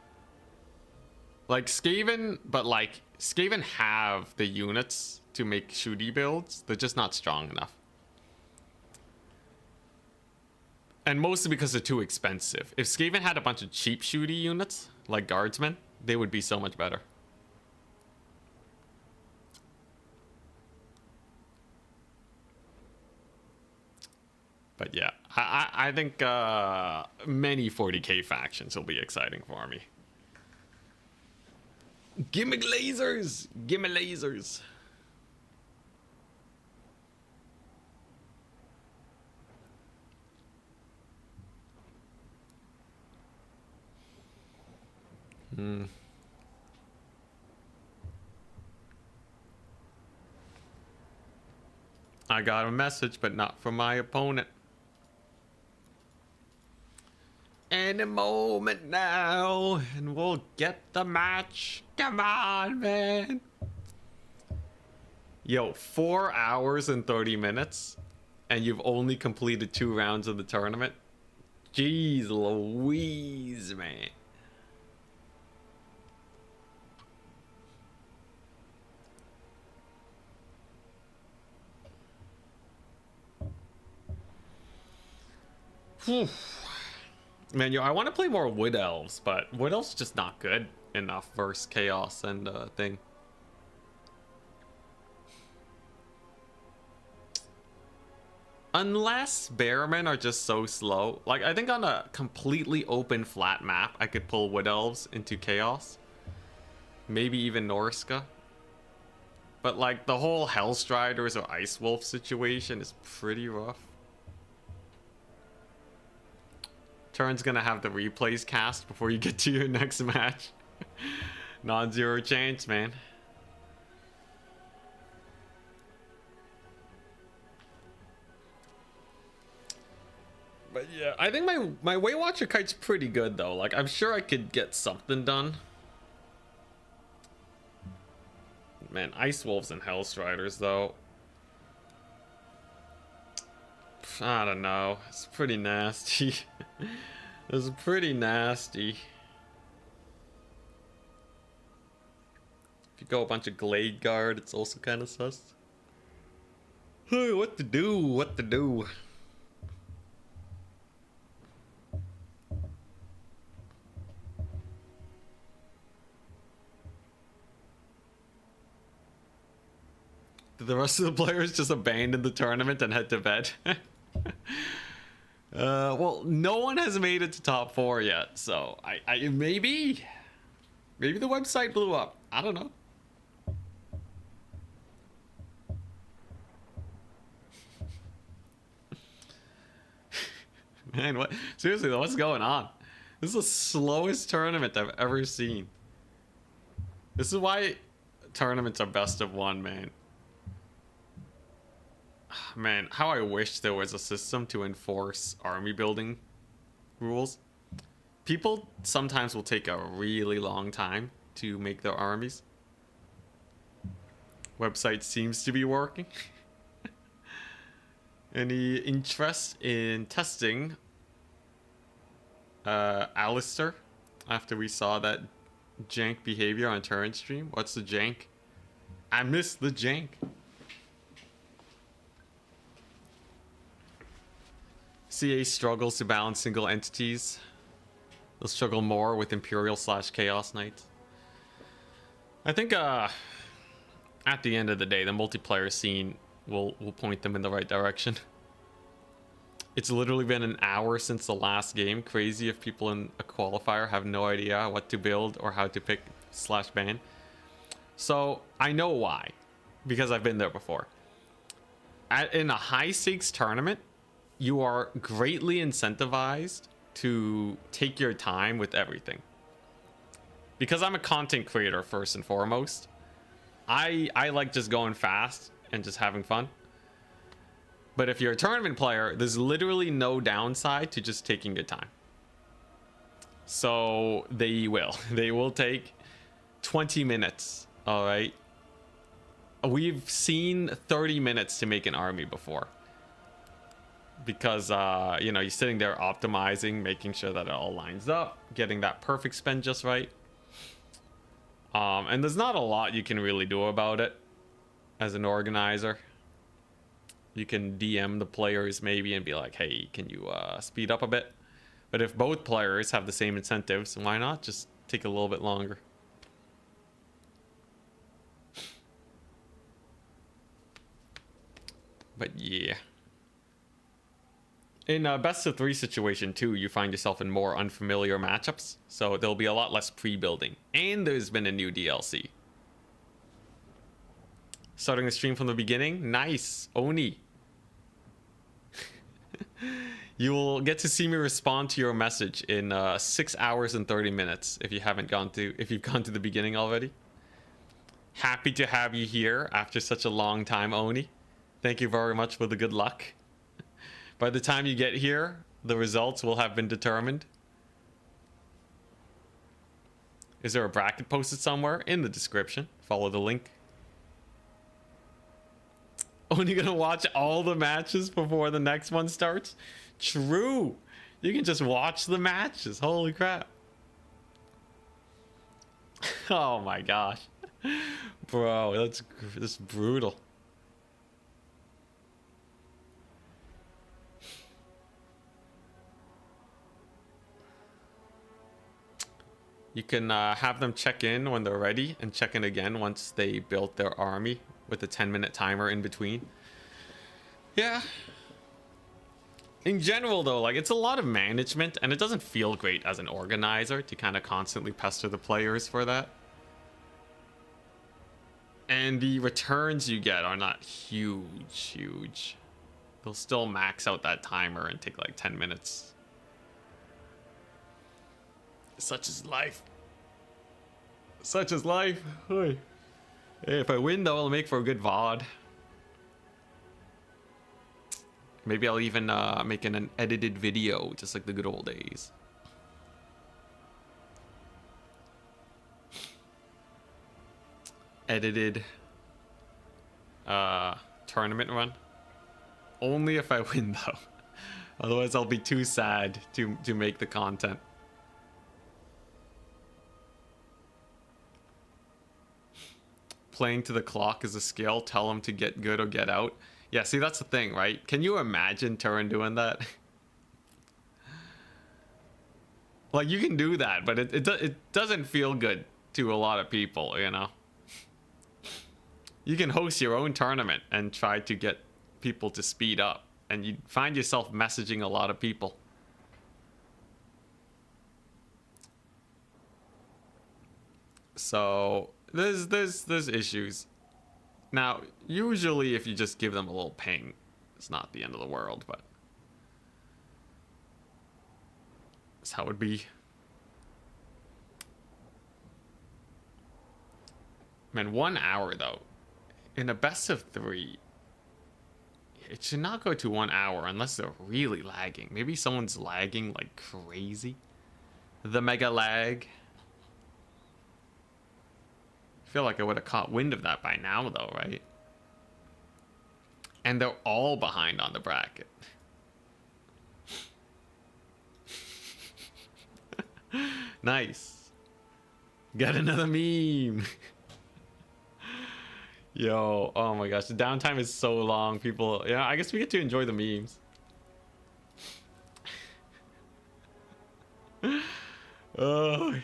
Like Skaven, but like Skaven have the units to make shooty builds. They're just not strong enough. And mostly because they're too expensive. If Skaven had a bunch of cheap shooty units, like guardsmen, they would be so much better. But yeah, I think many 40k factions will be exciting for me. Gimme lasers! Gimme lasers! I got a message, but not from my opponent. Any moment now, and we'll get the match. Come on, man. Yo, 4 hours and 30 minutes, and you've only completed 2 rounds of the tournament? Jeez Louise, man. Whew. Man, yo, I want to play more Wood Elves, but Wood Elves just not good enough versus Chaos and thing. Unless Bearmen are just so slow. Like, I think on a completely open flat map, I could pull Wood Elves into Chaos. Maybe even Norska. But, like, the whole Hellstriders or Ice Wolf situation is pretty rough. Turn's gonna have the replays cast before you get to your next match. Non-zero chance, man. But yeah, I think my Weight Watcher kite's pretty good though. Like, I'm sure I could get something done. Man, Ice Wolves and Hellstriders though. I don't know. It's pretty nasty. It's pretty nasty. If you go a bunch of Glade Guard, it's also kind of sus. Hey, what to do? What to do? Did the rest of the players just abandon the tournament and head to bed? Well, no one has made it to top 4 yet, so I maybe the website blew up. I don't know. Man, what? Seriously though, what's going on? This is the slowest tournament I've ever seen. This is why tournaments are best of 1, man. Man, how I wish there was a system to enforce army building rules. People sometimes will take a really long time to make their armies. Website seems to be working. Any interest in testing Alistair after we saw that jank behavior on Turn stream? What's the jank? I miss the jank. CA struggles to balance single entities. They'll struggle more with Imperial/Chaos Knights. I think at the end of the day, the multiplayer scene will point them in the right direction. It's literally been an hour since the last game. Crazy if people in a qualifier have no idea what to build or how to pick/ban. So I know why, because I've been there before. In a high stakes tournament, you are greatly incentivized to take your time with everything. Because I'm a content creator first and foremost, I like just going fast and just having fun. But if you're a tournament player, there's literally no downside to just taking your time. So they will take 20 minutes, all right? We've seen 30 minutes to make an army before. Because, you know, you're sitting there optimizing, making sure that it all lines up, getting that perfect spend just right. And there's not a lot you can really do about it as an organizer. You can DM the players maybe and be like, hey, can you speed up a bit? But if both players have the same incentives, why not just take a little bit longer? But yeah. In a best of 3 situation too, you find yourself in more unfamiliar matchups, so there'll be a lot less pre-building. And there's been a new DLC. Starting the stream from the beginning? Nice. Oni. You will get to see me respond to your message in 6 hours and 30 minutes if you've gone to the beginning already. Happy to have you here after such a long time, Oni. Thank you very much for the good luck. By the time you get here, the results will have been determined. Is there a bracket posted somewhere? In the description. Follow the link. Only gonna watch all the matches before the next one starts? True. You can just watch the matches. Holy crap. Oh my gosh. Bro, that's brutal. You can have them check in when they're ready and check in again once they built their army with a 10-minute timer in between. Yeah. In general, though, like, it's a lot of management, and it doesn't feel great as an organizer to kind of constantly pester the players for that. And the returns you get are not huge. They'll still max out that timer and take like 10 minutes. Such is life. Such is life. Hey, if I win, though, I'll make for a good VOD. Maybe I'll even make an edited video, just like the good old days. Edited tournament run. Only if I win, though. Otherwise, I'll be too sad to make the content. Playing to the clock is a skill. Tell them to get good or get out. Yeah, see, that's the thing, right? Can you imagine Turin doing that? Like, you can do that, but it doesn't feel good to a lot of people, you know? You can host your own tournament and try to get people to speed up, and you find yourself messaging a lot of people. So there's issues. Now, usually if you just give them a little ping, it's not the end of the world, but that's how it be. Man, 1 hour though. In a best of 3, it should not go to 1 hour unless they're really lagging. Maybe someone's lagging like crazy. The mega lag. I feel like I would have caught wind of that by now, though, right? And they're all behind on the bracket. Nice. Got another meme. Yo, oh my gosh, the downtime is so long. People, yeah, I guess we get to enjoy the memes. Oh.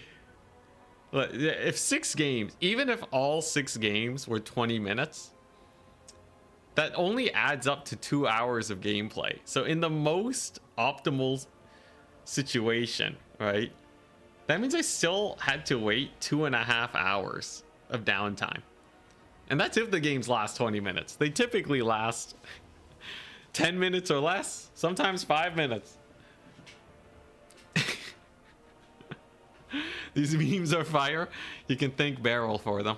If 6 games, even if all 6 games were 20 minutes, that only adds up to 2 hours of gameplay. So in the most optimal situation, right? That means I still had to wait 2.5 hours of downtime. And that's if the games last 20 minutes. They typically last 10 minutes or less, sometimes 5 minutes. These memes are fire. You can thank Barrel for them.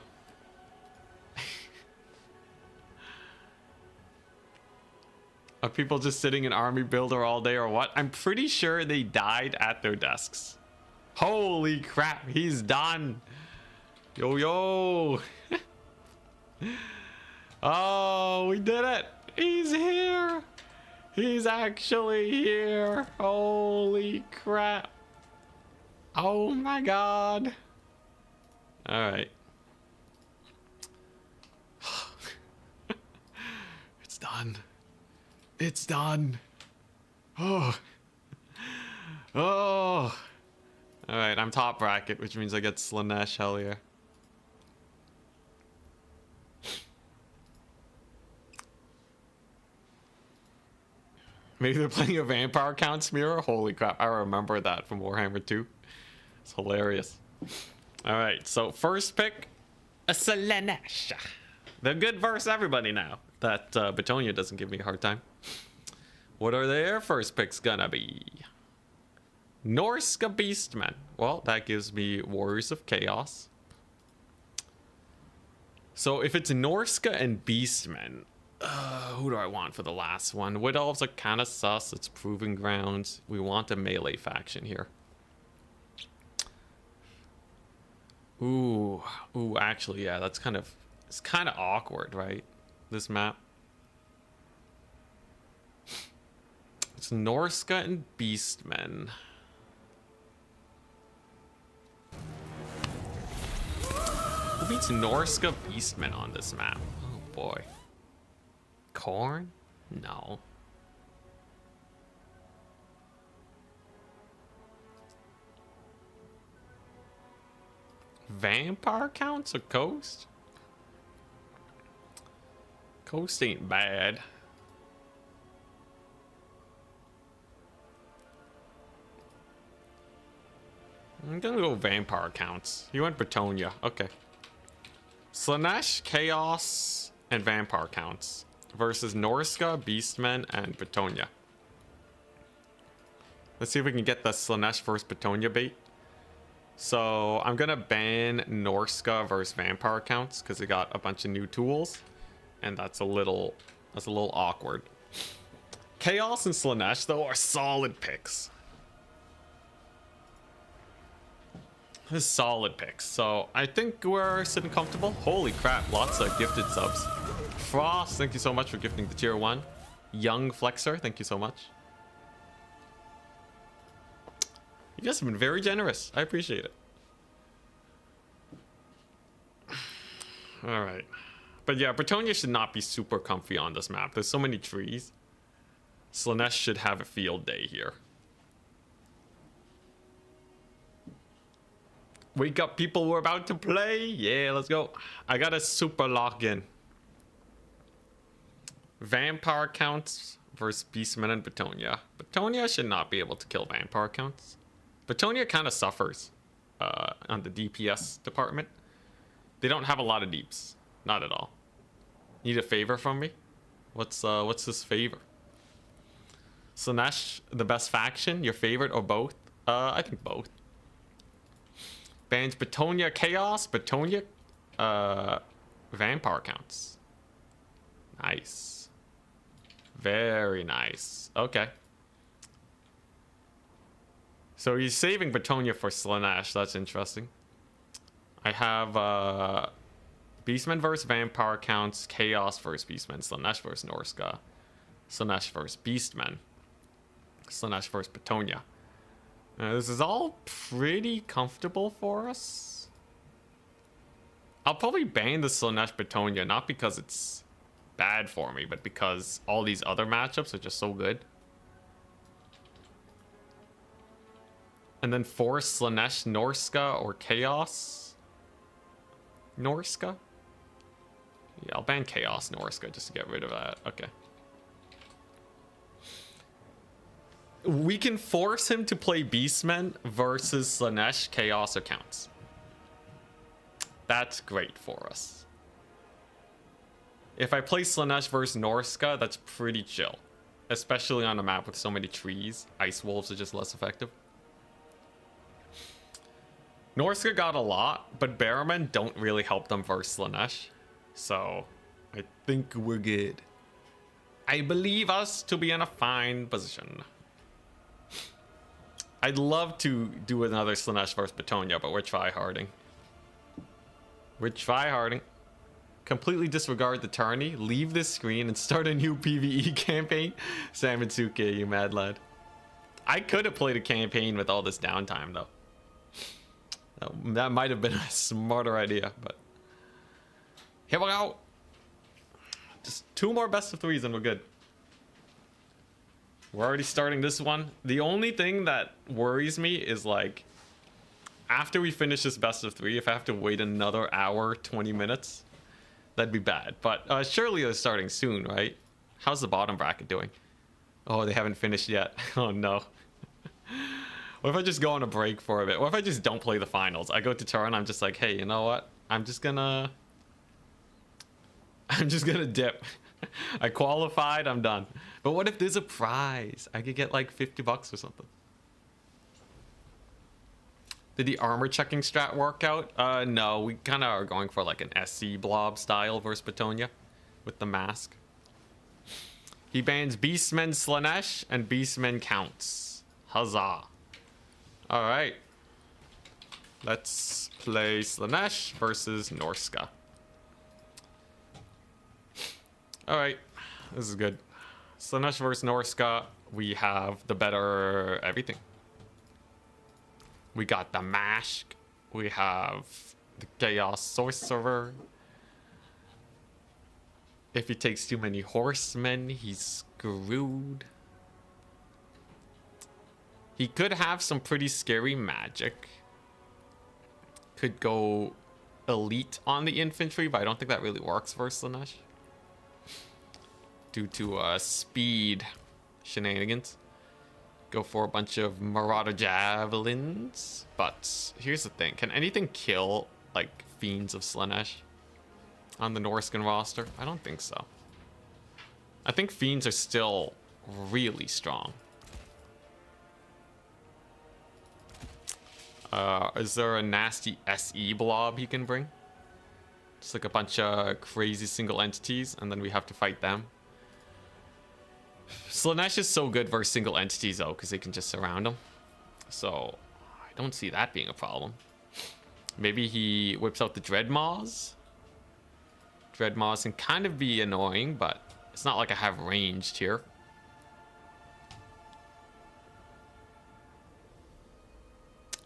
Are people just sitting in Army Builder all day or what? I'm pretty sure they died at their desks. Holy crap, he's done. Yo. Oh, we did it. He's here. He's actually here. Holy crap. Oh my god. Alright. It's done. It's done. Oh. Oh. Alright, I'm top bracket, which means I get Slanesh, hell yeah. Maybe they're playing a vampire counts mirror? Holy crap, I remember that from Warhammer 2. It's hilarious. Alright, so first pick, a Slanesh. They're good versus everybody now. That Bretonnia doesn't give me a hard time. What are their first picks gonna be? Norska Beastmen. Well, that gives me Warriors of Chaos. So if it's Norska and Beastmen, who do I want for the last one? Wood Elves are kind of sus. It's Proving Grounds. We want a melee faction here. Ooh, actually, yeah, it's kind of awkward, right? This map. It's Norska and Beastmen. Who beats Norska Beastmen on this map? Oh boy. Corn? No. Vampire counts or Coast? Coast ain't bad. I'm gonna go Vampire counts. You went Bretonnia. Okay. Slanesh, Chaos, and Vampire counts versus Norska, Beastmen, and Bretonnia. Let's see if we can get the Slanesh versus Bretonnia bait. So I'm gonna ban Norska versus Vampire counts because they got a bunch of new tools, and that's a little awkward. Chaos and Slanesh though are solid picks. Solid picks. So I think we're sitting comfortable. Holy crap, lots of gifted subs. Frost, thank you so much for gifting the tier 1. Young Flexer, thank you so much. You guys have been very generous. I appreciate it. Alright. But yeah, Bretonnia should not be super comfy on this map. There's so many trees. Slanesh should have a field day here. Wake up, people, we're about to play. Yeah, let's go. I got a super lock in. Vampire counts versus Beastmen and Bretonnia. Bretonnia should not be able to kill Vampire counts. Bretonnia kind of suffers on the DPS department. They don't have a lot of deeps. Not at all. Need a favor from me? What's this favor? Slanesh, the best faction? Your favorite or both? I think both. Bans Bretonnia Chaos, Bretonnia Vampire counts. Nice. Very nice. Okay. So he's saving Bretonnia for Slanesh. That's interesting. I have Beastmen versus Vampire counts, Chaos versus Beastmen, Slanesh versus Norska, Slanesh versus Beastmen, Slanesh versus Bretonnia. This is all pretty comfortable for us. I'll probably ban the Slanesh Bretonnia, not because it's bad for me, but because all these other matchups are just so good. And then force Slanesh, Norska, or Chaos. Norska? Yeah, I'll ban Chaos Norska just to get rid of that. Okay. We can force him to play Beastmen versus Slanesh, Chaos, or Counts. That's great for us. If I play Slanesh versus Norska, that's pretty chill. Especially on a map with so many trees. Ice Wolves are just less effective. Norska got a lot, but Bearmen don't really help them versus Slanesh. So, I think we're good. I believe us to be in a fine position. I'd love to do another Slanesh versus Bretonnia, but we're tryharding. We're tryharding. Completely disregard the tourney, leave this screen, and start a new PvE campaign. Samitsuke, you mad lad. I could have played a campaign with all this downtime, though. That might have been a smarter idea, but... Here we go! Just 2 more best of 3s and we're good. We're already starting this one. The only thing that worries me is like, after we finish this best of 3, if I have to wait another hour, 20 minutes, that'd be bad. But surely they're starting soon, right? How's the bottom bracket doing? Oh, they haven't finished yet. Oh no. What if I just go on a break for a bit? What if I just don't play the finals? I go to turn, I'm just like, hey, you know what? I'm just gonna dip. I qualified, I'm done. But what if there's a prize? I could get like 50 bucks or something. Did the armor checking strat work out? No, we kind of are going for like an SC blob style versus Bretonnia with the mask. He bans Beastmen Slanesh and Beastmen counts. Huzzah. Alright. Let's play Slanesh versus Norska. Alright. This is good. Slanesh versus Norska. We have the better everything. We got the mask. We have the Chaos Sorcerer. If he takes too many horsemen, he's screwed. He could have some pretty scary magic. Could go elite on the infantry, but I don't think that really works for Slanesh. Due to speed shenanigans. Go for a bunch of Marauder Javelins. But here's the thing. Can anything kill, like, Fiends of Slanesh on the Norscan roster? I don't think so. I think Fiends are still really strong. Is there a nasty SE blob he can bring? Just like a bunch of crazy single entities, and then we have to fight them. Slanesh is so good versus single entities, though, because they can just surround them. So, I don't see that being a problem. Maybe he whips out the Dreadmaws. Dreadmaws can kind of be annoying, but it's not like I have ranged here.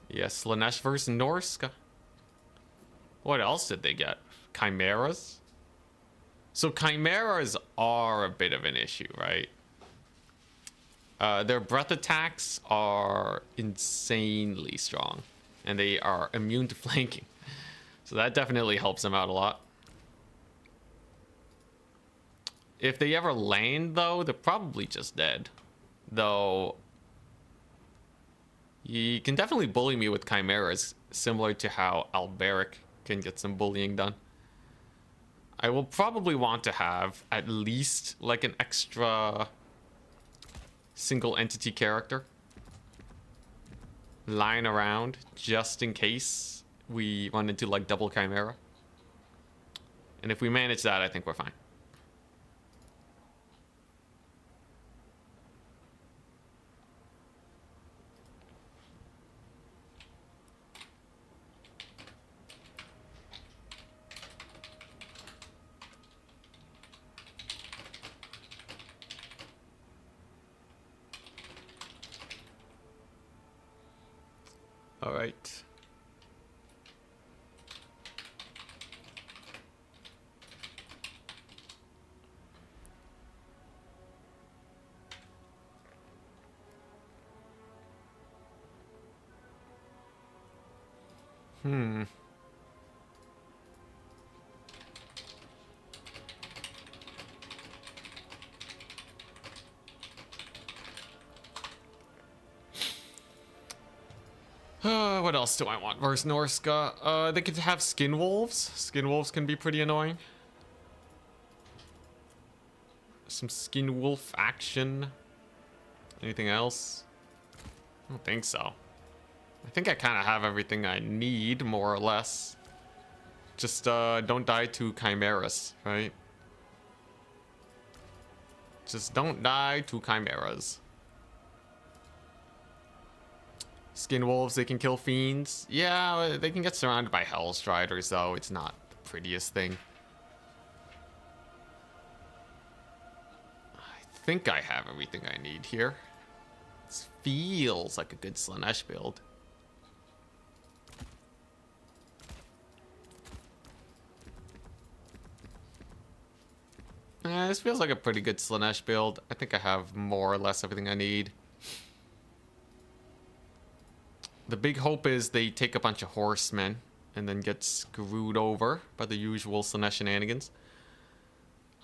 Yes, Slanesh versus Norska. What else did they get? Chimeras? So chimeras are a bit of an issue, right? Their breath attacks are insanely strong, and they are immune to flanking. So that definitely helps them out a lot. If they ever land, though, they're probably just dead. Though, he can definitely bully me with chimeras, similar to how Alberic can get some bullying done. I will probably want to have at least like an extra single entity character lying around just in case we run into like double chimera. And if we manage that, I think we're fine. All right. What else do I want versus Norska? They could have skin wolves. Skin wolves can be pretty annoying. Some skin wolf action. Anything else? I don't think so. I think I kind of have everything I need, more or less. Just don't die to chimeras, right? Just don't die to chimeras. Skin wolves, they can kill fiends. Yeah, they can get surrounded by Hellstriders, though. It's not the prettiest thing. I think I have everything I need here. This feels like a good Slanesh build. this feels like a pretty good Slanesh build. I think I have more or less everything I need. The big hope is they take a bunch of horsemen and then get screwed over by the usual Slanesh shenanigans.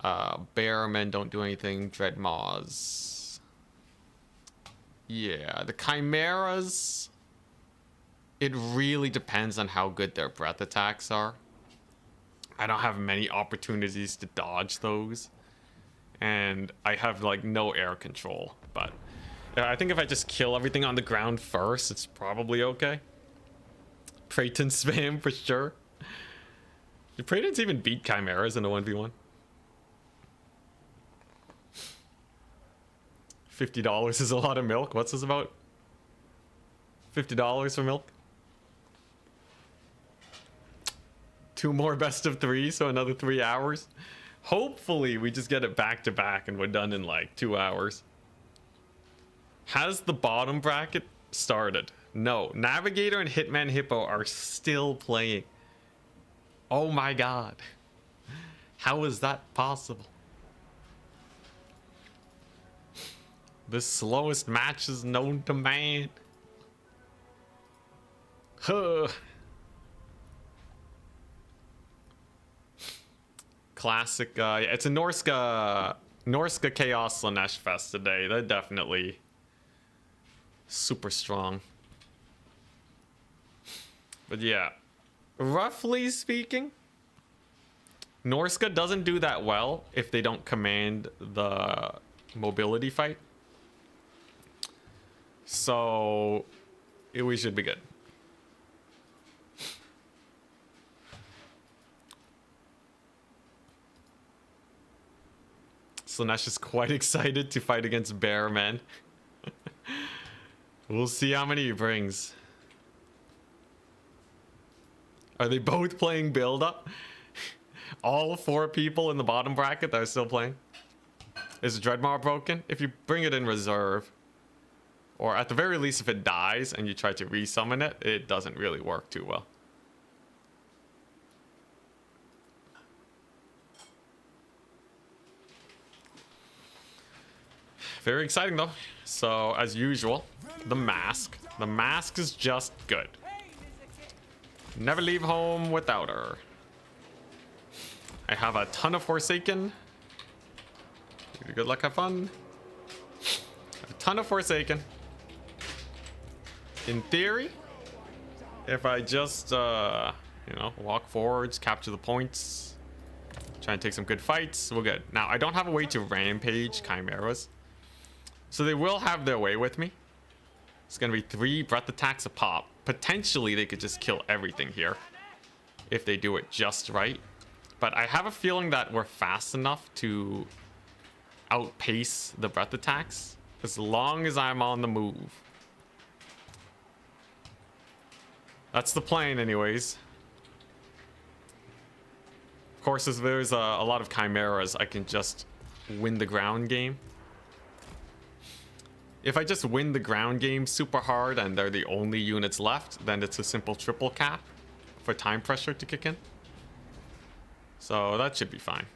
Bearmen don't do anything. Dreadmaws. Yeah, the Chimeras... It really depends on how good their breath attacks are. I don't have many opportunities to dodge those. And I have, like, no air control. But I think if I just kill everything on the ground first, it's probably okay. Praeton spam for sure. Do Praetons even beat Chimeras in a 1v1? $50 is a lot of milk. What's this about? $50 for milk? 2 more best of 3, so another 3 hours. Hopefully we just get it back to back and we're done in like 2 hours. Has the bottom bracket started? No. Navigator and Hitman Hippo are still playing. Oh my god. How is that possible? The slowest matches known to man. Huh. Classic, yeah, it's a Norska Chaos Slanesh Fest today. They're definitely super strong. But yeah, roughly speaking, Norska doesn't do that well if they don't command the mobility fight. So we should be good. Slanesh is quite excited to fight against Bearmen. We'll see how many he brings. Are they both playing build up? All 4 people in the bottom bracket that are still playing? Is Dreadmaw broken? If you bring it in reserve, or at the very least if it dies and you try to resummon it, it doesn't really work too well. Very exciting though. So as usual, the mask. The mask is just good. Never leave home without her. I have a ton of Forsaken. Good luck, have fun. A ton of Forsaken. In theory, if I just, you know, walk forwards, capture the points, try and take some good fights, we're good. Now, I don't have a way to rampage Chimeras. So they will have their way with me. It's going to be 3 breath attacks a pop. Potentially, they could just kill everything here if they do it just right. But I have a feeling that we're fast enough to outpace the breath attacks as long as I'm on the move. That's the plan anyways. Of course, if there's a lot of Chimeras, I can just win the ground game. If I just win the ground game super hard and they're the only units left, then it's a simple triple cap for time pressure to kick in. So that should be fine.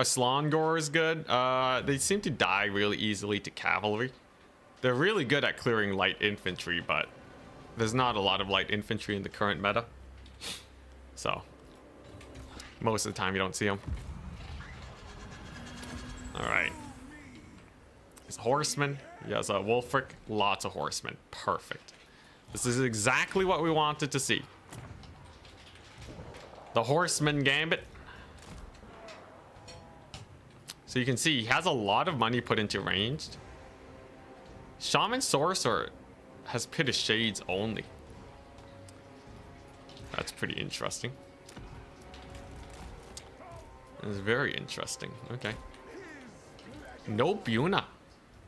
A Slongor is good. They seem to die really easily to cavalry. They're really good at clearing light infantry, but there's not a lot of light infantry in the current meta. So most of the time you don't see them. All right. Horsemen. Yes, Wolfric. Lots of horsemen. Perfect. This is exactly what we wanted to see. The horseman gambit. So you can see he has a lot of money put into ranged. Shaman Sorcerer has Pit of Shades only. That's pretty interesting. That's very interesting. Okay. No Buna.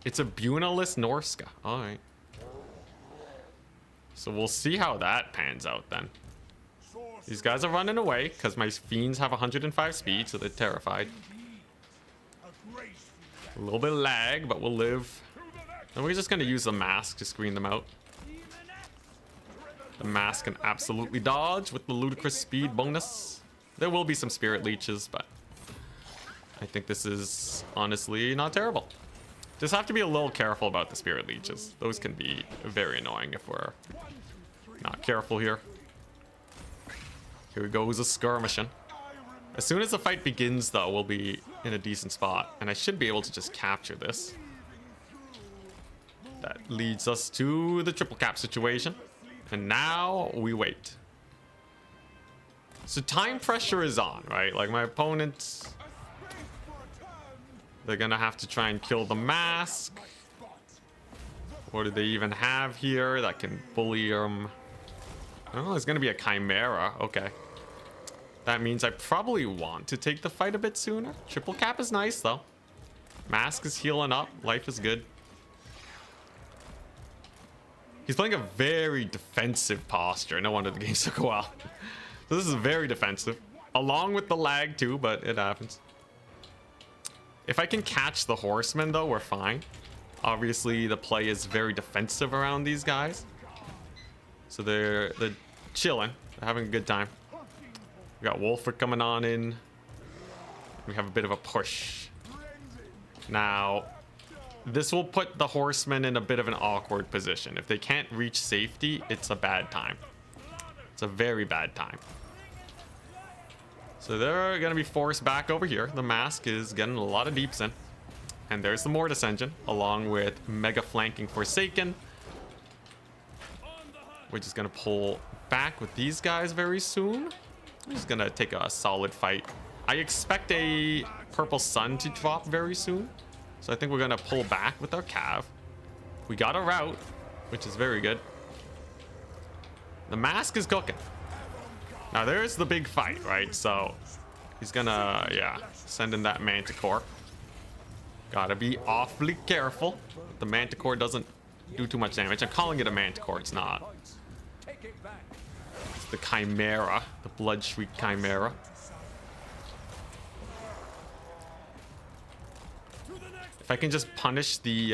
It's a Buna-less Norska. Alright. So we'll see how that pans out then. These guys are running away because my fiends have 105 speed, so they're terrified. A little bit of lag, but we'll live. And we're just going to use the mask to screen them out. The mask can absolutely dodge with the ludicrous speed bonus. There will be some spirit leeches, but I think this is honestly not terrible. Just have to be a little careful about the Spirit Leeches. Those can be very annoying if we're not careful here. Here goes a skirmishing. As soon as the fight begins, though, we'll be in a decent spot. And I should be able to just capture this. That leads us to the triple cap situation. And now we wait. So time pressure is on, right? Like my opponents, they're gonna have to try and kill the mask. What do they even have here that can bully them? Oh, there's gonna be a chimera. Okay. That means I probably want to take the fight a bit sooner. Triple cap is nice though. Mask is healing up. Life is good. He's playing a very defensive posture. No wonder the game took a while. So this is very defensive. Along with the lag too, but it happens. If I can catch the horsemen though, we're fine. Obviously the play is very defensive around these guys. So they're chilling. They're having a good time. We got Wolfric coming on in. We have a bit of a push. Now, this will put the horsemen in a bit of an awkward position. If they can't reach safety, it's a bad time. It's a very bad time. So they're going to be forced back over here. The mask is getting a lot of deeps in. And there's the Mortis engine, along with mega flanking Forsaken. We're just going to pull back with these guys very soon. I'm just going to take a solid fight. I expect a purple sun to drop very soon. So I think we're going to pull back with our cav. We got a route, which is very good. The mask is cooking. Now there's the big fight, right? So he's going to, yeah, send in that Manticore. Gotta be awfully careful. The Manticore doesn't do too much damage. I'm calling it a Manticore. It's not. It's the Chimera. The Blood Shriek Chimera. If I can just punish the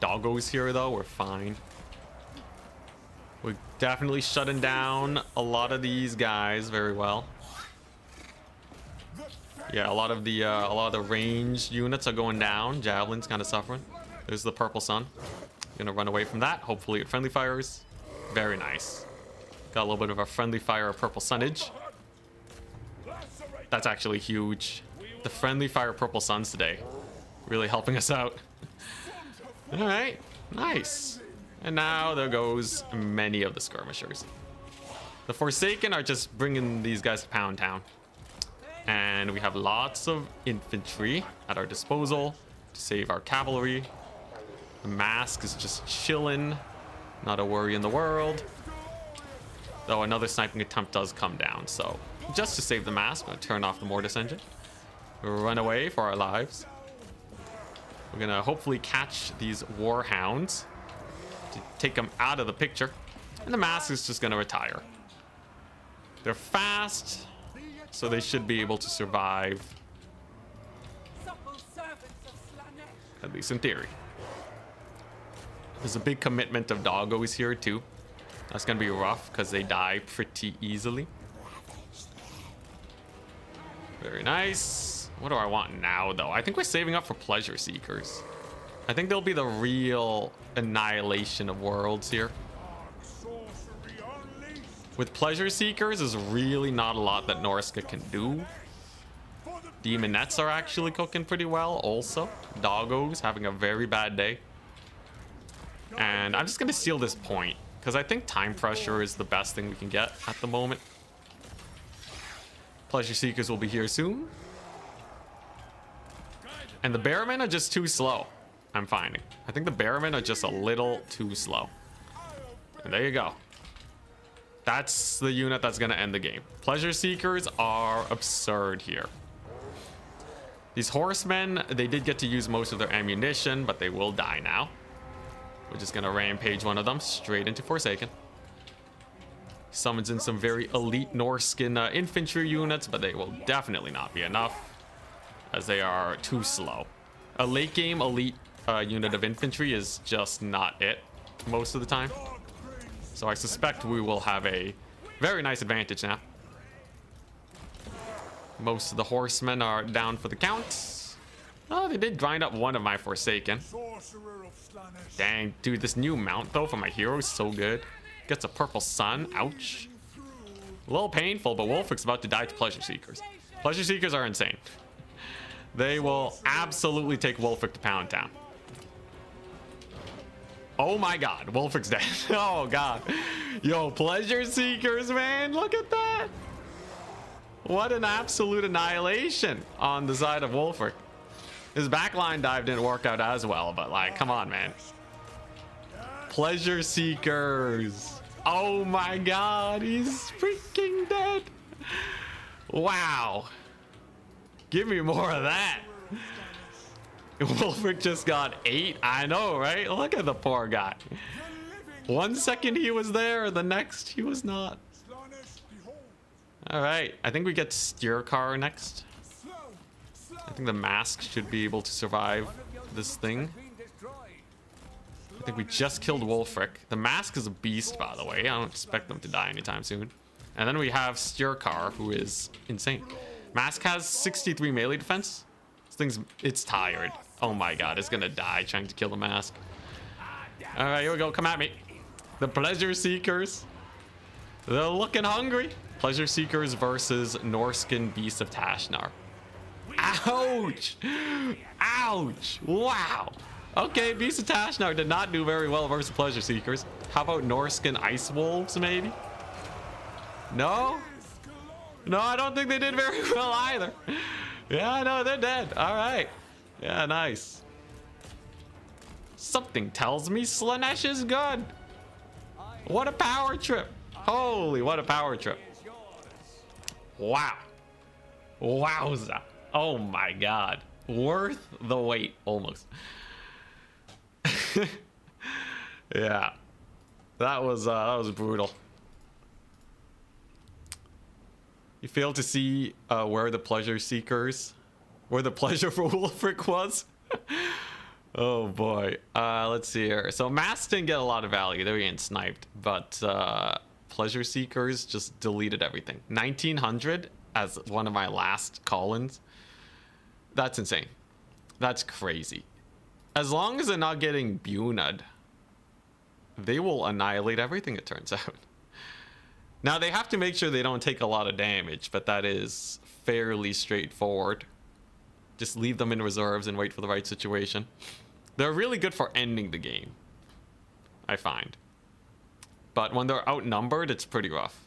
doggos here, though, we're fine. We're definitely shutting down a lot of these guys very well. Yeah, a lot of the range units are going down. Javelin's kind of suffering. There's the purple sun. Gonna run away from that. Hopefully it friendly fires. Very nice. Got a little bit of a friendly fire purple sunnage. That's actually huge. The friendly fire purple suns today. Really helping us out. All right, nice. And now there goes many of the skirmishers. The Forsaken are just bringing these guys to Pound Town. And we have lots of infantry at our disposal to save our cavalry. The mask is just chilling. Not a worry in the world. Though another sniping attempt does come down. So just to save the mask, I'm going to turn off the Mortis engine. Run away for our lives. We're going to hopefully catch these warhounds to take them out of the picture. And the mask is just going to retire. They're fast, so they should be able to survive. At least in theory. There's a big commitment of doggos here too. That's going to be rough because they die pretty easily. Very nice. What do I want now, though? I think we're saving up for Pleasure Seekers. I think they'll be the real annihilation of worlds here. With Pleasure Seekers, there's really not a lot that Norska can do. Demonettes are actually cooking pretty well also. Doggos having a very bad day. And I'm just going to seal this point, because I think time pressure is the best thing we can get at the moment. Pleasure Seekers will be here soon. And the Bearmen are just too slow, I'm finding. I think the Bearmen are just a little too slow. And there you go. That's the unit that's going to end the game. Pleasure Seekers are absurd here. These horsemen, they did get to use most of their ammunition, but they will die now. We're just going to rampage one of them straight into Forsaken. Summons in some very elite Norskin infantry units, but they will definitely not be enough, as they are too slow. A late game elite unit of infantry is just not it most of the time. So I suspect we will have a very nice advantage now. Most of the horsemen are down for the count. Oh, they did grind up one of my Forsaken. Sorcerer of Slaanesh. Dang, dude, this new mount, though, for my hero is so good. Gets a purple sun. Ouch. A little painful, but Wolfrick's about to die to Pleasure Seekers. Pleasure Seekers are insane. They will absolutely take Wolfrick to Pound Town. Oh my god, Wolfrick's dead. Oh god. Yo, Pleasure Seekers, man. Look at that. What an absolute annihilation on the side of Wolfrick. His backline dive didn't work out as well, but like, come on, man. Pleasure Seekers. Oh my god, he's freaking dead. Wow. Give me more of that. Wolfrick just got 8. I know, right? Look at the poor guy. 1 second he was there, the next he was not. All right, I think we get Steer Car next. I think the mask should be able to survive this thing. I think we just killed Wolfrick. The mask is a beast, by the way. I don't expect them to die anytime soon. And then we have Steer Car, who is insane. Mask has 63 melee defense. This thing's, it's tired. Oh my god, it's gonna die trying to kill the mask. All right, here we go. Come at me. The Pleasure Seekers. They're looking hungry. Pleasure Seekers versus Norskin Beast of Tashnar. Ouch! Ouch! Wow! Okay, Beast of Tashnar did not do very well versus Pleasure Seekers. How about Norskin Ice Wolves, maybe? No? No, I don't think they did very well either. Yeah, no, they're dead. All right. Yeah, nice. Something tells me Slaanesh is good. What a power trip. Holy, what a power trip. Wow. Wowza. Oh my god. Worth the wait, almost. Yeah. That was brutal. You failed to see where the Pleasure Seekers, where the pleasure for Wolfrick was. Oh boy. Let's see here. So Mass didn't get a lot of value. They were getting sniped, but Pleasure Seekers just deleted everything. 1900 as one of my last call-ins. That's insane. That's crazy. As long as they're not getting Bunad, they will annihilate everything, it turns out. Now, they have to make sure they don't take a lot of damage, but that is fairly straightforward. Just leave them in reserves and wait for the right situation. They're really good for ending the game, I find. But when they're outnumbered, it's pretty rough.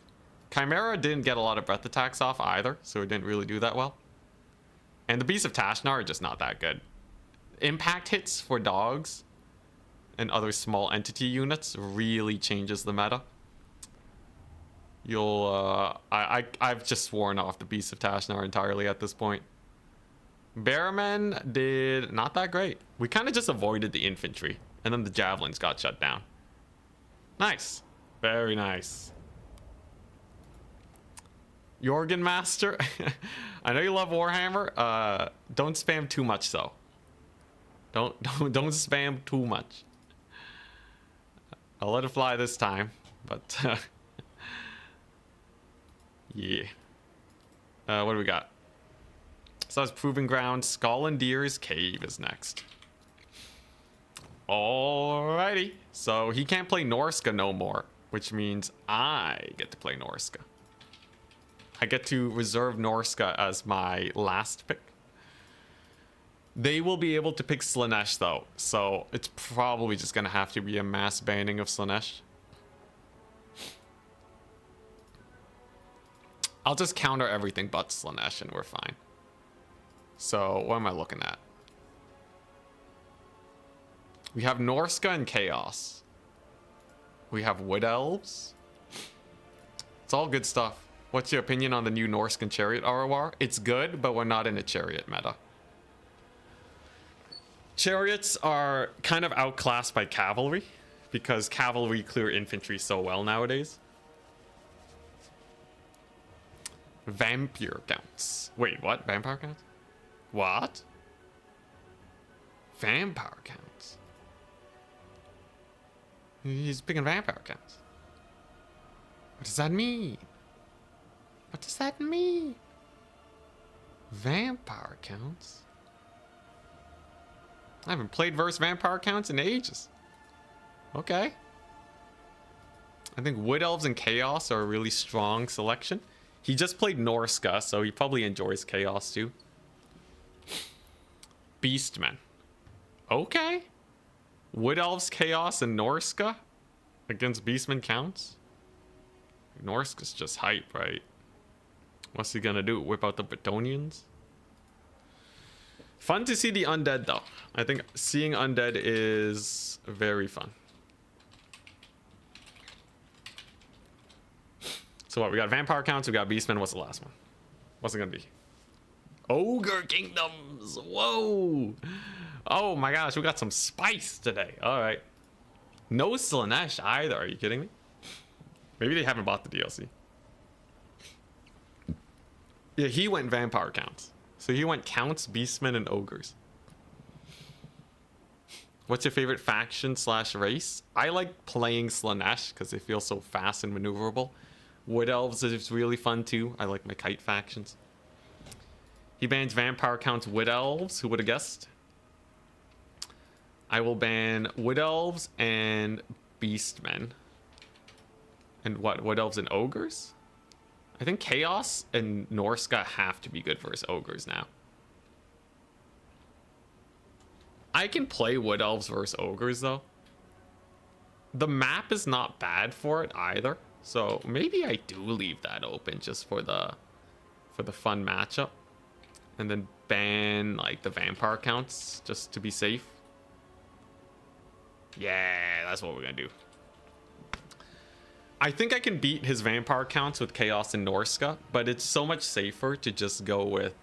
Chimera didn't get a lot of breath attacks off either, so it didn't really do that well. And the Beasts of Tashnar are just not that good. Impact hits for dogs and other small entity units really changes the meta. You'll, I've just sworn off the Beasts of Tashnar entirely at this point. Bearmen did not that great. We kind of just avoided the infantry, and then the javelins got shut down. Nice. Very nice. Jorgen Master. I know you love Warhammer. Don't spam too much though. Don't spam too much. I'll let it fly this time, but yeah. What do we got? So that's Proving Ground. Skollendir's Cave is next. Alrighty. So he can't play Norska no more, which means I get to play Norska. I get to reserve Norska as my last pick. They will be able to pick Slaanesh though, so it's probably just gonna have to be a mass banning of Slaanesh. I'll just counter everything but Slaanesh and we're fine. So what am I looking at? We have Norska and Chaos. We have Wood Elves. It's all good stuff. What's your opinion on the new Norskan Chariot ROR? It's good, but we're not in a chariot meta. Chariots are kind of outclassed by cavalry because cavalry clear infantry so well nowadays. Vampire counts. Wait, what? Vampire counts? What? Vampire counts? He's picking vampire counts. What does that mean? What does that mean? Vampire counts? I haven't played versus vampire counts in ages. Okay. I think Wood Elves and Chaos are a really strong selection. He just played Norska, so he probably enjoys Chaos too. Beastmen. Okay. Wood Elves, Chaos, and Norska against Beastmen counts? Norska's just hype, right? What's he gonna do? Whip out the Bretonnians? Fun to see the undead, though. I think seeing undead is very fun. So what? We got vampire counts, we got beastmen. What's the last one? What's it gonna be? Ogre Kingdoms! Whoa! Oh my gosh, we got some spice today. Alright. No Slanesh either, are you kidding me? Maybe they haven't bought the DLC. Yeah, he went vampire counts. So he went counts, beastmen, and ogres. What's your favorite faction / race? I like playing Slanesh because they feel so fast and maneuverable. Wood Elves is really fun too. I like my kite factions. He bans vampire counts Wood Elves. Who would have guessed? I will ban Wood Elves and Beastmen. And what? Wood Elves and Ogres? I think Chaos and Norska have to be good versus Ogres now. I can play Wood Elves versus Ogres though. The map is not bad for it either. So maybe I do leave that open just for the fun matchup. And then ban like the vampire counts just to be safe. Yeah, that's what we're gonna do. I think I can beat his vampire counts with Chaos and Norska, but it's so much safer to just go with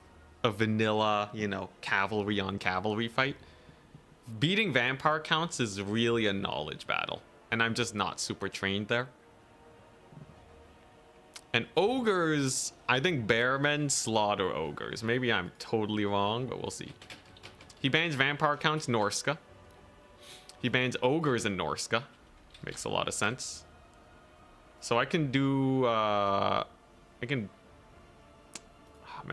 a vanilla, you know, cavalry on cavalry fight. Beating vampire counts is really a knowledge battle, and I'm just not super trained there. And ogres, I think bearmen slaughter ogres. Maybe I'm totally wrong, but we'll see. He bans vampire counts Norska. He bans ogres in Norska. Makes a lot of sense. So I can do, oh man,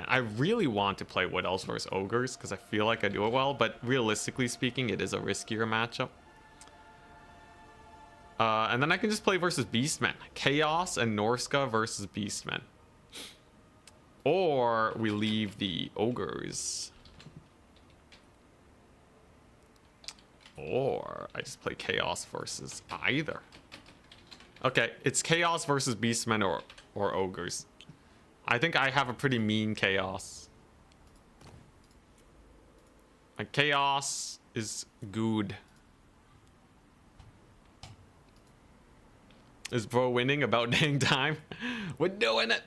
I really want to play Wood Elves versus Ogres because I feel like I do it well, but realistically speaking, it is a riskier matchup. And then I can just play versus Beastmen. Chaos and Norska versus Beastmen. Or we leave the Ogres. Or I just play Chaos versus either. Okay, it's Chaos versus Beastmen or Ogres. I think I have a pretty mean Chaos. Like, Chaos is good. Is bro winning about dang time? We're doing it!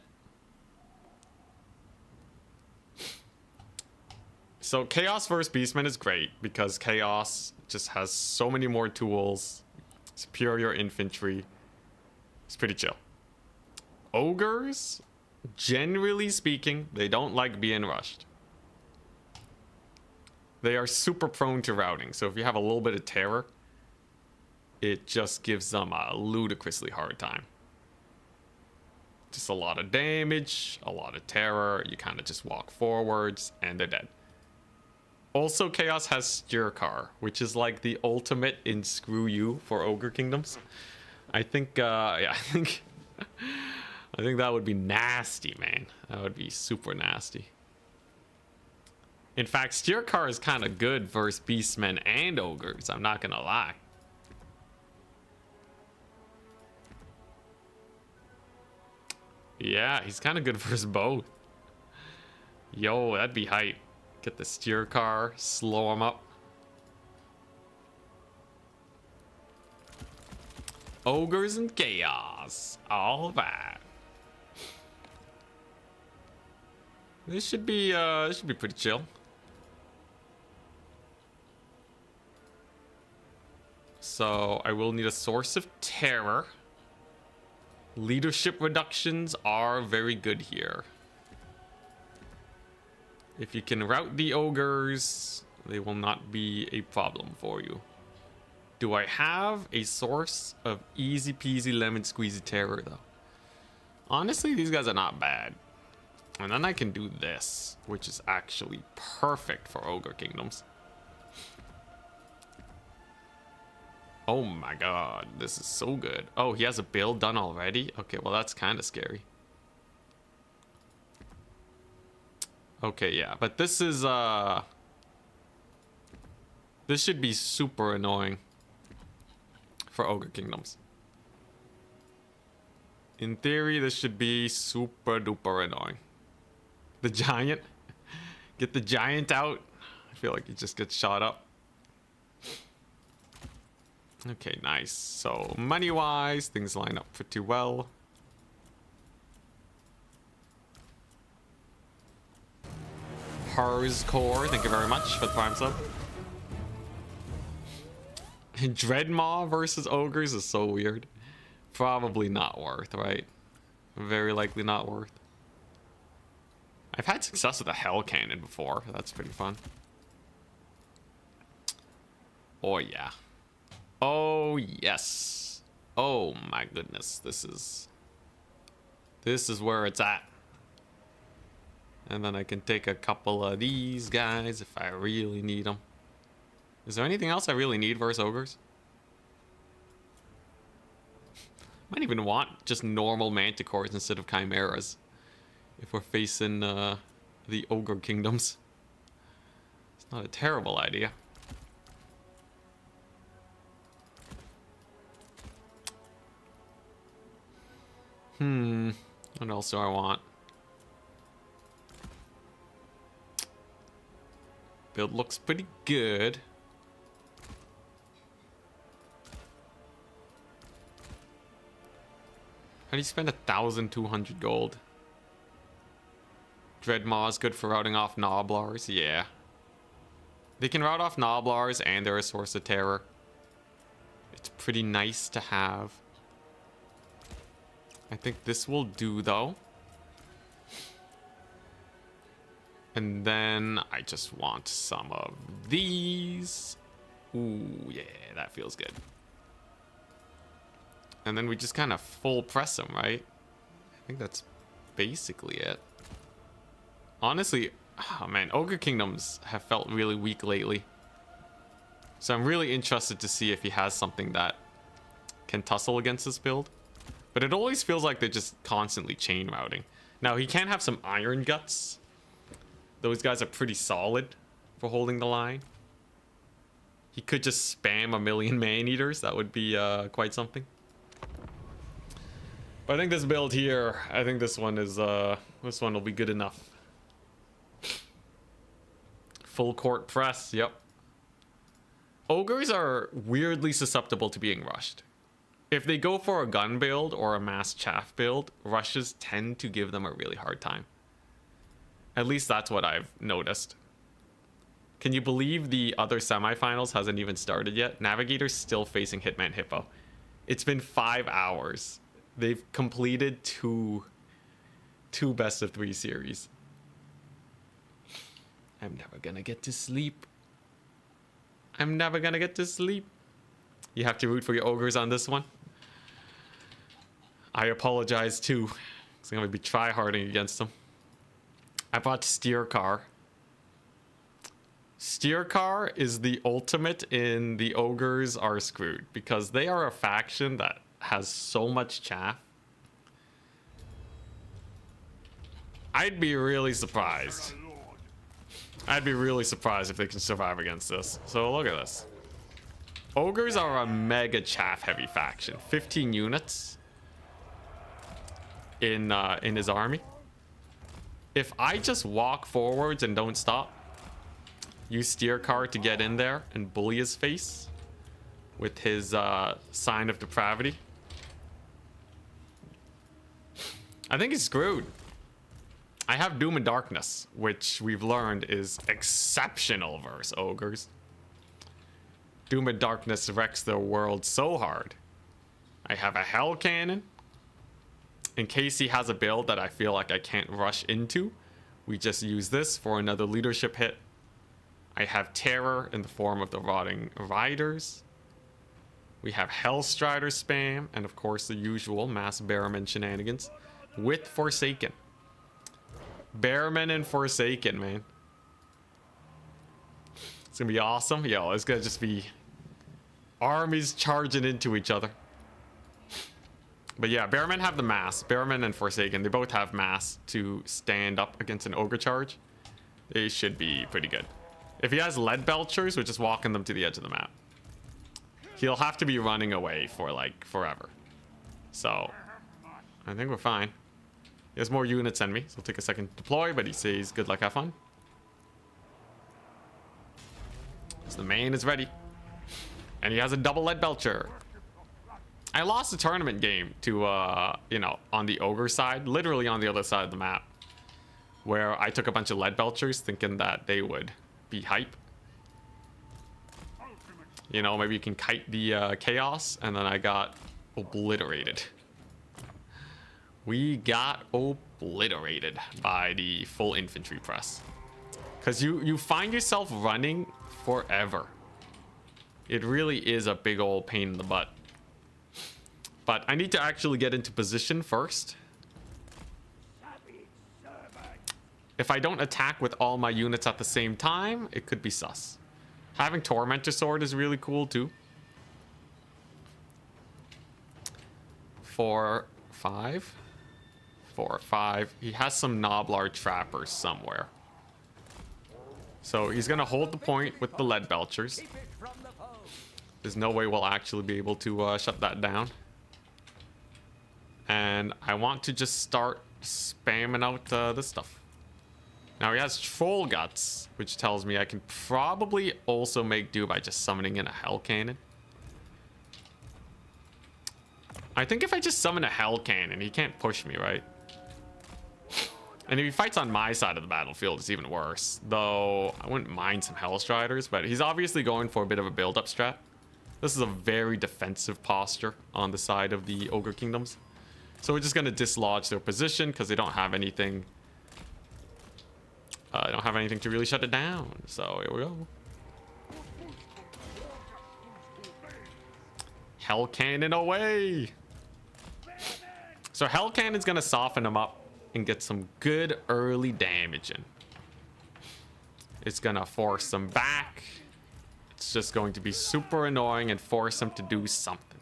So Chaos versus Beastmen is great because Chaos just has so many more tools. Superior infantry. It's pretty chill. Ogres, generally speaking, they don't like being rushed. They are super prone to routing, so if you have a little bit of terror, it just gives them a ludicrously hard time. Just a lot of damage, a lot of terror, you kind of just walk forwards, and they're dead. Also, Chaos has Steer Car, which is like the ultimate in screw you for Ogre Kingdoms. I think, yeah, I think that would be nasty, man. That would be super nasty. In fact, Steer Car is kind of good versus Beastmen and Ogres, I'm not gonna lie. Yeah, he's kind of good versus both. Yo, that'd be hype. Get the Steer Car, slow him up. Ogres and Chaos. All right. This should be pretty chill. So I will need a source of terror. Leadership reductions are very good here. If you can rout the ogres, they will not be a problem for you. Do I have a source of easy peasy lemon squeezy terror though? Honestly, these guys are not bad. And then I can do this, which is actually perfect for Ogre Kingdoms. Oh my god, this is so good. Oh, he has a build done already? Okay, well that's kind of scary. Okay, yeah, but this is this should be super annoying for Ogre Kingdoms. In theory, this should be super duper annoying. The giant. Get the giant out. I feel like he just gets shot up. Okay, nice. So money-wise, things line up pretty well. Hers Core, thank you very much for the prime sub. Dreadmaw versus ogres is so weird. Probably not worth, right? Very likely not worth. I've had success with a Hell Cannon before. That's pretty fun. Oh, yeah. Oh, yes. Oh, my goodness. This is where it's at. And then I can take a couple of these guys if I really need them. Is there anything else I really need versus ogres? Might even want just normal manticores instead of chimeras if we're facing the ogre kingdoms. It's not a terrible idea. What else do I want? Build looks pretty good. How do you spend 1,200 gold? Dreadmaw is good for routing off Noblars. Yeah. They can route off Noblars and they're a source of terror. It's pretty nice to have. I think this will do though. And then I just want some of these. Ooh, yeah, that feels good. And then we just kind of full press them, right? I think that's basically it. Honestly, oh man, Ogre Kingdoms have felt really weak lately. So I'm really interested to see if he has something that can tussle against this build. But it always feels like they're just constantly chain routing. Now, he can have some Iron Guts. Those guys are pretty solid for holding the line. He could just spam a million Man-Eaters. That would be quite something. But I think this build here, I think this one will be good enough. Full court press, yep. Ogres are weirdly susceptible to being rushed. If they go for a gun build or a mass chaff build, rushes tend to give them a really hard time. At least that's what I've noticed. Can you believe the other semifinals hasn't even started yet? Navigator's still facing Hitman Hippo. It's been 5 hours. They've completed two best of 3 series. I'm never gonna get to sleep. I'm never gonna get to sleep. You have to root for your ogres on this one. I apologize too, because I'm gonna be try-harding against them. I bought Steer Car. Steer Car is the ultimate in the ogres are screwed, because they are a faction that has so much chaff. I'd be really surprised. I'd be really surprised if they can survive against this. So look at this. Ogres are a mega chaff heavy faction. 15 units in his army. If I just walk forwards and don't stop, use Steer Car to get in there and bully his face with his sign of depravity, I think he's screwed. I have Doom and Darkness, which we've learned is exceptional versus ogres. Doom and Darkness wrecks their world so hard. I have a Hell Cannon. In case he has a build that I feel like I can't rush into, we just use this for another leadership hit. I have Terror in the form of the Rotting Riders. We have Hellstrider spam, and of course the usual mass Bearman shenanigans with Forsaken. Bearman and Forsaken, man. It's gonna be awesome. Yo, it's gonna just be Armies charging into each other. But yeah, Bearmen have the mass. Bearmen and Forsaken, they both have mass to stand up against an ogre charge. They should be pretty good. If he has lead belchers, we're just walking them to the edge of the map. He'll have to be running away for like forever. So I think we're fine. He has more units than me, so it'll take a second to deploy, but he says good luck, have fun. So the main is ready. And he has a double lead belcher. I lost a tournament game to, you know, on the ogre side, literally on the other side of the map, where I took a bunch of lead belchers thinking that they would be hype. You know, maybe you can kite the chaos, and then I got obliterated. We got obliterated by the full infantry press. Because you find yourself running forever. It really is a big old pain in the butt. But I need to actually get into position first. If I don't attack with all my units at the same time, it could be sus. Having Tormentor Sword is really cool too. 4, 5. 4, 5. He has some Noblar Trappers somewhere. So he's gonna hold the point with the lead belchers. There's no way we'll actually be able to shut that down. And I want to just start spamming out this stuff. Now he has Troll Guts, which tells me I can probably also make do by just summoning in a Hell Cannon. I think if I just summon a Hell Cannon, he can't push me, right? And if he fights on my side of the battlefield, it's even worse. Though, I wouldn't mind some Hellstriders, but he's obviously going for a bit of a build-up strat. This is a very defensive posture on the side of the Ogre Kingdoms. So we're just going to dislodge their position because they don't have anything. They don't have anything to really shut it down. So here we go. Hell Cannon away. So Hell Cannon's going to soften them up and get some good early damage in. It's going to force them back. It's just going to be super annoying and force them to do something.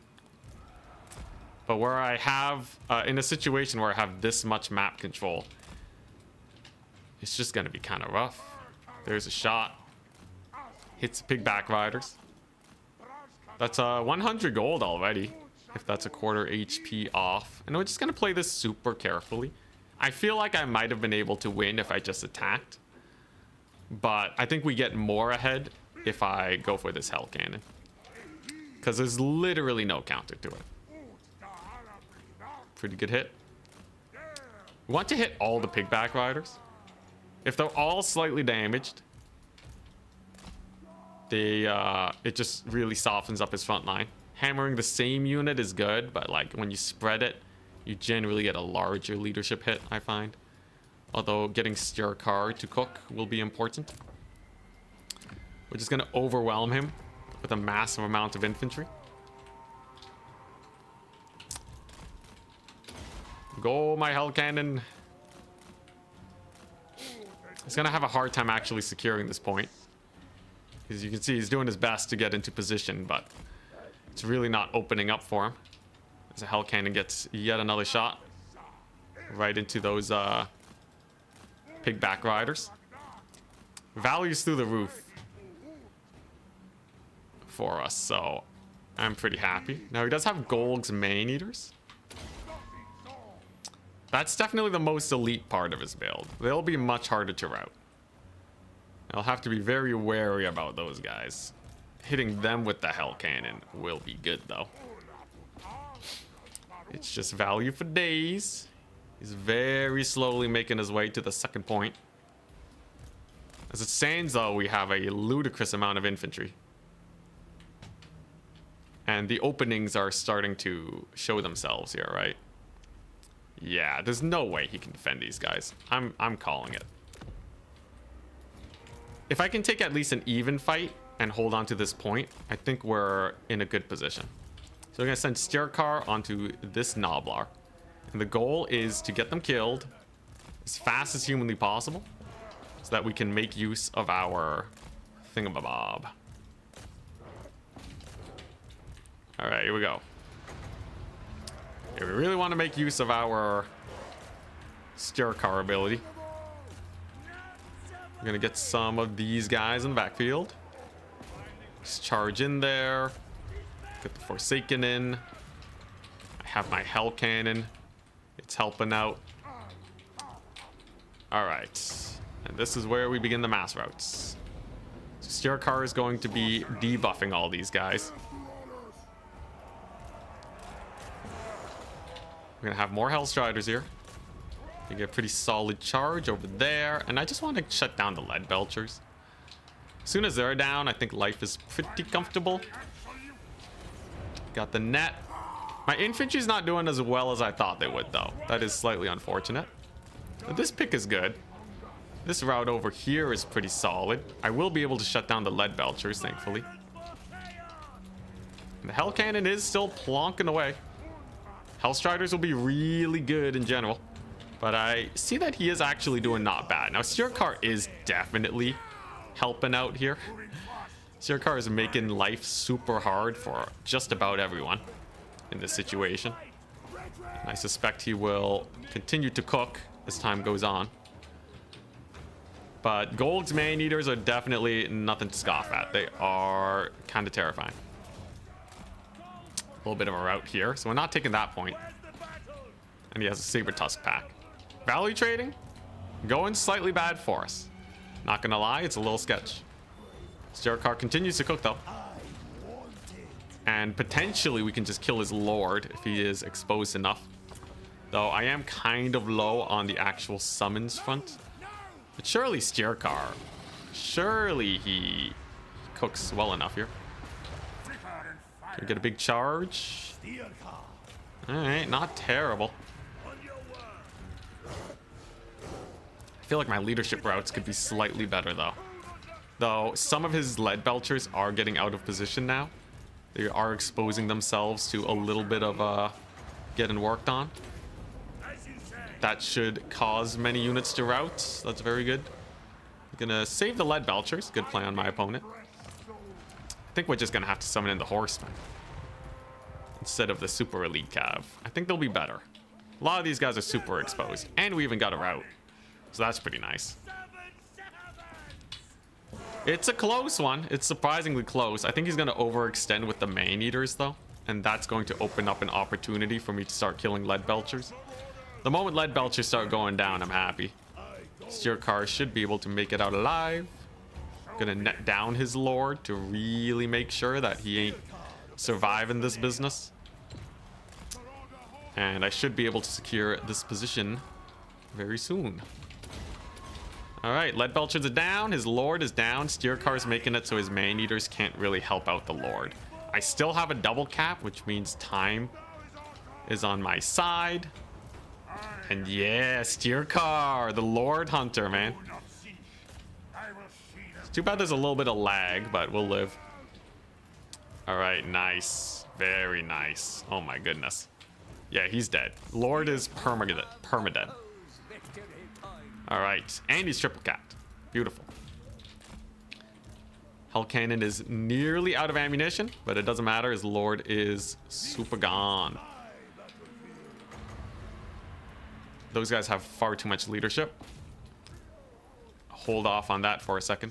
But where I have, in a situation where I have this much map control, it's just going to be kind of rough. There's a shot. Hits the pigback riders. That's 100 gold already, if that's a quarter HP off. And we're just going to play this super carefully. I feel like I might have been able to win if I just attacked. But I think we get more ahead if I go for this Hell Cannon. Because there's literally no counter to it. Pretty good hit. We want to hit all the pigback riders. If they're all slightly damaged, it just really softens up his front line. Hammering the same unit is good, but like when you spread it, you generally get a larger leadership hit, I find. Although getting Stirkar to cook will be important. We're just going to overwhelm him with a massive amount of infantry. Go, my Hell Cannon. He's going to have a hard time actually securing this point. As you can see, he's doing his best to get into position, but it's really not opening up for him. As a Hell Cannon gets yet another shot right into those pigback riders. Value's through the roof for us, so I'm pretty happy. Now, he does have Golg's Man-Eaters. That's definitely the most elite part of his build. They'll be much harder to rout. I'll have to be very wary about those guys. Hitting them with the Hell Cannon will be good, though. It's just value for days. He's very slowly making his way to the second point. As it stands, though, we have a ludicrous amount of infantry. And the openings are starting to show themselves here, right? Yeah, there's no way he can defend these guys. I'm calling it. If I can take at least an even fight and hold on to this point, I think we're in a good position. So we're going to send Stirkar onto this Noblar. And the goal is to get them killed as fast as humanly possible so that we can make use of our thingamabob. All right, here we go. Yeah, we really want to make use of our steer car ability. We're gonna get some of these guys in the backfield. Just charge in there. Get the Forsaken in. I have my Hell Cannon. It's helping out. All right. And this is where we begin the mass routes. So steer car is going to be debuffing all these guys. We're gonna have more Hellstriders here. We get a pretty solid charge over there, and I just want to shut down the lead belchers. As soon as they're down, I think life is pretty comfortable. Got the net. My infantry's not doing as well as I thought they would, though. That is slightly unfortunate. But this pick is good. This route over here is pretty solid. I will be able to shut down the lead belchers, thankfully. And the Hell Cannon is still plonking away. Hellstriders will be really good in general, but I see that he is actually doing not bad. Now, steer car is definitely helping out here. Steer car is making life super hard for just about everyone in this situation. I suspect he will continue to cook as time goes on. But Gold's man-eaters are definitely nothing to scoff at. They are kind of terrifying. A little bit of a route here, so we're not taking that point. And he has a Saber Tusk pack. Value trading, going slightly bad for us. Not gonna lie, it's a little sketch. Steer car continues to cook though. And potentially we can just kill his lord if he is exposed enough. Though I am kind of low on the actual summons front. But surely steer car. Surely he cooks well enough here. Can we get a big charge? Alright, not terrible. I feel like my leadership routes could be slightly better though. Though some of his lead belchers are getting out of position now. They are exposing themselves to a little bit of getting worked on. That should cause many units to rout. That's very good. I'm gonna save the lead belchers. Good play on my opponent. I think we're just gonna have to summon in the horsemen instead of the super elite cav. I think they'll be better. A lot of these guys are super exposed, and we even got a route, so that's pretty nice. It's a close one. It's surprisingly close. I think he's gonna overextend with the main eaters though, and that's going to open up an opportunity for me to start killing lead belchers. The moment lead belchers start going down, I'm happy. Steer car should be able to make it out alive. Gonna net down his lord to really make sure that he ain't surviving this business. And I should be able to secure this position very soon. All right, lead belchers are down. His lord is down. Steer car is making it so his main eaters can't really help out the lord. I still have a double cap, which means time is on my side. And yeah, steer car, the lord hunter, man. It's too bad there's a little bit of lag, but we'll live. All right, nice. Very nice. Oh my goodness. Yeah, he's dead. Lord is permadead. All right, and he's triple capped. Beautiful. Hell Cannon is nearly out of ammunition, but it doesn't matter. His lord is super gone. Those guys have far too much leadership. Hold off on that for a second.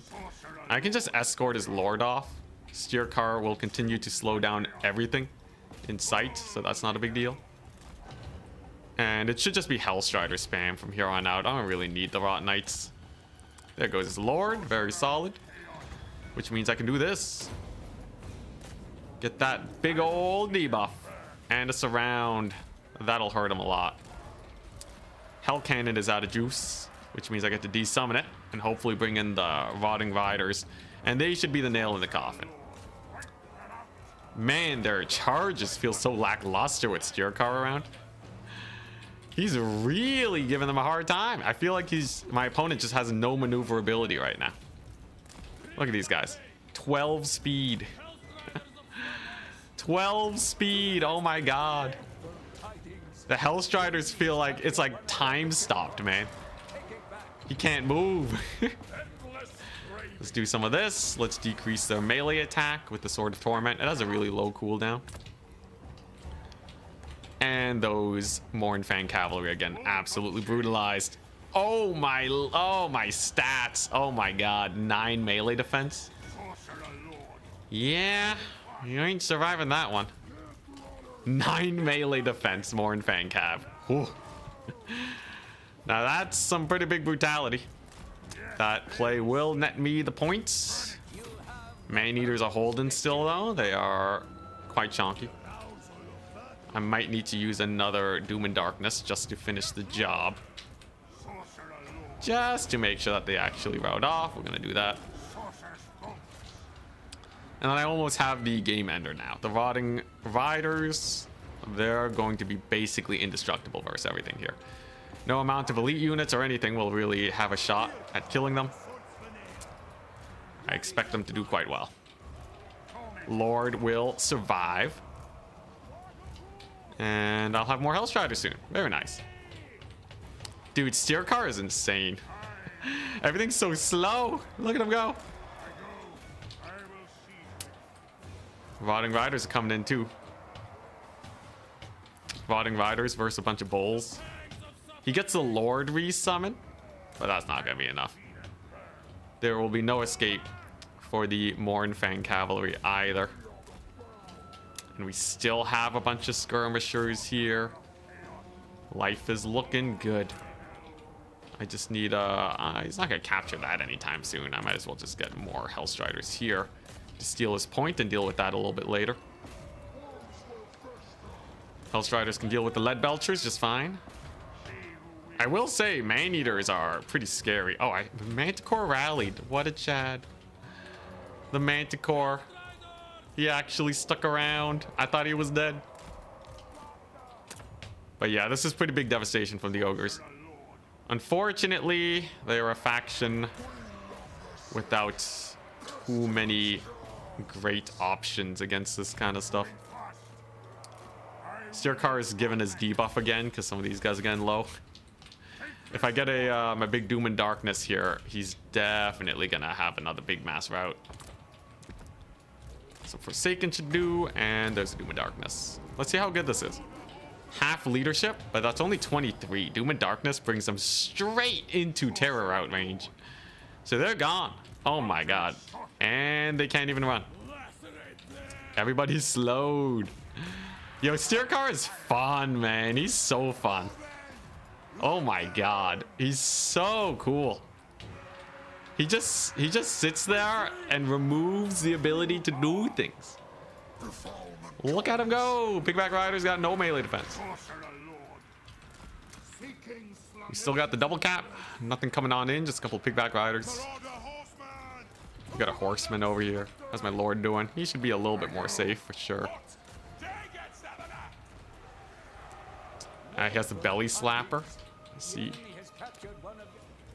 I can just escort his lord off. Steer car will continue to slow down everything in sight, so that's not a big deal. And it should just be Hellstrider spam from here on out. I don't really need the Rot Knights. There goes his lord, very solid. Which means I can do this. Get that big old debuff. And a surround. That'll hurt him a lot. Hell Cannon is out of juice, which means I get to desummon it and hopefully bring in the Rotting Riders, and they should be the nail in the coffin. Man, their charges feel so lackluster with steer car around. He's really giving them a hard time. I feel like my opponent just has no maneuverability right now. Look at these guys. 12 speed. 12 speed. Oh my god. The Hellstriders feel like it's like time stopped, man. He can't move. Let's do some of this. Let's decrease their melee attack with the Sword of Torment. It has a really low cooldown. And those Mornfang cavalry again, absolutely brutalized. Oh my stats. Oh my god, 9 melee defense. Yeah, you ain't surviving that one. 9 melee defense, Mornfang cav. Whew. Now that's some pretty big brutality. That play will net me the points. Man-eaters are holding still though. They are quite chonky. I might need to use another Doom and Darkness just to finish the job. Just to make sure that they actually route off. We're gonna do that. And I almost have the game ender now. The Rotting Riders, they're going to be basically indestructible versus everything here. No amount of elite units or anything will really have a shot at killing them. I expect them to do quite well. Lord will survive. And I'll have more Hellstriders soon. Very nice. Dude, steer car is insane. Everything's so slow. Look at him go. Rotting Riders are coming in too. Rotting Riders versus a bunch of bulls. He gets the Lord resummon, but that's not going to be enough. There will be no escape for the Mornfang cavalry either. And we still have a bunch of skirmishers here. Life is looking good. I just need he's not gonna capture that anytime soon. I might as well just get more Hellstriders here to steal his point and deal with that a little bit later. Hellstriders can deal with the lead belchers just fine. I will say man-eaters are pretty scary. Oh, the Manticore rallied. What a Chad. The Manticore. He actually stuck around. I thought he was dead. But yeah, this is pretty big devastation from the ogres. Unfortunately, they are a faction without too many great options against this kind of stuff. Steercar is given his debuff again because some of these guys are getting low. If I get my big Doom and Darkness here, he's definitely gonna have another big mass rout. So Forsaken should do, and there's Doom and Darkness. Let's see how good this is. Half leadership, but that's only 23. Doom and Darkness brings them straight into terror route range. So they're gone. Oh my god. And they can't even run. Everybody's slowed. Yo, Steercar is fun, man. He's so fun. Oh my god. He's so cool. He just sits there and removes the ability to do things. Look at him go. Pigback Rider's got no melee defense. We still got the double cap. Nothing coming on in, just a couple Pigback Riders. We got a horseman over here. How's my lord doing? He should be a little bit more safe for sure. He has the belly slapper. Let's see.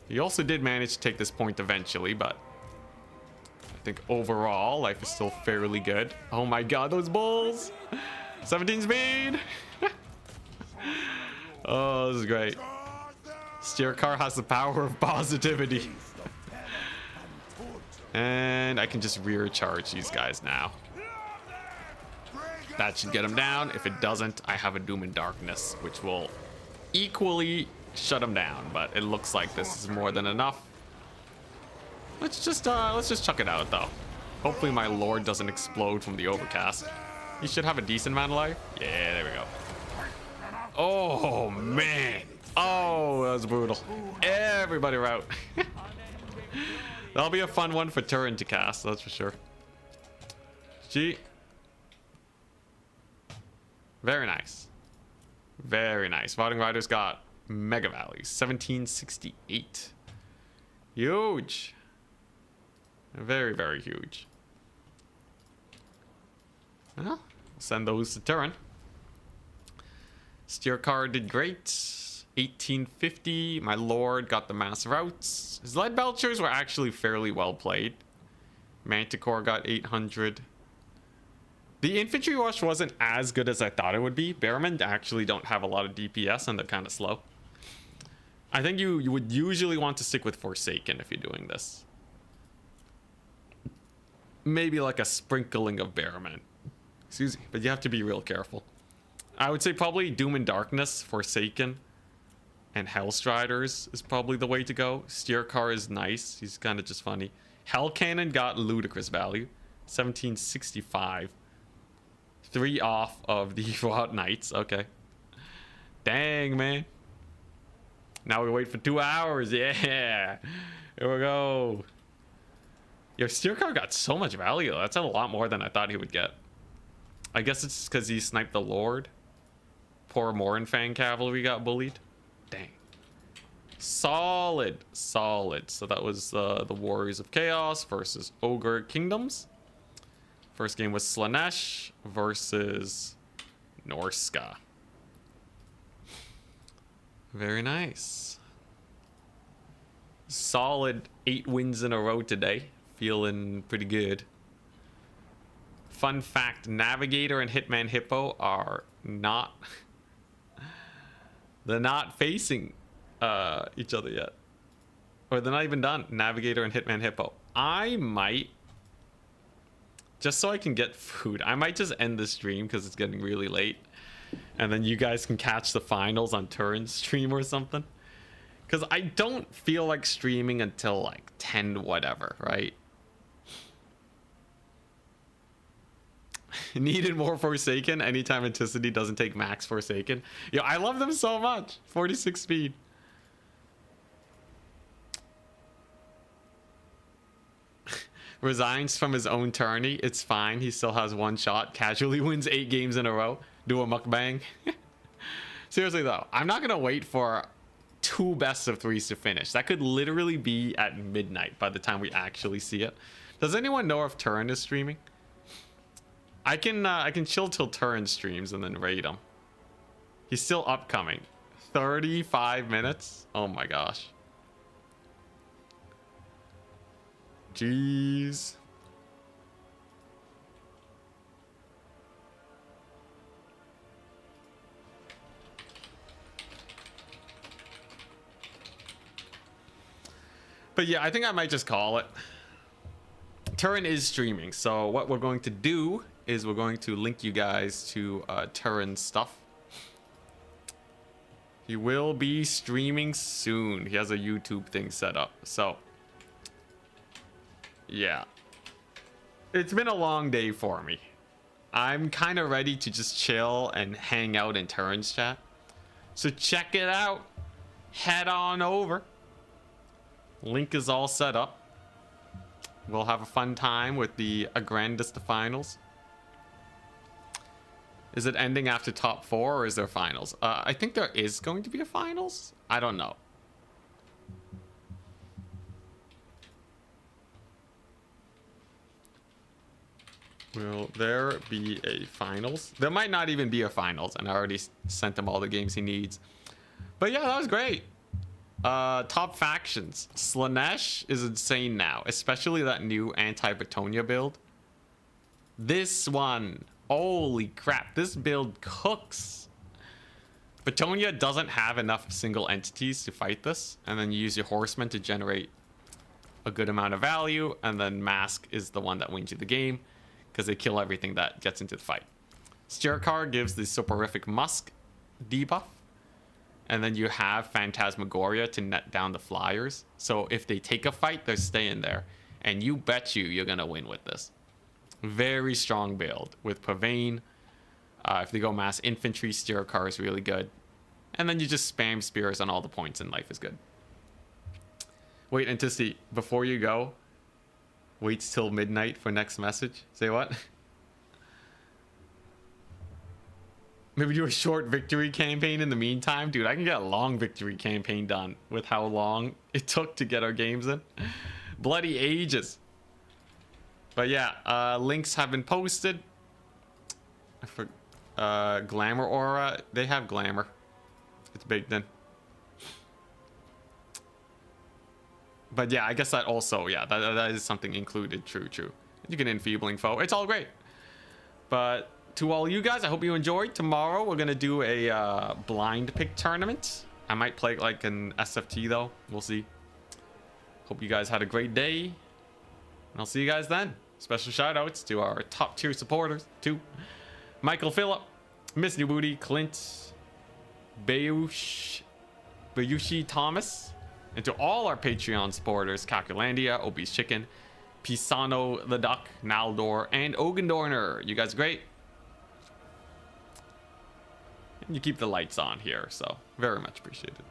He also did manage to take this point eventually, but I think overall life is still fairly good. Oh my god, those bulls! 17 speed! Oh, this is great. Steercar has the power of positivity. And I can just rear charge these guys now. That should get him down. If it doesn't, I have a Doom and Darkness, which will equally shut him down, but it looks like this is more than enough. Let's just chuck it out though. Hopefully my lord doesn't explode from the overcast. He should have a decent amount of life. Yeah, there we go. Oh man. Oh, that was brutal. Everybody route. That'll be a fun one for Turin to cast, that's for sure. Gee. Very nice. Very nice. Rotting Riders got mega values. 1768. Huge. Very, very huge. Well, send those to Turin. Steercar did great. 1850. My lord got the mass routes. His lead belchers were actually fairly well played. Manticore got 800. The infantry rush wasn't as good as I thought it would be. Bearmen actually don't have a lot of DPS and they're kind of slow. I think you would usually want to stick with Forsaken if you're doing this. Maybe like a sprinkling of Bearmen. Excuse me, but you have to be real careful. I would say probably Doom and Darkness, Forsaken, and Hellstriders is probably the way to go. Steer Car is nice. He's kind of just funny. Hell Cannon got ludicrous value. 1765. 3 off of the Rot Knights. Okay. Dang, man. Now we wait for 2 hours. Yeah. Here we go. Yo, Steer Car got so much value. That's a lot more than I thought he would get. I guess it's because he sniped the Lord. Poor Morinfang Cavalry got bullied. Dang. Solid. Solid. So that was the Warriors of Chaos versus Ogre Kingdoms. First game was Slanesh versus Norska. Very nice. Solid 8 wins in a row today. Feeling pretty good. Fun fact, Navigator and Hitman Hippo are not... they're not facing each other yet. Or they're not even done. Navigator and Hitman Hippo. I might... just so I can get food, I might just end the stream because it's getting really late. And then you guys can catch the finals on Turin's stream or something. Because I don't feel like streaming until like 10 whatever, right? Needed more Forsaken. Anytime Anticity doesn't take max Forsaken. Yo, I love them so much. 46 speed. Resigns from his own tourney. It's fine. He still has 1 shot. Casually wins 8 games in a row. Do a mukbang. Seriously though, I'm not gonna wait for 2 best of 3s to finish. That could literally be at midnight by the time we actually see it. Does anyone know if Turin is streaming? I can chill till Turin streams and then raid him. He's still upcoming. 35 minutes? Oh my gosh. Jeez. But yeah, I think I might just call it. Turin is streaming, so what we're going to do is we're going to link you guys to Turin's stuff. He will be streaming soon. He has a YouTube thing set up, so yeah. It's been a long day for me. I'm kind of ready to just chill and hang out in Turin's chat. So check it out. Head on over. Link is all set up. We'll have a fun time with the Agrandista finals. Is it ending after top 4 or is there finals? I think there is going to be a finals. I don't know. Will there be a finals? There might not even be a finals, and I already sent him all the games he needs. But yeah, that was great. Top factions. Slanesh is insane now, especially that new anti-Bretonnia build. This one, holy crap, this build cooks. Bretonnia doesn't have enough single entities to fight this, and then you use your horsemen to generate a good amount of value, and then Mask is the one that wins you the game, because they kill everything that gets into the fight. Steercar gives the soporific musk debuff, and then you have Phantasmagoria to net down the flyers. So if they take a fight, they're staying there, and you bet you're gonna win with this. Very strong build with Pavane. If they go mass infantry, Steercar is really good, and then you just spam spears on all the points in life is good. Wait, Anticity, before you go, wait till midnight for next message. Say what? Maybe do a short victory campaign in the meantime. Dude, I can get a long victory campaign done with how long it took to get our games in. Bloody ages. But yeah, links have been posted. For Glamour Aura, they have Glamour. It's baked in. But yeah, I guess that also, yeah, that is something included. True. You can enfeebling foe. It's all great. But to all you guys, I hope you enjoyed. Tomorrow, we're going to do a blind pick tournament. I might play like an SFT, though. We'll see. Hope you guys had a great day. And I'll see you guys then. Special shout outs to our top tier supporters, to Michael Phillip, Miss New Booty, Clint, Bayushi Thomas. And to all our Patreon supporters, Calculandia, Obese Chicken, Pisano the Duck, Naldor, and Ogendorner. You guys are great. And you keep the lights on here, so very much appreciated.